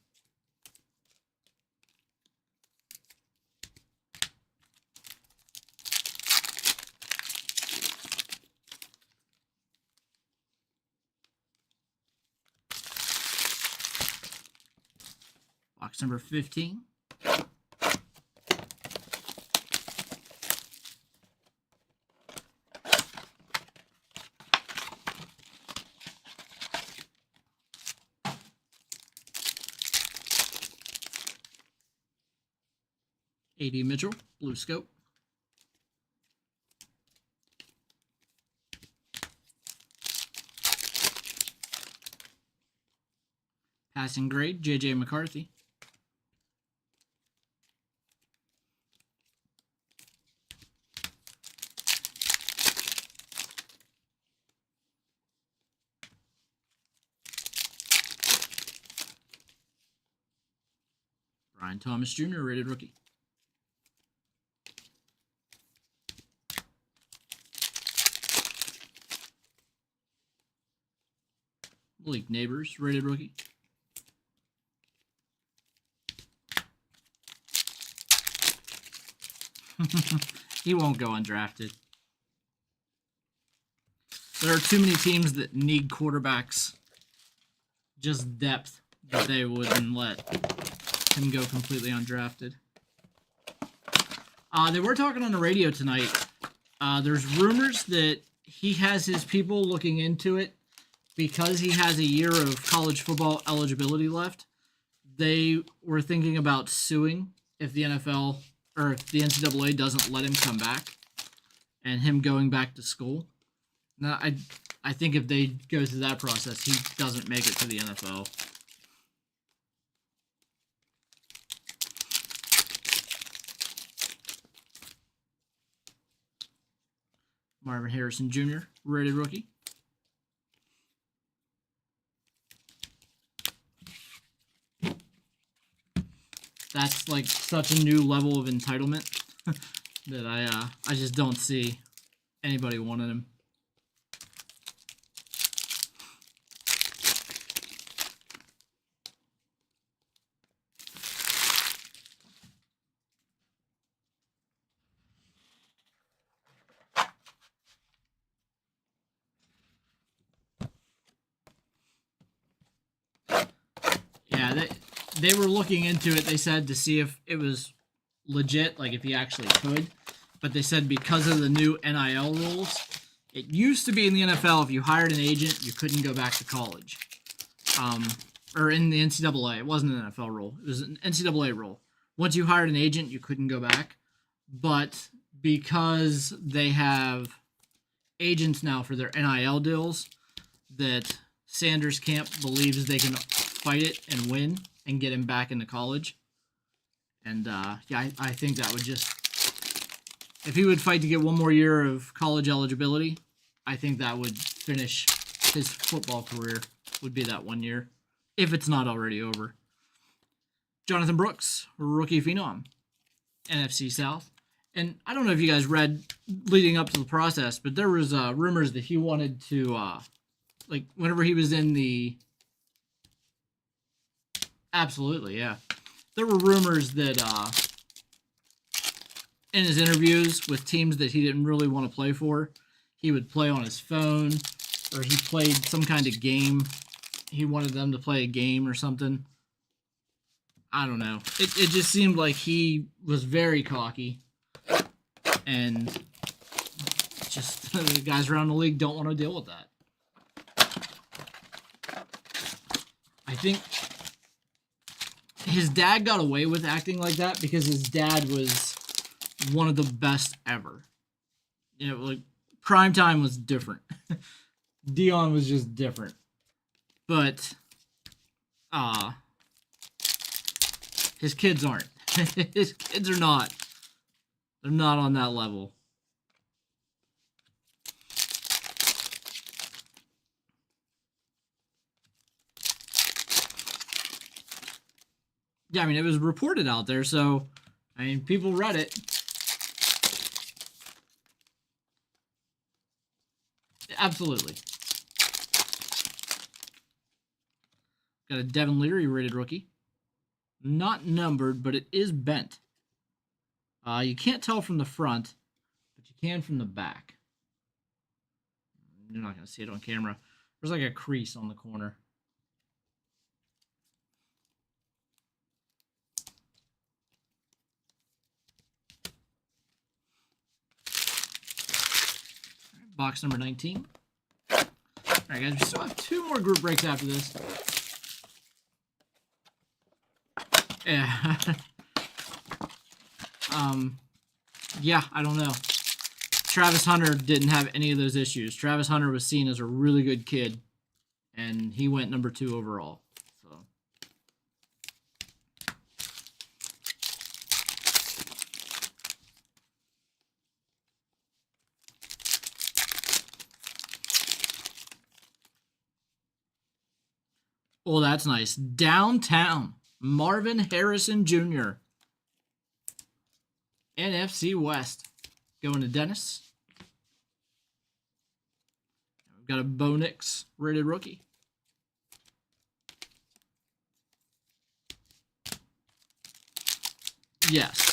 Box number 15. A.D. Mitchell, Blue Scope. Passing grade, J.J. McCarthy. Brian Thomas Jr., rated rookie. Malik Neighbors, rated rookie. He won't go undrafted. There are too many teams that need quarterbacks. Just depth that they wouldn't let him go completely undrafted. They were talking on the radio tonight. There's rumors that he has his people looking into it because he has a year of college football eligibility left. They were thinking about suing if the NFL or if the NCAA doesn't let him come back and him going back to school. Now, I think if they go through that process, he doesn't make it to the NFL. Marvin Harrison Jr., rated rookie. That's like such a new level of entitlement that I just don't see anybody wanting him. Yeah, they were looking into it. They said to see if it was legit, like if he actually could. but they said because of the new NIL rules, it used to be in the NFL, if you hired an agent, you couldn't go back to college. Or in the NCAA. It wasn't an NFL rule. It was an NCAA rule. Once you hired an agent, you couldn't go back. But because they have agents now for their NIL deals, that Sanders camp believes they can fight it and win and get him back into college. And yeah, I think that would just, if he would fight to get one more year of college eligibility, I think that would finish his football career, would be that 1 year, if it's not already over. Jonathan Brooks, rookie phenom, NFC South. And I don't know if you guys read leading up to the process, but there was rumors that he wanted to, like, whenever he was in the... Absolutely, yeah. There were rumors that in his interviews with teams that he didn't really want to play for, he would play on his phone, or he played some kind of game. He wanted them to play a game or something. I don't know. It just seemed like he was very cocky. And just the guys around the league don't want to deal with that. I think his dad got away with acting like that because his dad was one of the best ever. You know, like, primetime was different. Dion was just different. But his kids aren't. His kids are not. They're not on that level. Yeah, I mean, it was reported out there, so, I mean, people read it. Absolutely. Got a Devin Leary rated rookie. Not numbered, but it is bent. You can't tell from the front, but you can from the back. You're not going to see it on camera. There's like a crease on the corner. Box number 19. All right, guys, we still have 2 more group breaks after this. Yeah. Yeah, I don't know. Travis Hunter didn't have any of those issues. Travis Hunter was seen as a really good kid, and he went number 2 overall. So. Oh, that's nice. Downtown. Marvin Harrison Jr. NFC West. Going to Dennis. We've got a Bo Nix rated rookie. Yes.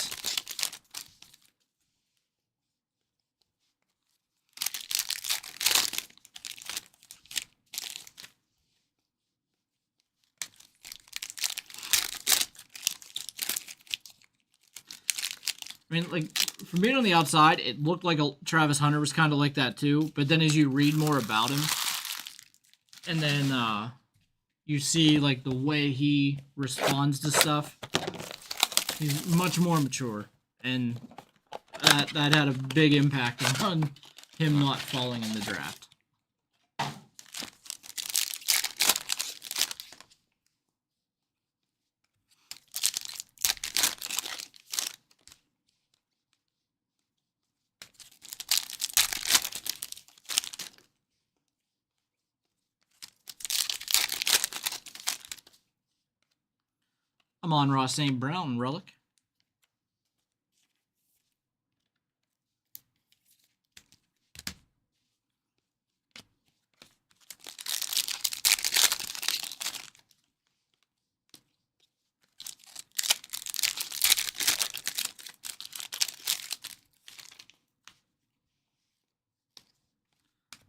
I mean, like, from being on the outside, it looked like Travis Hunter was kind of like that too. But then as you read more about him, and then you see, like, the way he responds to stuff, he's much more mature. And that had a big impact on him not falling in the draft. Amon-Ra St. Brown relic.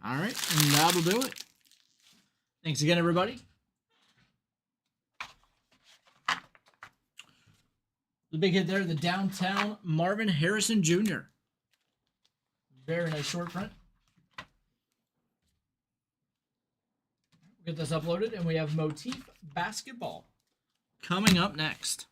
All right, and that'll do it. Thanks again, everybody. The big hit there, the downtown Marvin Harrison Jr. Very nice short print. We'll get this uploaded, and we have Motif Basketball coming up next.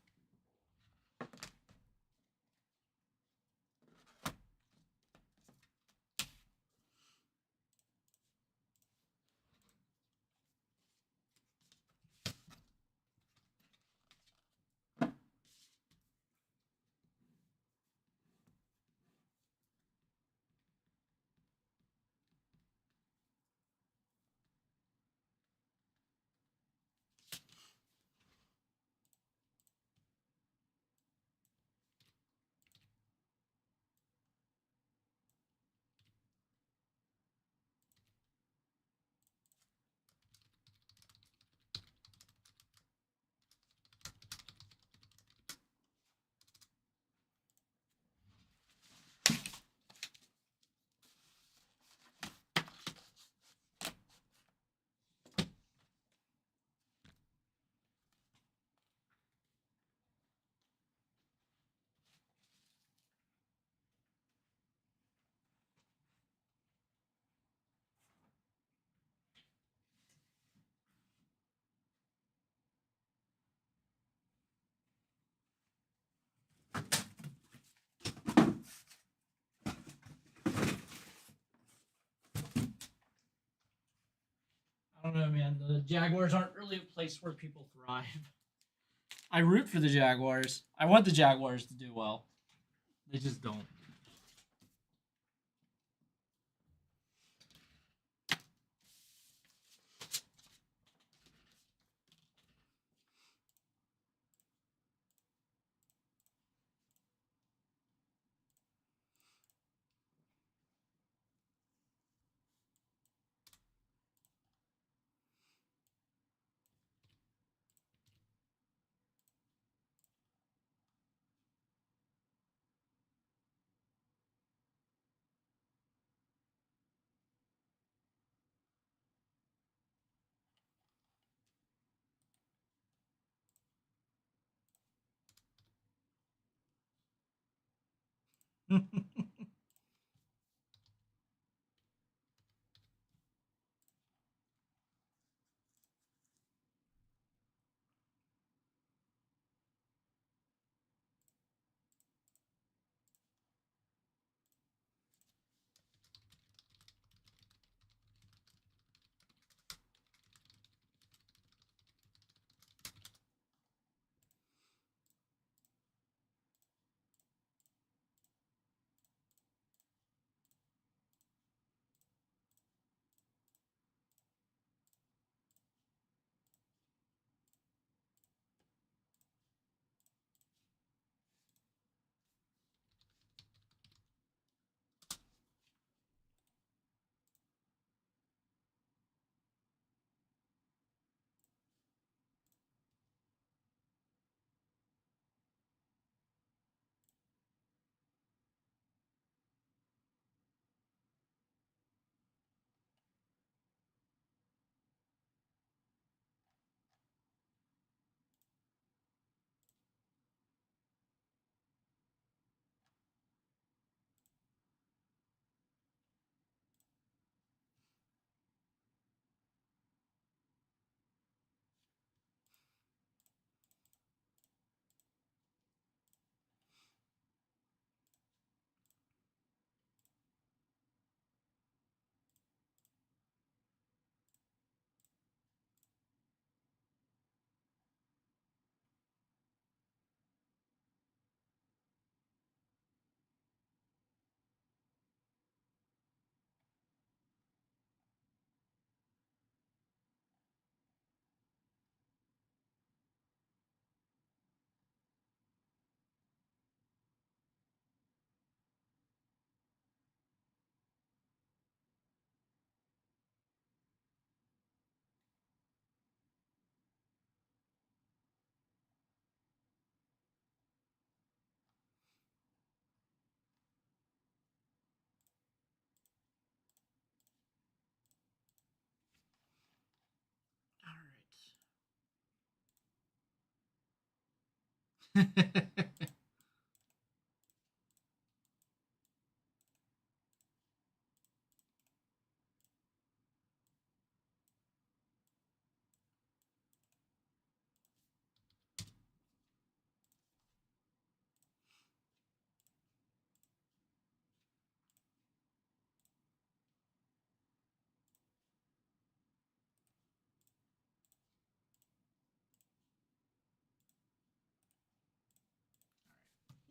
I don't know, man. The Jaguars aren't really a place where people thrive. I root for the Jaguars. I want the Jaguars to do well. They just don't. All right.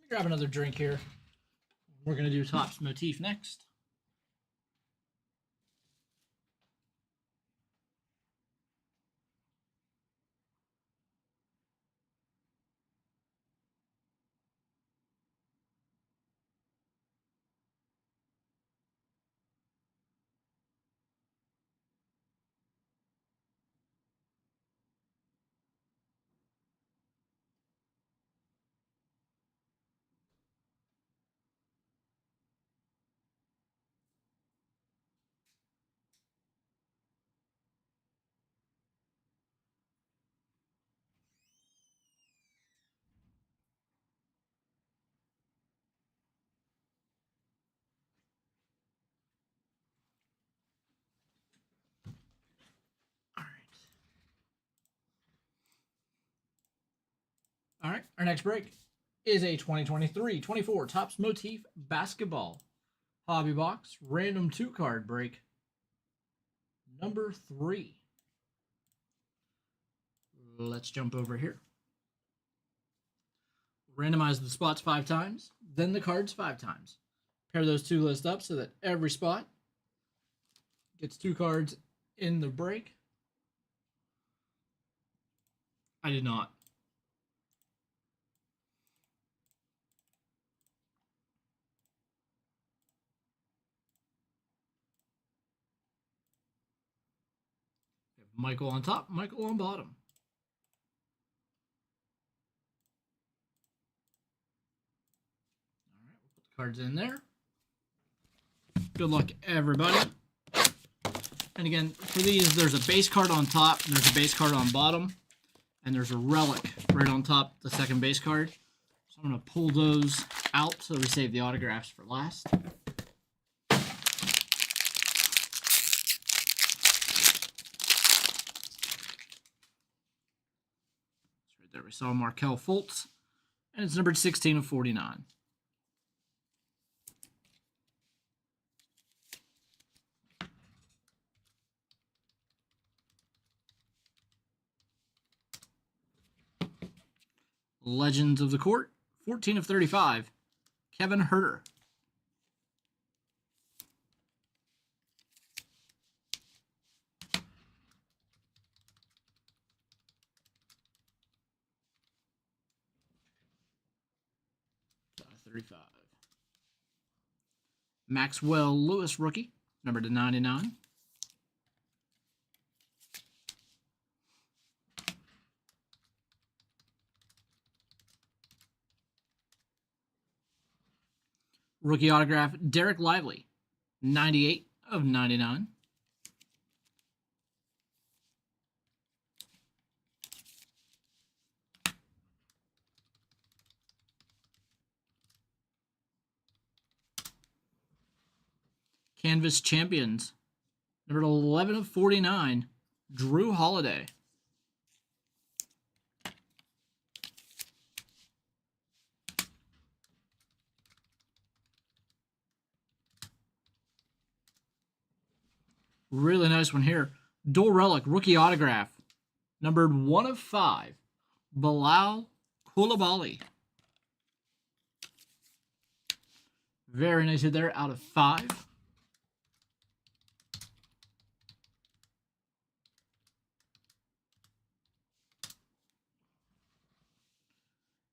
grab another drink here. We're going to do Topps Motif next. All right, our next break is a 2023-24 Topps Motif Basketball Hobby Box Random 2-card break number 3. Let's jump over here. Randomize the spots 5 times, then the cards 5 times. Pair those two lists up so that every spot gets 2 cards in the break. I did not. Michael on top, Michael on bottom. All right, we'll put the cards in there. Good luck, everybody. And again, for these, there's a base card on top, and there's a base card on bottom, and there's a relic right on top, the second base card. So I'm going to pull those out so we save the autographs for last. Right there we saw Markelle Fultz, and it's numbered 16 of 49. Legends of the Court, 14 of 35, Kevin Herter. $35. Maxwell Lewis rookie, number to 99. Rookie autograph, Derek Lively, 98 of 99. Canvas Champions, number 11 of 49, Drew Holiday. Really nice one here. Dual Relic rookie autograph, numbered 1 of 5, Bilal Koulibaly. Very nice hit there, out of 5.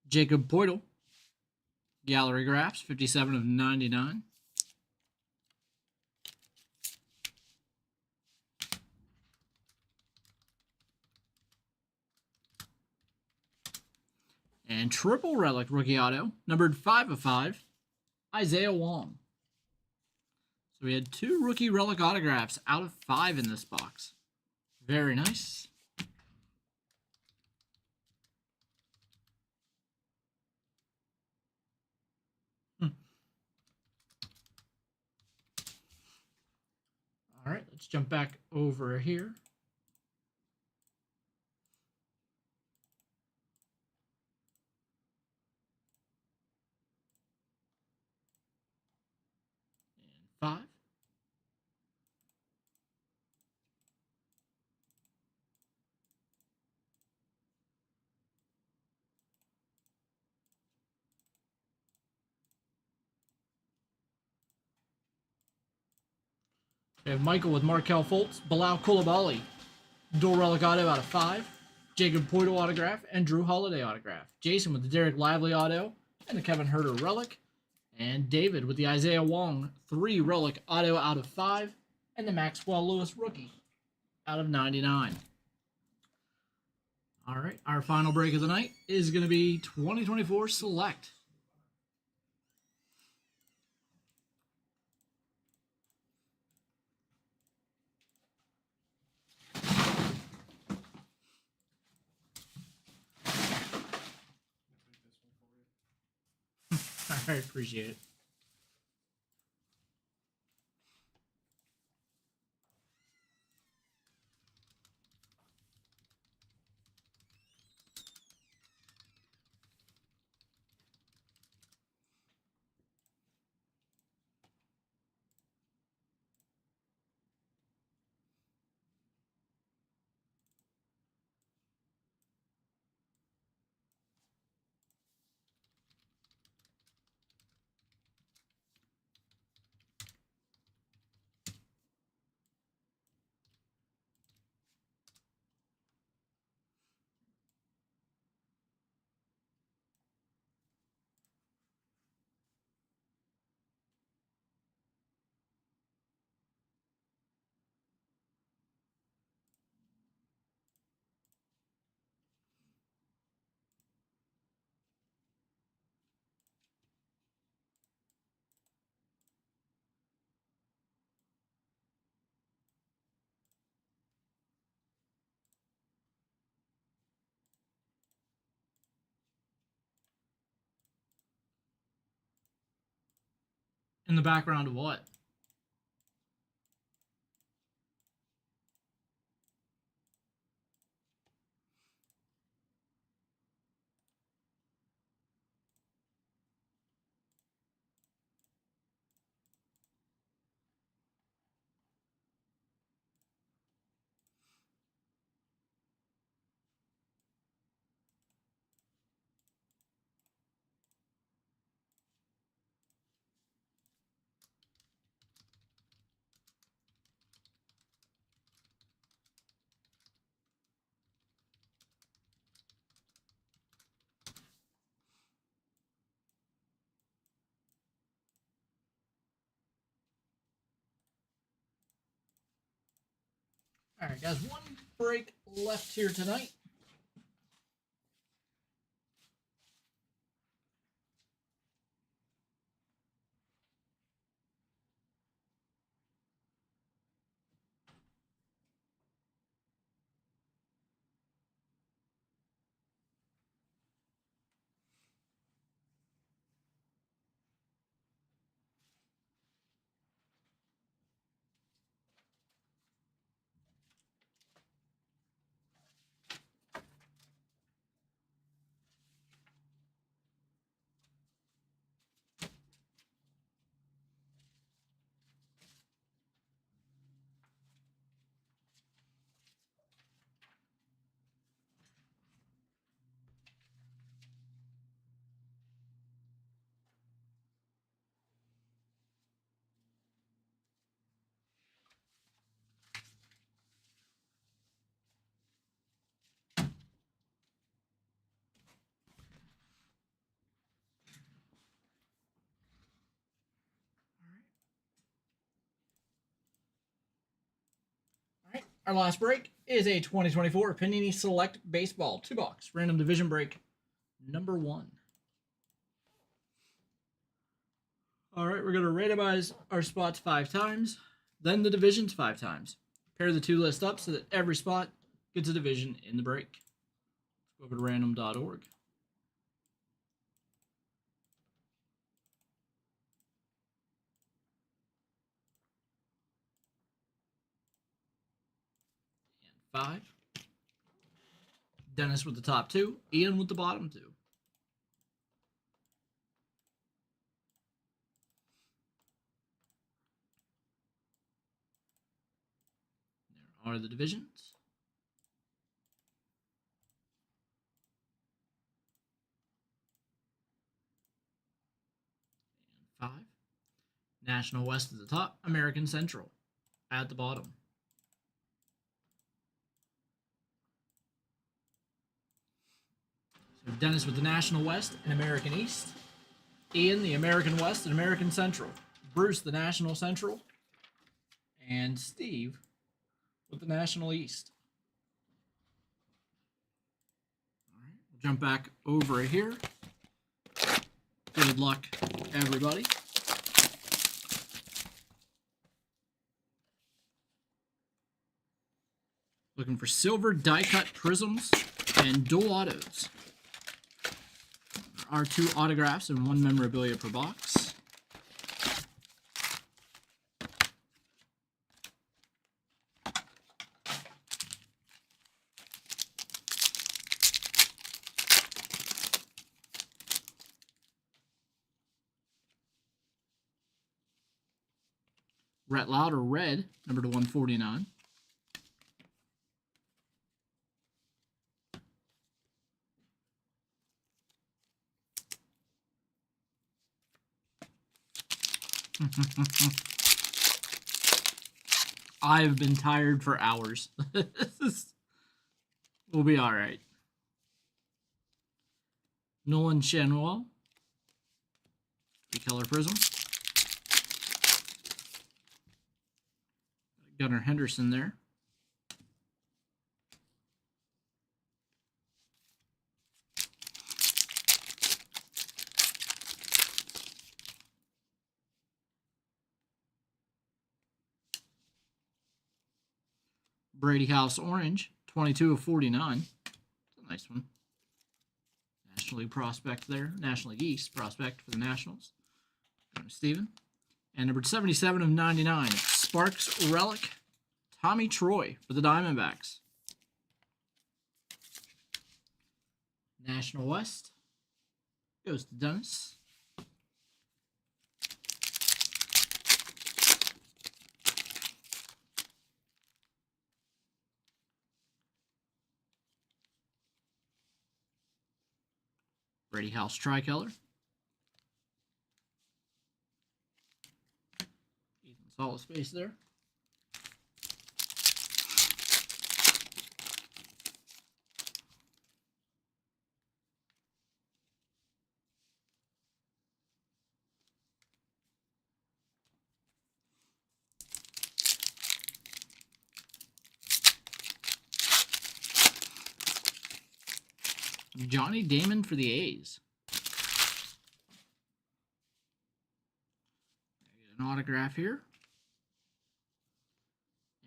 Jacob Poeltl, Gallery Graphs, 57 of 99. And Triple Relic rookie auto, numbered 5 of 5, Isaiah Wong. So we had 2 rookie relic autographs out of 5 in this box. Very nice. All right, let's jump back over here. And 5. We have Michael with Markel Fultz, Bilal Koulibaly, dual relic auto out of 5, Jacob Poeltl autograph, and Drew Holiday autograph. Jason with the Derek Lively auto and the Kevin Herter relic. And David with the Isaiah Wong 3 relic auto out of 5 and the Maxwell Lewis rookie out of 99. All right, our final break of the night is going to be 2024 Select. I appreciate it. In the background of what? All right, guys, one break left here tonight. All right, our last break is a 2024 Panini Select Baseball 2-box random division break number 1. All right, we're going to randomize our spots 5 times, then the divisions 5 times. Pair the 2 lists up so that every spot gets a division in the break. Let's go over to random.org. And 5. Dennis with the top 2, Ian with the bottom 2. There are the divisions. And 5. National West at the top, American Central. at the bottom. So Dennis with the National West and American East. Ian, the American West and American Central. Bruce, the National Central. And Steve with the National East. All right, we'll jump back over here. Good luck, everybody. Looking for silver die-cut prisms and dual autos. There are 2 autographs and 1 memorabilia per box. Rhett Lauder red, number to 149. I've been tired for hours. We'll be all right. Nolan Shenwell, color prism. Gunnar Henderson there. Brady House Orange, 22 of 49. That's a nice one. National League prospect there. National League East prospect for the Nationals. Going to Steven. And number 77 of 99, Sparks Relic, Tommy Troy for the Diamondbacks. National West goes to Dennis. Brady House Tricolor. Ethan solid space there. Johnny Damon for the A's. An autograph here.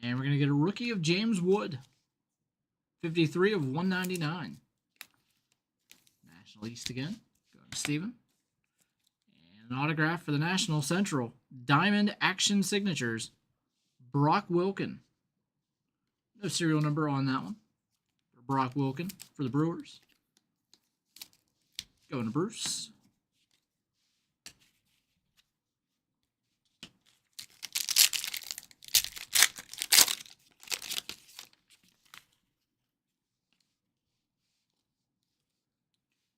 And we're going to get a rookie of James Wood. 53 of 199. National East again. Going to Steven. And an autograph for the National Central. Diamond Action Signatures. Brock Wilken. No serial number on that one. For Brock Wilken for the Brewers. Going to Bruce.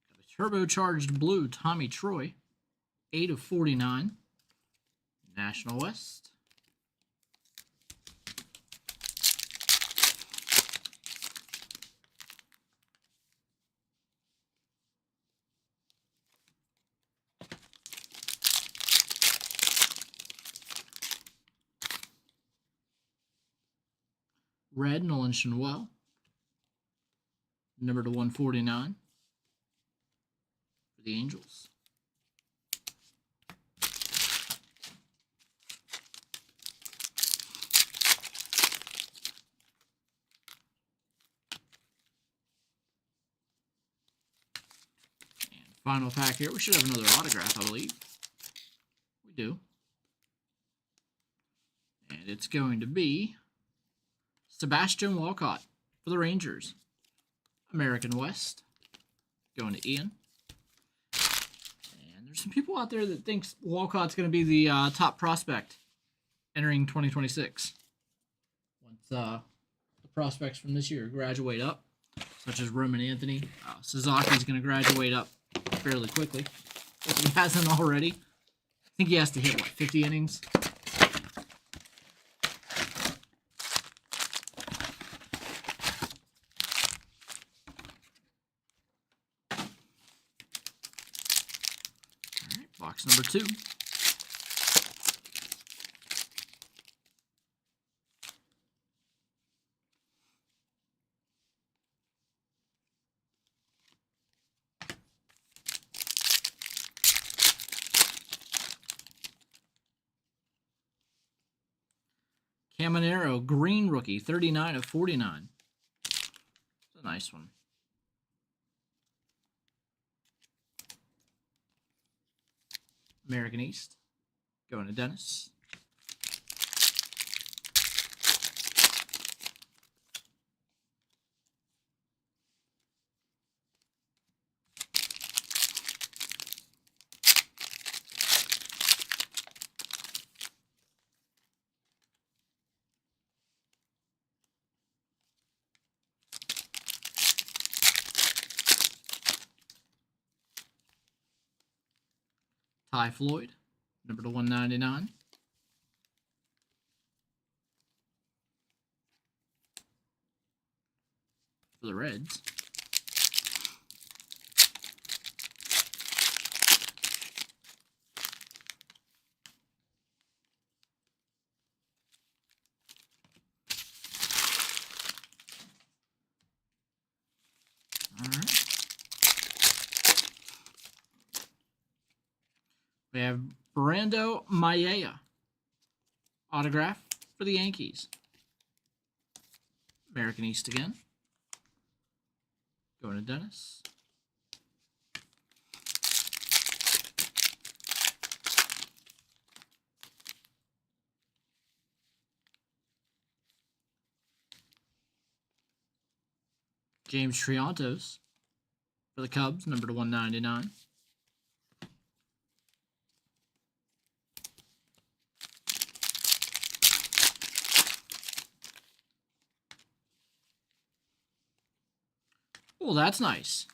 Got a turbocharged blue Tommy Troy. 8 of 49. National West. Red, Nolan Shenwell. Number to 149 for the Angels. And final pack here. We should have another autograph, I believe. We do. And it's going to be Sebastian Walcott for the Rangers. American West. Going to Ian. And there's some people out there that thinks Walcott's going to be the top prospect entering 2026. Once the prospects from this year graduate up, such as Roman Anthony. Suzuki's going to graduate up fairly quickly, if he hasn't already. I think he has to hit, what, 50 innings? Box number 2. Caminero, green rookie, 39 of 49. It's a nice one. American East, going to Dennis. Ty Floyd, number to 199. For the Reds. All right. We have Brando Mayea. Autograph for the Yankees. American East again. Going to Dennis. James Triantos for the Cubs, number to 199. Oh, that's nice.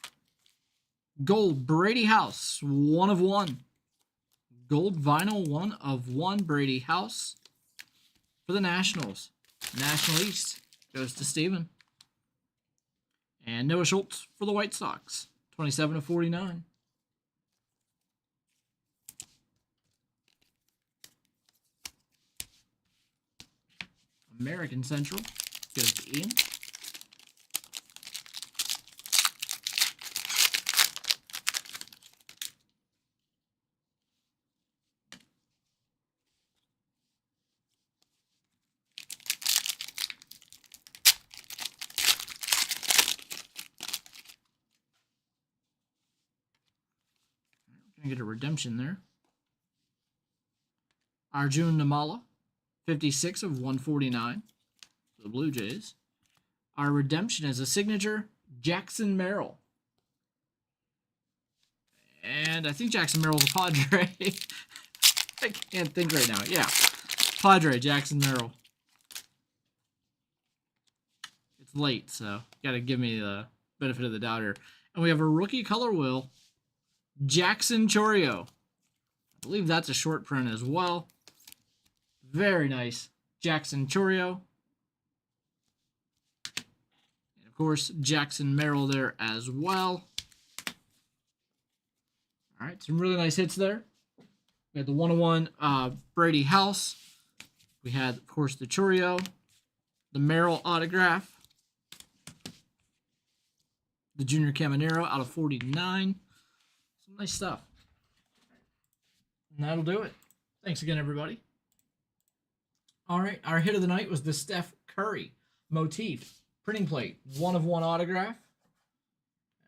Gold Brady House, 1 of 1. Gold vinyl, 1 of 1 Brady House for the Nationals. National East goes to Steven. And Noah Schultz for the White Sox, 27 of 49. American Central goes to Ian. Gonna get a redemption there. Arjun Namala, 56 of 149 for the Blue Jays. Our redemption is a signature, Jackson Merrill. And I think Jackson Merrill's a Padre. I can't think right now. Yeah, Padre, Jackson Merrill. It's late, so got to give me the benefit of the doubt here. And we have a rookie color wheel, Jackson Chourio. I believe that's a short print as well. Very nice. Jackson Chourio. And of course, Jackson Merrill there as well. All right, some really nice hits there. We had the 101 Brady House. We had, of course, the Chourio, the Merrill autograph, the Junior Caminero out of 49. Some nice stuff. And that'll do it. Thanks again, everybody. All right, our hit of the night was the Steph Curry motif printing plate, 1 of 1 autograph.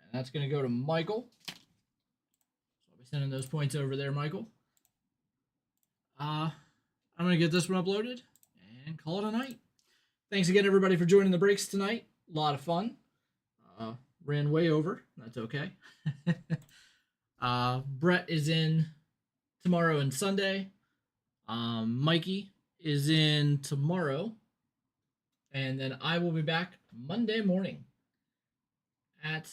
And that's going to go to Michael. So I'll be sending those points over there, Michael. I'm going to get this one uploaded and call it a night. Thanks again, everybody, for joining the breaks tonight. A lot of fun. Ran way over. That's okay. Brett is in tomorrow and Sunday. Mikey is in tomorrow. And then I will be back Monday morning at